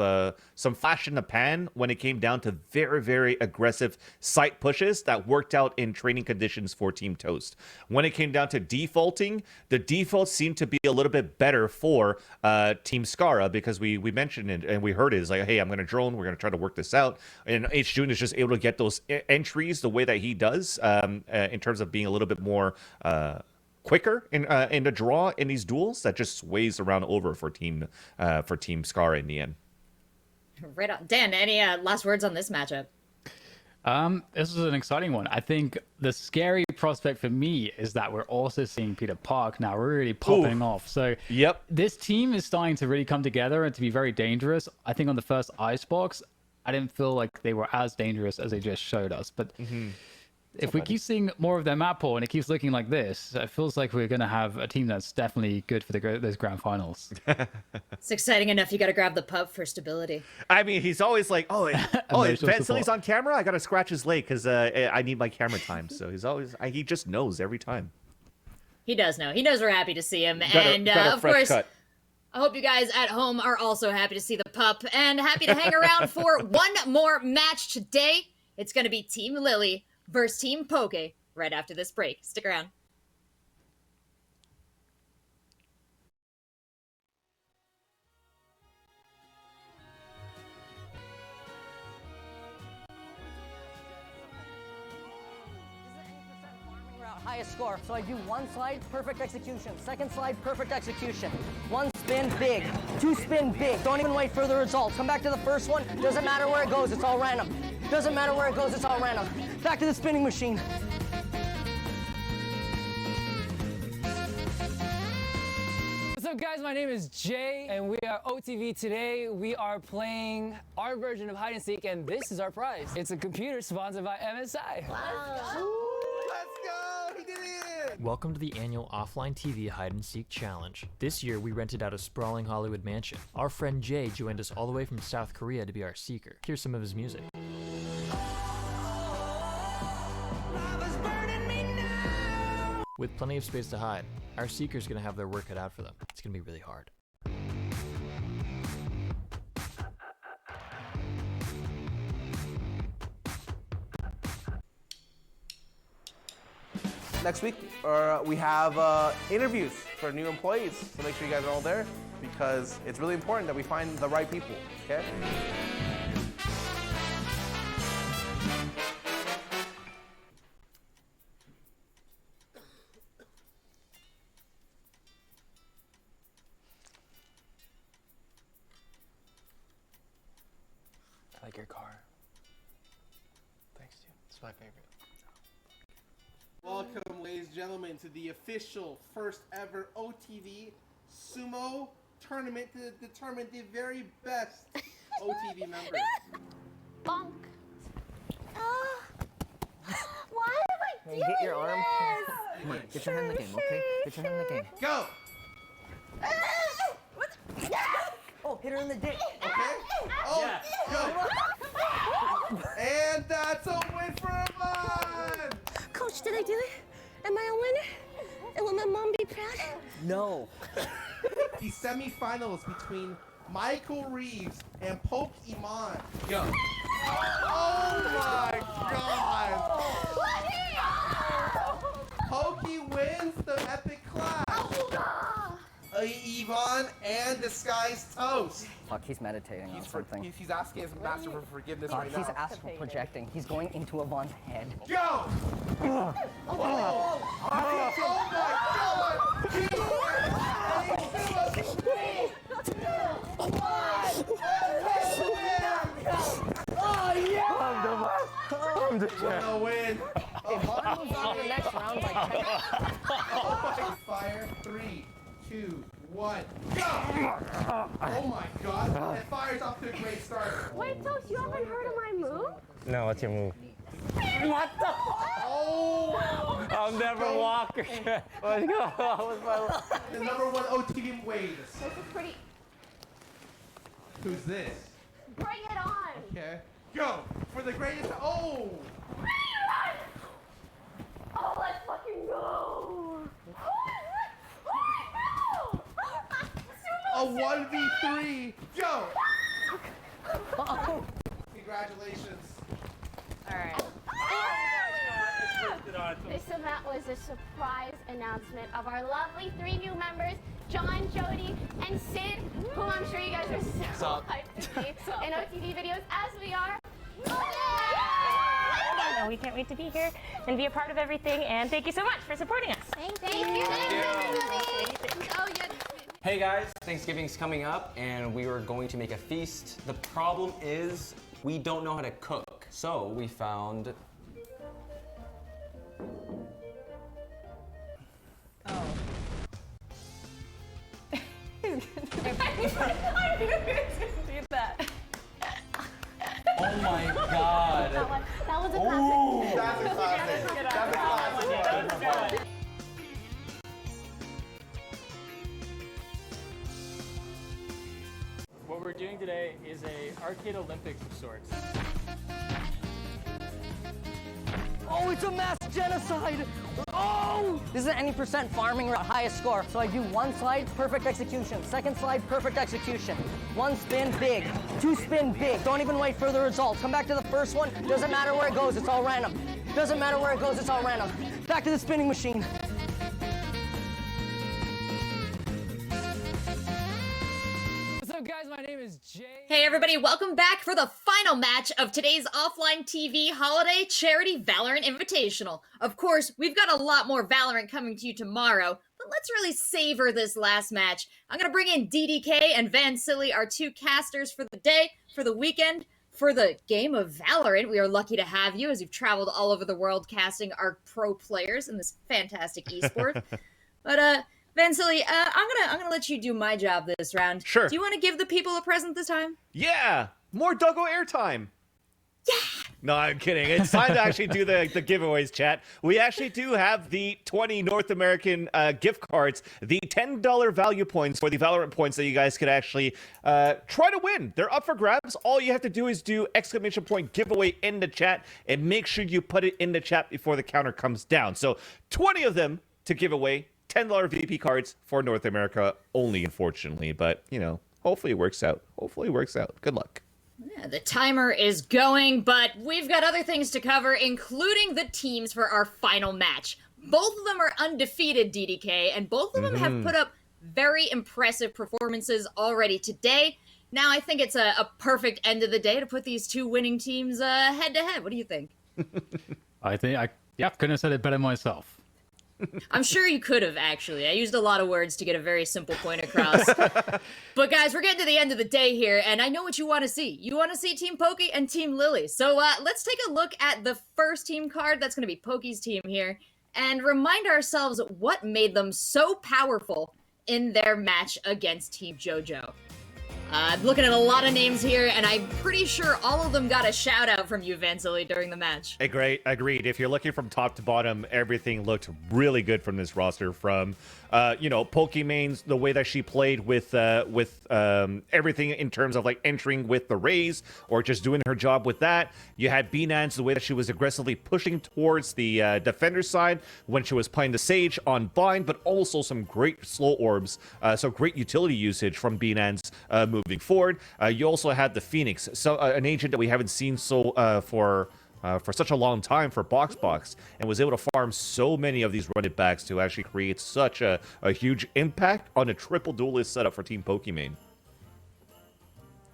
Speaker 2: some flash in the pan when it came down to very, very aggressive site pushes that worked out in training conditions for Team Toast. When it came down to defaulting, the defaults seemed to be a little bit better for Team Skara, because we mentioned it and we heard it. It's like, hey, I'm going to drone, we're going to try to work this out. And H-June is just able to get those entries the way that he does in terms of being a little bit more... quicker in the draw in these duels that just sways around over for Team Skara in the end.
Speaker 1: Right on. Dan, any last words on this matchup?
Speaker 3: This is an exciting one. I think the scary prospect for me is that we're also seeing Peter Park now really popping off. So this team is starting to really come together and to be very dangerous. I think on the first Icebox, I didn't feel like they were as dangerous as they just showed us. But if we keep seeing more of their map pool and it keeps looking like this, it feels like we're going to have a team that's definitely good for those grand finals.
Speaker 1: It's exciting enough. You got to grab the pup for stability.
Speaker 2: I mean, he's always like, oh, if Vansilly's on camera, I got to scratch his leg because I need my camera time. So he's always, he just knows every time.
Speaker 1: He does know. He knows we're happy to see him.
Speaker 2: Got a
Speaker 1: of
Speaker 2: fresh
Speaker 1: course,
Speaker 2: cut.
Speaker 1: I hope you guys at home are also happy to see the pup and happy to hang around for one more match today. It's going to be Team Lily versus Team Poke right after this break. Stick around.
Speaker 8: Highest score. So I do one slide, perfect execution. Second slide, perfect execution. One spin, big. Two spin, big. Don't even wait for the results. Come back to the first one. Doesn't matter where it goes, it's all random. Doesn't matter where it goes, it's all random. Back to the spinning machine.
Speaker 11: What's up, guys? My name is Jay, and we are OTV. Today, we are playing our version of hide and seek, and this is our prize. It's a computer sponsored by MSI.
Speaker 15: Welcome to the annual OfflineTV Hide and Seek Challenge. This year, we rented out a sprawling Hollywood mansion. Our friend Jay joined us all the way from South Korea to be our seeker. Here's some of his music. With plenty of space to hide, our seeker's gonna have their work cut out for them. It's gonna be really hard.
Speaker 17: Next week, we have interviews for new employees, so make sure you guys are all there because it's really important that we find the right people, okay?
Speaker 19: I like your car. Thanks, dude. It's my favorite.
Speaker 17: Welcome, ladies and gentlemen, to the official first ever OTV Sumo tournament to determine the very best OTV members.
Speaker 7: Bonk. Why am I doing
Speaker 8: Hit your arm.
Speaker 7: this?
Speaker 8: Come on, get your hand in the game, okay? Get your hand in the game.
Speaker 17: Go!
Speaker 8: Oh, hit her in the dick.
Speaker 17: Okay? Oh, go! And that's a win for Ivan!
Speaker 7: Coach, did I do it? Am I a winner? And will my mom be proud?
Speaker 8: No.
Speaker 17: The semifinals between Michael Reeves and Poke Iman. Go. Oh my god! Pokey wins the epic clash. Yvonne and Disguised Toast.
Speaker 8: Fuck, he's meditating on something.
Speaker 17: He's asking his master for forgiveness right
Speaker 8: He's
Speaker 17: now.
Speaker 8: astral projecting. He's going into Yvonne's head.
Speaker 17: Go! Oh my god! Oh yeah!
Speaker 8: I'm the
Speaker 17: What a win!
Speaker 8: Yvonne moves on to the next round by 10.
Speaker 17: Fire, 3, 2, 1, go! Oh my god, it fires off to a great start.
Speaker 7: Wait, Toast, you haven't heard of my move?
Speaker 9: No, what's your move?
Speaker 17: What the? Oh!
Speaker 9: I'll never walk. Let's go.
Speaker 17: The number one OTV waves.
Speaker 7: This is pretty.
Speaker 17: Who's this?
Speaker 7: Bring it on!
Speaker 17: Okay. Go! For the greatest. Oh!
Speaker 7: Bring it on! Oh, let's fucking go!
Speaker 17: A 1v3. Go! Congratulations.
Speaker 7: Alright. This event was a surprise announcement of our lovely 3 new members, John, Jody, and Sid, whom I'm sure you guys are so hyped to see in OTV videos as we are.
Speaker 10: And we can't wait to be here and be a part of everything. And thank you so much for supporting us.
Speaker 7: Thank you. Oh, yeah.
Speaker 5: Hey guys, Thanksgiving's coming up and we are going to make a feast. The problem is we don't know how to cook. So we found
Speaker 11: Oh my god.
Speaker 7: That was a classic.
Speaker 17: That's a classic. That's a classic.
Speaker 20: What we're doing today is a arcade Olympics of sorts.
Speaker 8: Oh, it's a mass genocide! Oh! This is an any percent farming route, highest score. So I do one slide, perfect execution. Second slide, perfect execution. One spin, big. Two spin, big. Don't even wait for the results. Come back to the first one. Doesn't matter where it goes, it's all random. Doesn't matter where it goes, it's all random. Back to the spinning machine.
Speaker 11: What's up, guys? My name is Jay.
Speaker 1: Hey everybody, welcome back for the final match of today's Offline TV Holiday Charity Valorant Invitational. Of course, we've got a lot more Valorant coming to you tomorrow, but let's really savor this last match. I'm gonna bring in DDK and Van Silly, our two casters for the day, for the weekend, for the game of Valorant. We are lucky to have you as you've traveled all over the world casting our pro players in this fantastic esport. But Van Silly, I'm gonna let you do my job this round.
Speaker 2: Sure.
Speaker 1: Do you want to give the people a present this time?
Speaker 2: Yeah, more Duggo airtime. Yeah. No, I'm kidding. It's time to actually do the giveaways, chat. We actually do have the 20 North American gift cards, the $10 value points for the Valorant points that you guys could actually try to win. They're up for grabs. All you have to do is do exclamation point giveaway in the chat, and make sure you put it in the chat before the counter comes down. So 20 of them to give away. $10 VP cards for North America only, unfortunately. But, you know, hopefully it works out. Hopefully it works out. Good luck.
Speaker 1: Yeah, the timer is going, but we've got other things to cover, including the teams for our final match. Both of them are undefeated, DDK, and both of them have put up very impressive performances already today. Now I think it's a perfect end of the day to put these two winning teams head-to-head. What do you think?
Speaker 3: I couldn't have said it better myself.
Speaker 1: I'm sure you could have, actually. I used a lot of words to get a very simple point across. But guys, we're getting to the end of the day here, and I know what you want to see. You want to see Team Pokey and Team Lily. So let's take a look at the first team card. That's going to be Pokey's team here, and remind ourselves what made them so powerful in their match against Team JoJo. I'm looking at a lot of names here, and I'm pretty sure all of them got a shout-out from you, Van Silly, during the match.
Speaker 2: Agreed. If you're looking from top to bottom, everything looked really good from this roster. From, Pokemane's, the way that she played with everything in terms of, like, entering with the Raze, or just doing her job with that. You had B-Nance, the way that she was aggressively pushing towards the defender side when she was playing the Sage on Bind, but also some great slow orbs, so great utility usage from B-Nance moving forward. You also had the Phoenix, so an agent that we haven't seen for such a long time for Box, and was able to farm so many of these run it backs to actually create such a huge impact on a triple duelist setup for Team Pokemon.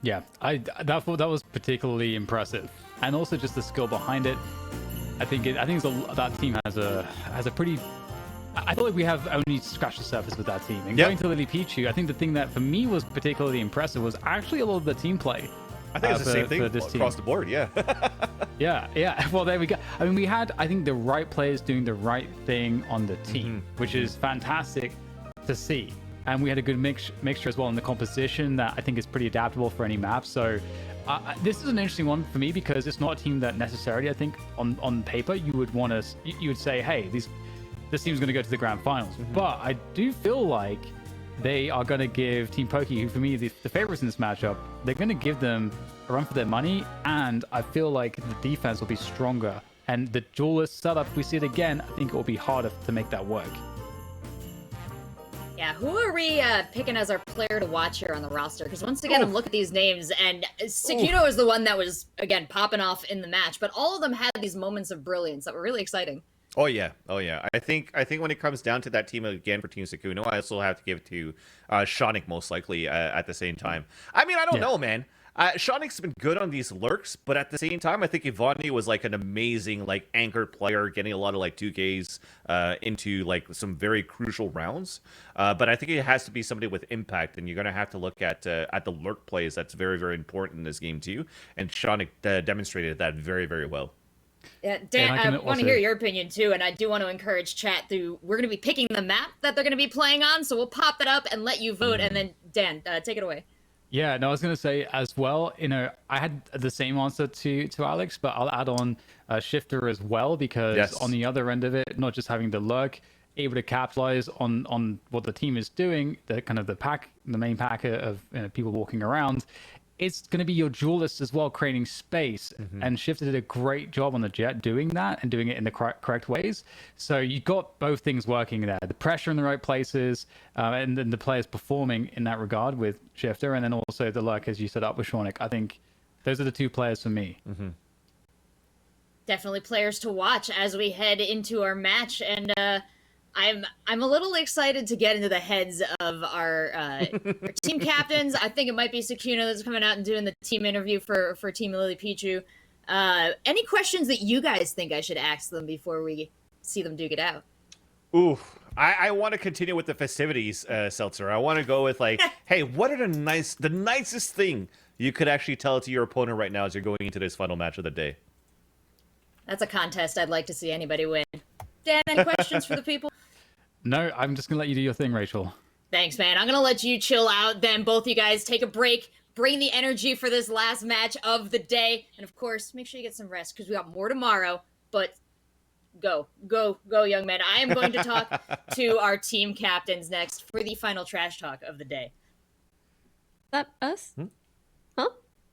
Speaker 3: Yeah, that was particularly impressive, and also just the skill behind it. I think that team has a pretty. I feel like we have only scratched the surface with that team. And going to Lily Pichu, I think the thing that for me was particularly impressive was actually a lot of the team play.
Speaker 2: I think it's the same thing across the board, yeah.
Speaker 3: yeah. Well, there we go. I mean, we had, I think, the right players doing the right thing on the team, which is fantastic to see. And we had a good mixture as well in the composition that I think is pretty adaptable for any map. So this is an interesting one for me because it's not a team that necessarily, I think, on paper, you would say, hey, this team's going to go to the grand finals. But I do feel like they are going to give Team Pokey, who for me the favorites in this matchup, they're going to give them a run for their money, and I feel like the defense will be stronger. And the duelist setup, if we see it again, I think it will be harder to make that work.
Speaker 1: Yeah, who are we picking as our player to watch here on the roster? Because once again, I'm looking at these names, and Sekiro is the one that was, again, popping off in the match, but all of them had these moments of brilliance that were really exciting.
Speaker 2: Oh yeah. I think when it comes down to that team again for Team Sekuno, I also have to give it to Shonik most likely at the same time. I mean, I don't know, man. Shonik's been good on these lurks, but at the same time, I think Ivani was like an amazing like anchor player, getting a lot of like 2Ks into like some very crucial rounds. But I think it has to be somebody with impact, and you're gonna have to look at the lurk plays. That's very, very important in this game too. And Shonik demonstrated that very, very well.
Speaker 1: Yeah, Dan, I want to hear your opinion too, and I do want to encourage chat through. We're going to be picking the map that they're going to be playing on, so we'll pop it up and let you vote, and then Dan, take it away.
Speaker 3: Yeah, no, I was going to say as well, I had the same answer to Alex, but I'll add on Shifter as well, because on the other end of it, not just having the luck, able to capitalize on what the team is doing, the kind of the main pack of people walking around, it's going to be your duelist as well, creating space. And Shifter did a great job on the Jet doing that and doing it in the correct ways. So you got both things working there. The pressure in the right places, and then the players performing in that regard with Shifter, and then also the luck, as you set up with Shawnick. I think those are the two players for me.
Speaker 1: Definitely players to watch as we head into our match, and I'm a little excited to get into the heads of our team captains. I think it might be Sakuna that's coming out and doing the team interview for Team Lily Pichu. Any questions that you guys think I should ask them before we see them duke it out?
Speaker 2: Ooh, I want to continue with the festivities, Seltzer. I want to go with like, hey, what are the nicest thing you could actually tell to your opponent right now as you're going into this final match of the day?
Speaker 1: That's a contest I'd like to see anybody win. Dan, any questions for the people?
Speaker 3: No, I'm just going to let you do your thing, Rachel.
Speaker 1: Thanks, man. I'm going to let you chill out. Then both you guys take a break, bring the energy for this last match of the day. And of course, make sure you get some rest because we got more tomorrow. But go, young man. I am going to talk to our team captains next for the final trash talk of the day.
Speaker 14: Is that us? Huh?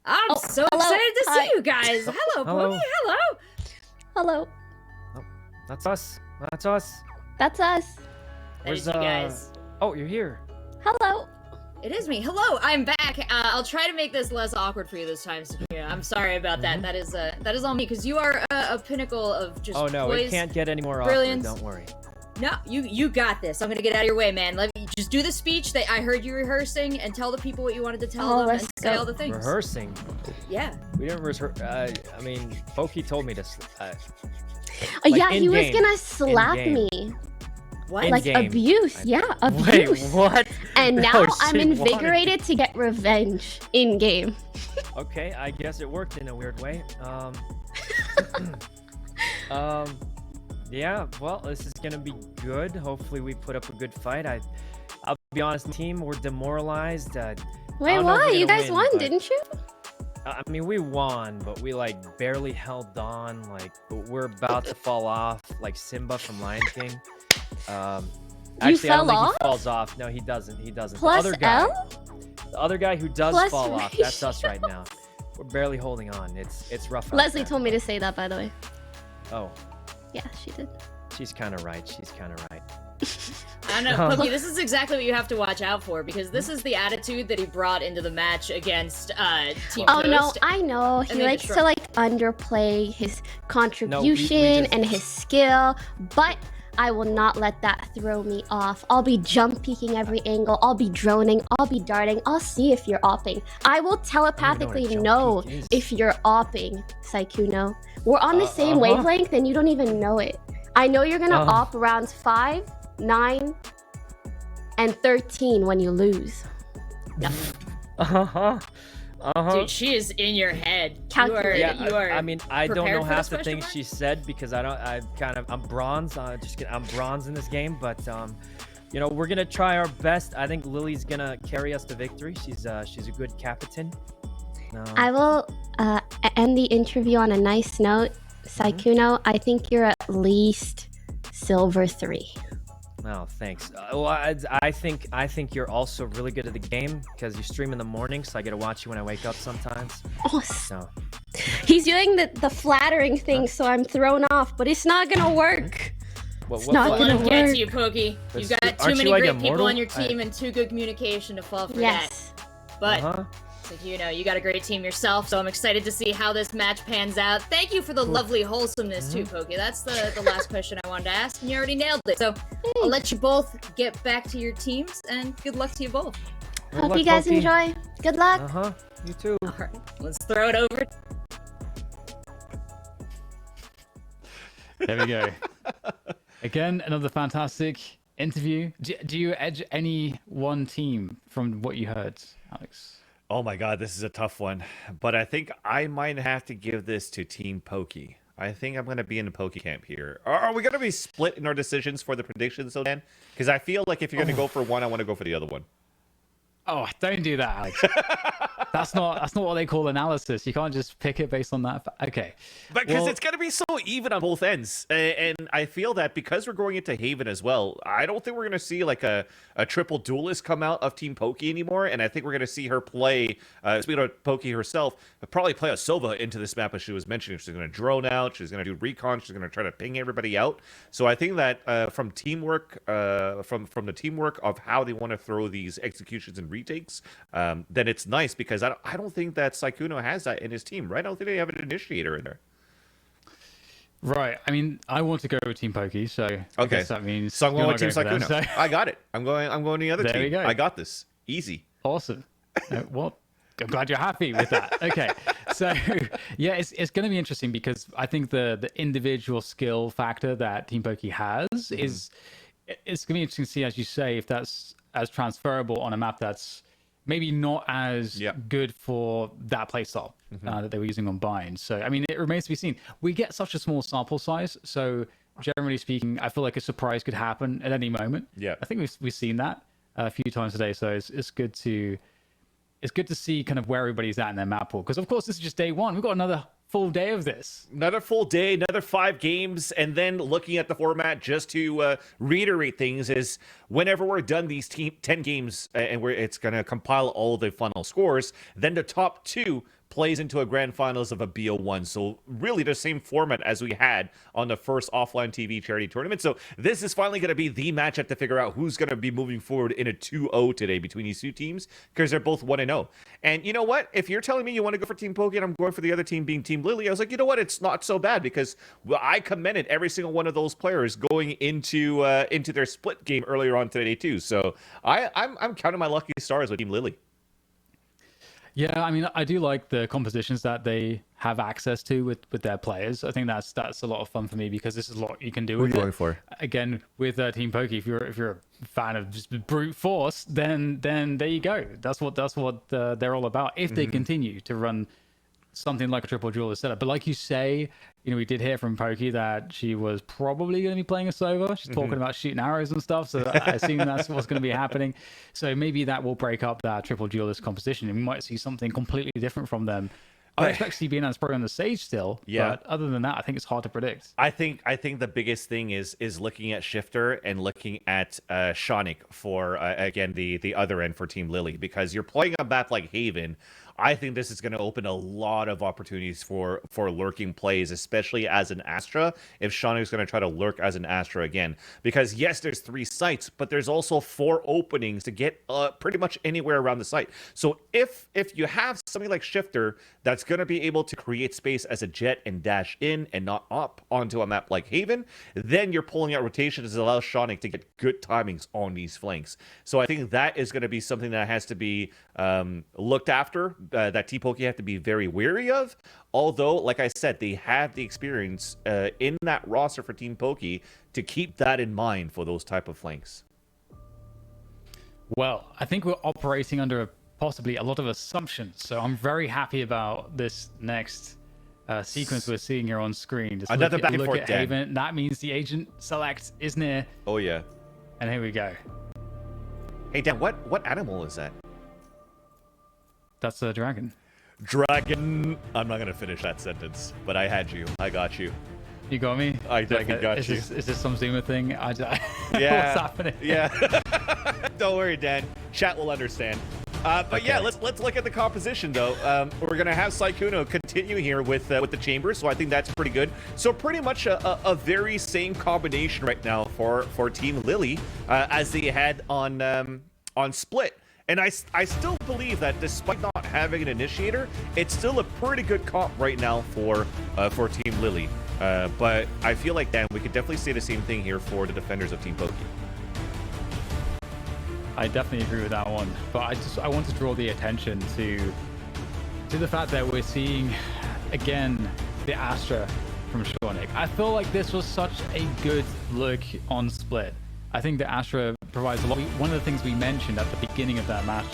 Speaker 1: I'm so excited to see you guys. Hello, Poogie. Hello.
Speaker 14: Hello.
Speaker 9: Oh, that's us. That's us.
Speaker 14: That's us.
Speaker 1: Where's you guys?
Speaker 9: Oh, you're here.
Speaker 14: Hello.
Speaker 1: It is me. Hello, I'm back. I'll try to make this less awkward for you this time. Sakuna. I'm sorry about that. That is on me because you are a pinnacle of just.
Speaker 9: Oh no,
Speaker 1: poise,
Speaker 9: it can't get any more
Speaker 1: brilliance.
Speaker 9: awkward. Don't worry.
Speaker 1: No, you got this. I'm gonna get out of your way, man. Let me just do the speech that I heard you rehearsing and tell the people what you wanted to tell them and say all the things.
Speaker 9: Rehearsing.
Speaker 1: Yeah.
Speaker 9: We didn't rehearse. I mean, Pokey told me to.
Speaker 14: Yeah, he was gonna slap me.
Speaker 1: What?
Speaker 14: Like abuse, yeah, abuse.
Speaker 9: Wait, what?
Speaker 14: And now
Speaker 9: No,
Speaker 14: I'm
Speaker 9: she
Speaker 14: invigorated to get revenge in game.
Speaker 9: Okay, I guess it worked in a weird way. Yeah, well, this is gonna be good. Hopefully we put up a good fight. I'll be honest, team, we're demoralized.
Speaker 14: Wait, why? You guys won, didn't you?
Speaker 9: I mean, we won, but we like barely held on. Like we're about to fall off, like Simba from Lion King. Actually, I don't think he falls off. No, he doesn't. He doesn't.
Speaker 14: Plus
Speaker 9: the other guy,
Speaker 14: L?
Speaker 9: the other guy who does
Speaker 14: Plus
Speaker 9: fall off,
Speaker 14: Rachel.
Speaker 9: that's us right now. We're barely holding on. It's rough. out
Speaker 14: Leslie
Speaker 9: there.
Speaker 14: told me to say that, by the way.
Speaker 9: Oh,
Speaker 14: Yeah, she did.
Speaker 9: she's kind of right. She's kind of right.
Speaker 1: I don't know, Pokey, this is exactly what you have to watch out for because this is the attitude that he brought into the match against Team
Speaker 14: Oh
Speaker 1: Toast.
Speaker 14: no, I know. He
Speaker 1: And they
Speaker 14: likes to like underplay his contribution
Speaker 1: just-
Speaker 14: and his skill, but I will not let that throw me off. I'll be jump peeking every angle. I'll be droning. I'll be darting. I'll see if you're opping. I will telepathically know if you're opping, Saikuno. We're on the same wavelength and you don't even know it. I know you're gonna op rounds 5, 9, and 13 when you lose.
Speaker 1: Dude, she is in your head.
Speaker 14: Calculated.
Speaker 1: You are
Speaker 9: I mean, I don't know
Speaker 1: prepared for
Speaker 9: half
Speaker 1: this
Speaker 9: the
Speaker 1: question
Speaker 9: things
Speaker 1: mark?
Speaker 9: she said because I'm bronze. I'm bronze in this game, but you know, we're gonna try our best. I think Lily's gonna carry us to victory. She's a good captain.
Speaker 14: I will end the interview on a nice note. Saikuno, I think you're at least silver 3.
Speaker 9: Oh, thanks. Well, I think you're also really good at the game because you stream in the morning, so I get to watch you when I wake up sometimes.
Speaker 14: Oh,
Speaker 9: So,
Speaker 14: he's doing the flattering thing, so I'm thrown off, but it's not gonna work. It's not gonna
Speaker 1: Let get
Speaker 14: work.
Speaker 1: to you, Pokey. You've got
Speaker 9: Aren't
Speaker 1: too many
Speaker 9: you, like,
Speaker 1: great people
Speaker 9: immortal?
Speaker 1: on your team and too good communication to fall for
Speaker 14: Yes.
Speaker 1: that. But it's like, you know, you got a great team yourself, so I'm excited to see how this match pans out. Thank you for the lovely wholesomeness too, Pokey. That's the last question I wanted to ask, and you already nailed it. So I'll let you both get back to your teams, and good luck to you both.
Speaker 14: Hope you guys enjoy. Good luck.
Speaker 9: You too.
Speaker 1: All right, let's throw it over.
Speaker 3: There we go. Again, another fantastic interview. Do you edge any one team from what you heard, Alex?
Speaker 2: Oh my god, this is a tough one. But I think I might have to give this to Team Pokey. I think I'm going to be in the Pokey camp here. Are we going to be split in our decisions for the predictions, though, Dan? Because I feel like if you're going to go for one, I want to go for the other one.
Speaker 3: Oh, don't do that, Alex. That's not what they call analysis. You can't just pick it based on that. Okay.
Speaker 2: But because it's going to be so even on both ends. And I feel that because we're going into Haven as well, I don't think we're going to see like a triple duelist come out of Team Poki anymore. And I think we're going to see her play, speaking of Poki herself, probably play a Sova into this map as she was mentioning. She's going to drone out. She's going to do recon. She's going to try to ping everybody out. So I think that from teamwork, from the teamwork of how they want to throw these executions and retakes, then it's nice because I don't think that Sykkuno has that in his team, right? I don't think they have an initiator in there.
Speaker 3: Right. I mean, I want to go with Team Poki, so I guess that means
Speaker 2: so I'm going with Team
Speaker 3: Sykkuno.
Speaker 2: Sykkuno. So. I got it. I'm going the other
Speaker 3: there
Speaker 2: team.
Speaker 3: We go.
Speaker 2: I got this. Easy.
Speaker 3: Awesome. Well, I'm glad you're happy with that. Okay. So yeah, it's going to be interesting because I think the individual skill factor that Team Poki has is it's going to be interesting to see, as you say, if that's as transferable on a map that's maybe not as good for that playstyle that they were using on Bind. So, I mean, it remains to be seen. We get such a small sample size, so generally speaking, I feel like a surprise could happen at any moment.
Speaker 2: Yeah,
Speaker 3: I think we've seen that a few times today, so it's good to see kind of where everybody's at in their map pool. Because of course, this is just day one. We've got another full day of this.
Speaker 2: Another full day, another 5 games, and then looking at the format, just to reiterate things, is whenever we're done these 10 games, and it's going to compile all the final scores, then the top 2 plays into a grand finals of a BO1. So really the same format as we had on the first Offline TV charity tournament. So this is finally going to be the matchup to figure out who's going to be moving forward in a 2-0 today between these two teams, because they're both 1-0. And you know what? If you're telling me you want to go for Team Poki and I'm going for the other team being Team Lily, I was like, you know what? It's not so bad, because I commended every single one of those players going into their split game earlier on today too. So I'm counting my lucky stars with Team Lily.
Speaker 3: Yeah, I mean, I do like the compositions that they have access to with their players. I think that's a lot of fun for me, because this is a lot you can do with it.
Speaker 2: Who are you going for?
Speaker 3: Again, with Team Poki, if you're a fan of just brute force, then there you go. That's what they're all about. If they continue to run something like a triple duelist setup. But like you say, you know, we did hear from Poki that she was probably going to be playing a Sova. She's talking about shooting arrows and stuff, so I assume that's what's going to be happening. So maybe that will break up that triple duelist composition, and we might see something completely different from them. I expect to see BN's probably on the stage still, but other than that, I think it's hard to predict.
Speaker 2: I think the biggest thing is looking at Shifter and looking at Shonik for again the other end for Team Lily, because you're playing a map like Haven. I think this is going to open a lot of opportunities for lurking plays, especially as an Astra, if Shonik's going to try to lurk as an Astra again. Because yes, there's 3 sites, but there's also 4 openings to get pretty much anywhere around the site. So if you have something like Shifter that's going to be able to create space as a jet and dash in and not up onto a map like Haven, then you're pulling out rotations that allow Shonik to get good timings on these flanks. So I think that is going to be something that has to be looked after, that T-Poki have to be very wary of. Although, like I said, they have the experience in that roster for Team Poki to keep that in mind for those type of flanks.
Speaker 3: Well, I think we're operating under possibly a lot of assumptions, so I'm very happy about this next sequence we're seeing here on screen. Just
Speaker 2: another back and
Speaker 3: look
Speaker 2: forth,
Speaker 3: at
Speaker 2: Dan.
Speaker 3: Haven. That means the agent select is near.
Speaker 2: Oh yeah.
Speaker 3: And here we go.
Speaker 2: Hey Dan, what animal is that?
Speaker 3: That's a dragon.
Speaker 2: Dragon. I'm not gonna finish that sentence, but I had you. I got you.
Speaker 3: You got me?
Speaker 2: I definitely got you.
Speaker 3: Is this some Zoomer thing?
Speaker 2: Yeah.
Speaker 3: What's happening?
Speaker 2: Yeah. Don't worry, Dan. Chat will understand. But yeah, let's look at the composition though. We're gonna have Sykkuno continue here with the chamber, so I think that's pretty good. So pretty much a very same combination right now for Team Lily as they had on Split. And I still believe that despite not having an initiator, it's still a pretty good comp right now for Team Lily. But I feel like, Dan, we could definitely say the same thing here for the defenders of Team Poki.
Speaker 3: I definitely agree with that one, but I want to draw the attention to the fact that we're seeing again the Astra from Shonik. I feel like this was such a good look on Split. I think the Astra provides a lot. One of the things we mentioned at the beginning of that match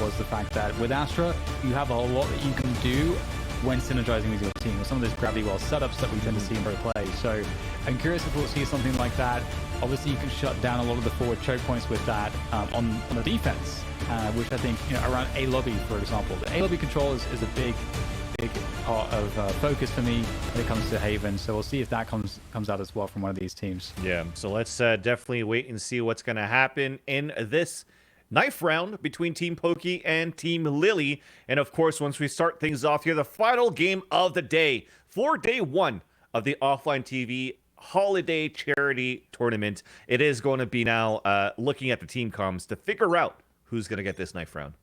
Speaker 3: was the fact that with Astra, you have a lot that you can do when synergizing with your team, or some of those gravity well setups that we tend to see in pro play. So I'm curious if we'll see something like that. Obviously, you can shut down a lot of the forward choke points with that on the defense, which I think, around A lobby, for example. The A lobby control is a big part of focus for me when it comes to Haven. So we'll see if that comes out as well from one of these teams.
Speaker 2: Yeah, so let's definitely wait and see what's going to happen in this knife round between Team Pokey and Team Lily. And of course, once we start things off here, the final game of the day for day one of the Offline TV Holiday Charity Tournament. It is going to be now looking at the team comms to figure out who's going to get this knife round.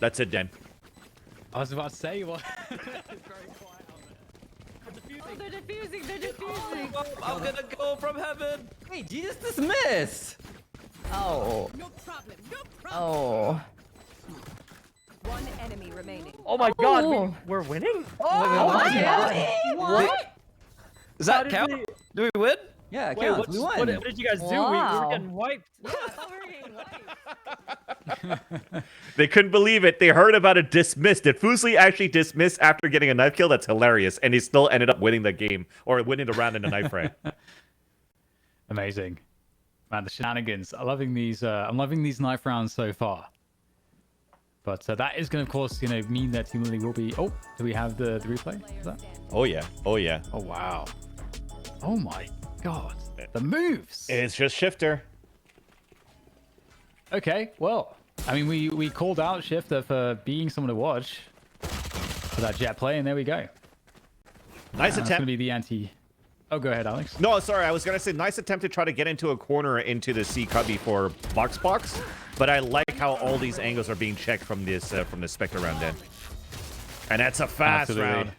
Speaker 2: That's it, Dan.
Speaker 3: I was about to say, what?
Speaker 10: Oh, they're defusing. They're defusing.
Speaker 16: Oh, I'm gonna go from heaven.
Speaker 8: Hey, Jesus dismiss. Oh.
Speaker 13: No problem. No problem.
Speaker 8: Oh.
Speaker 13: One enemy remaining.
Speaker 9: Oh my God, we're winning?
Speaker 8: Oh my God.
Speaker 13: What?
Speaker 16: Does that count? Do we win?
Speaker 8: Yeah, it
Speaker 9: Wait,
Speaker 8: counts. We won.
Speaker 9: what did you guys do? We were getting wiped.
Speaker 10: Yeah, I thought we were getting wiped.
Speaker 2: They couldn't believe it. They heard about it dismissed. Did Fusli actually dismiss after getting a knife kill? That's hilarious. And he still ended up winning the game, or winning the round in the knife round.
Speaker 3: Amazing. Man, the shenanigans. I'm loving these knife rounds so far. But that is going to, of course, mean that Team Lily will be... Oh, do we have the replay? Is that...
Speaker 2: Oh, yeah. Oh, yeah.
Speaker 3: Oh, wow. Oh, my God. The moves.
Speaker 2: It's just Shifter.
Speaker 3: Okay, well, I mean, we called out Shifter for being someone to watch for that jet play, and there we go.
Speaker 2: Nice attempt.
Speaker 3: That's going to be the anti... Oh, go ahead, Alex.
Speaker 2: No, sorry. I was going to say, nice attempt to try to get into a corner into the C cubby for box, but I like how all these angles are being checked from this Spectre round in. And that's a fast round.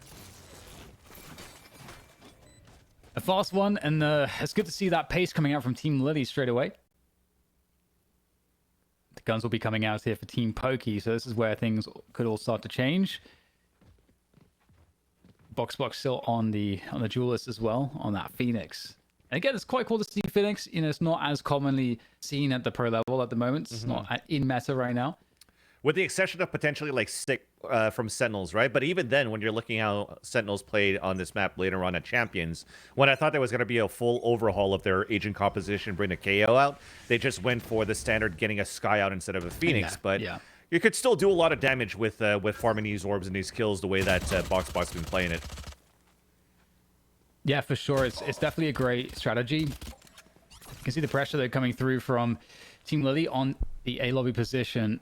Speaker 3: A fast one, and it's good to see that pace coming out from Team Lily straight away. The guns will be coming out here for Team Pokey, so this is where things could all start to change. Box still on the duelist as well, on that Phoenix. And again, it's quite cool to see Phoenix. It's not as commonly seen at the pro level at the moment. It's not in meta right now.
Speaker 2: With the exception of potentially like Stick from Sentinels, right? But even then, when you're looking how Sentinels played on this map later on at Champions, when I thought there was going to be a full overhaul of their agent composition, bring a KO out, they just went for the standard getting a Sky out instead of a Phoenix. But you could still do a lot of damage with farming these orbs and these kills the way that Box's been playing it.
Speaker 3: Yeah, for sure. It's definitely a great strategy. You can see the pressure that coming through from Team Lily on the A lobby position.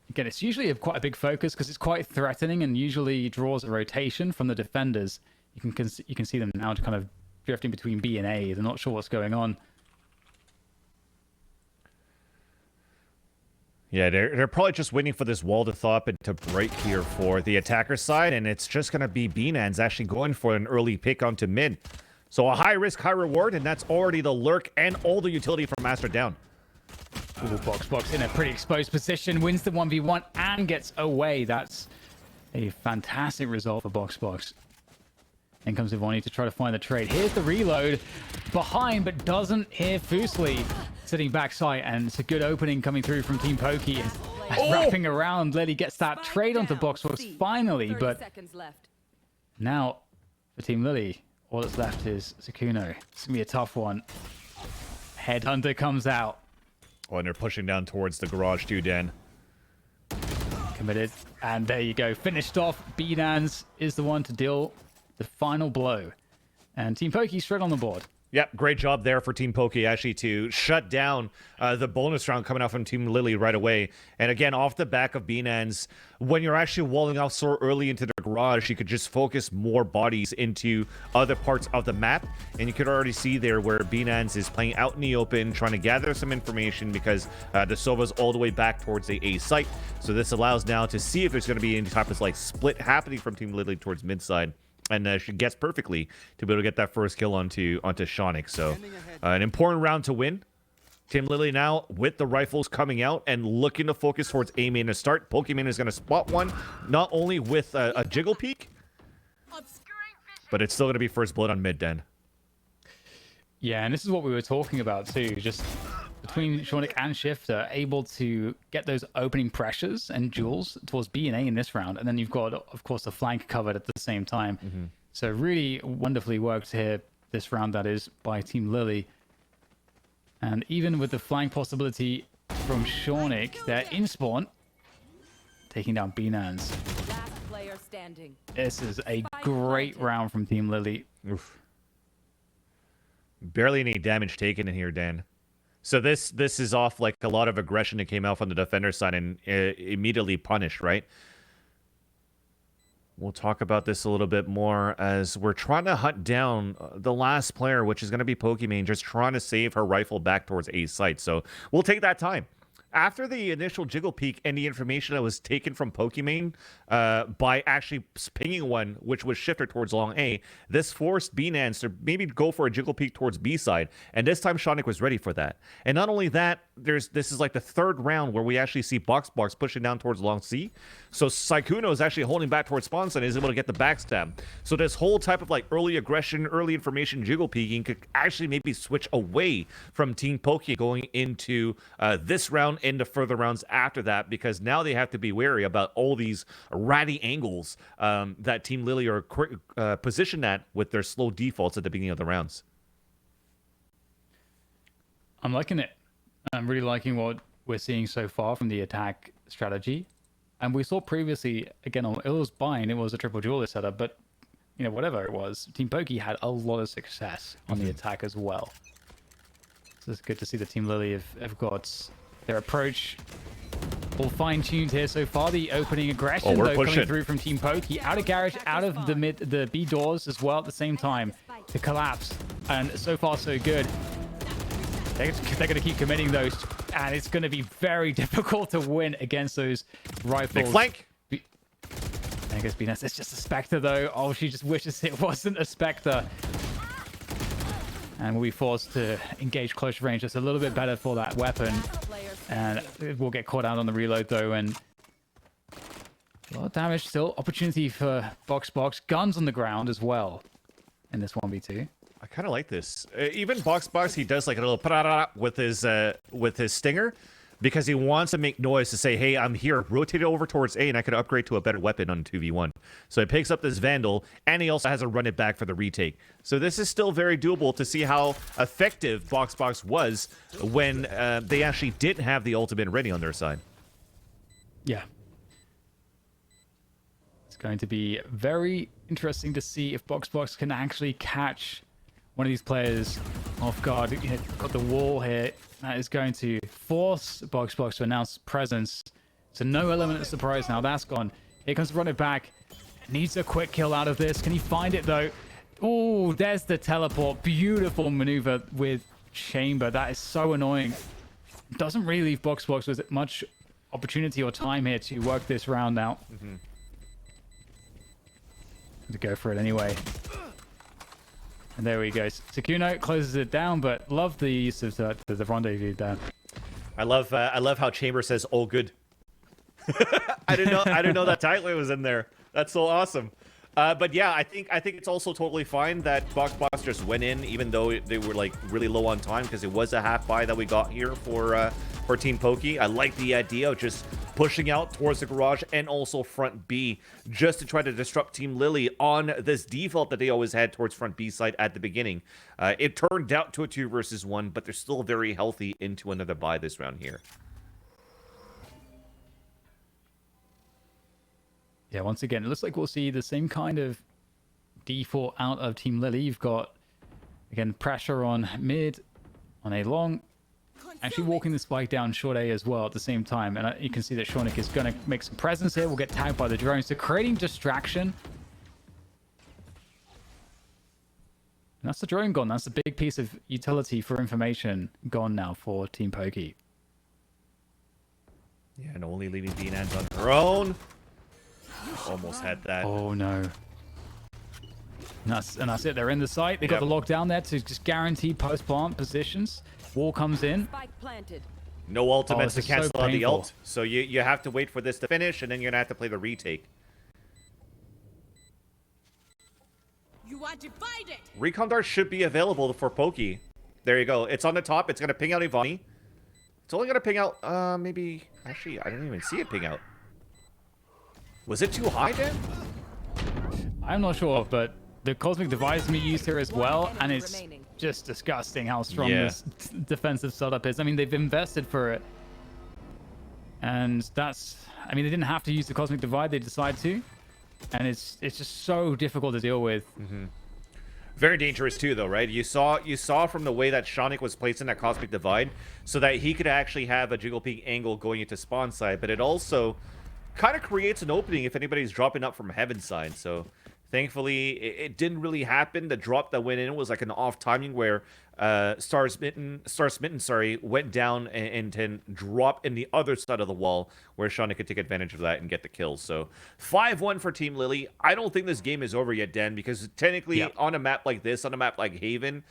Speaker 3: Again, it's usually quite a big focus because it's quite threatening and usually draws a rotation from the defenders. You can see them now kind of drifting between B and A. They're not sure what's going on.
Speaker 2: Yeah, they're probably just waiting for this wall to thaw up and to break here for the attacker side, and it's just going to be B-Nans actually going for an early pick onto mid. So a high risk, high reward, and that's already the lurk and all the utility from Master down.
Speaker 3: Ooh, Box in a pretty exposed position, wins the 1v1 and gets away. That's a fantastic result for Box. In comes Ivani to try to find the trade. Here's the reload behind, but doesn't hear Fusli sitting backside, and it's a good opening coming through from Team Pokey. Wrapping around, Lily gets that trade onto Box finally, but now for Team Lily, all that's left is Sakuno. It's gonna be a tough one. Headhunter comes out.
Speaker 2: Oh, and they're pushing down towards the garage too, Dan.
Speaker 3: Committed, and there you go. Finished off. B-Nans is the one to deal the final blow. And Team Pokey straight on the board.
Speaker 2: Yep, great job there for Team Pokey actually to shut down the bonus round coming out from Team Lily right away. And again, off the back of B-Nans, when you're actually walling off so early into the garage, you could just focus more bodies into other parts of the map. And you could already see there where B-Nans is playing out in the open, trying to gather some information because the Sova's all the way back towards the A site. So this allows now to see if there's going to be any type of like split happening from Team Lily towards mid side. And she gets perfectly to be able to get that first kill onto Shonic. So an important round to win Team Lily now with the rifles coming out and looking to focus towards A main to start. Pokemon is going to spot one, not only with a jiggle peek, but it's still going to be first blood on mid den.
Speaker 3: Yeah, and this is what we were talking about too. Just between Shornik and Shifter, able to get those opening pressures and duels towards B and A in this round. And then you've got, of course, the flank covered at the same time. So really wonderfully worked here this round, that is, by Team Lily. And even with the flank possibility from Shornik, they're in spawn, taking down B-Nans.
Speaker 13: Last player standing.
Speaker 3: This is a great round from Team Lily.
Speaker 2: Oof. Barely any damage taken in here, Dan. So this is off like a lot of aggression that came out from the defender side and immediately punished, right? We'll talk about this a little bit more as we're trying to hunt down the last player, which is going to be Pokimane, just trying to save her rifle back towards A site. So we'll take that time. After the initial jiggle peek and the information that was taken from Pokimane by actually pinging one, which was shifter towards long A, this forced B-Nans to maybe go for a jiggle peek towards B side. And this time Shonic was ready for that. And not only that, this is like the third round where we actually see Box pushing down towards long C. So Saikuno is actually holding back towards spawn side and is able to get the backstab. So this whole type of like early aggression, early information jiggle peeking could actually maybe switch away from Team Poki going into this round, into further rounds after that, because now they have to be wary about all these ratty angles that Team Lily are positioned at with their slow defaults at the beginning of the rounds.
Speaker 3: I'm liking it. I'm really liking what we're seeing so far from the attack strategy. And we saw previously, again, it was Bind, it was a triple duelist setup, but, you know, whatever it was, Team Poki had a lot of success on the attack as well. So it's good to see the Team Lily have got their approach all fine-tuned here so far. The opening aggression, though, coming through from Team Poki. Out of garage, out of the B doors as well at the same time to collapse. And so far, so good. They're going to keep committing those, and it's going to be very difficult to win against those rifles.
Speaker 2: Big flank.
Speaker 3: I guess B-Nets, it's just a Spectre, though. Oh, she just wishes it wasn't a Spectre. And we'll be forced to engage close range. Just a little bit better for that weapon. And we'll get caught out on the reload, though. And a lot of damage still. Opportunity for Box. Guns on the ground as well in this 1v2.
Speaker 2: I kind of like this. Even Box, he does like a little with his stinger, because he wants to make noise to say, hey, I'm here. Rotate it over towards A, and I could upgrade to a better weapon on 2v1. So he picks up this Vandal, and he also has to run it back for the retake. So this is still very doable to see how effective Box was when they actually didn't have the ultimate ready on their side.
Speaker 3: Yeah. It's going to be very interesting to see if Box can actually catch one of these players off guard. Got the wall here. That is going to force Box to announce presence. So no element of surprise now. That's gone. Here comes Run It Back. Needs a quick kill out of this. Can he find it, though? Oh, there's the teleport. Beautiful maneuver with Chamber. That is so annoying. Doesn't really leave Box with much opportunity or time here to work this round out. To go for it anyway. And there we go. Sakuno closes it down, but love the use of the rendezvous there.
Speaker 2: I love how Chamber says, "Oh, good." I didn't know that title was in there. That's so awesome. But yeah, I think it's also totally fine that Box just went in, even though they were like really low on time, because it was a half buy that we got here for Team Poki. I like the idea of just pushing out towards the garage and also front B, just to try to disrupt Team Lily on this default that they always had towards front B side at the beginning. It turned out to a 2 versus 1, but they're still very healthy into another buy this round here.
Speaker 3: Yeah, once again, it looks like we'll see the same kind of default out of Team Lily. You've got, again, pressure on mid, on A long, actually walking the spike down short A as well at the same time. And you can see that Shornik is going to make some presence here. We'll get tagged by the drone. So creating distraction. And that's the drone gone. That's a big piece of utility for information gone now for Team Poki.
Speaker 2: Yeah, and only leaving B-Nans on her own. Almost had that.
Speaker 3: Oh no. And that's it. They're in the site. They got the lockdown there to just guarantee post-plant positions. Wall comes in.
Speaker 2: No ultimates to
Speaker 3: this is so
Speaker 2: cancel out the
Speaker 3: painful.
Speaker 2: ult. So you have to wait for this to finish, and then you're going to have to play the retake.
Speaker 13: You are divided.
Speaker 2: Recon Dart should be available for Pokey. There you go. It's on the top. It's going to ping out Ivani. It's only going to ping out, maybe... Actually, I didn't even see it ping out. Was it too high, Dan?
Speaker 3: I'm not sure, but the Cosmic Divide is being used here as well, and it's just disgusting how strong this defensive setup is. I mean, they've invested for it. And that's... I mean, they didn't have to use the Cosmic Divide. They decided to. And it's just so difficult to deal with.
Speaker 2: Very dangerous too, though, right? You saw from the way that Shonik was placed in that Cosmic Divide, so that he could actually have a Jiggle Peak angle going into spawn side, but it also kind of creates an opening if anybody's dropping up from heaven side. So thankfully, it didn't really happen. The drop that went in was like an off timing where Star Smitten, went down and then drop in the other side of the wall where Shauna could take advantage of that and get the kills. So 5-1 for Team Lily. I don't think this game is over yet, Dan, because technically on a map like this, on a map like Haven,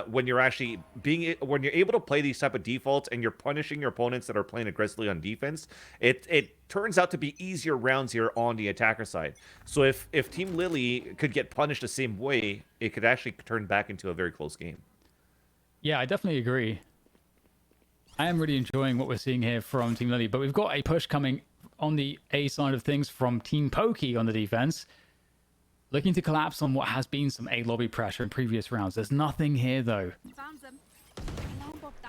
Speaker 2: when you're actually when you're able to play these type of defaults and you're punishing your opponents that are playing aggressively on defense, it turns out to be easier rounds here on the attacker side. So if Team Lily could get punished the same way, it could actually turn back into a very close game.
Speaker 3: Yeah, I definitely agree. I am really enjoying what we're seeing here from Team Lily, but we've got a push coming on the A side of things from Team Pokey on the defense. Looking to collapse on what has been some A lobby pressure in previous rounds. There's nothing here, though.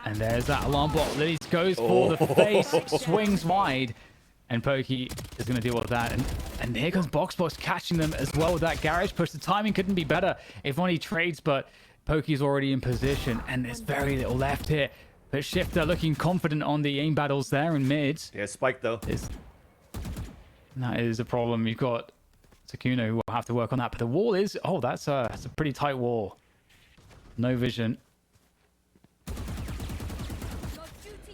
Speaker 3: And there's that alarm bot. Lily goes for the face, swings wide, and Pokey is going to deal with that. And here comes Boxbox catching them as well with that garage push. The timing couldn't be better if only trades, but Pokey's already in position, and there's very little left here. But Shifter looking confident on the aim battles there in mid.
Speaker 2: Yeah, Spike though.
Speaker 3: That is a problem. You've got Sakuna who will have to work on that. But the wall is... Oh, that's a pretty tight wall. No vision. You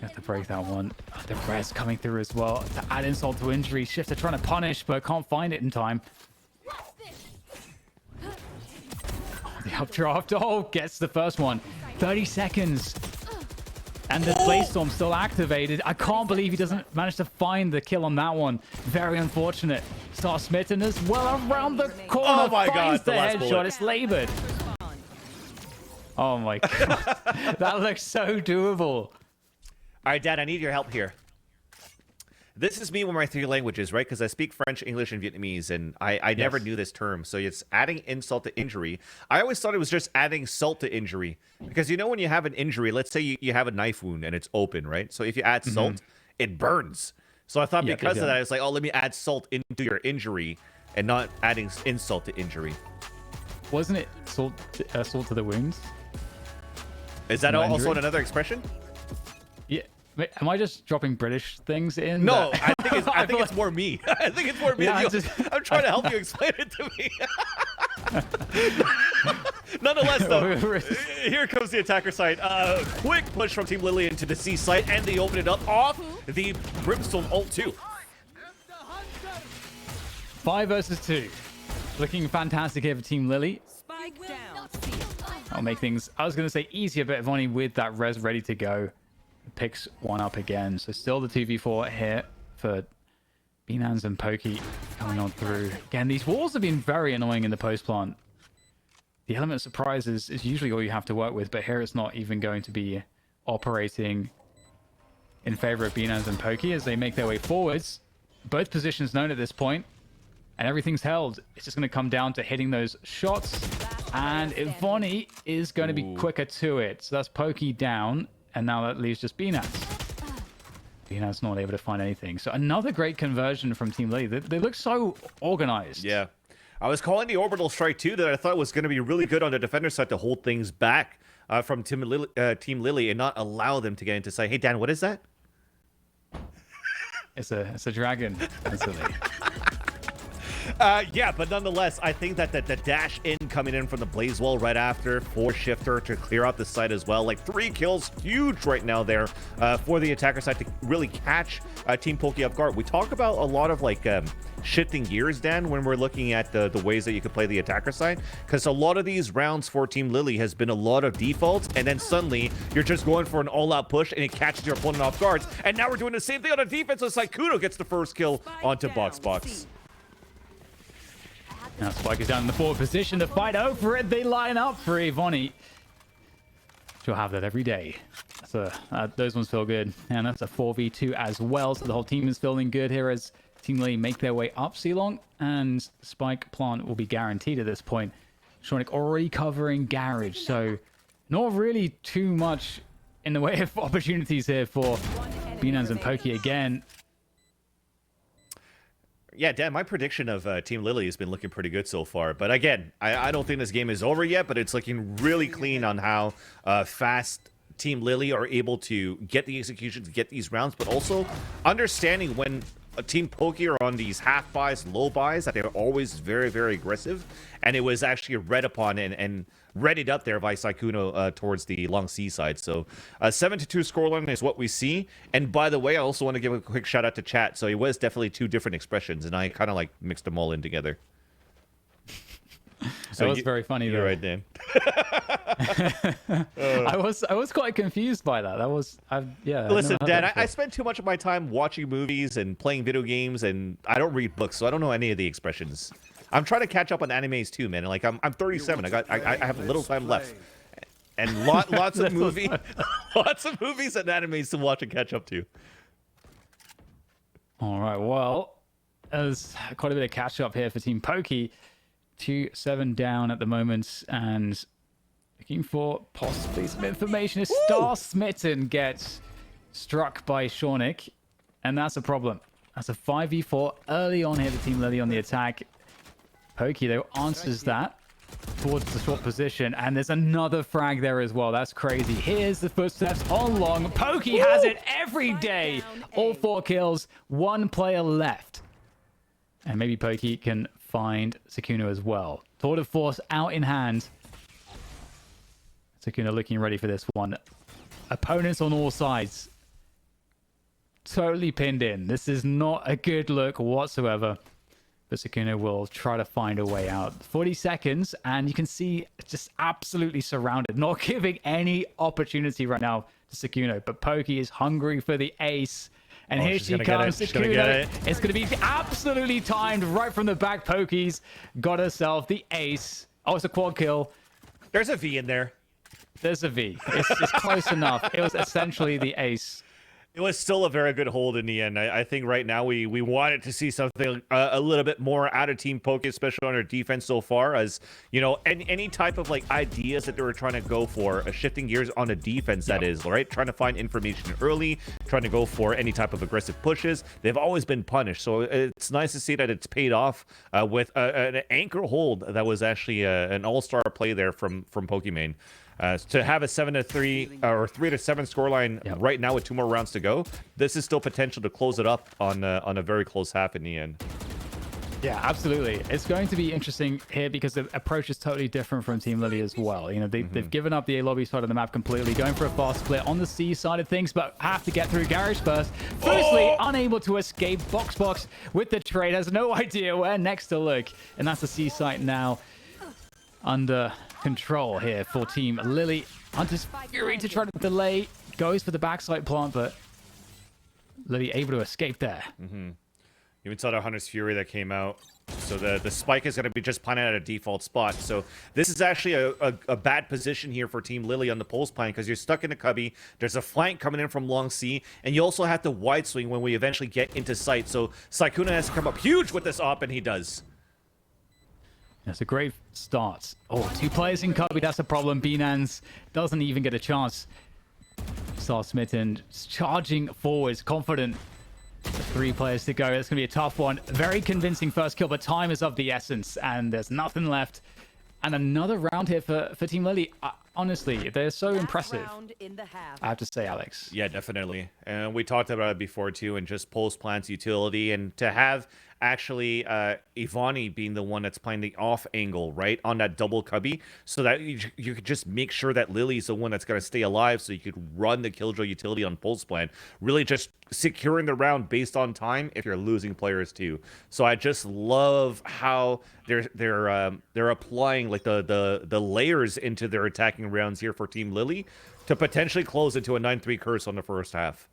Speaker 3: have to break that one. Oh, the res coming through as well to add insult to injury. Shifter trying to punish, but can't find it in time. The updraft, gets the first one. 30 seconds. And the Blaze-Storm still activated. I can't believe he doesn't manage to find the kill on that one. Very unfortunate. Star Smitten as well around the corner.
Speaker 2: Oh my God,
Speaker 3: the
Speaker 2: last
Speaker 3: headshot.
Speaker 2: bullet.
Speaker 3: It's labored. Oh my God. That looks so doable.
Speaker 2: All right, Dad, I need your help here. This is me with my 3 languages, right? Because I speak French, English, and Vietnamese, and I never knew this term. So it's adding insult to injury. I always thought it was just adding salt to injury. Because you know when you have an injury, let's say you have a knife wound and it's open, right? So if you add salt, it burns. So I thought because of that, it's like, oh, let me add salt into your injury and not adding insult to injury.
Speaker 3: Wasn't it salt to the wounds?
Speaker 2: Is that also another expression?
Speaker 3: Yeah. Wait, am I just dropping British things in?
Speaker 2: No, I think it's more me. I think it's more me.
Speaker 3: Yeah,
Speaker 2: I'm trying to help you explain it to me. Nonetheless, though, here comes the attacker side. Quick push from Team Lily into the C site, and they open it up off the Brimstone ult too.
Speaker 3: 5 versus 2. Looking fantastic here for Team Lily. That'll make things, I was going to say easier, but Ivani with that res ready to go. Picks one up again. So still the 2v4 here for Binans and Pokey coming on through. Again, these walls have been very annoying in the post plant. The element of surprise is usually all you have to work with, but here it's not even going to be operating in favor of Binans and Pokey as they make their way forwards. Both positions known at this point, and everything's held. It's just going to come down to hitting those shots, and Ivani is going to be quicker to it. So that's Pokey down. And now that leaves just Binaz. Binaz not able to find anything. So another great conversion from Team Lily. They look so organized.
Speaker 2: Yeah. I was calling the orbital strike too that I thought was going to be really good on the defender side to hold things back from Team Lily and not allow them to get into sight. Hey, Dan, what is that?
Speaker 3: It's a dragon.
Speaker 2: Yeah, but nonetheless, I think that the dash in coming in from the blaze wall right after for Shifter to clear out the site as well. Like 3 kills, huge right now there for the attacker side to really catch Team Poke off guard. We talk about a lot of like shifting gears, Dan, when we're looking at the ways that you could play the attacker side, because a lot of these rounds for Team Lily has been a lot of defaults, and then suddenly you're just going for an all-out push and it catches your opponent off guards, and now we're doing the same thing on the defense, so Saikuno gets the first kill onto Box.
Speaker 3: Now Spike is down in the forward position to fight over it. They line up for Ivoni. She'll have that every day. So those ones feel good. And that's a 4v2 as well. So the whole team is feeling good here as Team Lily make their way up Ceylon. And Spike plant will be guaranteed at this point. Shonik already covering Garage. So not really too much in the way of opportunities here for Binans and Pokey again.
Speaker 2: Yeah, Dan, my prediction of Team Lily has been looking pretty good so far. But again, I don't think this game is over yet, but it's looking really clean on how fast Team Lily are able to get the execution, to get these rounds, but also understanding when Team Poke are on these half buys, low buys, that they're always very, very aggressive. And it was actually read upon and readied up there by Saikuno towards the Long Sea side. So 7-2 scoreline is what we see. And by the way, I also want to give a quick shout out to chat. So it was definitely 2 different expressions, and I kind of like mixed them all in together.
Speaker 3: So that was very funny.
Speaker 2: You're right, Dan.
Speaker 3: I was quite confused by that. Yeah.
Speaker 2: Listen, Dan, I spend too much of my time watching movies and playing video games, and I don't read books, so I don't know any of the expressions. I'm trying to catch up on animes too, man. Like I'm 37. I have little time left, and lots of movies, lots of movies and animes to watch and catch up to.
Speaker 3: All right. Well, there's quite a bit of catch up here for Team Pokey. 2-7 down at the moment, and looking for possibly some information. Star Smitten gets struck by Shonik, and that's a problem. That's a 5v4 early on here for Team Lily on the attack. Pokey, though, answers that towards the short position, and there's another frag there as well. That's crazy. Here's the footsteps on long. Pokey has it every day. All 4 kills, 1 player left. And maybe Pokey can find Saikuno as well. Tour de Force out in hand. Saikuno looking ready for this one. Opponents on all sides. Totally pinned in. This is not a good look whatsoever. But Saikuno will try to find a way out. 40 seconds, and you can see just absolutely surrounded. Not giving any opportunity right now to Saikuno. But Pokey is hungry for the ace. And here she comes, Saikuno. It's going to be absolutely timed right from the back. Pokey's got herself the ace. Oh, it's a quad kill.
Speaker 2: There's a V in there.
Speaker 3: There's a V. It's close enough. It was essentially the ace.
Speaker 2: It was still a very good hold in the end. I think right now we wanted to see something a little bit more out of Team Poke, especially on our defense so far, as, you know, any type of like ideas that they were trying to go for, shifting gears on the defense, that is, right? Trying to find information early, trying to go for any type of aggressive pushes. They've always been punished. So it's nice to see that it's paid off with an anchor hold that was actually an all-star play there from Pokimane. To have a 7-3 or 3-7 scoreline right now with 2 more rounds to go, this is still potential to close it up on a very close half in the end.
Speaker 3: Yeah, absolutely. It's going to be interesting here because the approach is totally different from Team Lily as well. You know, they've given up the A lobby side of the map completely, going for a fast split on the C side of things, but have to get through Garage first. Firstly, unable to escape. Box with the trade, has no idea where next to look, and that's the C site now under control here for Team Lily. Hunter's Fury to try to delay, goes for the backside plant, but Lily able to escape there.
Speaker 2: Even saw the Hunter's Fury that came out. So the spike is going to be just planted at a default spot. So this is actually a bad position here for Team Lily on the pulse plan, because you're stuck in a cubby. There's a flank coming in from Long C, and you also have to wide swing when we eventually get into sight. So Saikuno has to come up huge with this op, and he does.
Speaker 3: That's a great start. Oh, 2 players in cubby, that's a problem. Binans doesn't even get a chance. Star Smitten charging forwards, confident. 3 players to go. It's going to be a tough one. Very convincing first kill, but time is of the essence, and there's nothing left. And another round here for Team Lily. Honestly, they're so impressive, I have to say, Alex.
Speaker 2: Yeah, definitely. And we talked about it before, too, and just post plants utility. And to have actually Ivani being the one that's playing the off angle, right, on that double cubby, so that you could just make sure that Lily's the one that's going to stay alive, so you could run the Killjoy utility on pulse plan, really just securing the round based on time if you're losing players too. So I just love how they're applying like the layers into their attacking rounds here for Team Lily to potentially close into a 9-3 curse on the first half.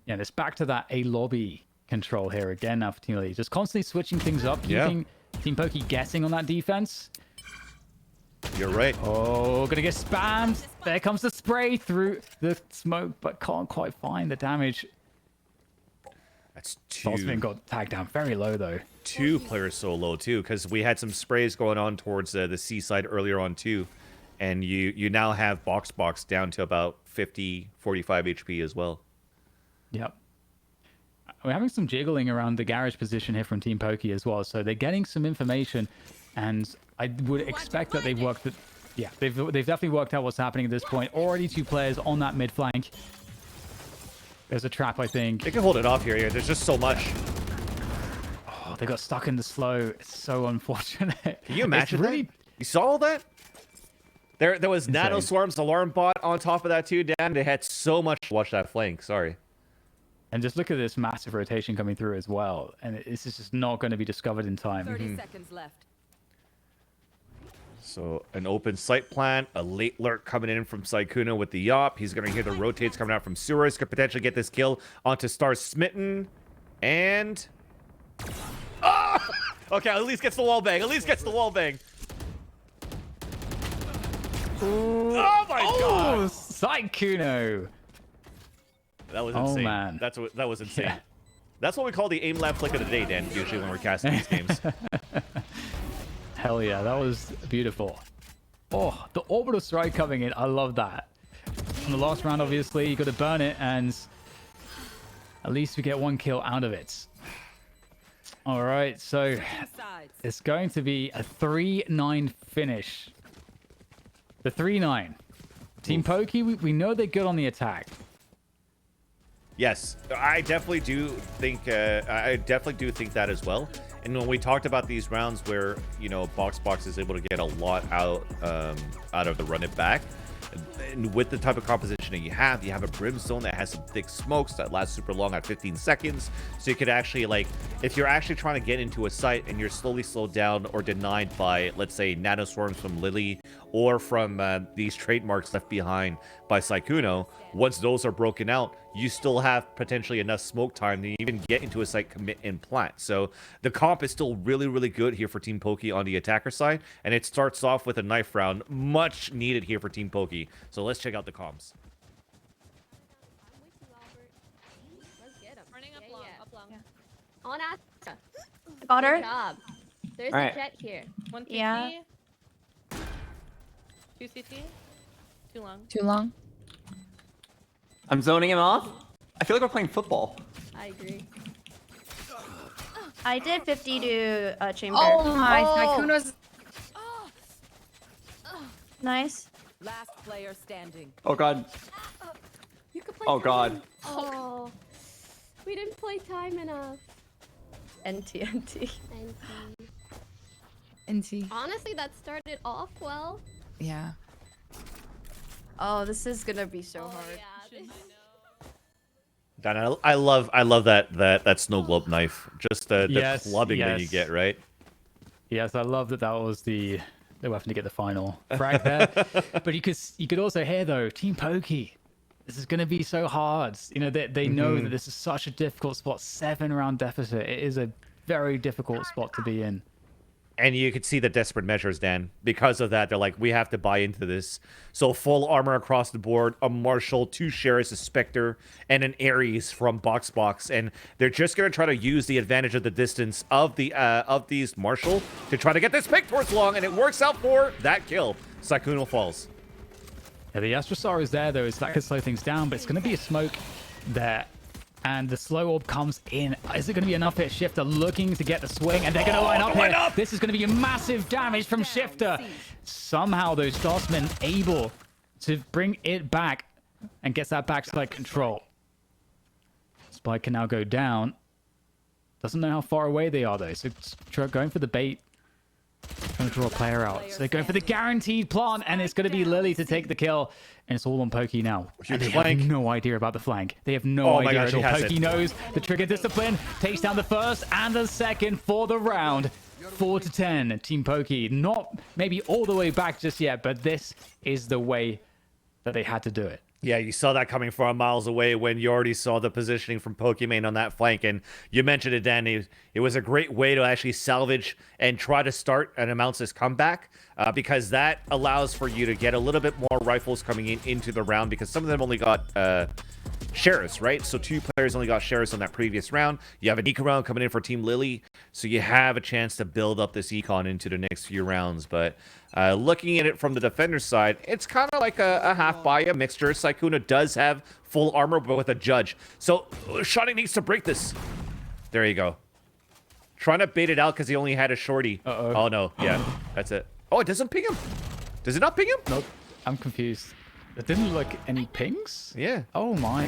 Speaker 3: Yeah, and it's back to that A lobby control here again now for Team Lily. Just constantly switching things up, keeping Team Pokey guessing on that defense.
Speaker 2: You're right.
Speaker 3: Oh, gonna get spammed. There comes the spray through the smoke, but can't quite find the damage.
Speaker 2: That's two.
Speaker 3: Saltzman got tagged down very low though.
Speaker 2: 2 players so low too, because we had some sprays going on towards the C side earlier on too, and you now have Box down to about 45 HP as well.
Speaker 3: Yep. We're having some jiggling around the garage position here from Team Pokey as well, so they're getting some information, and I would expect that they've worked. They've definitely worked out what's happening at this point. Already 2 players on that mid flank. There's a trap, I think.
Speaker 2: They can hold it off here. There's just so much.
Speaker 3: Oh, they got stuck in the slow. It's so unfortunate.
Speaker 2: Can you imagine that? You saw all that? There was
Speaker 3: Insane.
Speaker 2: Nano Swarm's alarm bot on top of that too, Dan. They had so much to watch that flank. Sorry.
Speaker 3: And just look at this massive rotation coming through as well. And this is just not going to be discovered in time.
Speaker 13: 30 seconds left.
Speaker 2: So an open sight plan, a late lurk coming in from Sykkuno with the Yop. He's going to hear the rotates coming out from Sewers. Could potentially get this kill onto Star Smitten. And... Oh! Okay, at least gets the wall bang. At least gets the wall bang. Oh my god!
Speaker 3: Sykkuno!
Speaker 2: That was insane.
Speaker 3: Oh man.
Speaker 2: That was insane.
Speaker 3: Yeah.
Speaker 2: That's what we call the aim lab flick of the day, Dan, usually when we're casting these games.
Speaker 3: Hell yeah, that was beautiful. Oh, the orbital strike coming in. I love that. From the last round, obviously, you got to burn it, and at least we get 1 kill out of it. All right, so it's going to be a 3-9 finish. The 3-9. Team Pokey, we know they're good on the attack.
Speaker 2: Yes, I definitely do think that as well. And when we talked about these rounds where, you know, Box is able to get a lot out of the run it back, and with the type of composition that you have a Brimstone that has some thick smokes that last super long at 15 seconds. So you could actually, like, if you're actually trying to get into a site and you're slowly slowed down or denied by, let's say, Nano Swarms from Lily or from these trademarks left behind by Sykkuno, once those are broken out, you still have potentially enough smoke time to even get into a site, commit, and plant. So the comp is still really, really good here for Team Pokey on the attacker side, and it starts off with a knife round, much needed here for Team Pokey. So let's check out the comms.
Speaker 7: Running up long. On Astra.
Speaker 4: Got her.
Speaker 7: Good job. There's
Speaker 4: All right.
Speaker 7: a jet here.
Speaker 4: 150. Yeah.
Speaker 18: 2 CT. Too long.
Speaker 4: Too long.
Speaker 16: I'm zoning him off. I feel like we're playing football.
Speaker 7: I agree.
Speaker 4: I did 50 to chamber.
Speaker 18: Oh my,
Speaker 4: Sykkuno's nice.
Speaker 13: Last player standing.
Speaker 16: Oh god.
Speaker 7: You could play
Speaker 16: Oh
Speaker 7: time.
Speaker 16: god.
Speaker 7: Oh. We didn't play time enough.
Speaker 4: NT.
Speaker 7: Honestly, that started off well.
Speaker 4: Yeah. Oh, this is gonna be so hard.
Speaker 7: Yeah,
Speaker 2: Dan, I love that snow globe knife. Just the clubbing that you get, right?
Speaker 3: Yes, I love that was the weapon to get the final frag there. But you could also hear though, Team Pokey, this is going to be so hard. You know, they know that this is such a difficult spot. 7-round deficit. It is a very difficult spot to be in.
Speaker 2: And you could see the desperate measures, Dan. Because of that, they're like, we have to buy into this. So full armor across the board, a Marshall, 2 Sheriffs, a Spectre, and an Ares from Box. And they're just going to try to use the advantage of the distance of these Marshall to try to get this pick towards long, and it works out for that kill. Sykkuno falls.
Speaker 3: Yeah, the Astra Star is there, though, so that could slow things down, but it's going to be a smoke there. And the slow orb comes in. Is it going to be enough here? Shifter looking to get the swing, and they're going to line up here. This is going to be a massive damage from Shifter. Somehow, those Starsmen able to bring it back and gets that backside control. Spike can now go down. Doesn't know how far away they are, though. So going for the bait. Trying to draw a player out. So they're going for the guaranteed plant, and it's going to be Lily to take the kill. And it's all on Pokey now. And they have no idea about the flank. They have no idea at all. Pokey knows the trigger discipline. Takes down the first and the second for the round. 4-10. Team Pokey. Not maybe all the way back just yet, but this is the way that they had to do it.
Speaker 2: Yeah, you saw that coming from miles away when you already saw the positioning from Pokimane on that flank. And you mentioned it, Dan. It was a great way to actually salvage and try to start and announce this comeback because that allows for you to get a little bit more rifles coming into the round because some of them only got Sheriffs, right? So 2 players only got Sheriffs on that previous round. You have an Eco round coming in for Team Lily. So you have a chance to build up this Econ into the next few rounds. But looking at it from the defender's side, it's kind of like a half buy, a mixture. Sykuna does have full armor, but with a judge. So Shotty needs to break this. There you go. Trying to bait it out because he only had a shorty. Oh, no. Yeah, that's it. Oh, it doesn't ping him. Does it not ping him?
Speaker 3: Nope. I'm confused. There didn't look any pings?
Speaker 2: Yeah.
Speaker 3: Oh my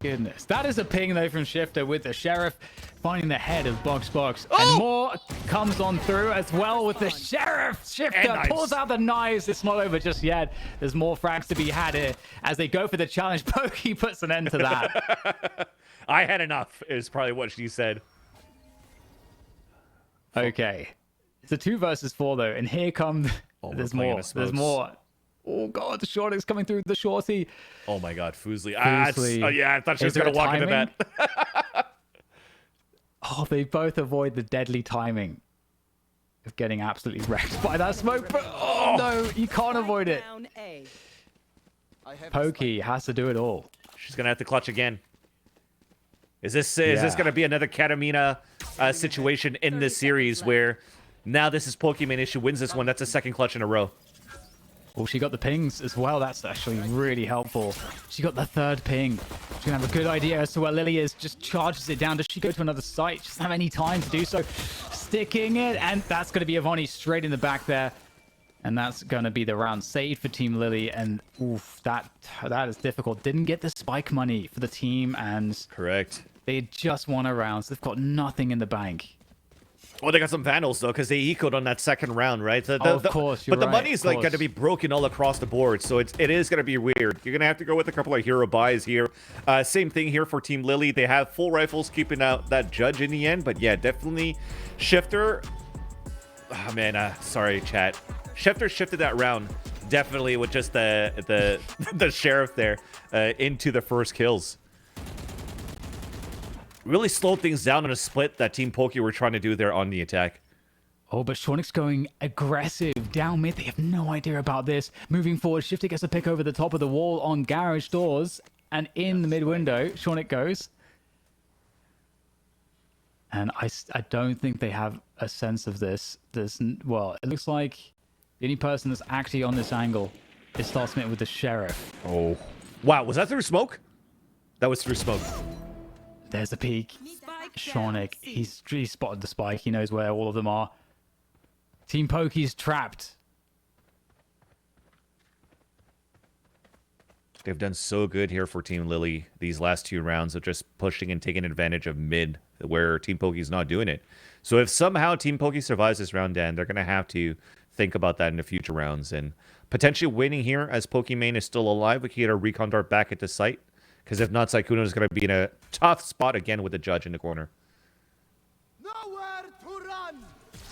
Speaker 3: goodness. That is a ping though from Shifter with the Sheriff finding the head of Box. And more comes on through as well with the Sheriff. Shifter pulls out the knives. It's not over just yet. There's more frags to be had here as they go for the challenge. Pokey puts an end to that.
Speaker 2: I had enough is probably what she said.
Speaker 3: Okay. It's a 2 versus 4 though. And here comes... there's more. There's more. Oh, God, the Shorty's coming through the Shorty.
Speaker 2: Oh, my God, Foosley. Yeah, I thought she was going to walk into that.
Speaker 3: Oh, they both avoid the deadly timing of getting absolutely wrecked by that smoke. But, oh, no, you can't avoid it. Pokey has to do it all.
Speaker 2: She's going to have to clutch again. Is this going to be another Katamina situation in this series where now this is Pokemon if she wins this one? That's a second clutch in a row.
Speaker 3: Oh, she got the pings as well. That's actually really helpful. She got the 3rd ping. She's going to have a good idea as to where Lily is. Just charges it down. Does she go to another site? She doesn't have any time to do so. Sticking it. And that's going to be Avani straight in the back there. And that's going to be the round saved for Team Lily. And oof, that is difficult. Didn't get the spike money for the team. And
Speaker 2: correct.
Speaker 3: They just won a round. So they've got nothing in the bank.
Speaker 2: Well, they got some Vandals, though, because they ecoed on that second round, right?
Speaker 3: Of course, you're
Speaker 2: But the
Speaker 3: right,
Speaker 2: money's like going to be broken all across the board, so it is going to be weird. You're going to have to go with a couple of hero buys here. Same thing here for Team Lily. They have full rifles keeping out that judge in the end, but yeah, definitely Shifter. Oh, man, sorry, chat. Shifter shifted that round, definitely with just the Sheriff there into the first kills. Really slowed things down on a split that Team Pokey were trying to do there on the attack.
Speaker 3: Oh, but Shornik's going aggressive down mid. They have no idea about this. Moving forward, Shifter gets a pick over the top of the wall on garage doors. And in the mid window, Shornik goes. And I don't think they have a sense of this. Well, it looks like the only person that's actually on this angle is Star Smith with the Sheriff.
Speaker 2: Oh. Wow, was that through smoke? That was through smoke.
Speaker 3: There's the peak. Shornik, he's spotted the spike. He knows where all of them are. Team Pokey's trapped.
Speaker 2: They've done so good here for Team Lily these last 2 rounds of just pushing and taking advantage of mid where Team Pokey's not doing it. So if somehow Team Pokey survives this round, Dan, they're going to have to think about that in the future rounds and potentially winning here as Pokimane is still alive. We can get a recon dart back at the site. Because if not, Sykuna is going to be in a tough spot again with the judge in the corner.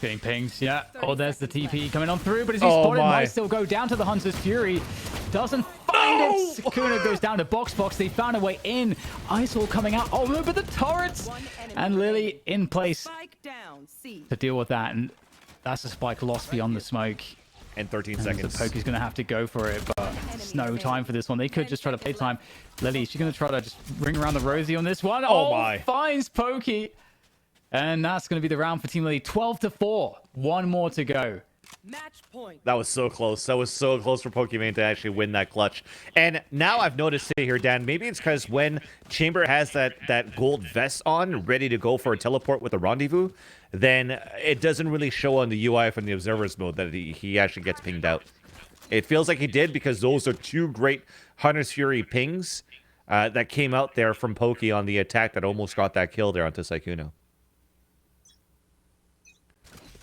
Speaker 3: Getting pings, yeah. Oh, there's the TP coming on through, but as he's spotted, might still go down to the Hunter's Fury. Doesn't find it. Sykuna goes down to Box. They found a way in. Ice coming out. Oh, no, but the turrets. And Lily in place to deal with that. And that's a spike lost beyond the smoke.
Speaker 2: And 13 seconds.
Speaker 3: The Pokey's going to have to go for it, but there's no time for this one. They could just try to play time. Lily, she's going to try to just ring around the Rosie on this one.
Speaker 2: Oh my.
Speaker 3: Finds Pokey. And that's going to be the round for Team Lily. 12-4. 1 more to go.
Speaker 13: Match point.
Speaker 2: That was so close. That was so close for Pokimane to actually win that clutch. And now I've noticed it here, Dan. Maybe it's because when Chamber has that gold vest on, ready to go for a teleport with a rendezvous, then it doesn't really show on the UI from the observer's mode that he actually gets pinged out. It feels like he did because those are 2 great Hunter's Fury pings that came out there from Pokey on the attack that almost got that kill there onto Sykuna.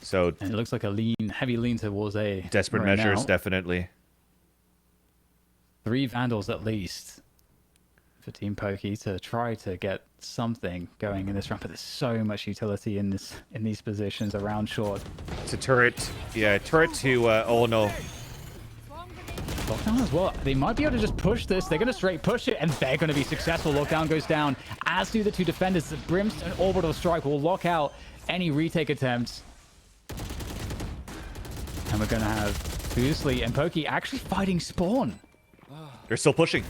Speaker 2: So
Speaker 3: and it looks like a heavy lean towards A.
Speaker 2: Desperate
Speaker 3: right
Speaker 2: measures,
Speaker 3: now.
Speaker 2: definitely.
Speaker 3: 3 Vandals at least for Team Pokey to try to get something going in this round, but there's so much utility in these positions around short.
Speaker 2: It's a turret. Yeah, turret to, oh no.
Speaker 3: Lockdown as well. They might be able to just push this. They're going to straight push it, and they're going to be successful. Lockdown goes down, as do the 2 defenders. The Brimstone Orbital Strike will lock out any retake attempts. And we're going to have Fusely and Pokey actually fighting Spawn.
Speaker 2: They're still pushing.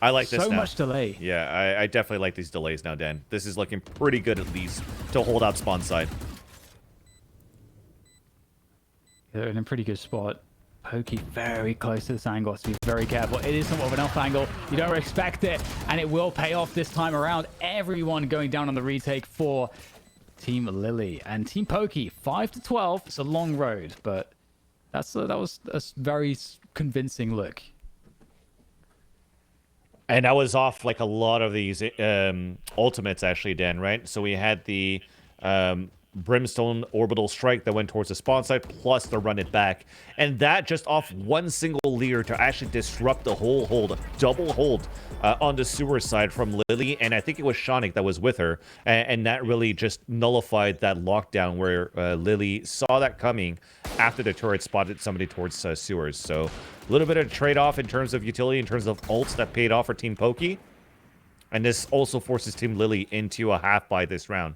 Speaker 2: I like this
Speaker 3: so
Speaker 2: now.
Speaker 3: much delay.
Speaker 2: Yeah, I definitely like these delays now, Dan. This is looking pretty good at least to hold out spawn side.
Speaker 3: They're in a pretty good spot. Pokey very close to this angle, so be very careful. It is somewhat of an off angle. You don't expect it, and it will pay off this time around. Everyone going down on the retake for Team Lily. And Team Pokey, 5-12. It's a long road, but that was a very convincing look.
Speaker 2: And that was off like a lot of these ultimates, actually, Dan, right? So we had the Brimstone Orbital Strike that went towards the spawn side, plus the run it back. And that just off one single leer to actually disrupt the whole hold, double hold on the sewer side from Lily. And I think it was Shonik that was with her. And that really just nullified that lockdown where Lily saw that coming after the turret spotted somebody towards sewers. So a little bit of trade-off in terms of utility, in terms of ults that paid off for Team Pokey. And this also forces Team Lily into a half by this round.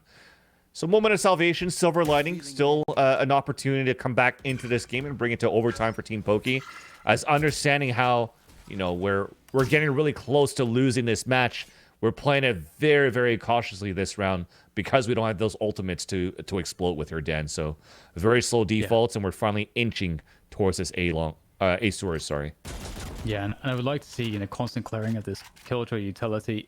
Speaker 2: So moment of salvation, silver lining, still an opportunity to come back into this game and bring it to overtime for Team Pokey. As understanding how, you know, we're getting really close to losing this match, we're playing it very, very cautiously this round because we don't have those ultimates to explode with her, Dan. So very slow defaults, and we're finally inching towards this A sewer, sorry.
Speaker 3: Yeah, and I would like to see, you know, constant clearing of this Killjoy utility.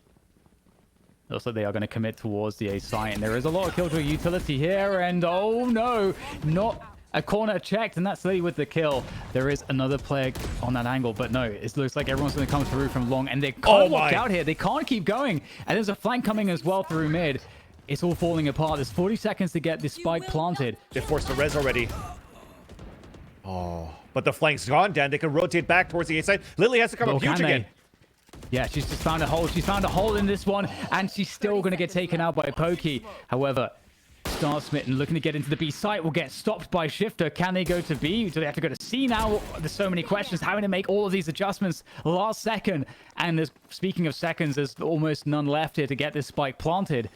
Speaker 3: Looks like they are going to commit towards the A site, and there is a lot of Killjoy utility here, and oh no, not a corner checked, and that's Lily with the kill. There is another player on that angle, but no, it looks like everyone's going to come through from long, and they can't walk out here. They can't keep going, and there's a flank coming as well through mid. It's all falling apart. There's 40 seconds to get this spike planted.
Speaker 2: They forced the res already. Oh, but the flank's gone, Dan. They can rotate back towards the A side. Lily has to come up huge again.
Speaker 3: Yeah, she's just found a hole. She's found a hole in this one, and she's still going to get taken out by Pokey. However, Star Smitten looking to get into the B site will get stopped by Shifter. Can they go to B? Do they have to go to C now? There's so many questions. Having to make all of these adjustments last second. And speaking of seconds, there's almost none left here to get this spike planted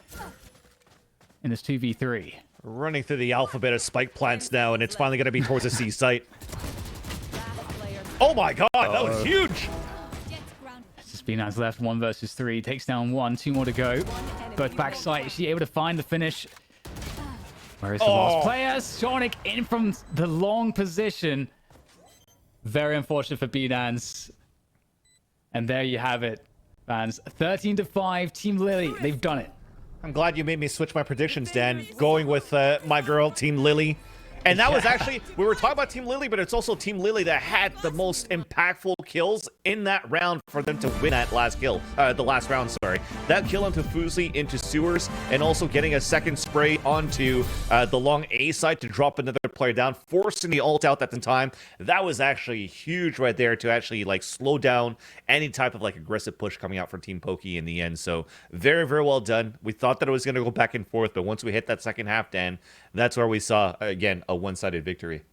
Speaker 3: in this 2v3.
Speaker 2: Running through the alphabet of spike plants now, and it's finally going to be towards the C site. Oh my god, that was huge!
Speaker 3: Spinaz left 1 versus 3, takes down 1, 2 more to go. Both back site, is she able to find the finish? Where is the last player? Sonic in from the long position. Very unfortunate for B-Dance. And there you have it, fans. 13-5, Team Lily, they've done it.
Speaker 2: I'm glad you made me switch my predictions, Dan. Going with my girl, Team Lily. And that was actually, we were talking about Team Lily, but it's also Team Lily that had the most impactful kills in that round for them to win that last kill. The last round, sorry. That kill onto Fusely into sewers, and also getting a second spray onto the long A side to drop another player down, forcing the ult out at the time. That was actually huge right there to actually like slow down any type of like aggressive push coming out for Team Pokey in the end. So very, very well done. We thought that it was going to go back and forth, but once we hit that second half, Dan, that's where we saw, again, a one-sided victory.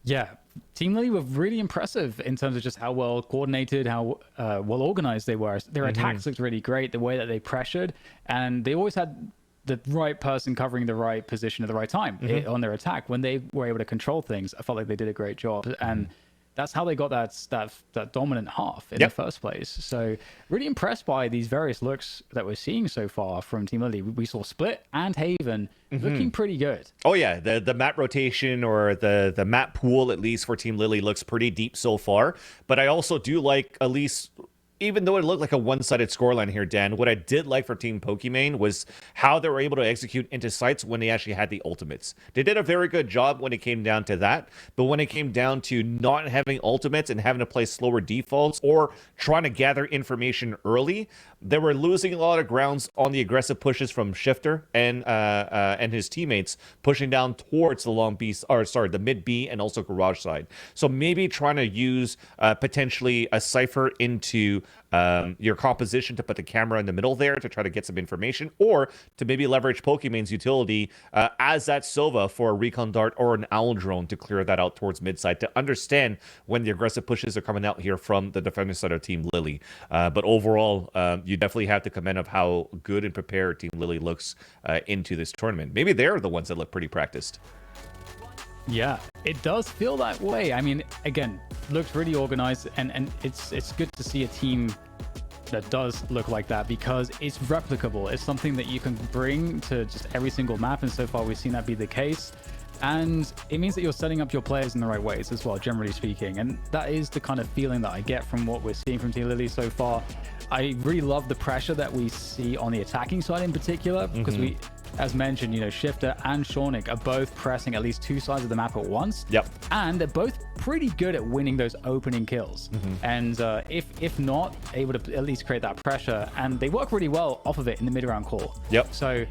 Speaker 3: Yeah, Team Lily were really impressive in terms of just how well coordinated, how well organized they were. Their attacks looked really great, the way that they pressured, and they always had the right person covering the right position at the right time on their attack. When they were able to control things, I felt like they did a great job, and that's how they got that dominant half in the first place. So really impressed by these various looks that we're seeing so far from Team Lily. We saw Split and Haven looking pretty good.
Speaker 2: Oh yeah, the map rotation or the map pool, at least for Team Lily, looks pretty deep so far. But I also do like, at least, even though it looked like a one-sided scoreline here, Dan, what I did like for Team Pokimane was how they were able to execute into sites when they actually had the ultimates. They did a very good job when it came down to that, but when it came down to not having ultimates and having to play slower defaults or trying to gather information early, they were losing a lot of grounds on the aggressive pushes from Shifter and his teammates pushing down towards the long B, or sorry, the mid B and also garage side. So maybe trying to use potentially a cipher into your composition to put the camera in the middle there to try to get some information, or to maybe leverage Pokemon's utility as that Sova for a recon dart or an owl drone to clear that out towards mid side to understand when the aggressive pushes are coming out here from the defender side of Team Lily. But overall, you definitely have to commend of how good and prepared Team Lily looks into this tournament. Maybe they're the ones that look pretty practiced.
Speaker 3: Yeah, it does feel that way. I mean, again, looks really organized, and it's good to see a team that does look like that, because it's replicable. It's something that you can bring to just every single map, and so far we've seen that be the case. And it means that you're setting up your players in the right ways as well, generally speaking. And that is the kind of feeling that I get from what we're seeing from Team Lily so far. I really love the pressure that we see on the attacking side in particular, because we, as mentioned, you know, Shifter and Shawnick are both pressing at least two sides of the map at once.
Speaker 2: Yep.
Speaker 3: And they're both pretty good at winning those opening kills. And if not, able to at least create that pressure. And they work really well off of it in the mid-round core.
Speaker 2: Yep.
Speaker 3: So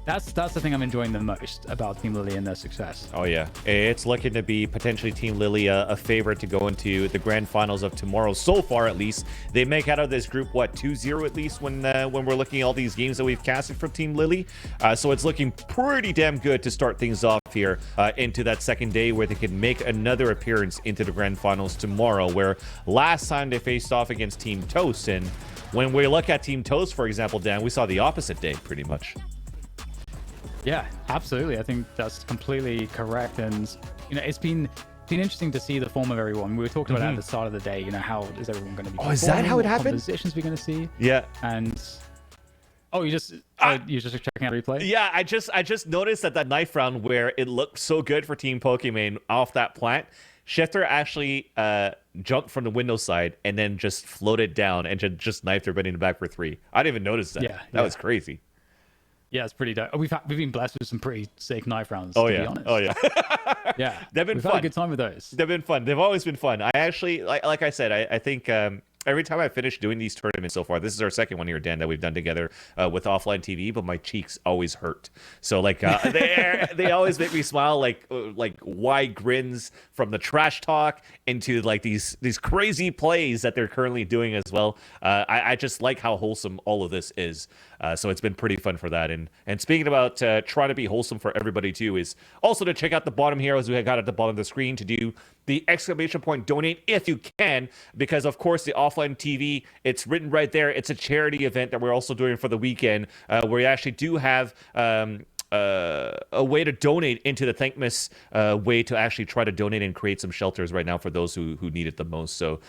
Speaker 3: that's the thing I'm enjoying the most about Team Lily and their success.
Speaker 2: Oh yeah, it's looking to be potentially Team Lily a favorite to go into the grand finals of tomorrow. So far, at least, they make out of this group what 2-0 at least when we're looking at all these games that we've casted from Team Lily. So it's looking pretty damn good to start things off here into that second day, where they can make another appearance into the grand finals tomorrow. Where last time they faced off against Team Toast, and when we look at Team Toast, for example, Dan, we saw the opposite day pretty much.
Speaker 3: Yeah, absolutely. I think that's completely correct. And, you know, it's been interesting to see the form of everyone. We were talking about that at the start of the day, you know, how is everyone going to be
Speaker 2: Oh, is that how it
Speaker 3: what
Speaker 2: happened?
Speaker 3: Compositions we're going to see.
Speaker 2: Yeah.
Speaker 3: And, oh, you're just checking out replay?
Speaker 2: Yeah, I just noticed that knife round where it looked so good for Team Pokemon off that plant, Shifter actually jumped from the window side and then just floated down and just knifed everybody in the back for 3. I didn't even notice that.
Speaker 3: Yeah,
Speaker 2: that was crazy.
Speaker 3: Yeah, it's pretty dope. We've been blessed with some pretty sick knife rounds,
Speaker 2: Oh
Speaker 3: to
Speaker 2: yeah.
Speaker 3: be honest.
Speaker 2: Oh yeah.
Speaker 3: Yeah.
Speaker 2: They've been
Speaker 3: We've
Speaker 2: fun.
Speaker 3: had a good time with those.
Speaker 2: They've been fun. They've always been fun. I actually, like I said, I think every time I finish doing these tournaments so far, this is our second one here, Dan, that we've done together with Offline TV, but my cheeks always hurt. So like they always make me smile, like wide grins from the trash talk into like these crazy plays that they're currently doing as well. I just like how wholesome all of this is. So it's been pretty fun for that. And speaking about trying to be wholesome for everybody too, is also to check out the bottom here, as we got at the bottom of the screen, to do the exclamation point donate if you can, because of course the Offline TV, it's written right there. It's a charity event that we're also doing for the weekend, where we actually do have a way to donate into the Thankmas way to actually try to donate and create some shelters right now for those who need it the most. So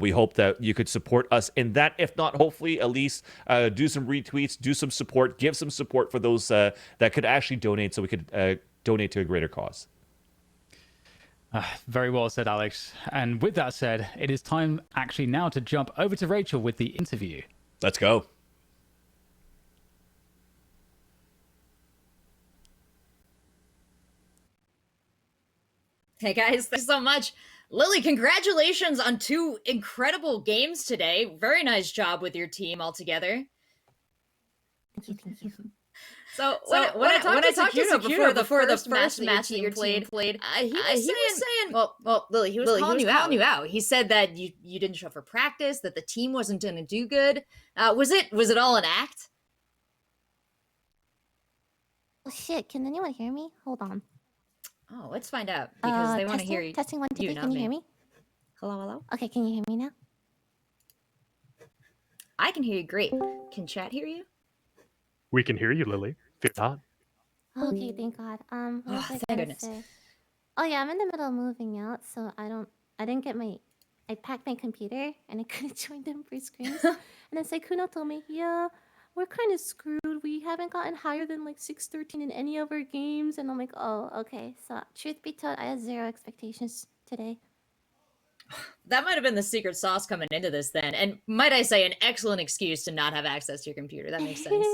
Speaker 2: we hope that you could support us in that. If not, hopefully at least do some retweets, do some support, give some support for those that could actually donate, so we could donate to a greater cause.
Speaker 3: Very well said, Alex. And with that said, it is time actually now to jump over to Rachel with the interview.
Speaker 2: Let's go.
Speaker 1: Hey guys, thanks so much. Lily, congratulations on 2 incredible games today. Very nice job with your team altogether.
Speaker 4: Thank you.
Speaker 1: So when I talked to Sakuno before the first match that your team played, he was saying, well, Lily, he was calling you out. He said that you didn't show up for practice, that the team wasn't going to do good. Was it all an act?
Speaker 7: Oh shit, can anyone hear me? Hold on.
Speaker 1: Oh, let's find out, because they want to hear you.
Speaker 7: Testing 1, 2, 3. Can you hear me?
Speaker 1: Hello?
Speaker 7: Okay, can you hear me now?
Speaker 1: I can hear you great. Can chat hear you?
Speaker 19: We can hear you, Lily. Fear not.
Speaker 7: Okay, thank God. What was I
Speaker 1: thank
Speaker 7: gonna
Speaker 1: goodness.
Speaker 7: say? Oh yeah, I'm in the middle of moving out, so I didn't get I packed my computer and I couldn't join them for screens. And then Sakuno told me, yeah, we're kind of screwed. We haven't gotten higher than like 613 in any of our games. And I'm like, oh, okay. So truth be told, I had 0 expectations today.
Speaker 1: That might have been the secret sauce coming into this then. And might I say, an excellent excuse to not have access to your computer. That makes sense.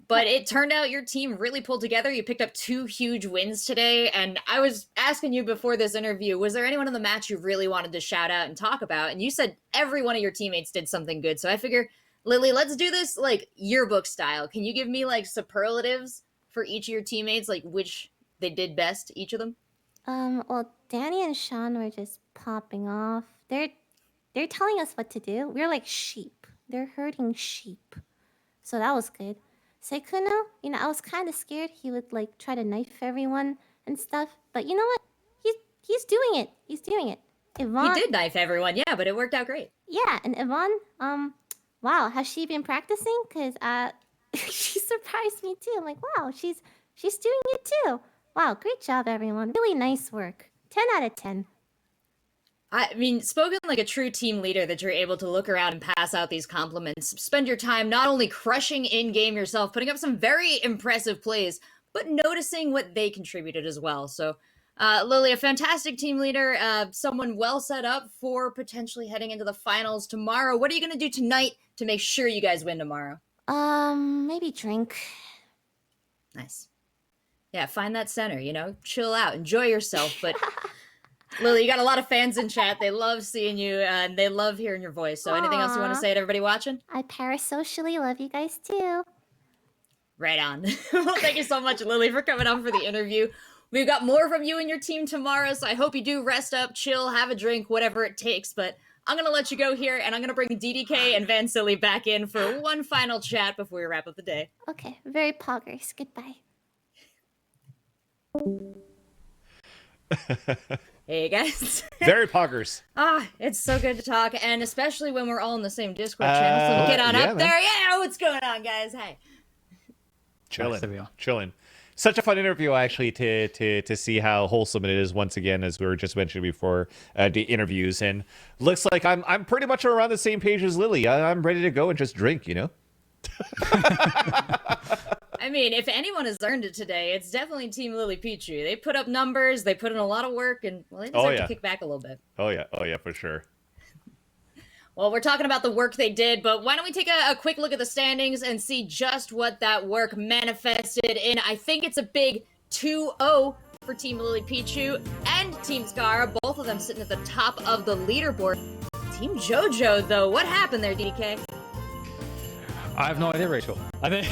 Speaker 1: But it turned out your team really pulled together. You picked up 2 huge wins today. And I was asking you before this interview, was there anyone in the match you really wanted to shout out and talk about? And you said every one of your teammates did something good. So I figure Lily, let's do this like yearbook style. Can you give me like superlatives for each of your teammates, like which they did best, each of them?
Speaker 6: Well, Danny and Sean were just popping off. They're telling us what to do. We're like sheep. They're herding sheep. So that was good. Sekuno, I was kind of scared he would like try to knife everyone and stuff. But you know what? He's doing it. He's doing it. Yvonne,
Speaker 1: He did knife everyone, yeah, but it worked out great.
Speaker 6: yeah, and Yvonne, wow, has she been practicing? Cause she surprised me too. I'm like, wow, she's doing it too. Wow, great job, everyone. Really nice work. 10 out of 10.
Speaker 1: I mean, spoken like a true team leader that you're able to look around and pass out these compliments. Spend your time not only crushing in-game yourself, putting up some very impressive plays, but noticing what they contributed as well. So, Lily, a fantastic team leader, someone well set up for potentially heading into the finals tomorrow. What are you going to do tonight to make sure you guys win tomorrow?
Speaker 6: Maybe drink.
Speaker 1: Nice. Yeah, find that center, chill out, enjoy yourself, but... Lily, you got a lot of fans in chat. They love seeing you, and they love hearing your voice. So anything else you want to say to everybody watching?
Speaker 6: I parasocially love you guys too.
Speaker 1: Right on. Well, thank you so much, Lily, for coming on for the interview. We've got more from you and your team tomorrow, so I hope you do rest up, chill, have a drink, whatever it takes. But I'm going to let you go here, and I'm going to bring DDK and Van Silly back in for one final chat before we wrap up the day.
Speaker 6: Okay, very poggers. Goodbye.
Speaker 1: Hey, guys.
Speaker 2: Very poggers.
Speaker 1: It's so good to talk, and especially when we're all in the same Discord channel. So get on up there. Yeah, what's going on, guys? Hey.
Speaker 2: Chilling. Such a fun interview, actually, to see how wholesome it is once again, as we were just mentioning before the interviews. And looks like I'm pretty much around the same page as Lily. I'm ready to go and just drink,
Speaker 1: I mean, if anyone has earned it today, it's definitely Team Lily Pichu. They put up numbers, they put in a lot of work, and well, they deserve to kick back a little bit.
Speaker 2: Oh yeah, for sure.
Speaker 1: Well, we're talking about the work they did, but why don't we take a quick look at the standings and see just what that work manifested in. I think it's a big 2-0 for Team Lily Pichu and Team Scar, both of them sitting at the top of the leaderboard. Team JoJo, though, what happened there, DDK?
Speaker 3: I have no idea, Rachel. I think...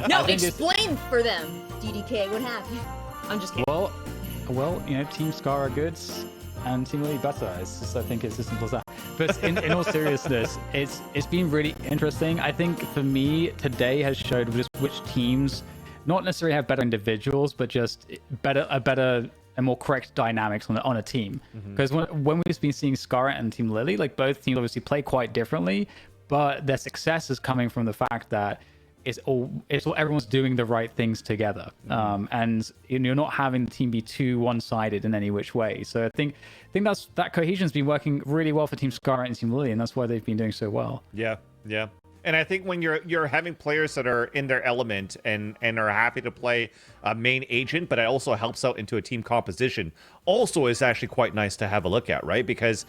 Speaker 1: No, explain for them, DDK, what happened? I'm just kidding.
Speaker 3: Well, Team Scar are good, and Team Lily better. I think it's as simple as that. But in all seriousness, it's been really interesting. I think for me, today has showed just which teams not necessarily have better individuals, but just a better and more correct dynamics on a team. Because when we've been seeing Scar and Team Lily, like both teams obviously play quite differently, but their success is coming from the fact that everyone's doing the right things together, and you're not having the team be too one-sided in any which way. So I think that cohesion's been working really well for Team Scar and Team Lily, and that's why they've been doing so well.
Speaker 2: Yeah. And I think when you're having players that are in their element and are happy to play a main agent, but it also helps out into a team composition, also is actually quite nice to have a look at, right? Because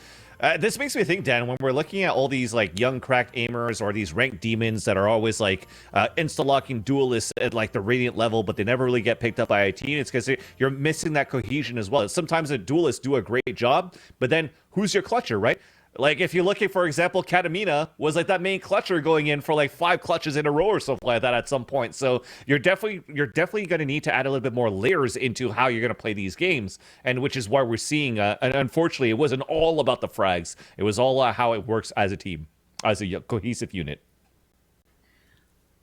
Speaker 2: this makes me think, Dan, when we're looking at all these like young crack aimers or these ranked demons that are always like insta-locking duelists at like the Radiant level, but they never really get picked up by a team, it's because you're missing that cohesion as well. Sometimes the duelists do a great job, but then who's your clutcher, right? Like, if you're looking, for example, Katamina was like that main clutcher going in for like 5 clutches in a row or something like that at some point. So you're definitely going to need to add a little bit more layers into how you're going to play these games, and which is why we're seeing. And unfortunately, it wasn't all about the frags. It was all how it works as a team, as a cohesive unit.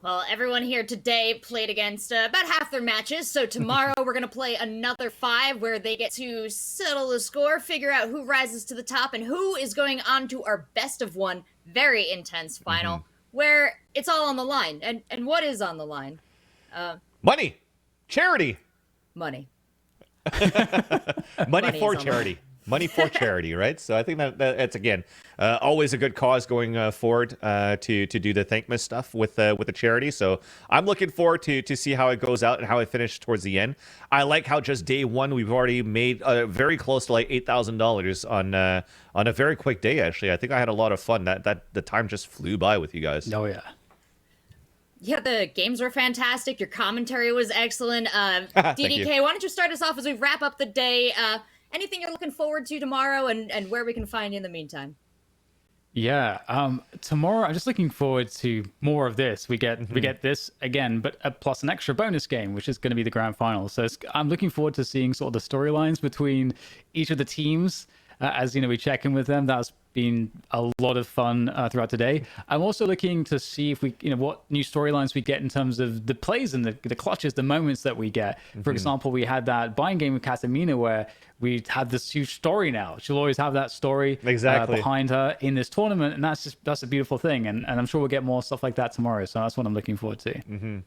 Speaker 1: Well, everyone here today played against about half their matches, so tomorrow we're going to play another 5 where they get to settle the score, figure out who rises to the top, and who is going on to our best of 1 very intense final, where it's all on the line. And what is on the line?
Speaker 2: Money. Charity.
Speaker 1: Money.
Speaker 2: Money for charity. Money for charity, right? So I think that's again always a good cause going forward to do the Thankmas stuff with the charity. So I'm looking forward to see how it goes out and how it finishes towards the end. I like how just day 1 we've already made very close to like $8,000 on a very quick day. Actually, I think I had a lot of fun. That the time just flew by with you guys.
Speaker 3: Oh yeah.
Speaker 1: Yeah, the games were fantastic. Your commentary was excellent. DDK, why don't you start us off as we wrap up the day? Anything you're looking forward to tomorrow, and where we can find you in the meantime?
Speaker 3: Yeah. Tomorrow, I'm just looking forward to more of this. We get this again, but plus an extra bonus game, which is going to be the grand final. So I'm looking forward to seeing sort of the storylines between each of the teams. As you know, we check in with them. That's been a lot of fun throughout today. I'm also looking to see if we, what new storylines we get in terms of the plays and the clutches, the moments that we get. For example, we had that buying game with Katamina where we had this huge story now. She'll always have that story behind her in this tournament, and that's a beautiful thing. And I'm sure we'll get more stuff like that tomorrow. So that's what I'm looking forward to.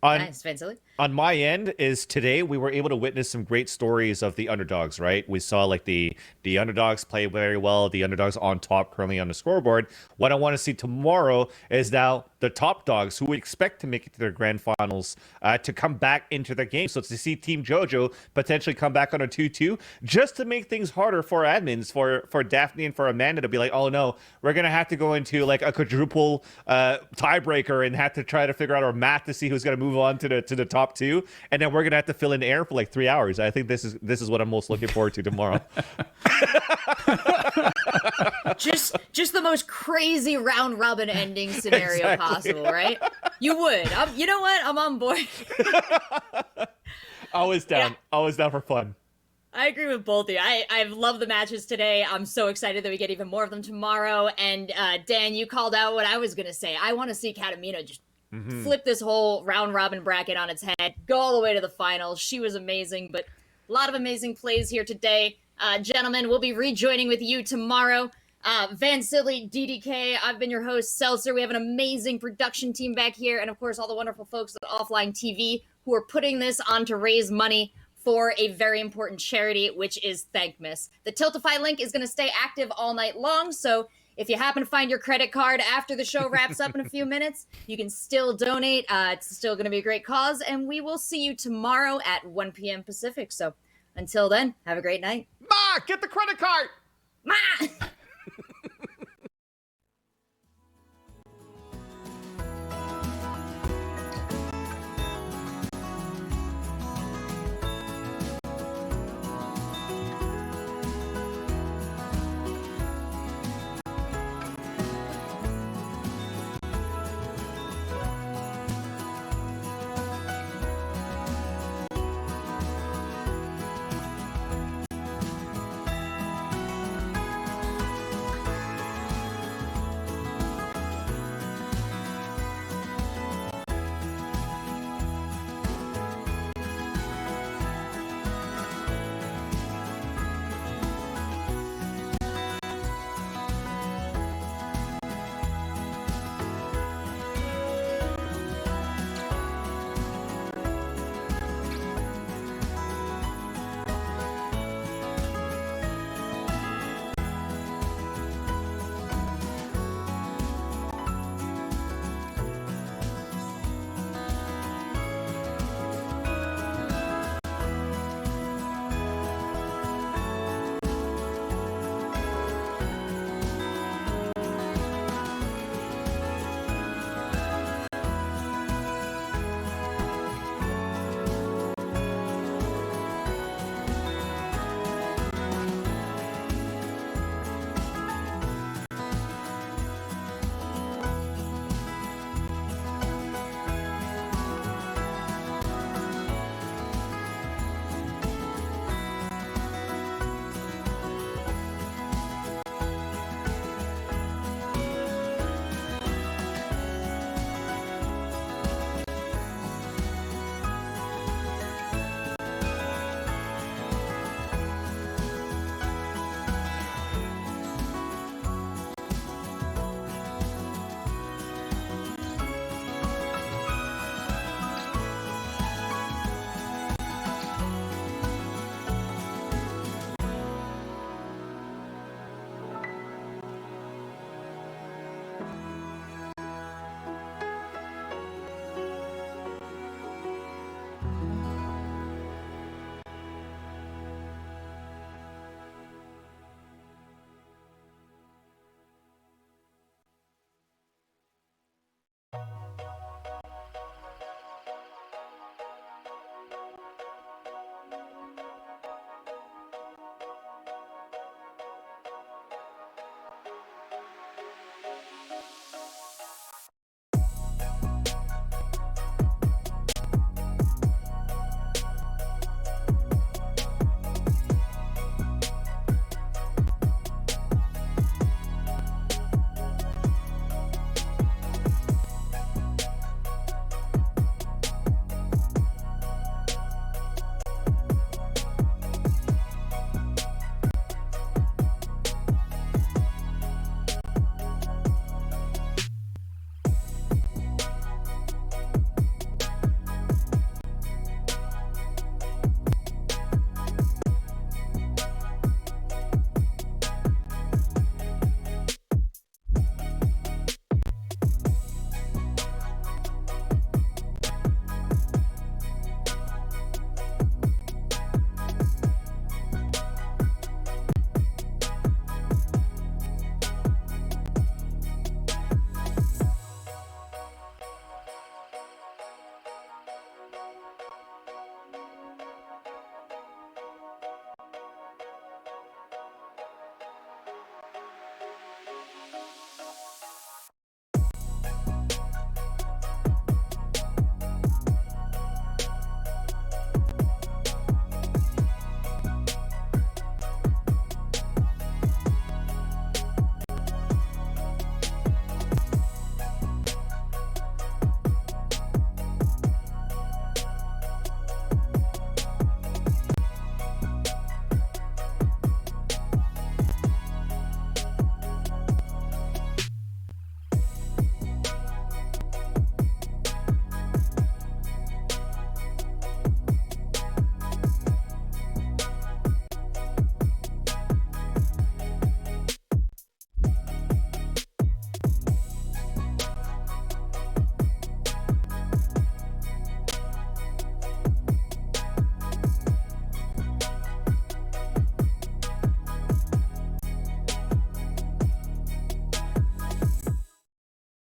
Speaker 1: Nice, Vincent.
Speaker 2: On my end is today we were able to witness some great stories of the underdogs, right? We saw like the underdogs play very well, the underdogs on top currently on the scoreboard. What I want to see tomorrow is now the top dogs who we expect to make it to their grand finals to come back into the game. So to see Team JoJo potentially come back on a 2-2 just to make things harder for admins, for Daphne and for Amanda to be like, oh no, we're going to have to go into like a quadruple tiebreaker and have to try to figure out our math to see who's going to move on to the top two, and then we're gonna have to fill in the air for like 3 hours. I think this is what I'm most looking forward to tomorrow.
Speaker 1: just the most crazy round robin ending scenario possible, right? You would. You know what? I'm on board.
Speaker 2: Always down for fun.
Speaker 1: I agree with both of you. I've loved the matches today. I'm so excited that we get even more of them tomorrow. And Dan, you called out what I was gonna say. I want to see Katamina just flip this whole round robin bracket on its head, go all the way to the finals. She was amazing, but a lot of amazing plays here today. Gentlemen, we'll be rejoining with you tomorrow. Van Silly, DDK, I've been your host, Seltzer. We have an amazing production team back here, and of course all the wonderful folks at Offline TV who are putting this on to raise money for a very important charity, which is Thankmas. The Tiltify link is going to stay active all night long, so if you happen to find your credit card after the show wraps up in a few minutes, you can still donate. It's still going to be a great cause, and we will see you tomorrow at 1 p.m. Pacific. So until then, have a great night.
Speaker 2: Ma, get the credit card!
Speaker 1: Ma!